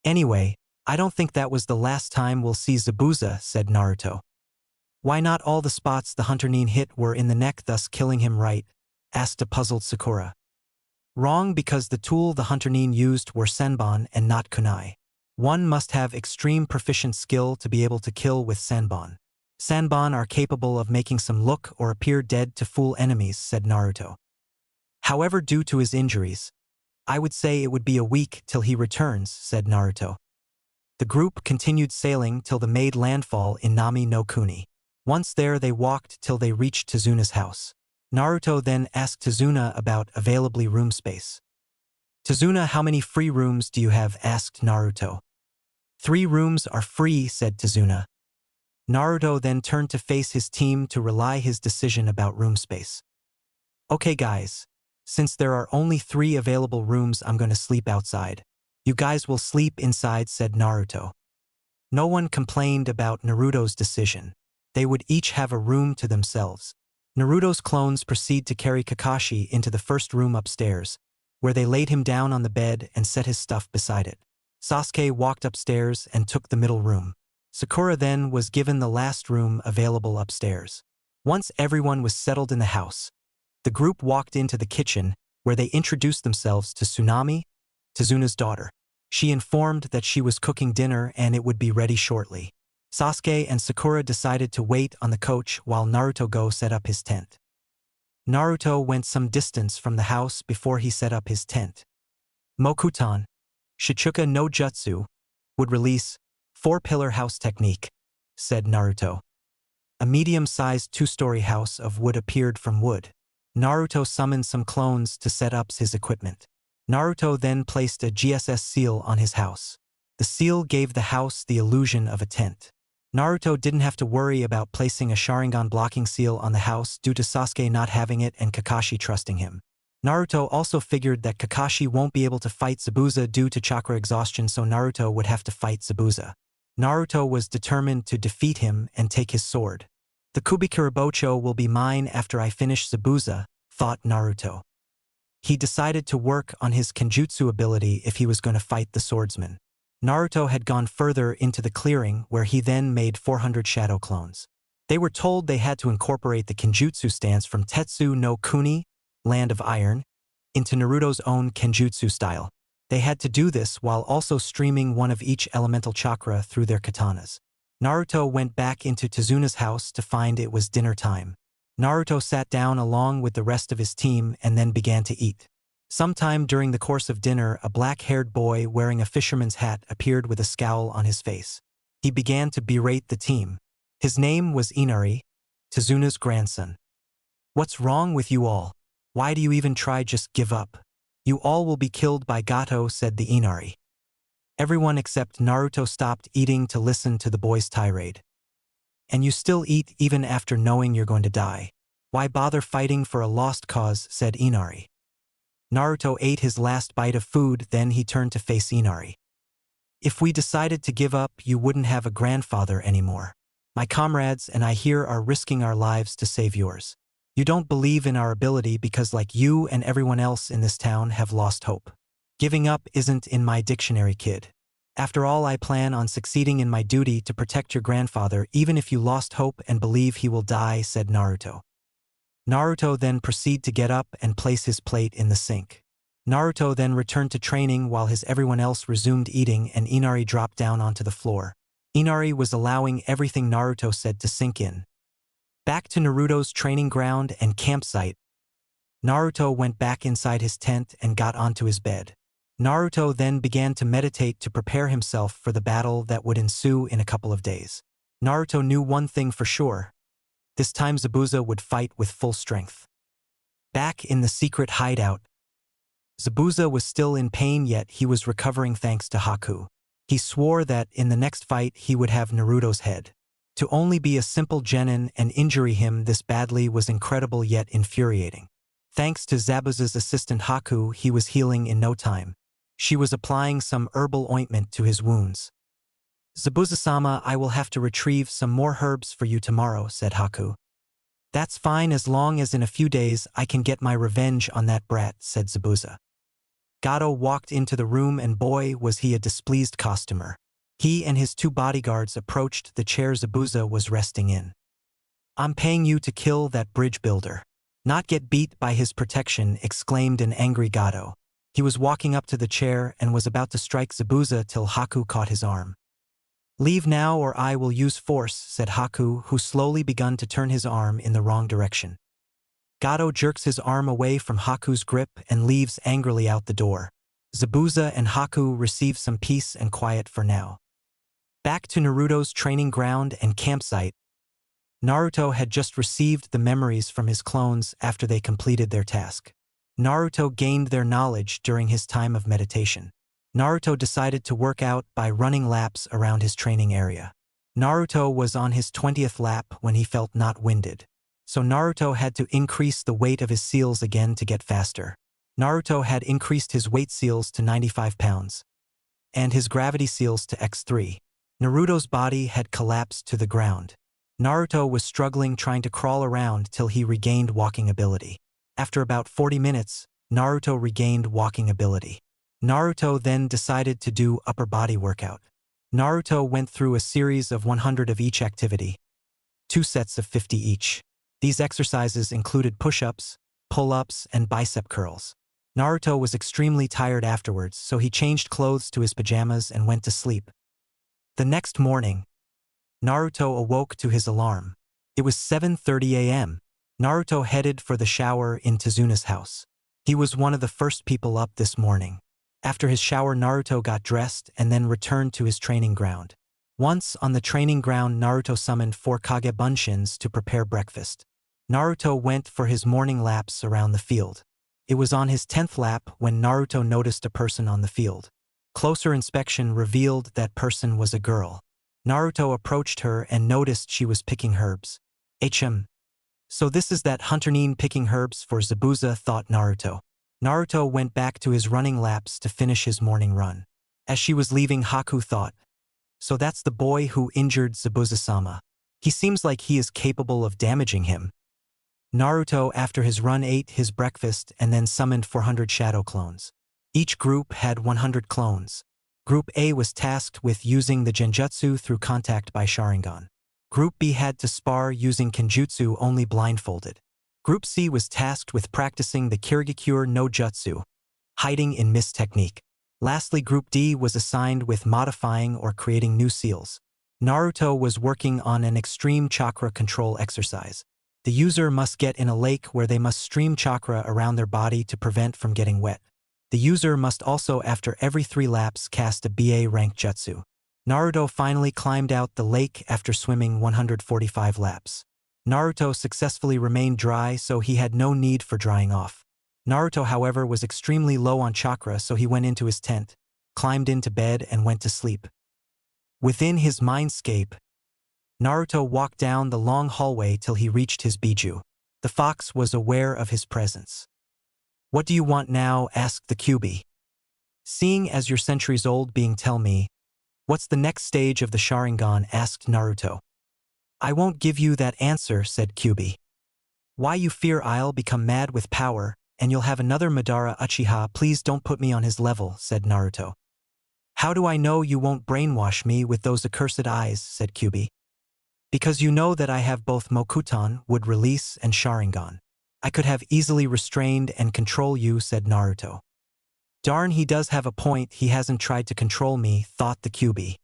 Anyway, I don't think that was the last time we'll see Zabuza, said Naruto. Why not all the spots the Hunter Nin hit were in the neck, thus killing him, right? Asked a puzzled Sakura. Wrong, because the tool the Hunter Nin used were senbon and not kunai. One must have extreme proficient skill to be able to kill with senbon. Senbon are capable of making some look or appear dead to fool enemies, said Naruto. However, due to his injuries, I would say it would be a week till he returns, said Naruto. The group continued sailing till they made landfall in Nami no Kuni. Once there, they walked till they reached Tazuna's house. Naruto then asked Tazuna about available room space. Tazuna, how many free rooms do you have? Asked Naruto. 3 rooms are free, said Tazuna. Naruto then turned to face his team to relay his decision about room space. Okay guys, since there are only 3 available rooms, I'm gonna sleep outside. You guys will sleep inside, said Naruto. No one complained about Naruto's decision. They would each have a room to themselves. Naruto's clones proceed to carry Kakashi into the first room upstairs, where they laid him down on the bed and set his stuff beside it. Sasuke walked upstairs and took the middle room. Sakura then was given the last room available upstairs. Once everyone was settled in the house, the group walked into the kitchen, where they introduced themselves to Tsunami, Tazuna's daughter. She informed that she was cooking dinner and it would be ready shortly. Sasuke and Sakura decided to wait on the coach while Naruto set up his tent. Naruto went some distance from the house before he set up his tent. Mokutan, Shichuka no Jutsu, would release 4-pillar house technique, said Naruto. A medium-sized 2-story house of wood appeared from wood. Naruto summoned some clones to set up his equipment. Naruto then placed a GSS seal on his house. The seal gave the house the illusion of a tent. Naruto didn't have to worry about placing a Sharingan blocking seal on the house due to Sasuke not having it and Kakashi trusting him. Naruto also figured that Kakashi won't be able to fight Zabuza due to chakra exhaustion, so Naruto would have to fight Zabuza. Naruto was determined to defeat him and take his sword. The Kubikirabocho will be mine after I finish Zabuza, thought Naruto. He decided to work on his Kenjutsu ability if he was going to fight the swordsman. Naruto had gone further into the clearing where he then made 400 shadow clones. They were told they had to incorporate the Kenjutsu stance from Tetsu no Kuni, Land of Iron, into Naruto's own Kenjutsu style. They had to do this while also streaming one of each elemental chakra through their katanas. Naruto went back into Tezuna's house to find it was dinner time. Naruto sat down along with the rest of his team and then began to eat. Sometime during the course of dinner, a black-haired boy wearing a fisherman's hat appeared with a scowl on his face. He began to berate the team. His name was Inari, Tezuna's grandson. "What's wrong with you all? Why do you even try? Just give up. You all will be killed by Gato," said the Inari. Everyone except Naruto stopped eating to listen to the boy's tirade. "And you still eat even after knowing you're going to die. Why bother fighting for a lost cause?" said Inari. Naruto ate his last bite of food, then he turned to face Inari. "If we decided to give up, you wouldn't have a grandfather anymore. My comrades and I here are risking our lives to save yours. You don't believe in our ability because like you and everyone else in this town have lost hope. Giving up isn't in my dictionary, kid. After all, I plan on succeeding in my duty to protect your grandfather even if you lost hope and believe he will die," said Naruto. Naruto then proceeded to get up and place his plate in the sink. Naruto then returned to training while everyone else resumed eating and Inari dropped down onto the floor. Inari was allowing everything Naruto said to sink in. Back to Naruto's training ground and campsite, Naruto went back inside his tent and got onto his bed. Naruto then began to meditate to prepare himself for the battle that would ensue in a couple of days. Naruto knew one thing for sure. This time Zabuza would fight with full strength. Back in the secret hideout, Zabuza was still in pain, yet he was recovering thanks to Haku. He swore that in the next fight he would have Naruto's head. To only be a simple genin and injure him this badly was incredible yet infuriating. Thanks to Zabuza's assistant Haku, he was healing in no time. She was applying some herbal ointment to his wounds. "Zabuza-sama, I will have to retrieve some more herbs for you tomorrow," said Haku. "That's fine as long as in a few days I can get my revenge on that brat," said Zabuza. Gato walked into the room and boy was he a displeased customer. He and his two bodyguards approached the chair Zabuza was resting in. "I'm paying you to kill that bridge builder, not get beat by his protection," exclaimed an angry Gato. He was walking up to the chair and was about to strike Zabuza till Haku caught his arm. "Leave now or I will use force," said Haku, who slowly begun to turn his arm in the wrong direction. Gato jerks his arm away from Haku's grip and leaves angrily out the door. Zabuza and Haku receive some peace and quiet for now. Back to Naruto's training ground and campsite, Naruto had just received the memories from his clones after they completed their task. Naruto gained their knowledge during his time of meditation. Naruto decided to work out by running laps around his training area. Naruto was on his 20th lap when he felt not winded. So Naruto had to increase the weight of his seals again to get faster. Naruto had increased his weight seals to 95 pounds. And his gravity seals to x3. Naruto's body had collapsed to the ground. Naruto was struggling trying to crawl around till he regained walking ability. After about 40 minutes, Naruto regained walking ability. Naruto then decided to do upper body workout. Naruto went through a series of 100 of each activity. 2 sets of 50 each. These exercises included push-ups, pull-ups, and bicep curls. Naruto was extremely tired afterwards, so he changed clothes to his pajamas and went to sleep. The next morning, Naruto awoke to his alarm. It was 7:30 a.m. Naruto headed for the shower in Tezuna's house. He was one of the first people up this morning. After his shower, Naruto got dressed and then returned to his training ground. Once on the training ground, Naruto summoned 4 Kage Bunshins to prepare breakfast. Naruto went for his morning laps around the field. It was on his 10th lap when Naruto noticed a person on the field. Closer inspection revealed that person was a girl. Naruto approached her and noticed she was picking herbs. So this is that Hunternin picking herbs for Zabuza, thought Naruto. Naruto went back to his running laps to finish his morning run. As she was leaving, Haku thought, So that's the boy who injured Zabuza-sama. He seems like he is capable of damaging him. Naruto, after his run, ate his breakfast and then summoned 400 shadow clones. Each group had 100 clones. Group A was tasked with using the Genjutsu through contact by Sharingan. Group B had to spar using Kenjutsu only blindfolded. Group C was tasked with practicing the Kirigakure no Jutsu, hiding in mist technique. Lastly, Group D was assigned with modifying or creating new seals. Naruto was working on an extreme chakra control exercise. The user must get in a lake where they must stream chakra around their body to prevent from getting wet. The user must also, after every 3 laps, cast a BA rank jutsu. Naruto finally climbed out the lake after swimming 145 laps. Naruto successfully remained dry, so he had no need for drying off. Naruto, however, was extremely low on chakra, so he went into his tent, climbed into bed, and went to sleep. Within his mindscape, Naruto walked down the long hallway till he reached his biju. The fox was aware of his presence. "What do you want now?" asked the Kyuubi. "Seeing as you're centuries old being, tell me, what's the next stage of the Sharingan?" asked Naruto. "I won't give you that answer," said Kyuubi. "Why, you fear I'll become mad with power, and you'll have another Madara Uchiha. Please don't put me on his level," said Naruto. "How do I know you won't brainwash me with those accursed eyes?" said Kyuubi. "Because you know that I have both Mokuton, would release, and Sharingan. I could have easily restrained and control you," said Naruto. "Darn, he does have a point. He hasn't tried to control me," thought the Kyuubi.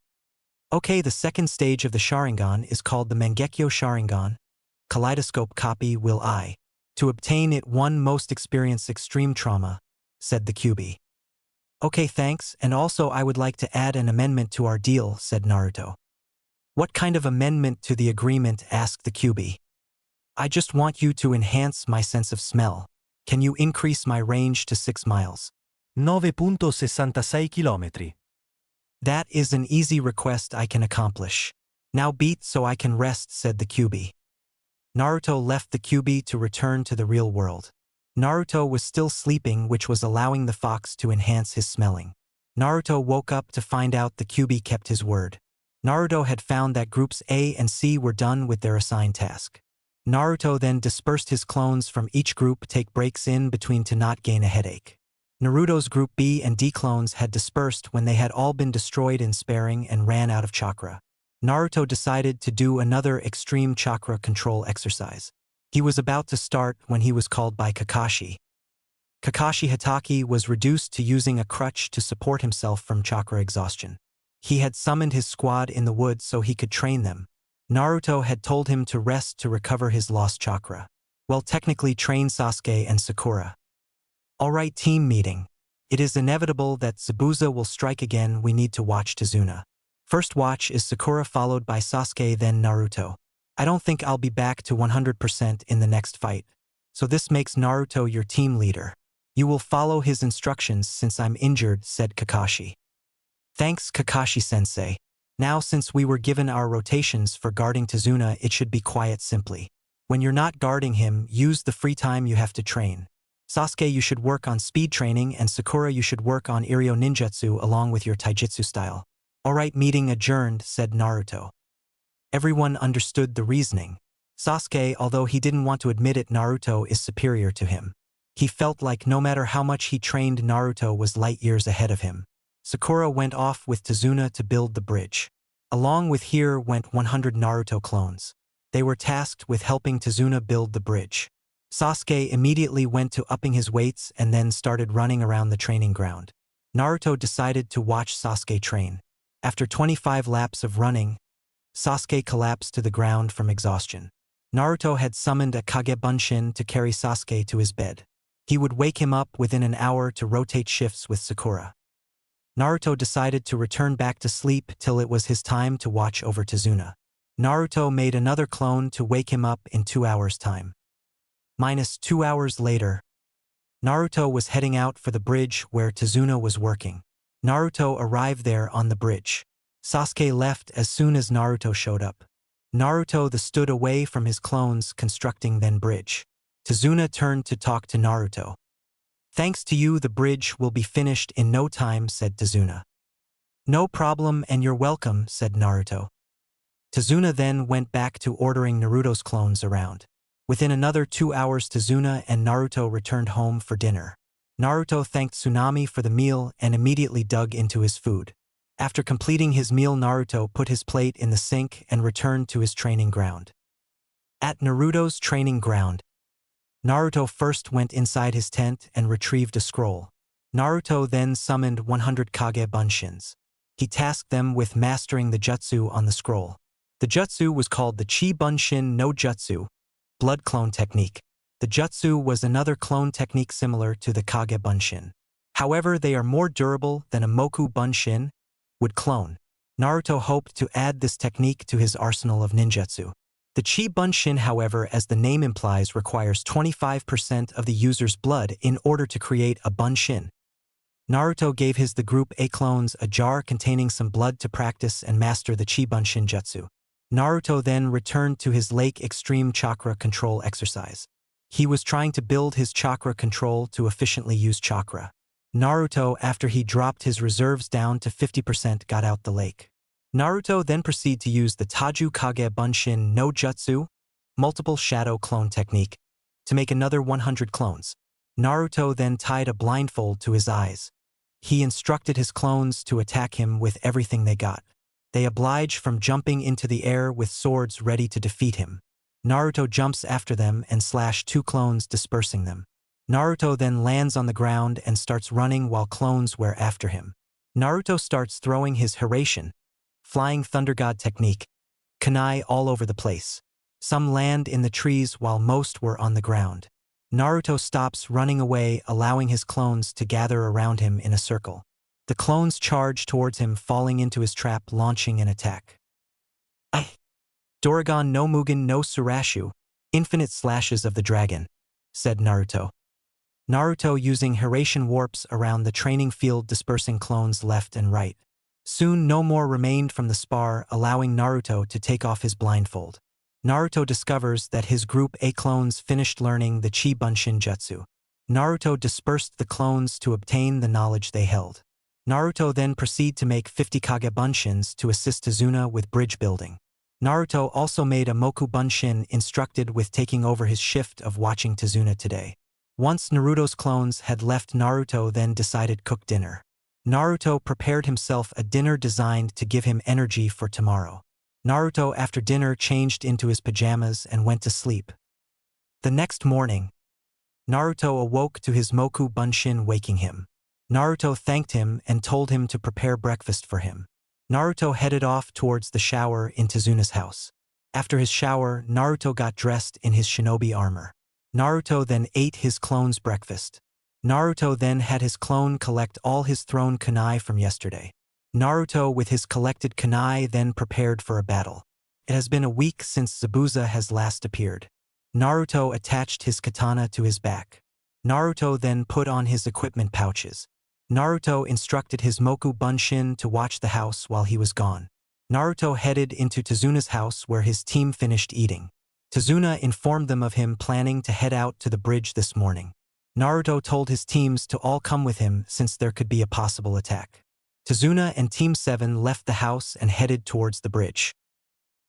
"Okay, the second stage of the Sharingan is called the Mangekyo Sharingan. Kaleidoscope copy will I. To obtain it, one must experience extreme trauma," said the Kyuubi. "Okay, thanks, and also I would like to add an amendment to our deal," said Naruto. "What kind of amendment to the agreement?" asked the Kyuubi. "I just want you to enhance my sense of smell. Can you increase my range to 6 miles? 9,66 chilometri. That is an easy request I can accomplish. Now beat so I can rest," said the Kyuubi. Naruto left the Kyuubi to return to the real world. Naruto was still sleeping, which was allowing the fox to enhance his smelling. Naruto woke up to find out the Kyuubi kept his word. Naruto had found that groups A and C were done with their assigned task. Naruto then dispersed his clones from each group, take breaks in between to not gain a headache. Naruto's group B and D clones had dispersed when they had all been destroyed in sparring and ran out of chakra. Naruto decided to do another extreme chakra control exercise. He was about to start when he was called by Kakashi. Kakashi Hatake was reduced to using a crutch to support himself from chakra exhaustion. He had summoned his squad in the woods so he could train them. Naruto had told him to rest to recover his lost chakra. Well, technically train Sasuke and Sakura. "Alright, team meeting. It is inevitable that Zabuza will strike again. We need to watch Tazuna. First watch is Sakura, followed by Sasuke, then Naruto. I don't think I'll be back to 100% in the next fight. So this makes Naruto your team leader. You will follow his instructions since I'm injured," said Kakashi. "Thanks, Kakashi-sensei. Now since we were given our rotations for guarding Tazuna, it should be quiet simply. When you're not guarding him, use the free time you have to train. Sasuke, you should work on speed training, and Sakura, you should work on Iryo ninjutsu along with your taijutsu style." "Alright, meeting adjourned," said Naruto. Everyone understood the reasoning. Sasuke, although he didn't want to admit it, Naruto is superior to him. He felt like no matter how much he trained, Naruto was light years ahead of him. Sakura went off with Tazuna to build the bridge. Along with here went 100 Naruto clones. They were tasked with helping Tazuna build the bridge. Sasuke immediately went to upping his weights and then started running around the training ground. Naruto decided to watch Sasuke train. After 25 laps of running, Sasuke collapsed to the ground from exhaustion. Naruto had summoned a Kage Bunshin to carry Sasuke to his bed. He would wake him up within an hour to rotate shifts with Sakura. Naruto decided to return back to sleep till it was his time to watch over Tazuna. Naruto made another clone to wake him up in 2 hours' time. -2 hours later, Naruto was heading out for the bridge where Tazuna was working. Naruto arrived there on the bridge. Sasuke left as soon as Naruto showed up. Naruto stood away from his clones constructing then bridge. Tazuna turned to talk to Naruto. "Thanks to you, the bridge will be finished in no time," said Tazuna. No problem and you're welcome, said Naruto. Tazuna then went back to ordering Naruto's clones around. Within another 2 hours, Tazuna and Naruto returned home for dinner. Naruto thanked Tsunami for the meal and immediately dug into his food. After completing his meal, Naruto put his plate in the sink and returned to his training ground. At Naruto's training ground, Naruto first went inside his tent and retrieved a scroll. Naruto then summoned 100 Kage Bunshins. He tasked them with mastering the jutsu on the scroll. The jutsu was called the Chi Bunshin no Jutsu, blood clone technique. The jutsu was another clone technique similar to the Kage Bunshin. However, they are more durable than a Moku Bunshin would clone. Naruto hoped to add this technique to his arsenal of ninjutsu. The Chi Bunshin, however, as the name implies, requires 25% of the user's blood in order to create a Bunshin. Naruto gave the group A clones a jar containing some blood to practice and master the Chi Bunshin jutsu. Naruto then returned to his Lake Extreme Chakra control exercise. He was trying to build his chakra control to efficiently use chakra. Naruto, after he dropped his reserves down to 50%, got out the lake. Naruto then proceeded to use the Taju Kage Bunshin no Jutsu, multiple shadow clone technique, to make another 100 clones. Naruto then tied a blindfold to his eyes. He instructed his clones to attack him with everything they got. They oblige from jumping into the air with swords ready to defeat him. Naruto jumps after them and slash 2 clones, dispersing them. Naruto then lands on the ground and starts running while clones were after him. Naruto starts throwing his Hiraishin, flying thunder god technique, kunai all over the place. Some land in the trees while most were on the ground. Naruto stops running away, allowing his clones to gather around him in a circle. The clones charge towards him, falling into his trap, launching an attack. Doragon no Mugen no Surashu, infinite slashes of the dragon, said Naruto. Naruto using Hiraishin warps around the training field, dispersing clones left and right. Soon no more remained from the spar, allowing Naruto to take off his blindfold. Naruto discovers that his group A clones finished learning the Chi Bunshin Jutsu. Naruto dispersed the clones to obtain the knowledge they held. Naruto then proceeded to make 50 Kage Bunshins to assist Tazuna with bridge building. Naruto also made a Moku Bunshin, instructed with taking over his shift of watching Tazuna today. Once Naruto's clones had left, Naruto then decided cook dinner. Naruto prepared himself a dinner designed to give him energy for tomorrow. Naruto after dinner changed into his pajamas and went to sleep. The next morning, Naruto awoke to his Moku Bunshin waking him. Naruto thanked him and told him to prepare breakfast for him. Naruto headed off towards the shower in Tazuna's house. After his shower, Naruto got dressed in his shinobi armor. Naruto then ate his clone's breakfast. Naruto then had his clone collect all his thrown kunai from yesterday. Naruto with his collected kunai then prepared for a battle. It has been a week since Zabuza has last appeared. Naruto attached his katana to his back. Naruto then put on his equipment pouches. Naruto instructed his Moku Bunshin to watch the house while he was gone. Naruto headed into Tazuna's house where his team finished eating. Tazuna informed them of him planning to head out to the bridge this morning. Naruto told his teams to all come with him since there could be a possible attack. Tazuna and Team 7 left the house and headed towards the bridge.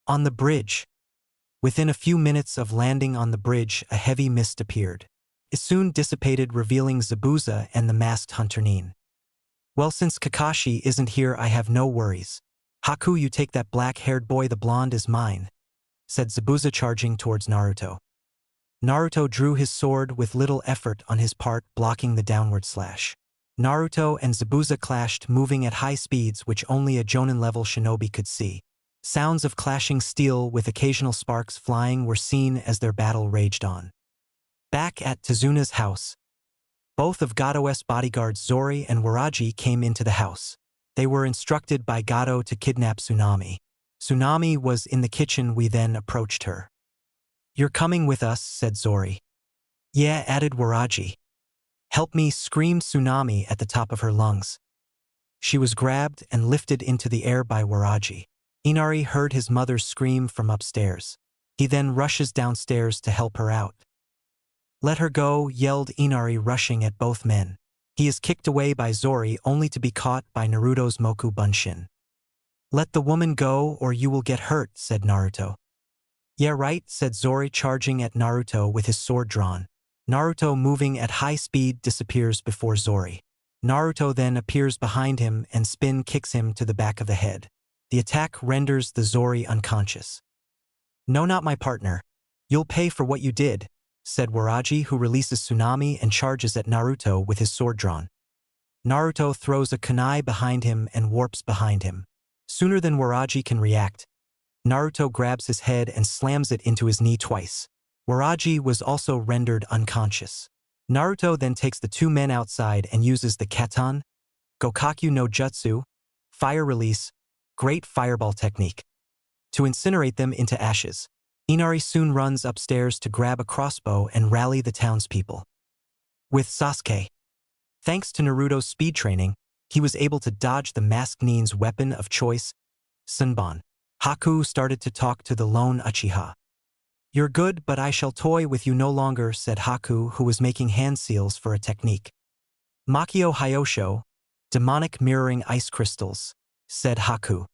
On the bridge, within a few minutes of landing on the bridge, a heavy mist appeared. It soon dissipated, revealing Zabuza and the masked hunter Nin. Well, since Kakashi isn't here, I have no worries. Haku, you take that black-haired boy, the blonde is mine, said Zabuza, charging towards Naruto. Naruto drew his sword with little effort on his part, blocking the downward slash. Naruto and Zabuza clashed, moving at high speeds which only a Jonin-level shinobi could see. Sounds of clashing steel with occasional sparks flying were seen as their battle raged on. Back at Tazuna's house, both of Gado's bodyguards Zori and Waraji came into the house. They were instructed by Gado to kidnap Tsunami. Tsunami was in the kitchen. We then approached her. You're coming with us, said Zori. Yeah, added Waraji. Help me, screamed Tsunami at the top of her lungs. She was grabbed and lifted into the air by Waraji. Inari heard his mother's scream from upstairs. He then rushes downstairs to help her out. Let her go, yelled Inari, rushing at both men. He is kicked away by Zori only to be caught by Naruto's Moku Bunshin. "Let the woman go or you will get hurt," said Naruto. "Yeah, right," said Zori, charging at Naruto with his sword drawn. Naruto, moving at high speed, disappears before Zori. Naruto then appears behind him and spin kicks him to the back of the head. The attack renders the Zori unconscious. "No, not my partner. You'll pay for what you did," said Waraji, who releases Tsunami and charges at Naruto with his sword drawn. Naruto throws a kunai behind him and warps behind him. Sooner than Waraji can react, Naruto grabs his head and slams it into his knee twice. Waraji was also rendered unconscious. Naruto then takes the two men outside and uses the Katan, Gokaku no Jutsu, fire release, great fireball technique, to incinerate them into ashes. Inari soon runs upstairs to grab a crossbow and rally the townspeople. With Sasuke. Thanks to Naruto's speed training, he was able to dodge the masked Nin's weapon of choice, Sunban. Haku started to talk to the lone Uchiha. "You're good, but I shall toy with you no longer," said Haku, who was making hand seals for a technique. "Makio Hyosho, demonic mirroring ice crystals," said Haku.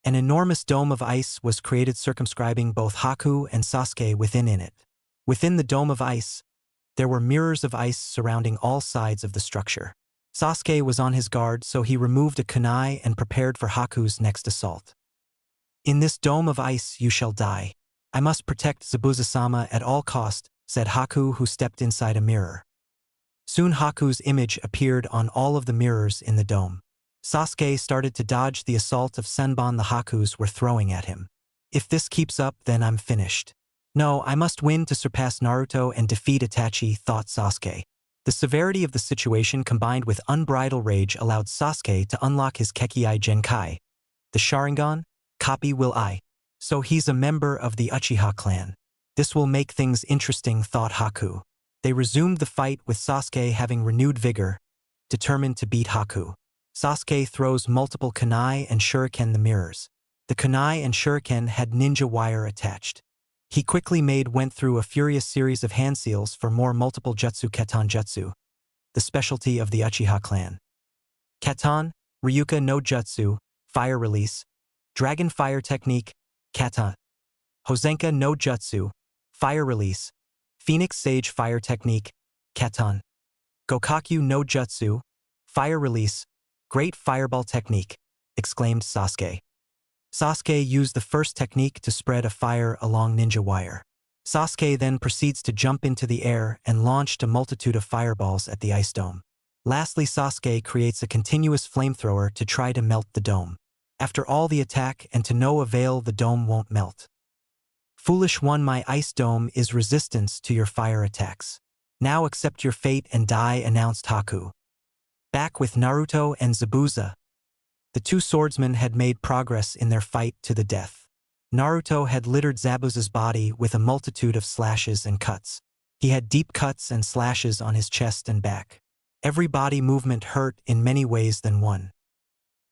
An enormous dome of ice was created, circumscribing both Haku and Sasuke within it. Within the dome of ice, there were mirrors of ice surrounding all sides of the structure. Sasuke was on his guard, so he removed a kunai and prepared for Haku's next assault. "In this dome of ice you shall die. I must protect Zabuza-sama at all cost," said Haku, who stepped inside a mirror. Soon Haku's image appeared on all of the mirrors in the dome. Sasuke started to dodge the assault of Senbon the Hakus were throwing at him. "If this keeps up, then I'm finished. No, I must win to surpass Naruto and defeat Itachi," thought Sasuke. The severity of the situation combined with unbridled rage allowed Sasuke to unlock his Kekkei Genkai, the Sharingan, copy will I. So he's a member of the Uchiha clan. This will make things interesting, thought Haku. They resumed the fight with Sasuke having renewed vigor, determined to beat Haku. Sasuke throws multiple kunai and shuriken the mirrors. The kunai and shuriken had ninja wire attached. He quickly went through a furious series of hand seals for more multiple jutsu Ketan Jutsu, the specialty of the Uchiha clan. Ketan, Ryuka no Jutsu, fire release, dragon fire technique, Kata. Hosenka no Jutsu, fire release, Phoenix Sage fire technique, Katan. Gokaku no Jutsu, fire release, great fireball technique, exclaimed Sasuke. Sasuke used the first technique to spread a fire along ninja wire. Sasuke then proceeds to jump into the air and launched a multitude of fireballs at the ice dome. Lastly, Sasuke creates a continuous flamethrower to try to melt the dome. After all the attack and to no avail, the dome won't melt. "Foolish one, my ice dome is resistance to your fire attacks. Now accept your fate and die," announced Haku. Back with Naruto and Zabuza. The two swordsmen had made progress in their fight to the death. Naruto had littered Zabuza's body with a multitude of slashes and cuts. He had deep cuts and slashes on his chest and back. Every body movement hurt in many ways than one.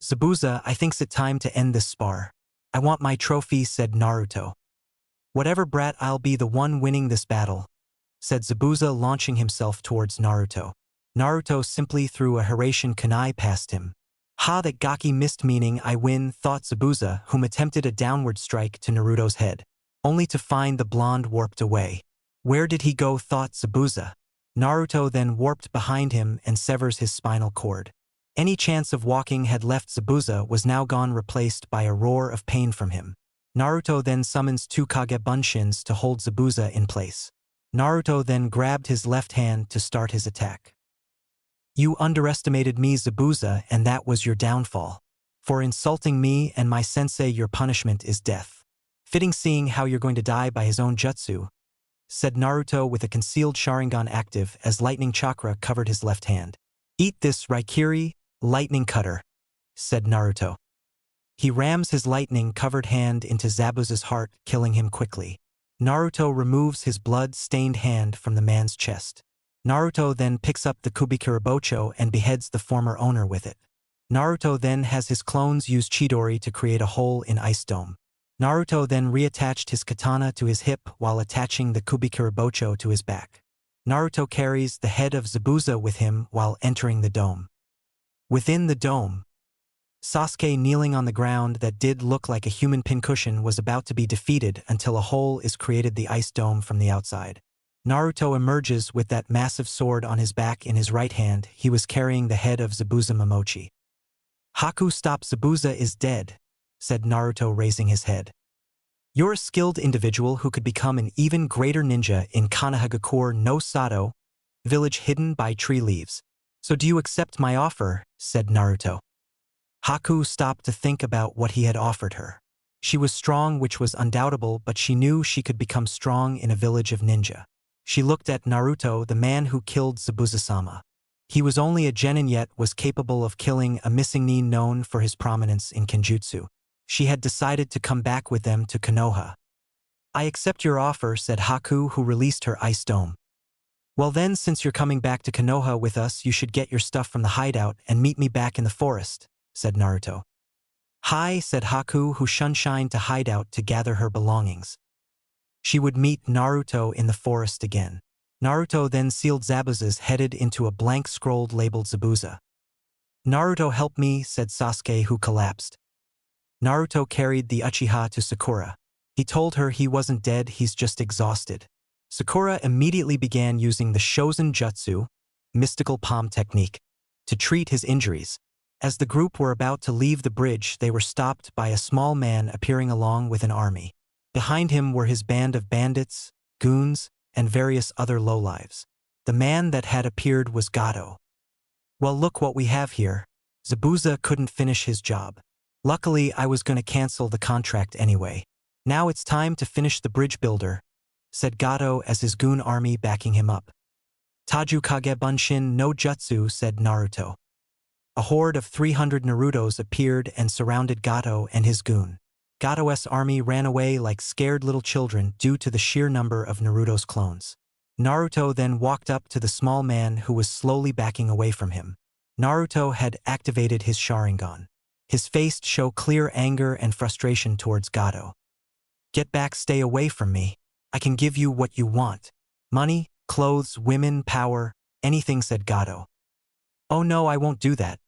"Zabuza, I think's it time to end this spar. I want my trophy," said Naruto. "Whatever, brat, I'll be the one winning this battle," said Zabuza, launching himself towards Naruto. Naruto simply threw a Hiraishin kunai past him. "Ha, that gaki missed, meaning I win," thought Zabuza, whom attempted a downward strike to Naruto's head, only to find the blonde warped away. "Where did he go?" thought Zabuza. Naruto then warped behind him and severs his spinal cord. Any chance of walking had left Zabuza was now gone, replaced by a roar of pain from him. Naruto then summons two Kage Bunshins to hold Zabuza in place. Naruto then grabbed his left hand to start his attack. "You underestimated me, Zabuza, and that was your downfall. For insulting me and my sensei, your punishment is death. Fitting, seeing how you're going to die by his own jutsu," said Naruto with a concealed Sharingan active as lightning chakra covered his left hand. "Eat this, Raikiri, lightning cutter," said Naruto. He rams his lightning-covered hand into Zabuza's heart, killing him quickly. Naruto removes his blood-stained hand from the man's chest. Naruto then picks up the Kubikirabocho and beheads the former owner with it. Naruto then has his clones use Chidori to create a hole in Ice Dome. Naruto then reattached his katana to his hip while attaching the Kubikirabocho to his back. Naruto carries the head of Zabuza with him while entering the dome. Within the dome, Sasuke, kneeling on the ground that did look like a human pincushion, was about to be defeated until a hole is created the ice dome from the outside. Naruto emerges with that massive sword on his back in his right hand. He was carrying the head of Zabuza Momochi. "Haku, stop, Zabuza is dead," said Naruto, raising his head. "You're a skilled individual who could become an even greater ninja in Konoha no Sato, village hidden by tree leaves. So do you accept my offer?" said Naruto. Haku stopped to think about what he had offered her. She was strong, which was undoubtable, but she knew she could become strong in a village of ninja. She looked at Naruto, the man who killed Zabuza-sama. He was only a genin yet was capable of killing a missing nin known for his prominence in Kenjutsu. She had decided to come back with them to Konoha. "I accept your offer," said Haku, who released her ice dome. "Well then, since you're coming back to Konoha with us, you should get your stuff from the hideout and meet me back in the forest," said Naruto. "Hi," said Haku, who shunshined to hideout to gather her belongings. She would meet Naruto in the forest again. Naruto then sealed Zabuza's headed into a blank scroll labeled Zabuza. "Naruto, help me," said Sasuke, who collapsed. Naruto carried the Uchiha to Sakura. He told her he wasn't dead, he's just exhausted. Sakura immediately began using the Shozen Jutsu, mystical palm technique, to treat his injuries. As the group were about to leave the bridge, they were stopped by a small man appearing along with an army. Behind him were his band of bandits, goons, and various other lowlives. The man that had appeared was Gato. "Well, look what we have here. Zabuza couldn't finish his job. Luckily, I was going to cancel the contract anyway. Now it's time to finish the bridge builder," said Gato as his goon army backing him up. "Taju Kage Bunshin no Jutsu," said Naruto. A horde of 300 Narutos appeared and surrounded Gato and his goon. Gato's army ran away like scared little children due to the sheer number of Naruto's clones. Naruto then walked up to the small man who was slowly backing away from him. Naruto had activated his Sharingan. His face showed clear anger and frustration towards Gato. "Get back, stay away from me. I can give you what you want. Money, clothes, women, power, anything," said Gato. "Oh no, I won't do that.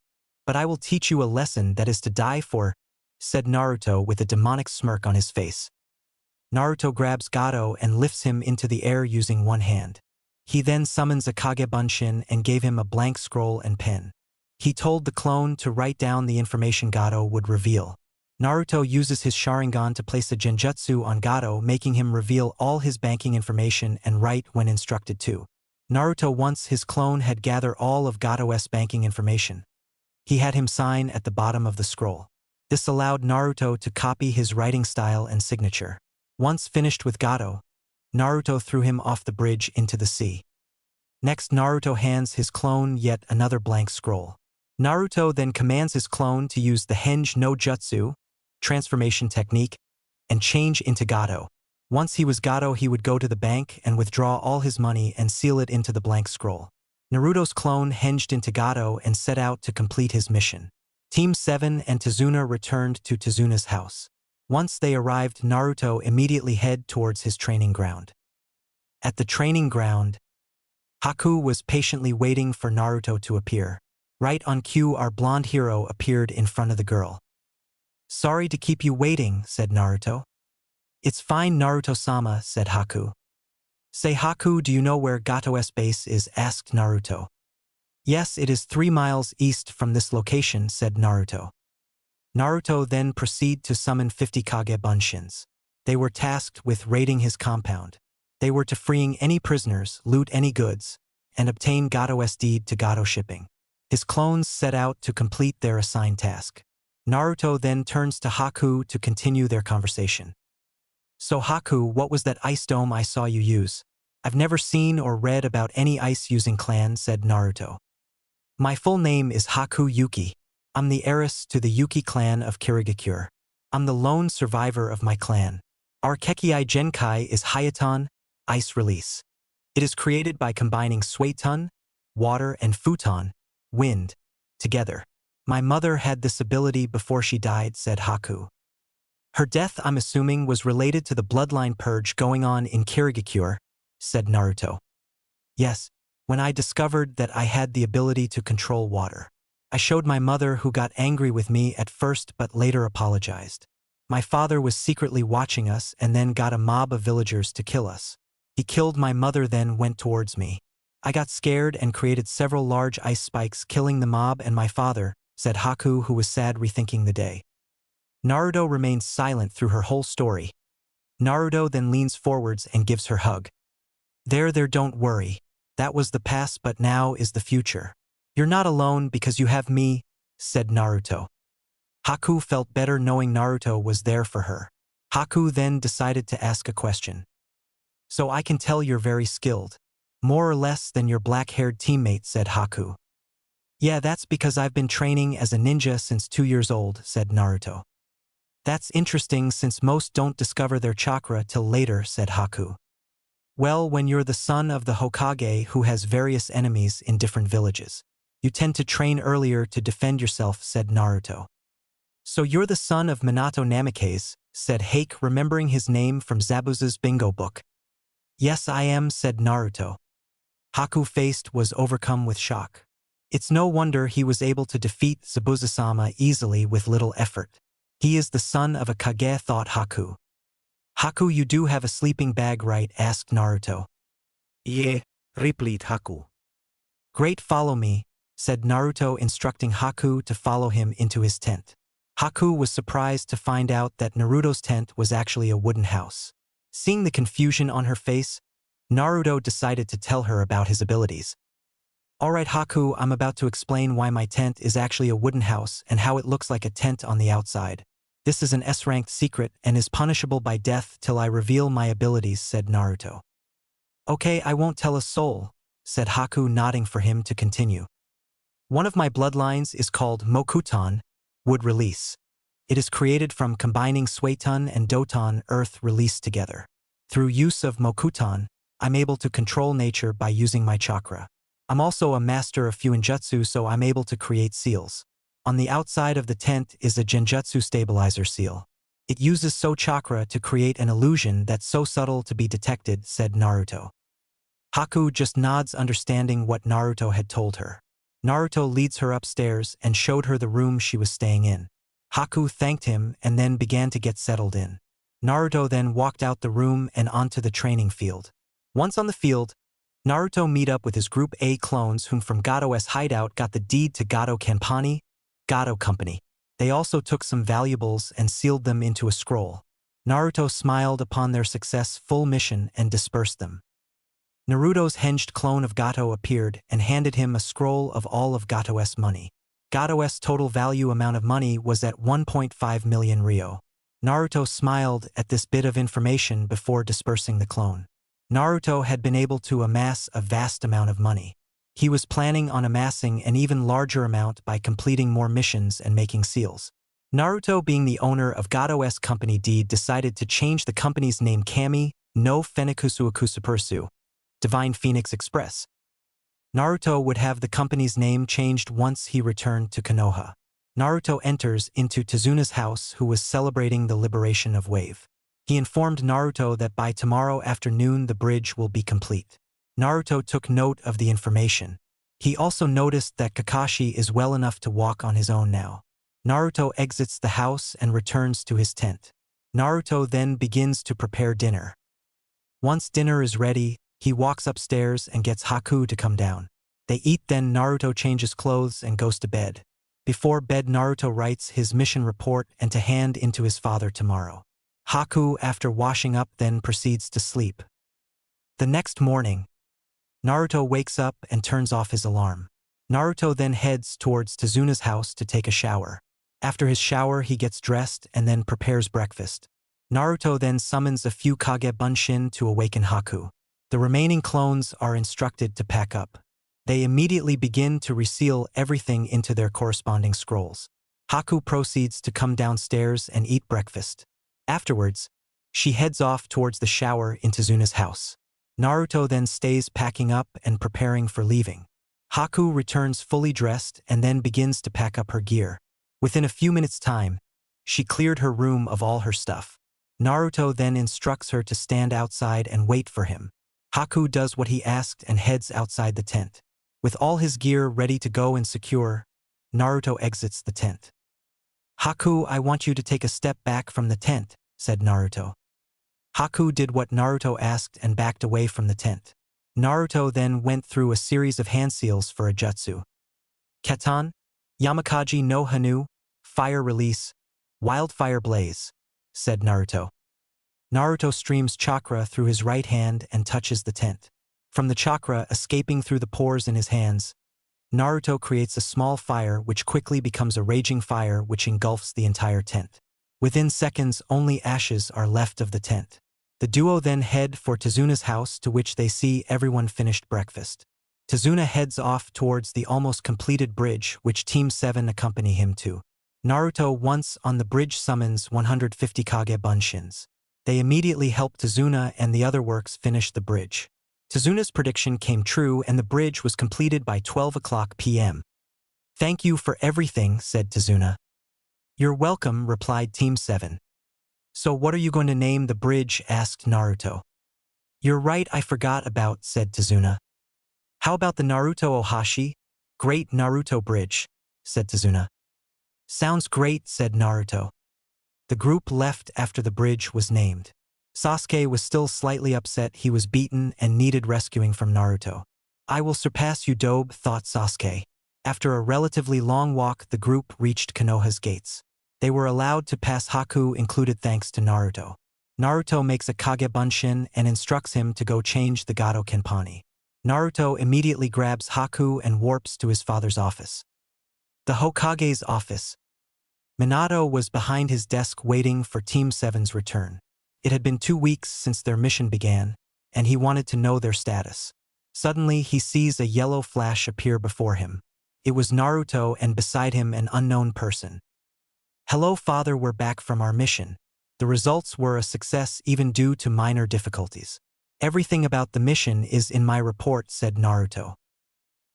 But I will teach you a lesson that is to die for," said Naruto with a demonic smirk on his face. Naruto grabs Gato and lifts him into the air using one hand. He then summons a Kage Bunshin and gave him a blank scroll and pen. He told the clone to write down the information Gato would reveal. Naruto uses his Sharingan to place a Genjutsu on Gato, making him reveal all his banking information and write when instructed to. Naruto, once his clone had gathered all of Gato's banking information, he had him sign at the bottom of the scroll. This allowed Naruto to copy his writing style and signature. Once finished with Gato, Naruto threw him off the bridge into the sea. Next, Naruto hands his clone yet another blank scroll. Naruto then commands his clone to use the Henge no Jutsu, transformation technique, and change into Gato. Once he was Gato, he would go to the bank and withdraw all his money and seal it into the blank scroll. Naruto's clone henged into Gato and set out to complete his mission. Team 7 and Tazuna returned to Tazuna's house. Once they arrived, Naruto immediately headed towards his training ground. At the training ground, Haku was patiently waiting for Naruto to appear. Right on cue, our blonde hero appeared in front of the girl. "Sorry to keep you waiting," said Naruto. "It's fine, Naruto-sama," said Haku. "Say, Haku, do you know where Gato's base is?" asked Naruto. "Yes, it is 3 miles east from this location," said Naruto. Naruto then proceeded to summon 50 Kage Bunshins. They were tasked with raiding his compound. They were to freeing any prisoners, loot any goods, and obtain Gato's deed to Gato shipping. His clones set out to complete their assigned task. Naruto then turns to Haku to continue their conversation. "So Haku, what was that ice dome I saw you use? I've never seen or read about any ice-using clan," said Naruto. "My full name is Haku Yuki. I'm the heiress to the Yuki clan of Kirigakure. I'm the lone survivor of my clan. Our Kekei Genkai is Hayaton, ice release. It is created by combining Suiton, water, and Futon, wind, together. My mother had this ability before she died," said Haku. "Her death, I'm assuming, was related to the bloodline purge going on in Kirigakure," said Naruto. Yes, when I discovered that I had the ability to control water. I showed my mother, who got angry with me at first but later apologized. My father was secretly watching us and then got a mob of villagers to kill us. He killed my mother, then went towards me. I got scared and created several large ice spikes, killing the mob and my father, said Haku, who was sad rethinking the day. Naruto remains silent through her whole story. Naruto then leans forwards and gives her hug. There, don't worry. That was the past, but now is the future. You're not alone because you have me, said Naruto. Haku felt better knowing Naruto was there for her. Haku then decided to ask a question. So I can tell you're very skilled. More or less than your black-haired teammate, said Haku. Yeah, that's because I've been training as a ninja since 2 years old, said Naruto. That's interesting since most don't discover their chakra till later, said Haku. Well, when you're the son of the Hokage who has various enemies in different villages, you tend to train earlier to defend yourself, said Naruto. So you're the son of Minato Namikaze, said Hake, remembering his name from Zabuza's bingo book. Yes, I am, said Naruto. Haku faced was overcome with shock. It's no wonder he was able to defeat Zabuza-sama easily with little effort. He is the son of a Kage, thought Haku. Haku, you do have a sleeping bag, right? Asked Naruto. Yeah, replied Haku. Great, follow me, said Naruto, instructing Haku to follow him into his tent. Haku was surprised to find out that Naruto's tent was actually a wooden house. Seeing the confusion on her face, Naruto decided to tell her about his abilities. Alright Haku, I'm about to explain why my tent is actually a wooden house and how it looks like a tent on the outside. This is an S-ranked secret and is punishable by death till I reveal my abilities, said Naruto. Okay, I won't tell a soul, said Haku, nodding for him to continue. One of my bloodlines is called Mokuton, wood release. It is created from combining Suiton and Doton, earth release, together. Through use of Mokuton, I'm able to control nature by using my chakra. I'm also a master of Fuinjutsu, so I'm able to create seals. On the outside of the tent is a Genjutsu stabilizer seal. It uses So chakra to create an illusion that's so subtle to be detected, said Naruto. Haku just nods, understanding what Naruto had told her. Naruto leads her upstairs and showed her the room she was staying in. Haku thanked him and then began to get settled in. Naruto then walked out the room and onto the training field. Once on the field, Naruto meet up with his Group A clones, whom from Gato's hideout got the deed to Gato Kanpani, Gato Company. They also took some valuables and sealed them into a scroll. Naruto smiled upon their successful mission and dispersed them. Naruto's henged clone of Gato appeared and handed him a scroll of all of Gato's money. Gato's total value amount of money was at 1.5 million ryo. Naruto smiled at this bit of information before dispersing the clone. Naruto had been able to amass a vast amount of money. He was planning on amassing an even larger amount by completing more missions and making seals. Naruto, being the owner of Gato's company deed, decided to change the company's name Kami no Fenikusu Akusapursu, Divine Phoenix Express. Naruto would have the company's name changed once he returned to Konoha. Naruto enters into Tezuna's house, who was celebrating the liberation of Wave. He informed Naruto that by tomorrow afternoon the bridge will be complete. Naruto took note of the information. He also noticed that Kakashi is well enough to walk on his own now. Naruto exits the house and returns to his tent. Naruto then begins to prepare dinner. Once dinner is ready, he walks upstairs and gets Haku to come down. They eat, then Naruto changes clothes and goes to bed. Before bed, Naruto writes his mission report and to hand into his father tomorrow. Haku, after washing up, then proceeds to sleep. The next morning, Naruto wakes up and turns off his alarm. Naruto then heads towards Tezuna's house to take a shower. After his shower, he gets dressed and then prepares breakfast. Naruto then summons a few Kage Bunshin to awaken Haku. The remaining clones are instructed to pack up. They immediately begin to reseal everything into their corresponding scrolls. Haku proceeds to come downstairs and eat breakfast. Afterwards, she heads off towards the shower in Tezuna's house. Naruto then stays packing up and preparing for leaving. Haku returns fully dressed and then begins to pack up her gear. Within a few minutes' time, she cleared her room of all her stuff. Naruto then instructs her to stand outside and wait for him. Haku does what he asked and heads outside the tent. With all his gear ready to go and secure, Naruto exits the tent. "Haku, I want you to take a step back from the tent," said Naruto. Haku did what Naruto asked and backed away from the tent. Naruto then went through a series of hand seals for a jutsu. Katan, Yamakaji no Hanu, Fire Release, Wildfire Blaze, said Naruto. Naruto streams chakra through his right hand and touches the tent. From the chakra escaping through the pores in his hands, Naruto creates a small fire which quickly becomes a raging fire which engulfs the entire tent. Within seconds, only ashes are left of the tent. The duo then head for Tezuna's house, to which they see everyone finished breakfast. Tezuna heads off towards the almost completed bridge which Team 7 accompany him to. Naruto, once on the bridge, summons 150 Kage Bunshins. They immediately help Tezuna and the other works finish the bridge. Tezuna's prediction came true and the bridge was completed by 12 o'clock p.m. "Thank you for everything," said Tezuna. "You're welcome," replied Team 7. "So what are you going to name the bridge?" asked Naruto. "You're right, I forgot about," said Tezuna. "How about the Naruto Ohashi? Great Naruto Bridge," said Tezuna. "Sounds great," said Naruto. The group left after the bridge was named. Sasuke was still slightly upset. He was beaten and needed rescuing from Naruto. "I will surpass you, Dobe," thought Sasuke. After a relatively long walk, the group reached Konoha's gates. They were allowed to pass, Haku included, thanks to Naruto. Naruto makes a Kage Bunshin and instructs him to go change the Gado Kenpani. Naruto immediately grabs Haku and warps to his father's office. The Hokage's office. Minato was behind his desk waiting for Team 7's return. It had been 2 weeks since their mission began, and he wanted to know their status. Suddenly, he sees a yellow flash appear before him. It was Naruto, and beside him an unknown person. "Hello, father, we're back from our mission. The results were a success even due to minor difficulties. Everything about the mission is in my report," said Naruto.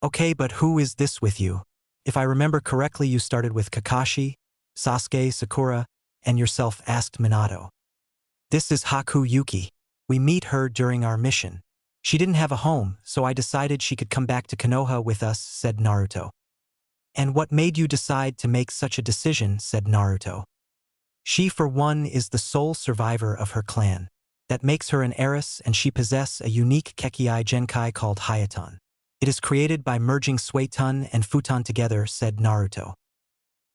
"Okay, but who is this with you? If I remember correctly, you started with Kakashi, Sasuke, Sakura, and yourself," asked Minato. "This is Haku Yuki. We meet her during our mission. She didn't have a home, so I decided she could come back to Konoha with us," said Naruto. "And what made you decide to make such a decision?" said Naruto. "She, for one, is the sole survivor of her clan. That makes her an heiress, and she possesses a unique Kekkai Genkai called Hayaton. It is created by merging Suiton and Futon together," said Naruto.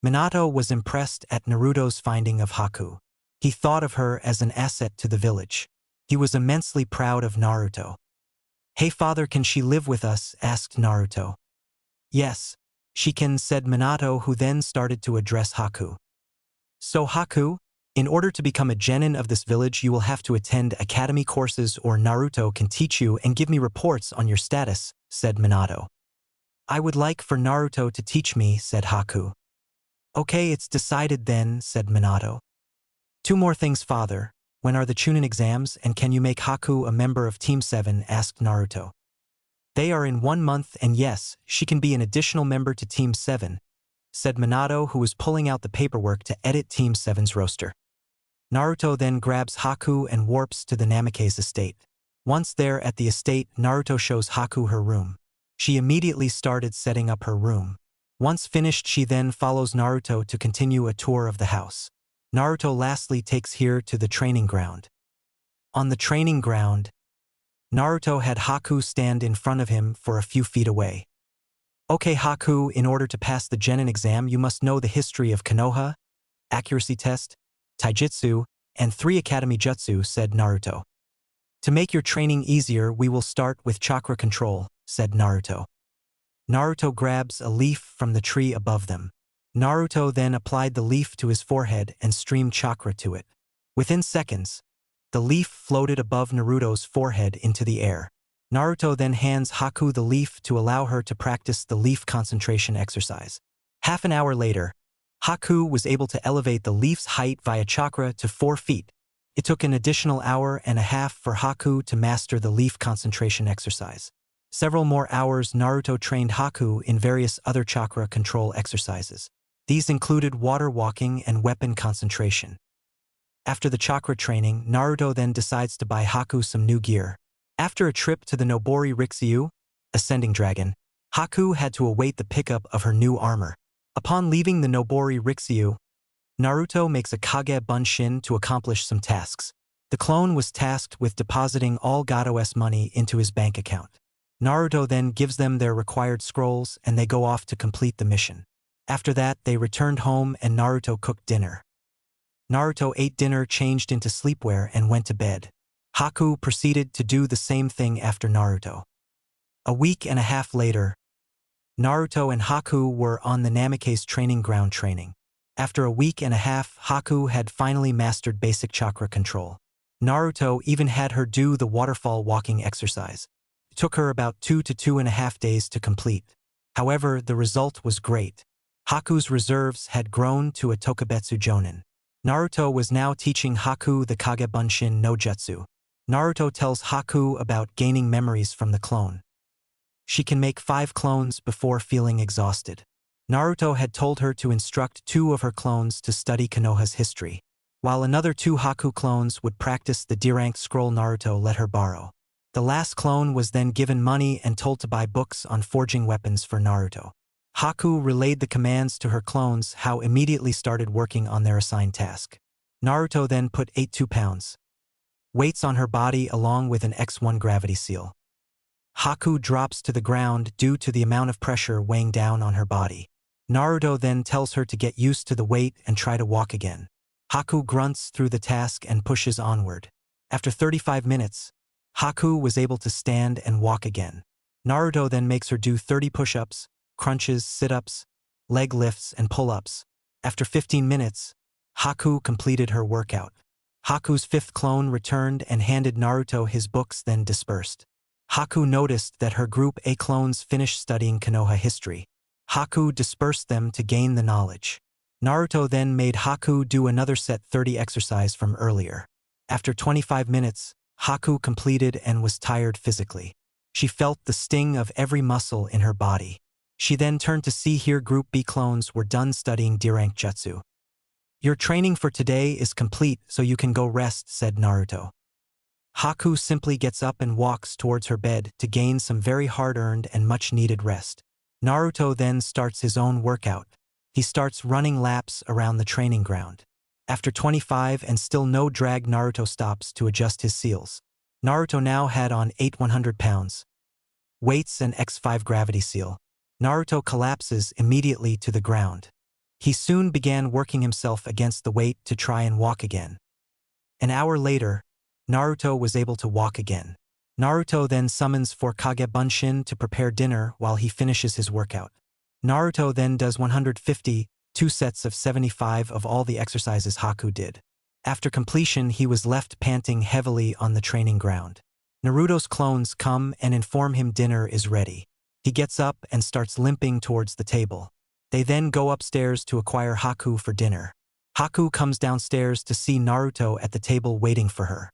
Minato was impressed at Naruto's finding of Haku. He thought of her as an asset to the village. He was immensely proud of Naruto. "Hey father, can she live with us?" asked Naruto. "Yes, she can," said Minato, who then started to address Haku. "So Haku, in order to become a genin of this village, you will have to attend academy courses, or Naruto can teach you and give me reports on your status," said Minato. "I would like for Naruto to teach me," said Haku. "Okay, it's decided then," said Minato. "Two more things, father. When are the Chunin exams, and can you make Haku a member of Team 7? asked Naruto. "They are in 1 month, and yes, she can be an additional member to Team 7, said Minato, who was pulling out the paperwork to edit Team 7's roster. Naruto then grabs Haku and warps to the Namake's estate. Once there at the estate, Naruto shows Haku her room. She immediately started setting up her room. Once finished, she then follows Naruto to continue a tour of the house. Naruto lastly takes her to the training ground. On the training ground, Naruto had Haku stand in front of him for a few feet away. "Okay Haku, in order to pass the Genin exam, you must know the history of Konoha, accuracy test, Taijutsu, and 3 academy jutsu," said Naruto. "To make your training easier, we will start with chakra control," said Naruto. Naruto grabs a leaf from the tree above them. Naruto then applied the leaf to his forehead and streamed chakra to it. Within seconds, the leaf floated above Naruto's forehead into the air. Naruto then hands Haku the leaf to allow her to practice the leaf concentration exercise. Half an hour later, Haku was able to elevate the leaf's height via chakra to 4 feet. It took an additional hour and a half for Haku to master the leaf concentration exercise. Several more hours Naruto trained Haku in various other chakra control exercises. These included water walking and weapon concentration. After the chakra training, Naruto then decides to buy Haku some new gear. After a trip to the Nobori Rixyu, ascending dragon, Haku had to await the pickup of her new armor. Upon leaving the Nobori Rixyu, Naruto makes a Kage Bunshin to accomplish some tasks. The clone was tasked with depositing all Gado's money into his bank account. Naruto then gives them their required scrolls and they go off to complete the mission. After that, they returned home and Naruto cooked dinner. Naruto ate dinner, changed into sleepwear, and went to bed. Haku proceeded to do the same thing after Naruto. A week and a half later, Naruto and Haku were on the Namikaze training ground training. After a week and a half, Haku had finally mastered basic chakra control. Naruto even had her do the waterfall walking exercise. It took her about 2 to 2.5 days to complete. However, the result was great. Haku's reserves had grown to a Tokubetsu Jonin. Naruto was now teaching Haku the Kage Bunshin no Jutsu. Naruto tells Haku about gaining memories from the clone. She can make 5 clones before feeling exhausted. Naruto had told her to instruct 2 of her clones to study Konoha's history, while another 2 Haku clones would practice the D-rank scroll Naruto let her borrow. The last clone was then given money and told to buy books on forging weapons for Naruto. Haku relayed the commands to her clones, how immediately started working on their assigned task. Naruto then put 8 2-pounds weights on her body along with an X1 gravity seal. Haku drops to the ground due to the amount of pressure weighing down on her body. Naruto then tells her to get used to the weight and try to walk again. Haku grunts through the task and pushes onward. After 35 minutes, Haku was able to stand and walk again. Naruto then makes her do 30 push-ups, crunches, sit-ups, leg lifts, and pull-ups. After 15 minutes, Haku completed her workout. Haku's 5th clone returned and handed Naruto his books, then dispersed. Haku noticed that her Group A clones finished studying Konoha history. Haku dispersed them to gain the knowledge. Naruto then made Haku do another set 30 exercise from earlier. After 25 minutes, Haku completed and was tired physically. She felt the sting of every muscle in her body. She then turned to see here Group B clones were done studying D-rank jutsu. "Your training for today is complete, so you can go rest," said Naruto. Haku simply gets up and walks towards her bed to gain some very hard-earned and much-needed rest. Naruto then starts his own workout. He starts running laps around the training ground. After 25 and still no drag, Naruto stops to adjust his seals. Naruto now had on 8 100-pounds weights and X5 gravity seal. Naruto collapses immediately to the ground. He soon began working himself against the weight to try and walk again. An hour later, Naruto was able to walk again. Naruto then summons for Kage Bunshin to prepare dinner while he finishes his workout. Naruto then does 150, 2 sets of 75 of all the exercises Haku did. After completion, he was left panting heavily on the training ground. Naruto's clones come and inform him dinner is ready. He gets up and starts limping towards the table. They then go upstairs to acquire Haku for dinner. Haku comes downstairs to see Naruto at the table waiting for her.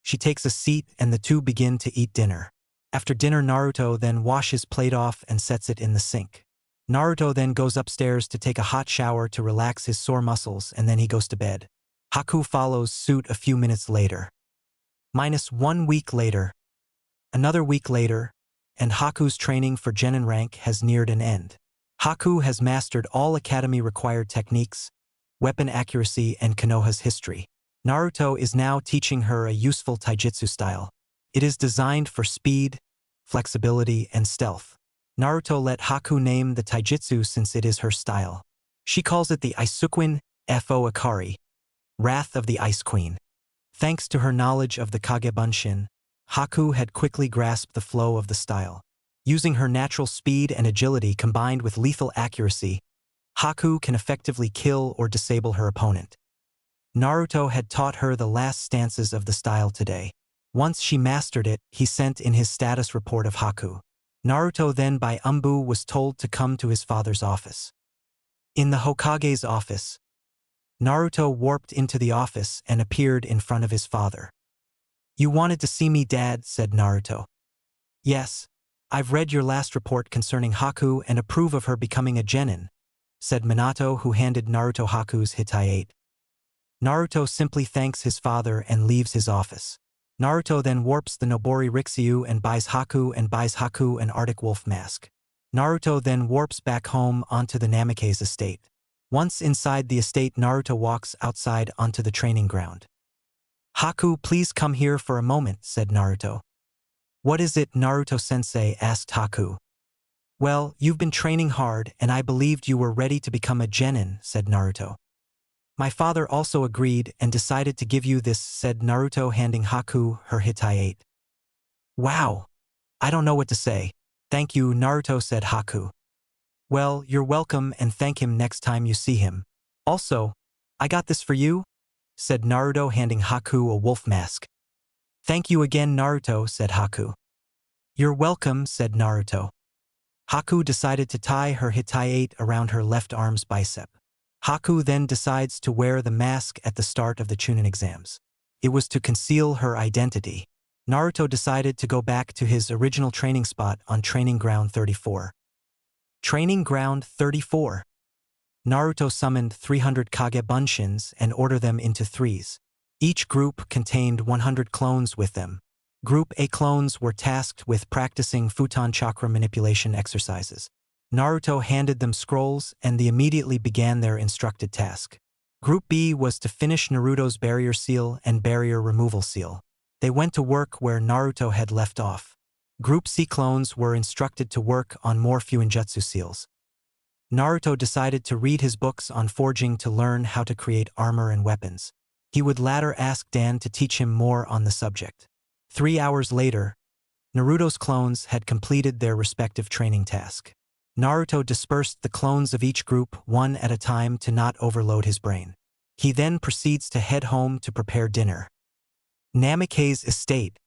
She takes a seat and the two begin to eat dinner. After dinner, Naruto then washes plate off and sets it in the sink. Naruto then goes upstairs to take a hot shower to relax his sore muscles, and then he goes to bed. Haku follows suit a few minutes later. -1 week later. Another week later, and Haku's training for Genin rank has neared an end. Haku has mastered all academy-required techniques, weapon accuracy, and Konoha's history. Naruto is now teaching her a useful Taijutsu style. It is designed for speed, flexibility, and stealth. Naruto let Haku name the Taijutsu since it is her style. She calls it the Isuquin Fo Akari, Wrath of the Ice Queen. Thanks to her knowledge of the Kage Bunshin, Haku had quickly grasped the flow of the style. Using her natural speed and agility combined with lethal accuracy, Haku can effectively kill or disable her opponent. Naruto had taught her the last stances of the style today. Once she mastered it, he sent in his status report of Haku. Naruto then by Umbu was told to come to his father's office. In the Hokage's office, Naruto warped into the office and appeared in front of his father. "You wanted to see me, Dad," said Naruto. "Yes, I've read your last report concerning Haku and approve of her becoming a genin," said Minato, who handed Naruto Haku's Hitai 8. Naruto simply thanks his father and leaves his office. Naruto then warps the Nobori Rixyu and buys Haku an Arctic wolf mask. Naruto then warps back home onto the Namake's estate. Once inside the estate, Naruto walks outside onto the training ground. "Haku, please come here for a moment," said Naruto. "What is it, Naruto-sensei?" asked Haku. "Well, you've been training hard and I believed you were ready to become a genin," said Naruto. "My father also agreed and decided to give you this," said Naruto, handing Haku her Hitai-8. "Wow! I don't know what to say." "Thank you, Naruto," said Haku. "Well, you're welcome and thank him next time you see him. Also, I got this for you," said Naruto, handing Haku a wolf mask. "Thank you again, Naruto," said Haku. "You're welcome," said Naruto. Haku decided to tie her Hitai-8 around her left arm's bicep. Haku then decides to wear the mask at the start of the Chunin exams. It was to conceal her identity. Naruto decided to go back to his original training spot on Training Ground 34. Training Ground 34. Naruto summoned 300 Kage Bunshins and ordered them into threes. Each group contained 100 clones with them. Group A clones were tasked with practicing futon chakra manipulation exercises. Naruto handed them scrolls and they immediately began their instructed task. Group B was to finish Naruto's barrier seal and barrier removal seal. They went to work where Naruto had left off. Group C clones were instructed to work on more Fuinjutsu seals. Naruto decided to read his books on forging to learn how to create armor and weapons. He would later ask Dan to teach him more on the subject. 3 hours later, Naruto's clones had completed their respective training task. Naruto dispersed the clones of each group one at a time to not overload his brain. He then proceeds to head home to prepare dinner. Namake's estate.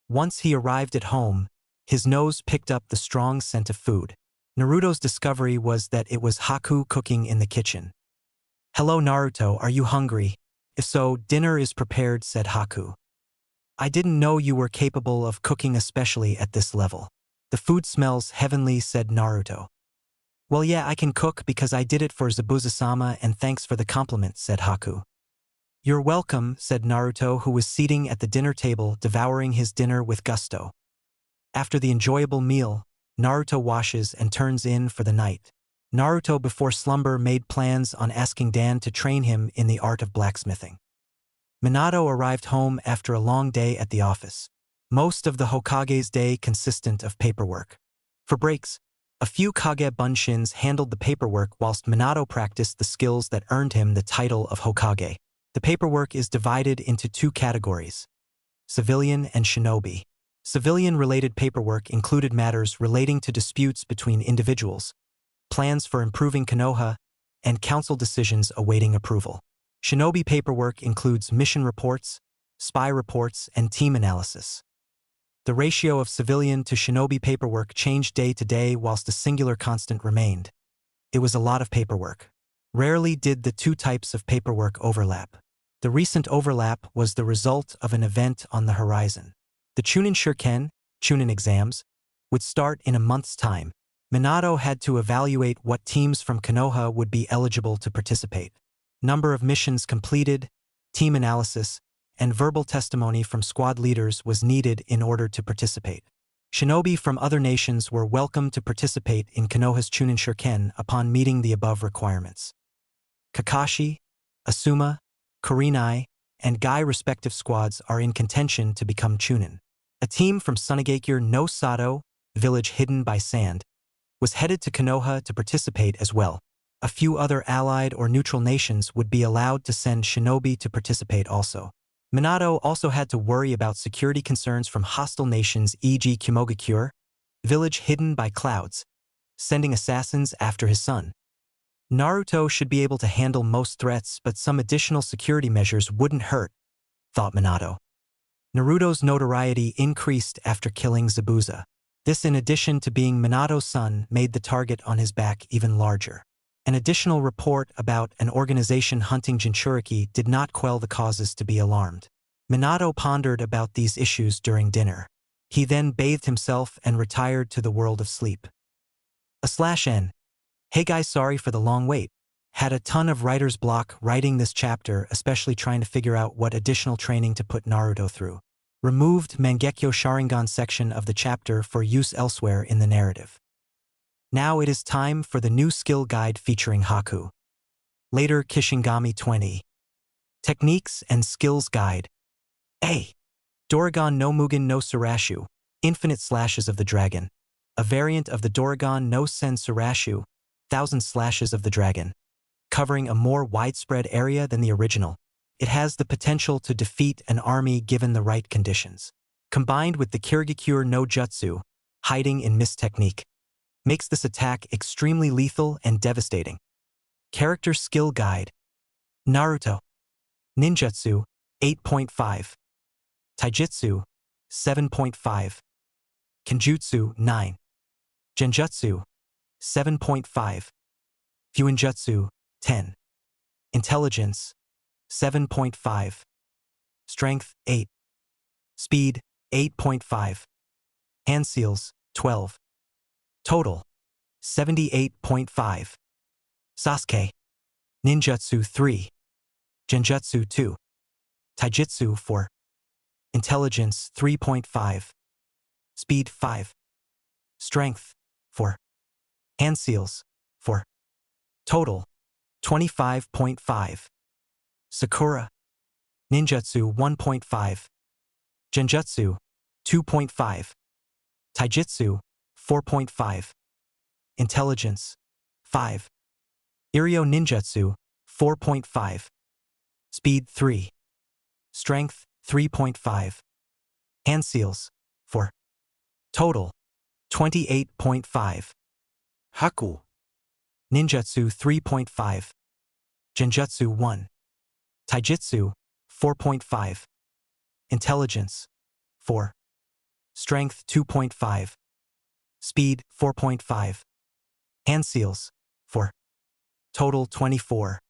Once he arrived at home, his nose picked up the strong scent of food. Naruto's discovery was that it was Haku cooking in the kitchen. "Hello, Naruto, are you hungry? If so, dinner is prepared," said Haku. "I didn't know you were capable of cooking, especially at this level. The food smells heavenly," said Naruto. "Well, yeah, I can cook because I did it for Zabuza-sama, and thanks for the compliment," said Haku. "You're welcome," said Naruto, who was seating at the dinner table devouring his dinner with gusto. After the enjoyable meal, Naruto washes and turns in for the night. Naruto before slumber made plans on asking Dan to train him in the art of blacksmithing. Minato arrived home after a long day at the office. Most of the Hokage's day consisted of paperwork. For breaks, a few Kage Bunshins handled the paperwork whilst Minato practiced the skills that earned him the title of Hokage. The paperwork is divided into two categories: civilian and shinobi. Civilian-related paperwork included matters relating to disputes between individuals, plans for improving Konoha, and council decisions awaiting approval. Shinobi paperwork includes mission reports, spy reports, and team analysis. The ratio of civilian to shinobi paperwork changed day to day whilst a singular constant remained. It was a lot of paperwork. Rarely did the two types of paperwork overlap. The recent overlap was the result of an event on the horizon. The Chunin exams, would start in a month's time. Minato had to evaluate what teams from Konoha would be eligible to participate. Number of missions completed, team analysis, and verbal testimony from squad leaders was needed in order to participate. Shinobi from other nations were welcome to participate in Konoha's Chunin Shuriken upon meeting the above requirements. Kakashi, Asuma, Kurenai, and Guy respective squads are in contention to become Chunin. A team from Sunagakure no Sato, village hidden by sand, was headed to Konoha to participate as well. A few other allied or neutral nations would be allowed to send shinobi to participate also. Minato also had to worry about security concerns from hostile nations, e.g. Kumogakure, village hidden by clouds, sending assassins after his son. Naruto should be able to handle most threats, but some additional security measures wouldn't hurt, thought Minato. Naruto's notoriety increased after killing Zabuza. This, in addition to being Minato's son, made the target on his back even larger. An additional report about an organization hunting Jinchuriki did not quell the causes to be alarmed. Minato pondered about these issues during dinner. He then bathed himself and retired to the world of sleep. /N. Hey guys, sorry for the long wait. Had a ton of writer's block writing this chapter, especially trying to figure out what additional training to put Naruto through. Removed Mangekyo Sharingan section of the chapter for use elsewhere in the narrative. Now it is time for the new skill guide featuring Haku. Later Kishingami 20. Techniques and Skills Guide. A. Doragon no Mugen no Surashu, Infinite Slashes of the Dragon. A variant of the Doragon no Sen Surashu, Thousand Slashes of the Dragon. Covering a more widespread area than the original. It has the potential to defeat an army given the right conditions. Combined with the Kirigakure no Jutsu, hiding in mist technique, makes this attack extremely lethal and devastating. Character Skill Guide. Naruto. Ninjutsu, 8.5. Taijutsu, 7.5. Kenjutsu, 9. Genjutsu, 7.5. Fuinjutsu, 10. Intelligence, 7.5. Strength, 8. Speed, 8.5. Hand seals, 12. Total, 78.5. Sasuke. Ninjutsu, 3. Genjutsu, 2. Taijutsu, 4. Intelligence, 3.5. Speed, 5. Strength, 4. Hand seals, 4. Total, 25.5. Sakura. Ninjutsu, 1.5. Genjutsu, 2.5. Taijutsu, 4.5. Intelligence, 5. Iryo Ninjutsu, 4.5. Speed, 3. Strength, 3.5. Hand seals, 4. Total, 28.5. Haku. Ninjutsu, 3.5. Genjutsu, 1. Taijutsu, 4.5. Intelligence, 4. Strength, 2.5. Speed, 4.5. Hand seals, 4. Total, 24.